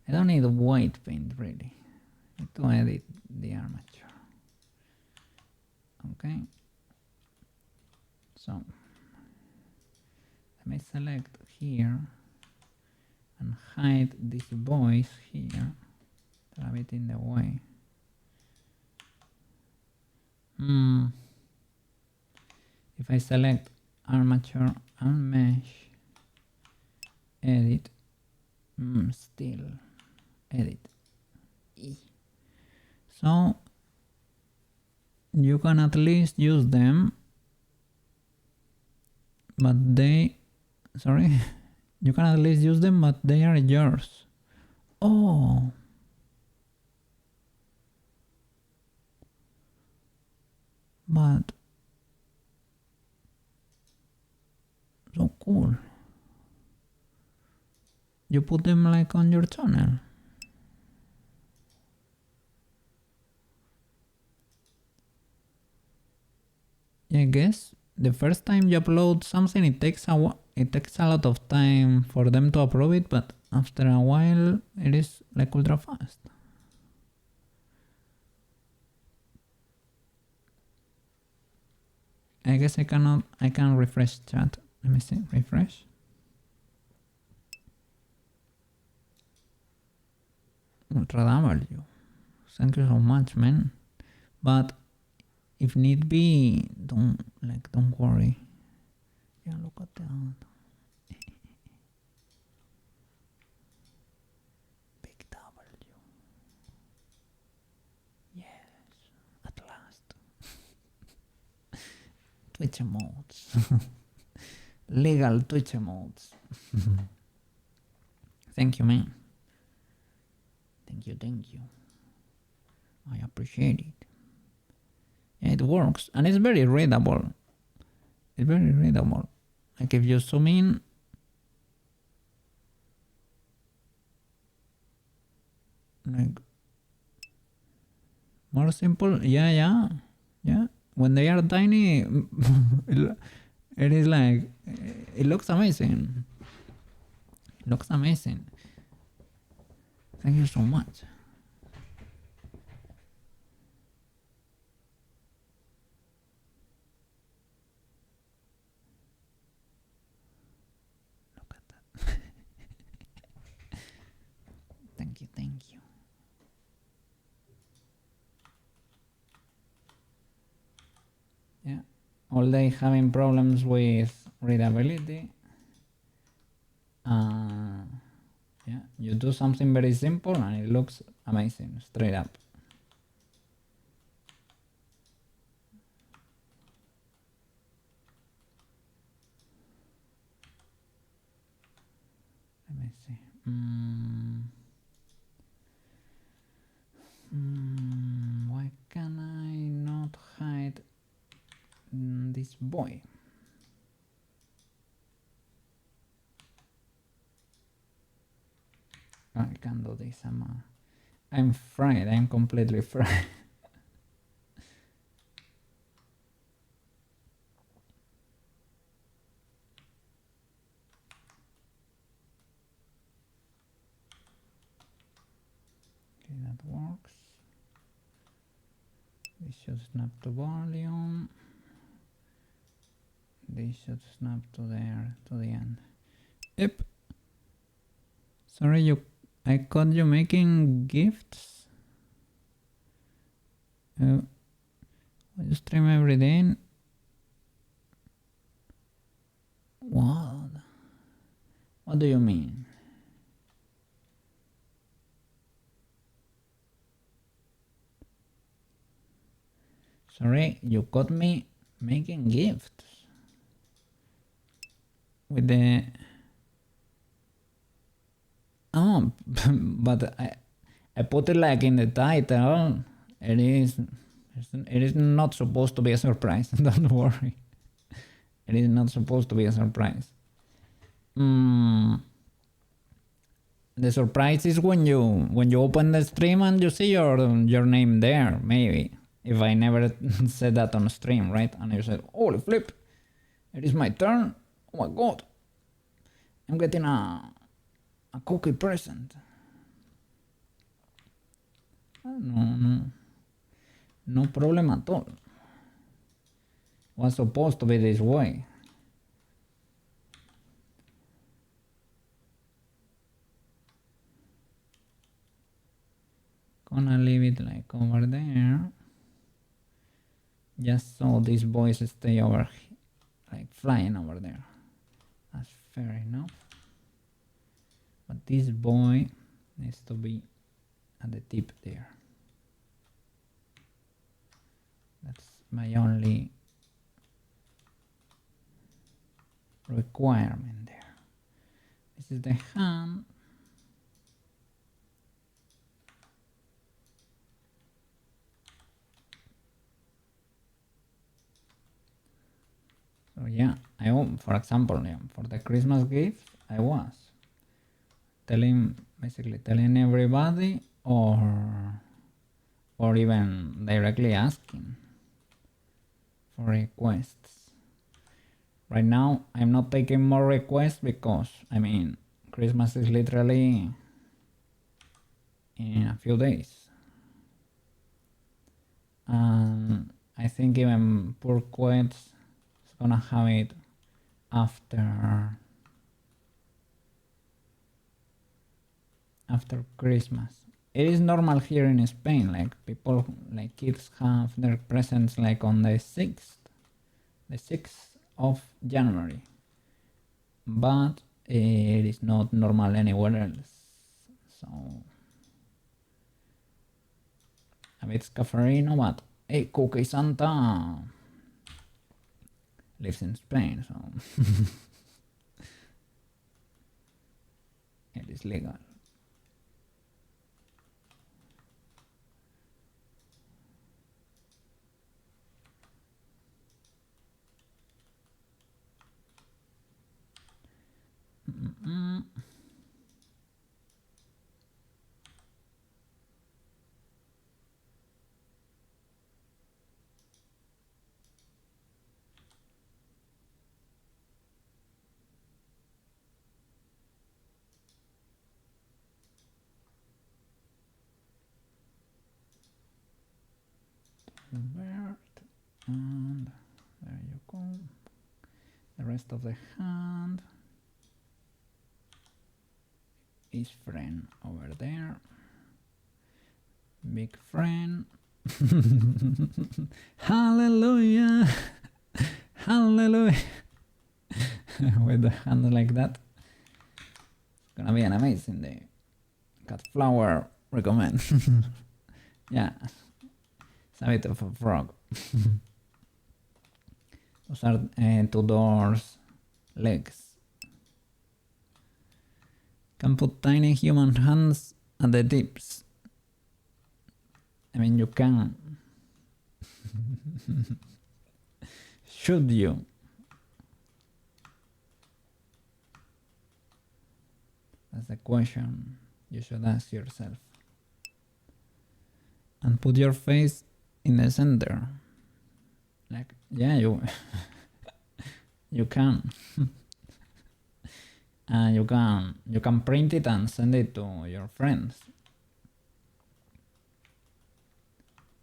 I don't need white paint really. I need to edit the armature. Okay. So let me select here and hide this voice here. They're a bit in the way. If I select armature and mesh, edit, still edit. So you can at least use them, but they, sorry, you can at least use them, but they are yours. Oh, but so cool. You put them like on your channel. I guess the first time you upload something, it takes a lot of time for them to approve it, but after a while, it is like ultra fast. I guess I can refresh chat. Let me see, refresh. Ultra W. Thank you so much, man. But if need be, don't worry. Yeah, look at that. Big W. Yes, at last. Twitch emotes. Legal Twitch emotes. Thank you, man. Thank you. I appreciate it. Yeah, it works, and it's very readable. It's very readable. Like if you zoom in, like more simple. Yeah. When they are tiny, it is like, it looks amazing. It looks amazing. Thank you so much. Look at that. Thank you. Yeah. All day having problems with readability. Yeah, you do something very simple and it looks amazing straight up. Let me see. Why can I not hide this boy? I can't do this. I'm fried. I'm completely fried. Okay, that works. This should snap to volume. This should snap to there, to the end. Yep. Sorry, I caught you making gifts. You stream every day. What? What do you mean? Sorry, you caught me making gifts with the but I put it like in the title. It is not supposed to be a surprise. Don't worry, it is not supposed to be a surprise. The surprise is when you open the stream and you see your name there. Maybe if I never said that on stream, right? And you said, "Holy flip, it is my turn! Oh my god, I'm getting a cookie present." No problem at all. Was supposed to be this way. Gonna leave it like over there, just so these boys stay over, like flying over there. That's fair enough. But this boy needs to be at the tip there. That's my only requirement there. This is the hand. So yeah, for example, for the Christmas gift, I was basically telling everybody, or even directly asking for requests. Right now, I'm not taking more requests because, I mean, Christmas is literally in a few days. And I think even poor Quets is gonna have it after Christmas. It is normal here in Spain, like people, like kids have their presents like on the 6th of January, but it is not normal anywhere else. So a bit scaffarino, but hey, Cookie Santa lives in Spain, so it is legal. Bird, and there you go. The rest of the hand is friend over there. Big friend. Hallelujah. Hallelujah. with the hand like that. It's gonna be an amazing day. Cat flower recommend. Yeah, it's a bit of a frog. Those are two doors, legs. Can put tiny human hands at the tips. I mean, you can. Should you? That's the question you should ask yourself. And put your face in the center. Like, yeah, you you can. You can print it and send it to your friends.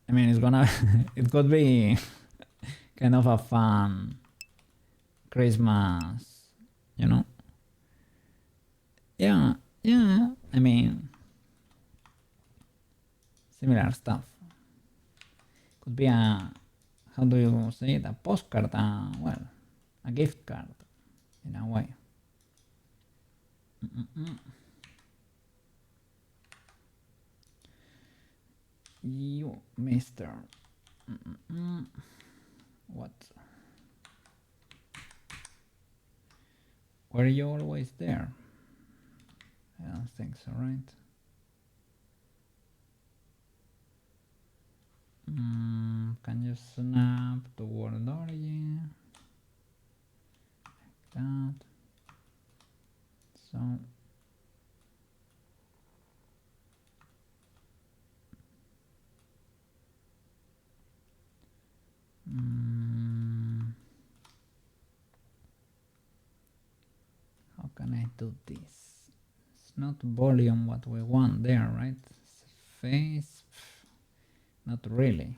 I mean, it's gonna it could be kind of a fun Christmas, you know? Yeah, I mean, similar stuff. Could be a, how do you say it, a postcard, well, a gift card, in a way. You, mister. What? Were you always there? I don't think so, right? Can you snap toward origin? Like that. So. How can I do this? It's not volume what we want there, right? Face, not really.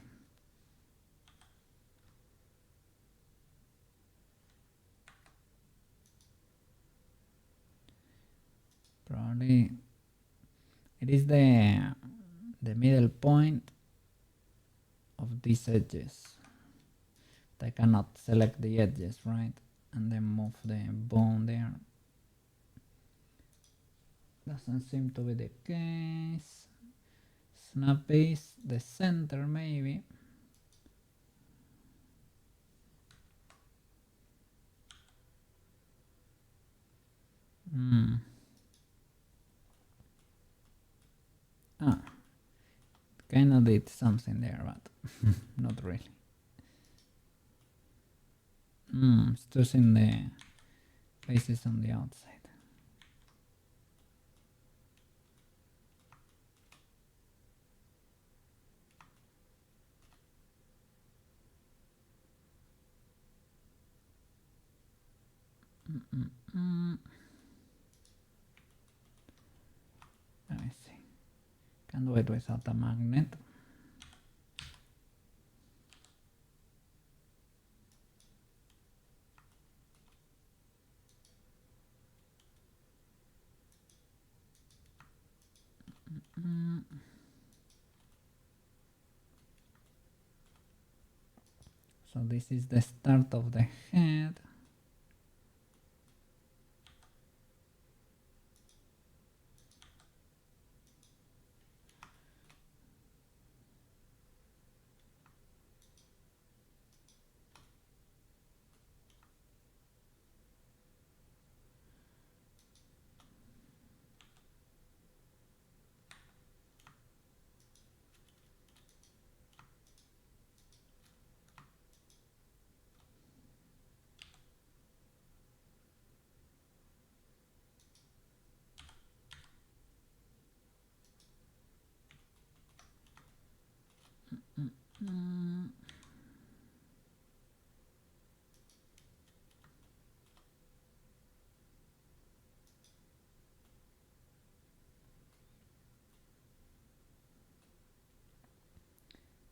Probably it is the middle point of these edges. I cannot select the edges, right? And then move the bone there. Doesn't seem to be the case. Snap base, the center maybe. Kinda did something there, but not really. It's choosing the faces on the outside. Let me see. Can do it without a magnet. So this is the start of the head.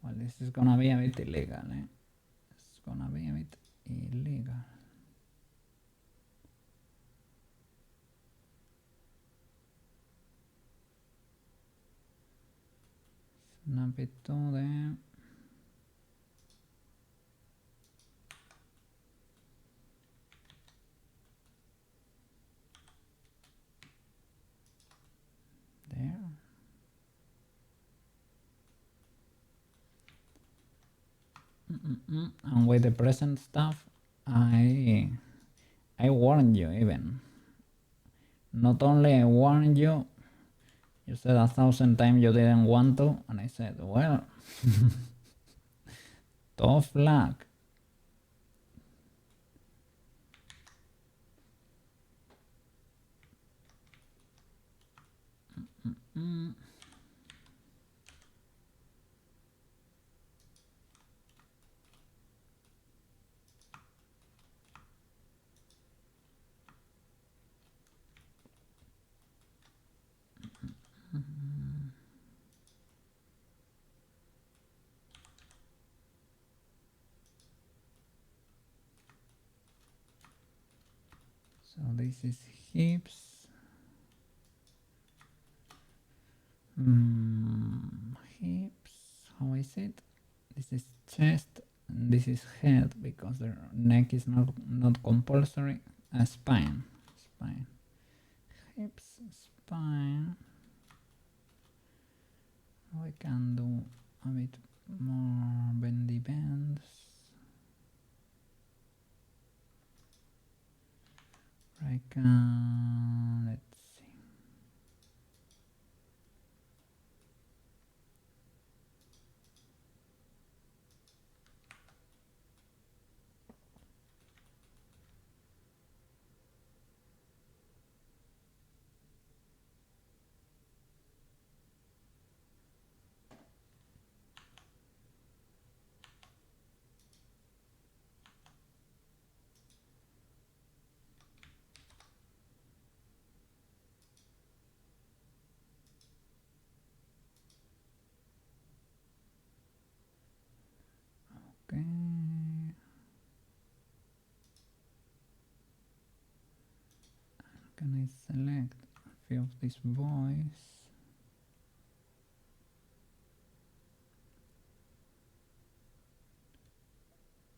Well, this is gonna be a bit illegal, eh? It's gonna be a bit illegal. Snap it to the And with the present stuff, I warned you even. Not only I warned you, you said 1,000 times you didn't want to, and I said, well, tough luck. So this is hips. Hips, how is it? This is chest, and this is head because the neck is not compulsory. Spine, hips, spine. We can do a bit more bendy bends. I can, let's see. Okay. Can I select a few of these boys?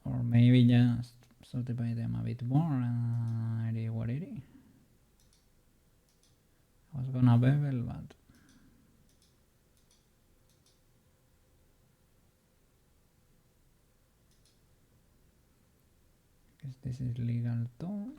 Or maybe just subdivide them a bit more and it is what it is. I was gonna bevel, but I guess this is legal too.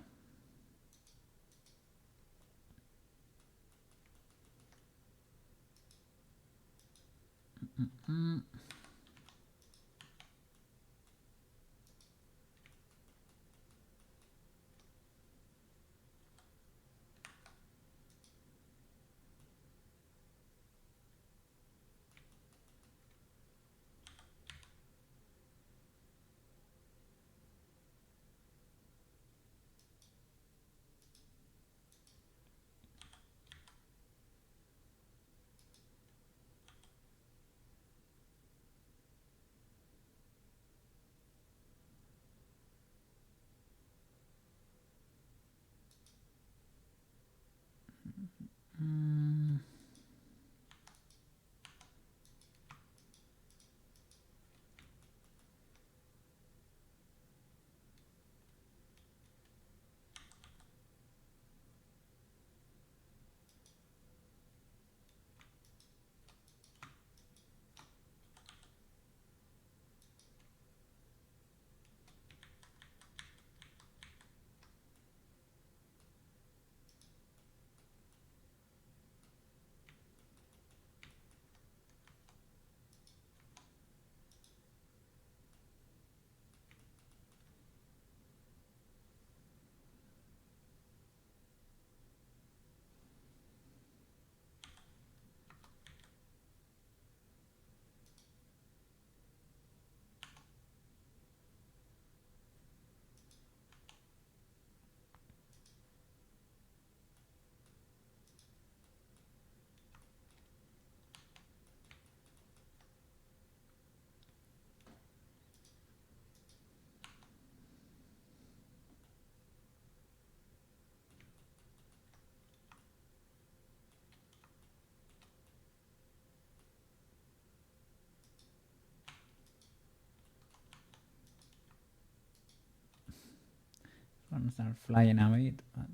Gonna start flying a bit, but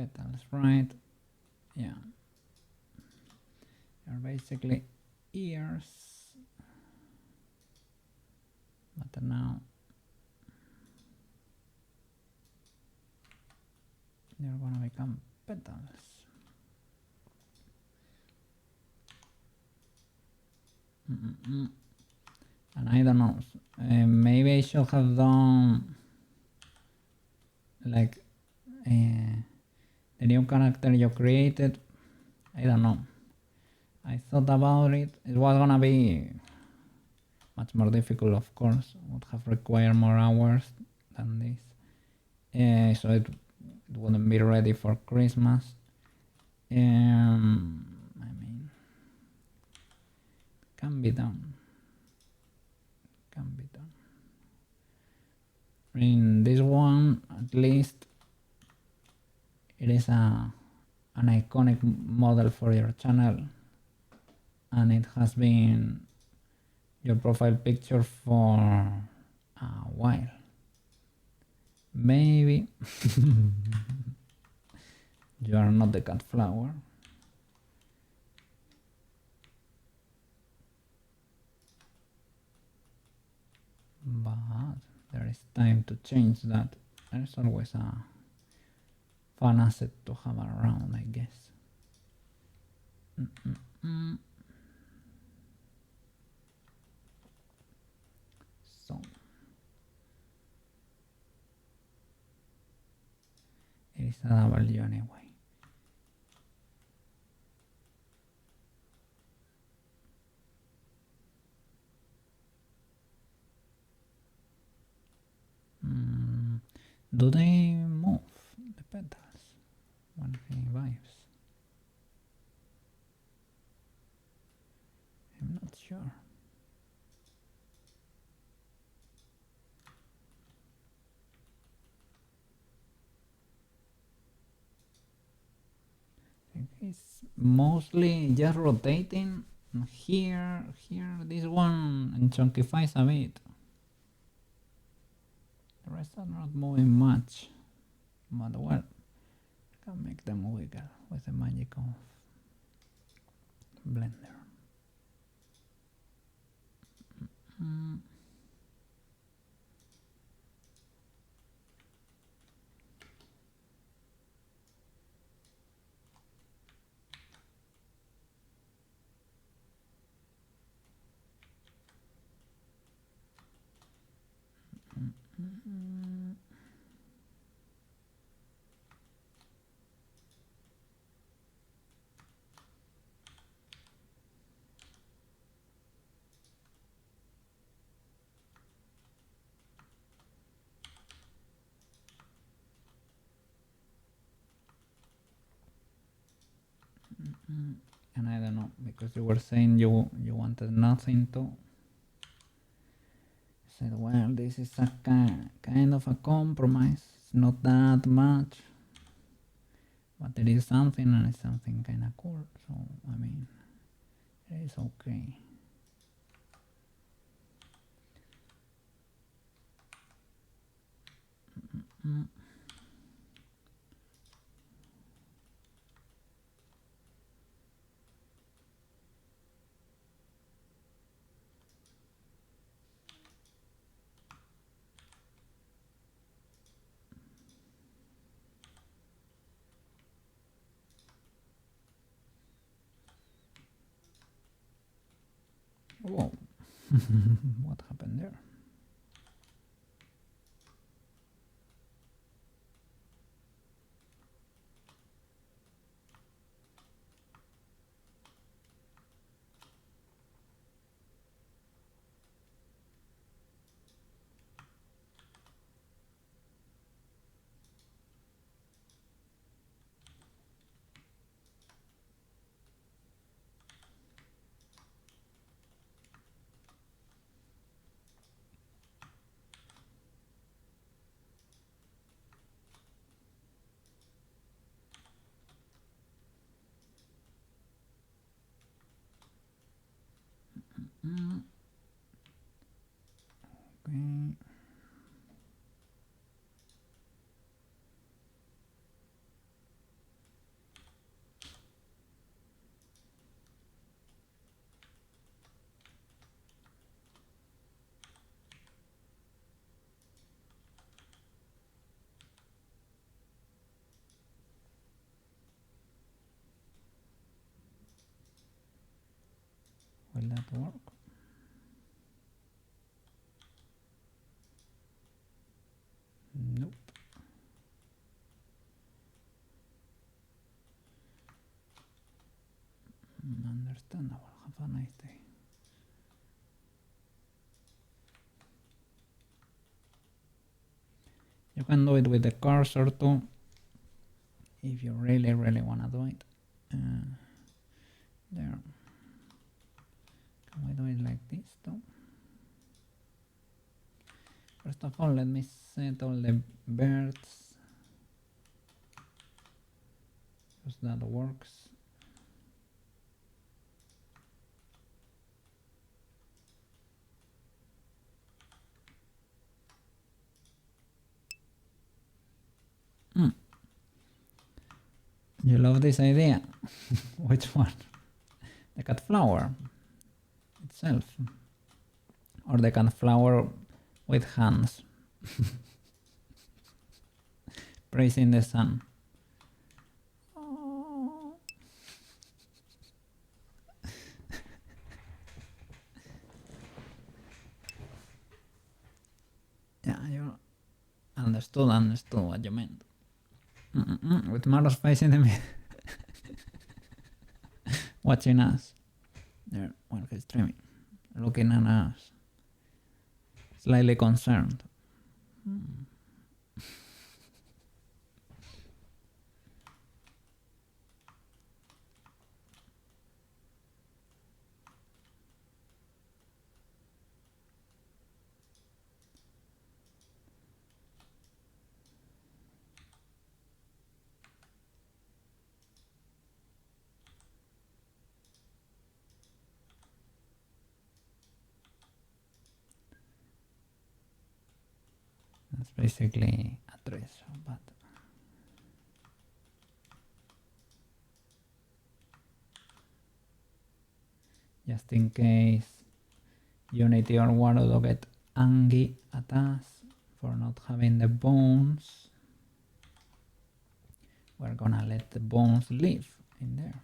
petals, right? Yeah. They're basically ears. But now they're gonna become petals. And I don't know, maybe I should have done like the new character you created. I don't know. I thought about it. It was gonna be much more difficult, of course. Would have required more hours than this. So it wouldn't be ready for Christmas. I mean, can be done. Can be done. In this one, at least, it is an iconic model for your channel, and it has been your profile picture for a while. Maybe you are not the cat flower. But there is time to change that. There's always a fun asset to have around, I guess. So it is a W anyway. Do they move the petals when he vibes? I'm not sure. It's mostly just rotating here, this one, and chunkifies a bit. The rest are not moving much, but well, I can make them wiggle with the magic of Blender. And I don't know, because you were saying you wanted nothing to. I said, well, this is a kind of a compromise. It's not that much, but it is something, and it's something kind of cool. So I mean, it is okay. Whoa. What happened there? that work? Nope. Understandable. Have a nice day. You can do it with the cursor too, if you really want to do it. There. Can we do it like this too? First of all, let me set all the birds, because that works. You love this idea? Which one? The cat flower itself, or the cat flower with hands praising the sun? Oh. Yeah, you understood what you meant. With Maro's face in the middle. Watching us. There, while he's streaming. Looking at us. Slightly concerned. That's basically a trace, but just in case Unity or Warudo get angry at us for not having the bones, we're gonna let the bones live in there.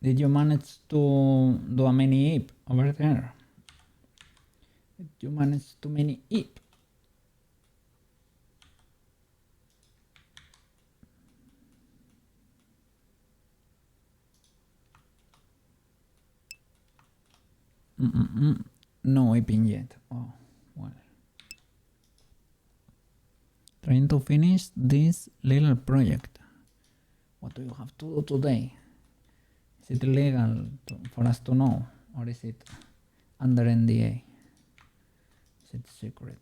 Did you manage to do a mini heap over there? Did you manage to mini heap? No heaping yet. Oh, well. Trying to finish this little project. What do you have to do today? Is it legal for us to know, or is it under NDA? Is it secret?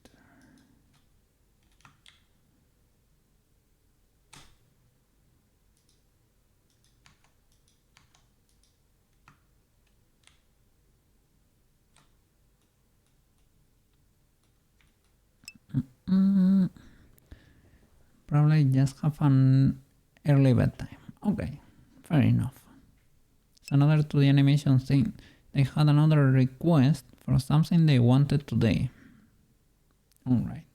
Probably just have an early bedtime. Okay, fair enough. It's another 2D animation thing. They had another request for something they wanted today. Alright.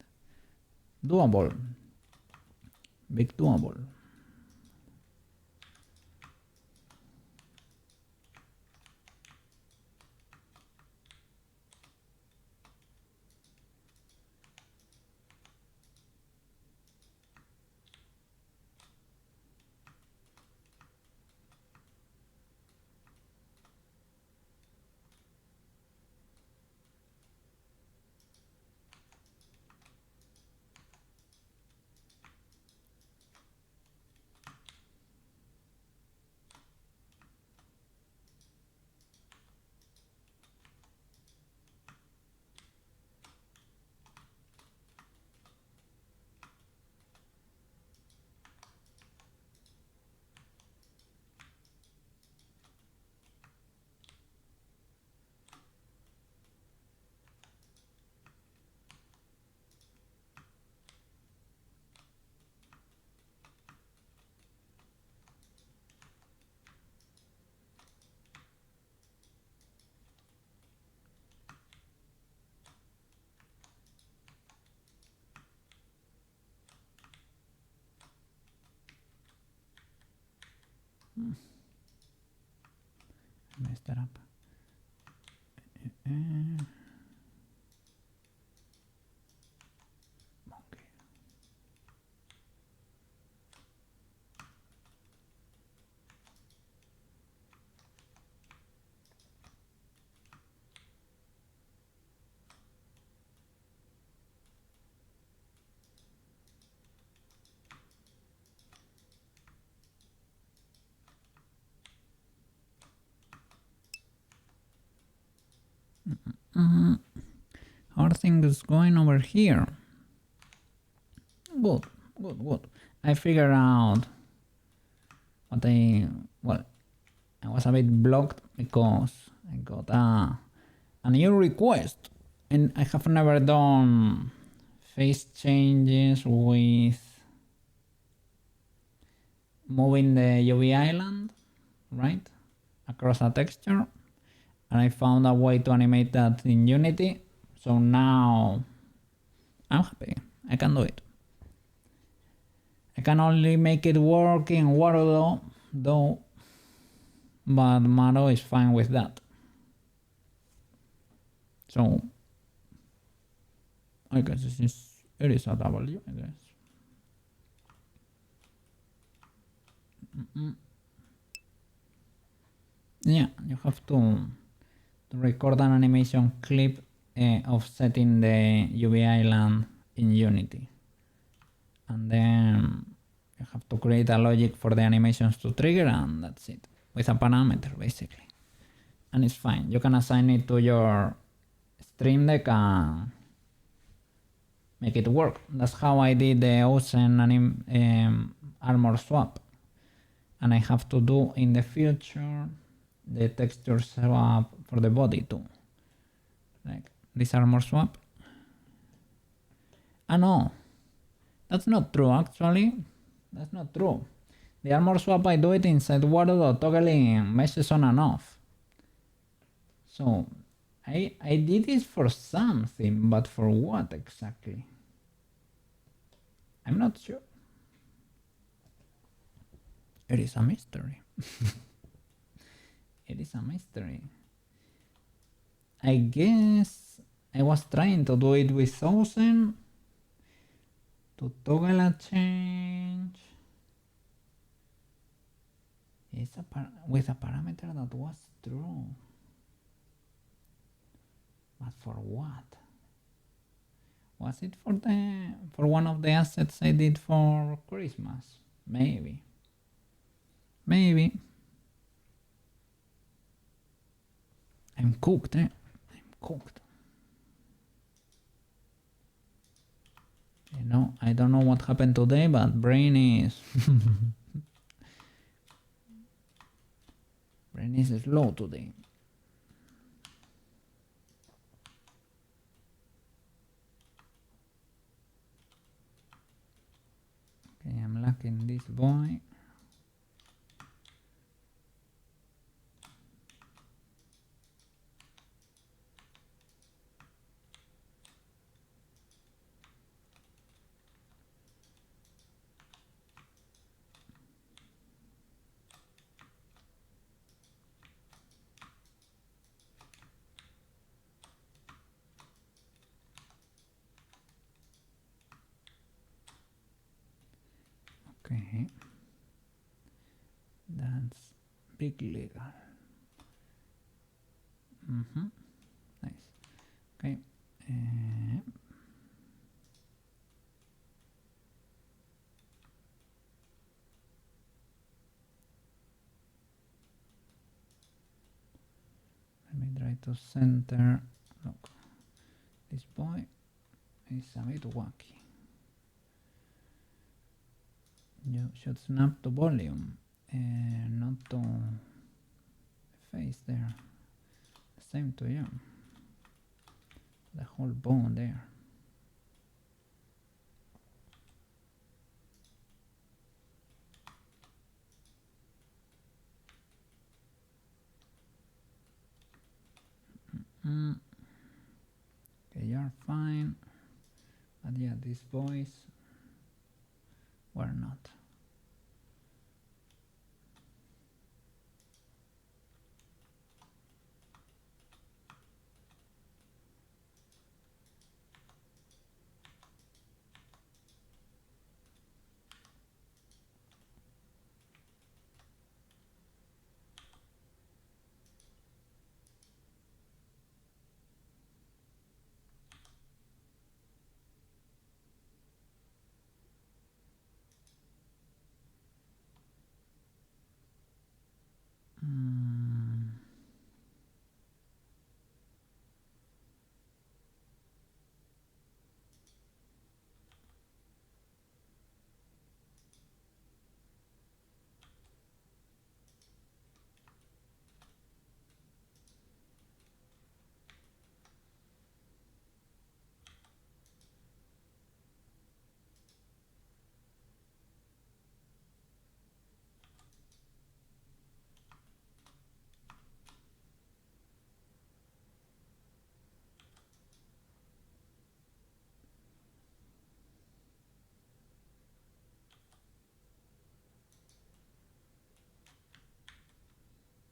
Doable. Big doable. I messed that up. Okay. How are things going over here? Good, good, good. I figured out what well, I was a bit blocked because I got a new request, and I have never done face changes with moving the UV island, right, across a texture, and I found a way to animate that in Unity, so now I'm happy. I can do it. I can only make it work in Warudo, though, but Maro is fine with that. So I guess it is a W, I guess. Yeah, you have to record an animation clip of setting the UV island in Unity, and then you have to create a logic for the animations to trigger, and that's it, with a parameter basically, and it's fine. You can assign it to your Stream Deck and make it work. That's how I did the Ocean armor swap, and I have to do in the future the texture swap for the body too, like this armor swap. Ah no, that's not true actually. That's not true. The armor swap I do it inside Warudo, toggling meshes on and off. So I did this for something, but for what exactly? I'm not sure. It is a mystery. It is a mystery. I guess I was trying to do it with Ocean to toggle a change. It's with a parameter that was true. But for what? Was it for one of the assets I did for Christmas? Maybe. Maybe. I'm cooked, I'm cooked. You know, I don't know what happened today, but brain is brain is slow today. Okay, I'm lacking this boy. Okay, that's big legal. Nice. Okay. Let me try to center. Look, this boy is a bit wacky. You should snap to volume, not to face there. Same to you. The whole bone there. Okay, you're fine. But yeah, these boys were not.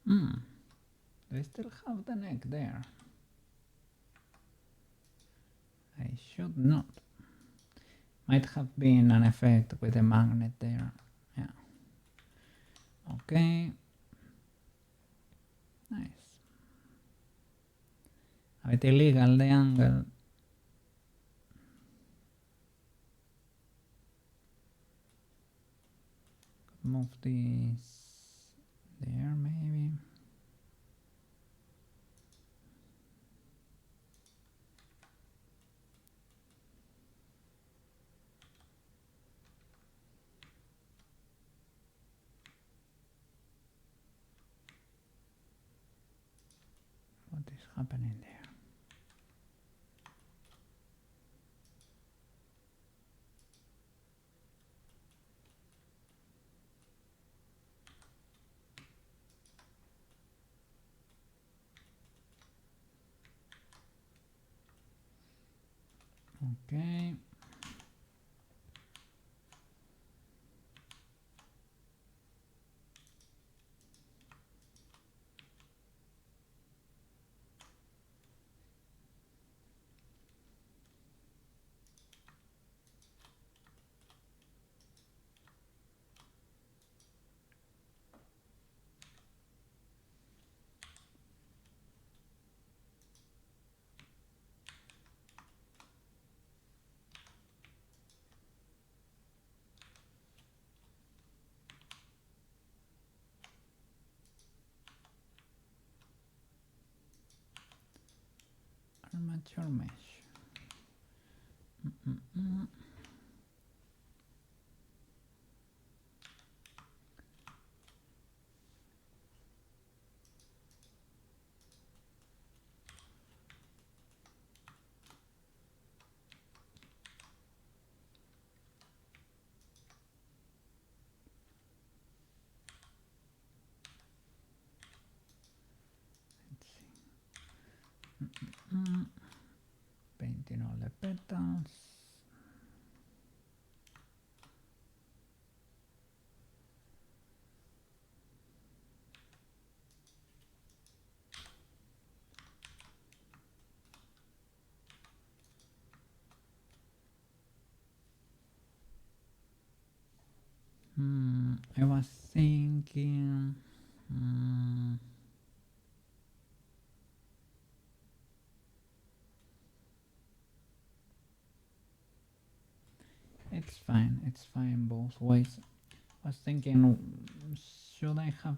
Do I still have the neck there? I should not. Might have been an effect with the magnet there. Yeah. Okay. Nice. A bit illegal the angle. Could move this there maybe. What is happening there? Okay. Armature mesh. Let's see. Painting all the petals. I was thinking. It's fine both ways. I was thinking, should I have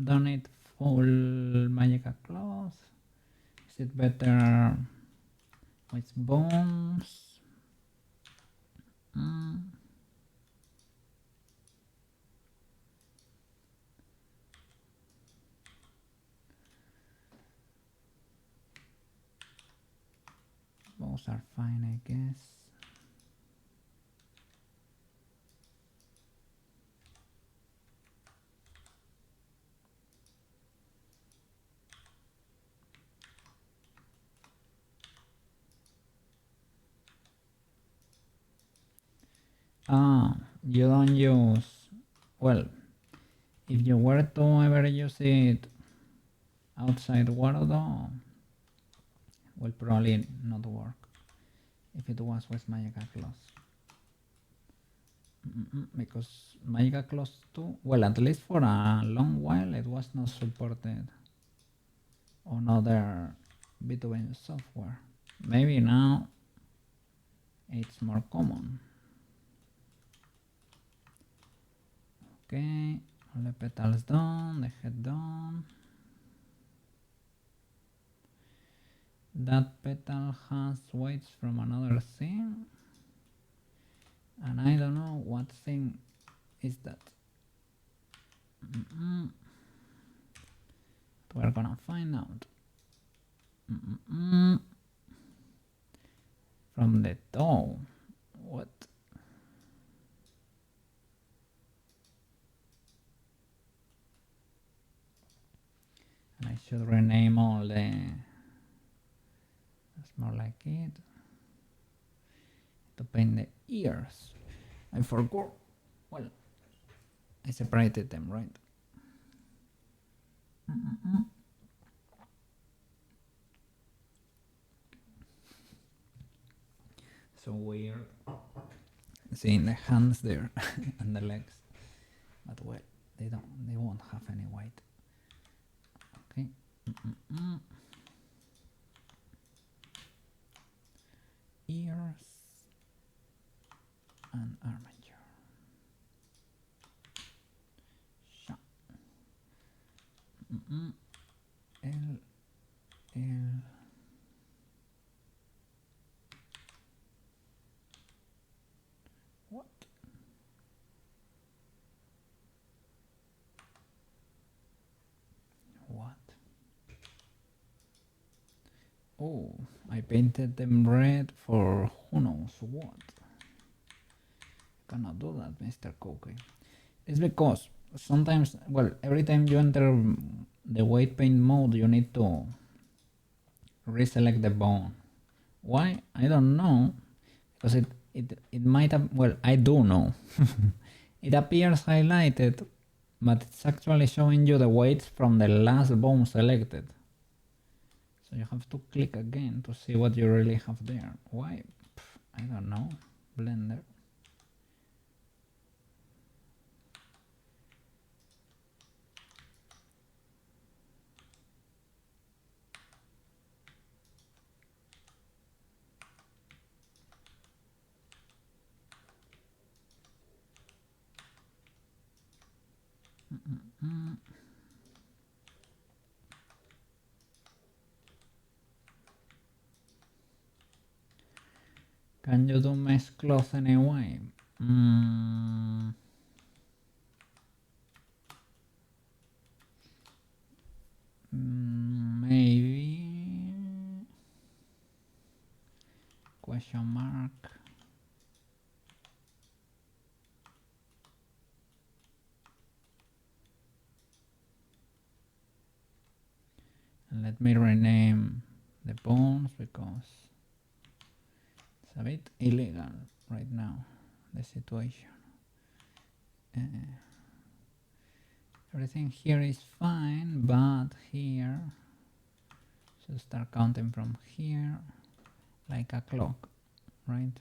done it full magical cloth? Is it better with bones? Both are fine, I guess. You don't use, well, if you were to ever use it outside Wardo, will probably not work if it was with Magical Cloth. Because Magical Cloth 2, well, at least for a long while, it was not supported on other B2B software. Maybe now it's more common. Okay, all the petals done, the head done. That petal has weights from another thing, and I don't know what thing is that. We're gonna find out. From the toe. What? And I should rename all the. That's more like it. To paint the ears. I forgot. Well, I separated them, right? So weird seeing the hands there and the legs, but well, they won't have any white. Okay. Ears and armature. Sha. L. What? What? Oh, I painted them red for who knows what. Cannot do that, Mr. Cookie. It's because sometimes, well, every time you enter the white paint mode, you need to reselect the bone. Why? I don't know, because it might have, well, I do know. It appears highlighted, but it's actually showing you the weights from the last bone selected. So you have to click again to see what you really have there. Why? I don't know. Blender. Can you do mesh cloth anyway? Maybe. Question mark. And let me rename the bones because it's a bit illegal right now, the situation. Everything here is fine, but here should start counting from here like a clock, right?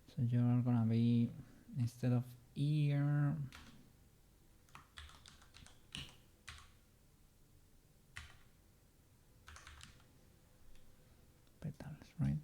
So you're gonna be, instead of ear, petals, right?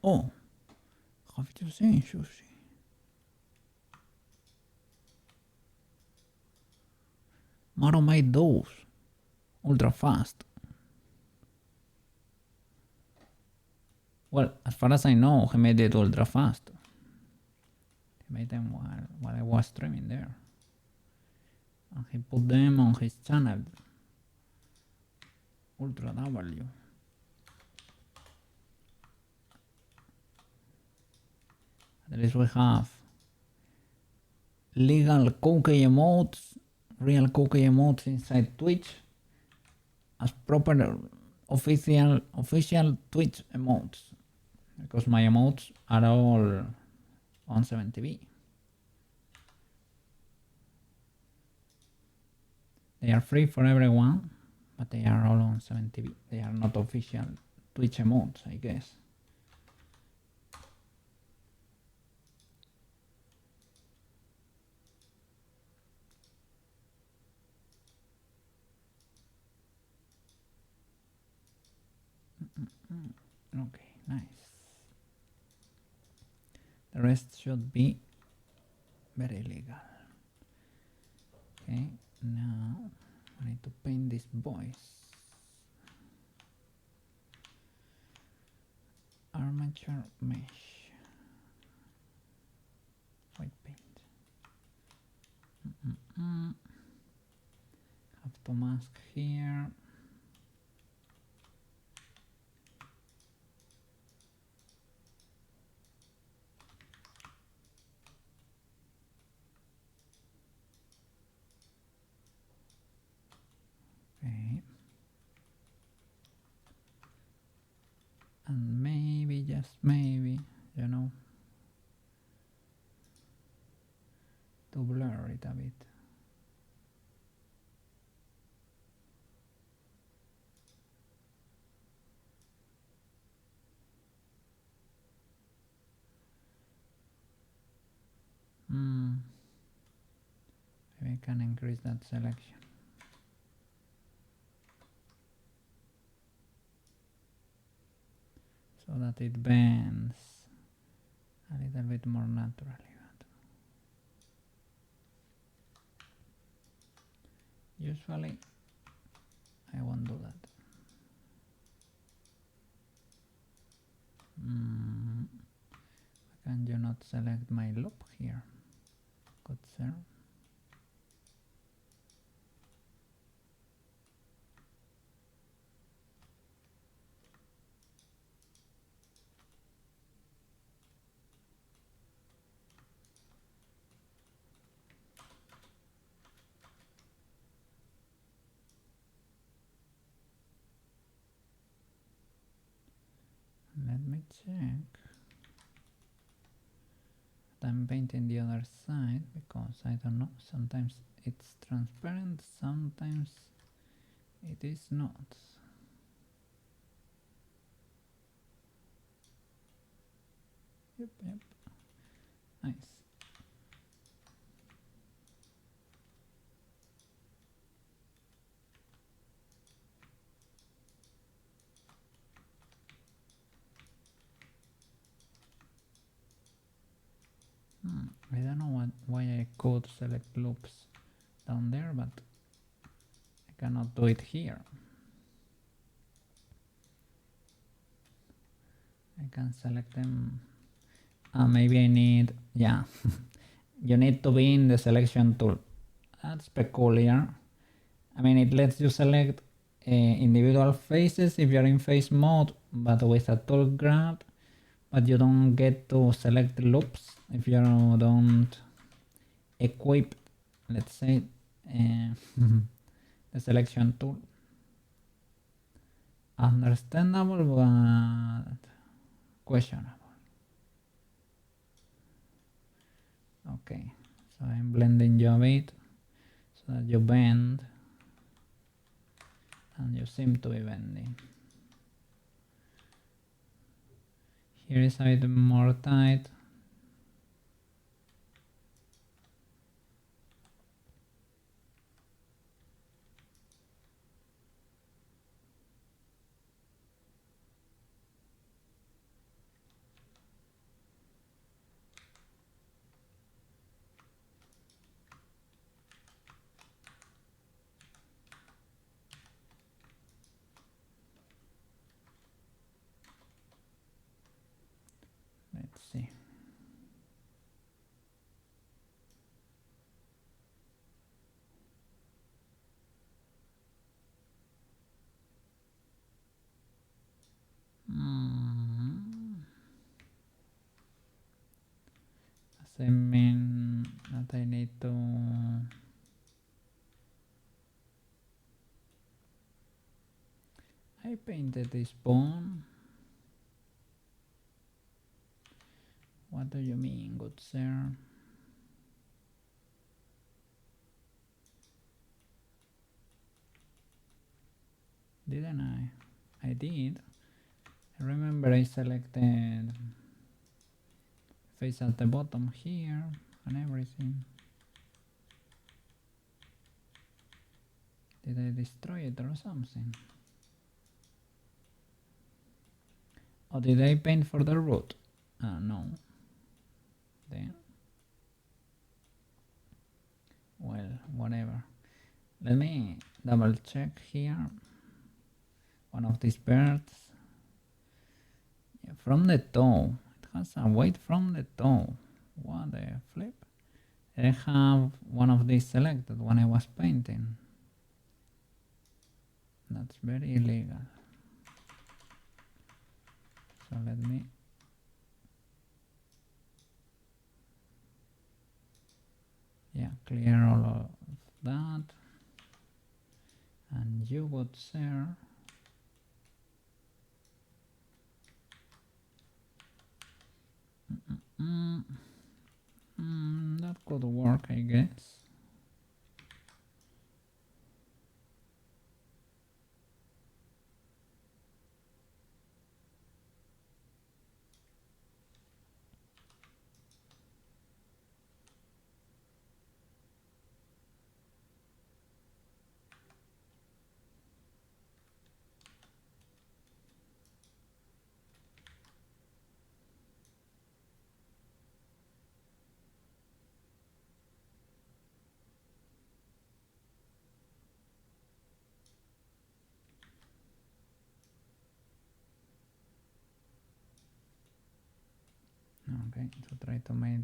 Oh, have you seen Sushi? Maro made those ultra fast. Well, as far as I know, he made it ultra fast. He made them while I was streaming there. And he put them on his channel. Ultra W. At least we have legal cookie emotes, real cookie emotes inside Twitch as proper official Twitch emotes, because my emotes are all on 70B. They are free for everyone, but they are all on 70B. They are not official Twitch emotes, I guess. Okay, nice. The rest should be very legal. Okay, now I need to paint these boys. Armature mesh. White paint. Have to mask here. And maybe, just maybe, you know, to blur it a bit. Maybe I can increase that selection. So that it bends a little bit more naturally. Usually I won't do that. Why can you not select my loop here? Good sir. Let me check. I'm painting the other side because I don't know, sometimes it's transparent, sometimes it is not. Yep. Nice. I don't know why I could select loops down there, but I cannot do it here. I can select them. Maybe I need, yeah, you need to be in the selection tool. That's peculiar. I mean, it lets you select individual faces if you're in face mode, but with a tool grab, but you don't get to select loops if you don't equip, let's say, the selection tool. Understandable, but questionable. Okay, so I'm blending you a bit so that you bend, and you seem to be bending. Here is a bit more tight. Let's see. Does it mean that I need to I painted this bone? What do you mean, good sir? Didn't I? I did. I remember I selected face at the bottom here and everything. Did I destroy it or something? Or did I paint for the root? No. Then, well, whatever. Let me double check here. One of these birds. Yeah, from the toe. It has a weight from the toe. What the flip? I have one of these selected when I was painting. That's very illegal. So let me clear all of that. And you would share That could work, I guess. Okay, so try to make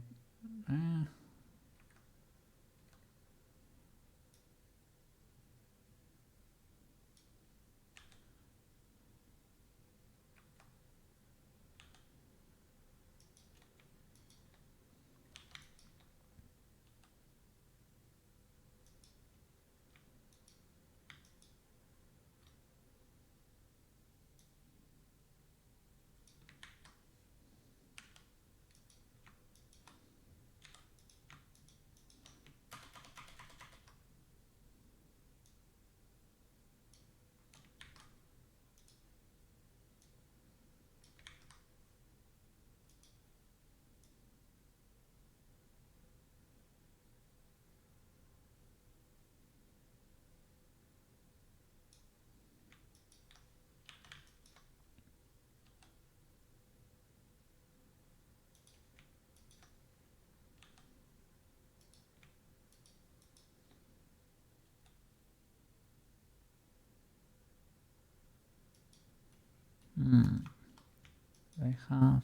I have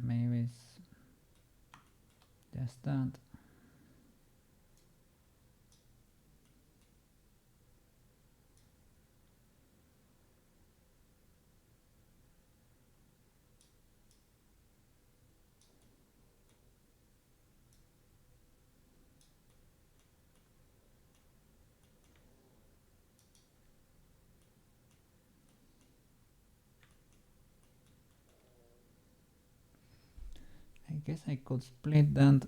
maybe it's just that. I guess I could split that.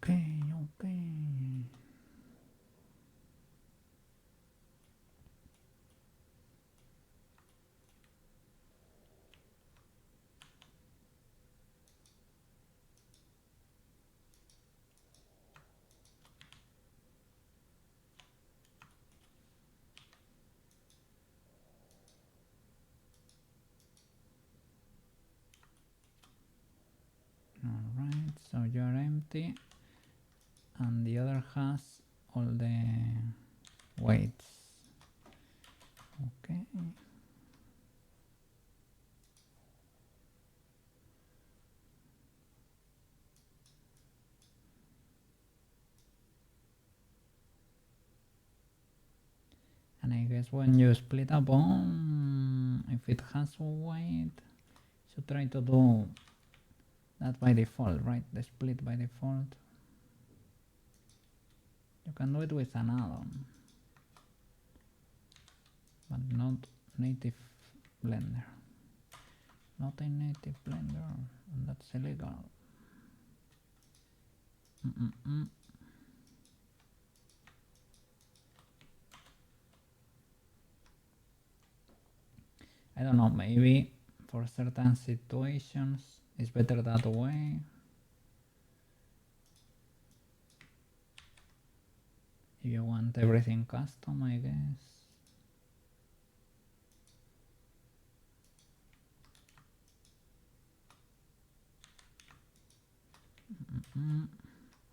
Okay. Alright, so you're empty and the other has all the weights. Okay. And I guess when you split a bone, if it has weight, you try to do that by default, right? The split by default. You can do it with an add-on, but not native Blender. Not in native Blender, and that's illegal. I don't know, maybe for certain situations it's better that way. If you want everything custom, I guess.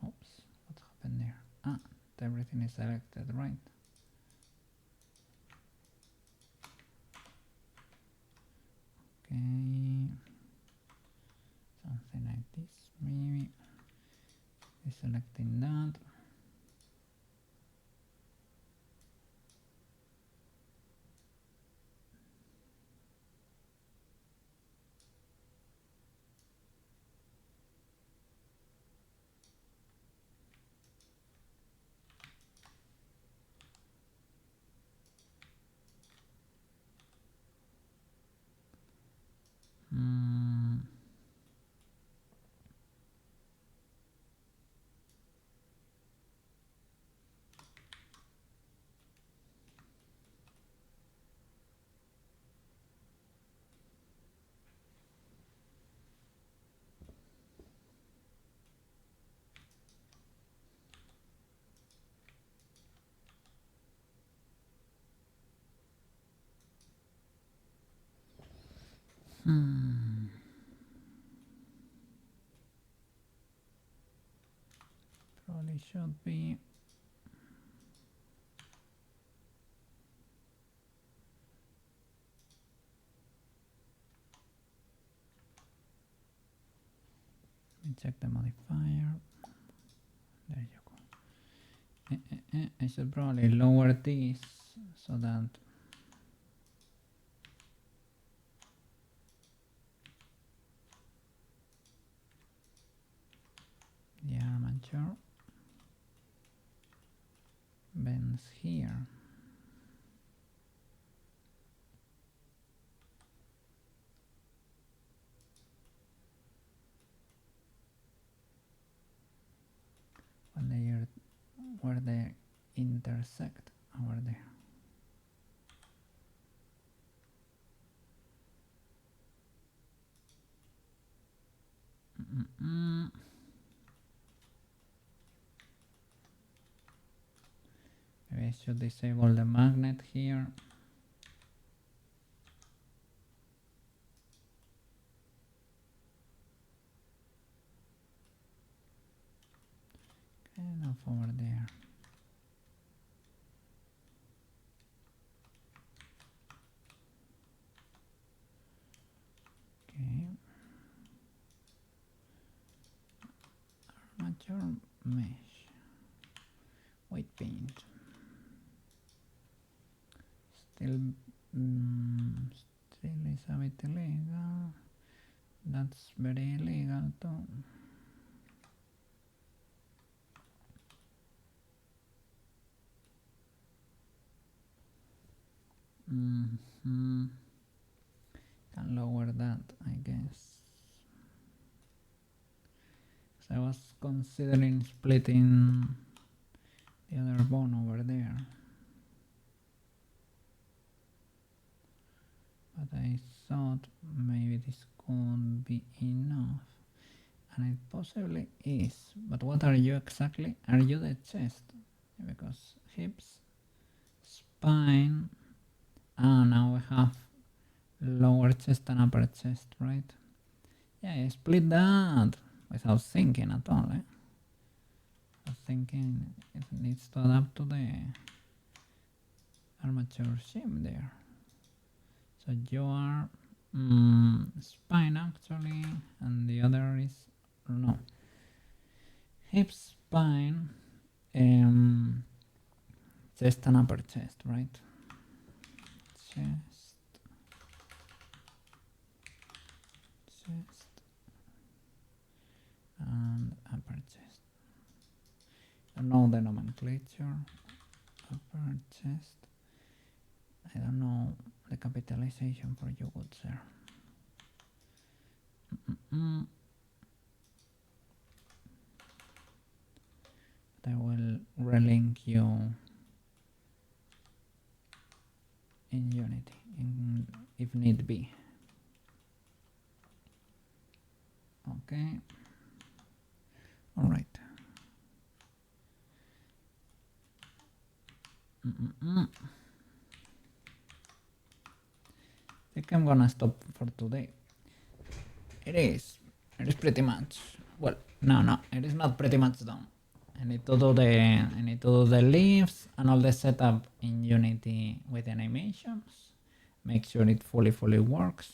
Oh, everything is selected, right? Okay, something like this, maybe. Deselecting that. Probably should be. Let me check the modifier. There you go. I should probably lower this so that the armature bends here. Where they intersect over there. Maybe I should disable the magnet here. Enough over there. Okay. Armature mesh. White paint. Still is a bit illegal. That's very illegal too. Can lower that, I guess. So I was considering splitting the other bone over there, but I thought maybe this could be enough, and it possibly is. But what are you exactly? Are you the chest? Because hips, spine, and now we have lower chest and upper chest, right? Yeah, I split that without thinking at all. I was thinking it needs to adapt to the armature shim there. So you are spine actually, and the other is no. Hip, spine, chest and upper chest, right? Chest, and upper chest. I don't know the nomenclature. Upper chest. I don't know the capitalization for you, good sir. But I will relink you in Unity if need be. Okay. All right. I think I'm gonna stop for today. It is pretty much, well, no, it is not pretty much done. I need to do the leaves and all the setup in Unity with animations. Make sure it fully works.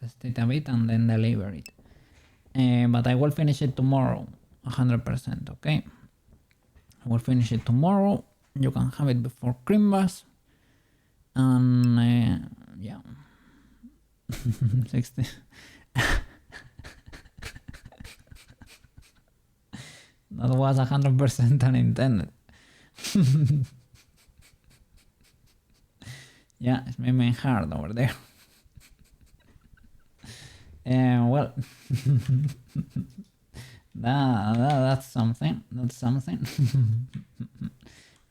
Test it a bit and then deliver it. But I will finish it tomorrow, 100%. Okay. I will finish it tomorrow. You can have it before Christmas. And yeah. 60. That was 100% unintended. Yeah, it's making hard over there. Well, that's something. That's something.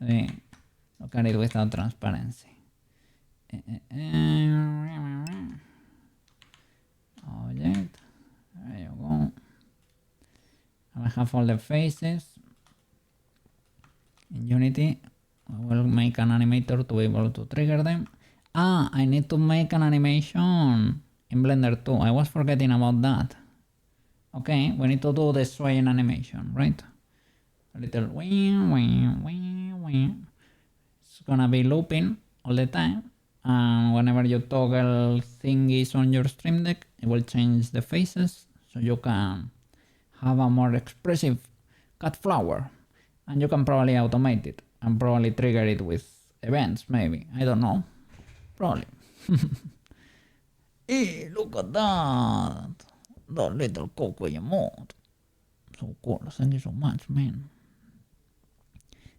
Look at it without transparency. Object. There you go. I have all the faces. In Unity, I will make an animator to be able to trigger them. I need to make an animation in Blender too. I was forgetting about that. Okay, we need to do the swaying animation, right? A little wing. It's gonna be looping all the time. And whenever you toggle thingies on your Stream Deck, it will change the faces so you can have a more expressive cat flower. And you can probably automate it and probably trigger it with events, maybe. I don't know. Probably. Hey, look at that! That little cocoa emote. So cool. Thank you so much, man.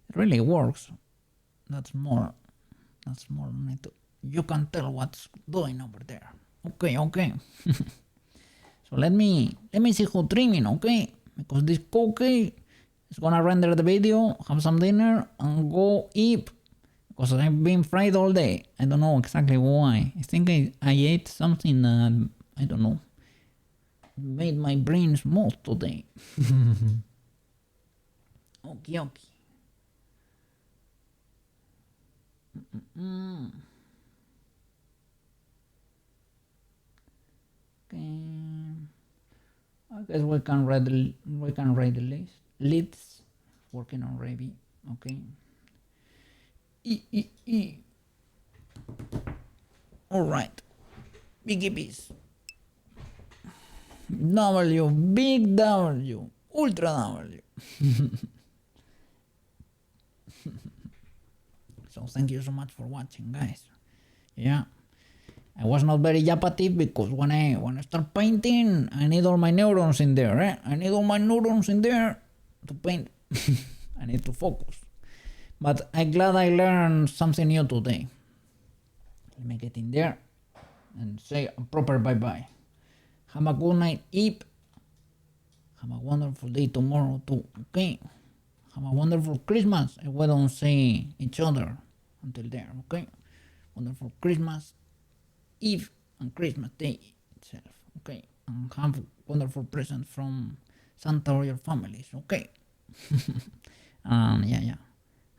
It really works. That's more neat. You can tell what's doing over there. Okay. So let me see who trimming, okay? Because this cookie is gonna render the video, have some dinner, and go eat. Because I've been fried all day. I don't know exactly why. I think I ate something that, I don't know, made my brain smooth today. Okay. Okay. I guess we can read the list. Leads. Working on Ravi. Okay. Alright. Biggie Bees. W. Big W. Ultra W. So thank you so much for watching, guys. Yeah. I was not very yappative because when I start painting, I need all my neurons in there, eh? I need all my neurons in there to paint. I need to focus. But I'm glad I learned something new today. Let me get in there and say a proper bye-bye. Have a good night, Eve. Have a wonderful day tomorrow too, okay? Have a wonderful Christmas if we don't see each other until there, okay? Wonderful Christmas Eve and Christmas Day itself, okay? And have wonderful presents from Santa or your families, okay? Yeah.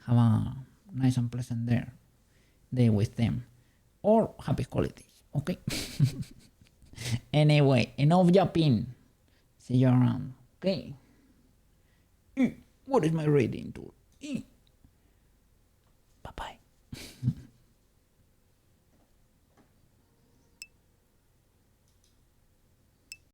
Have a nice and pleasant day with them. Or happy holidays, okay? Anyway, enough yapping. See you around, okay? What is my reading tool? Bye-bye.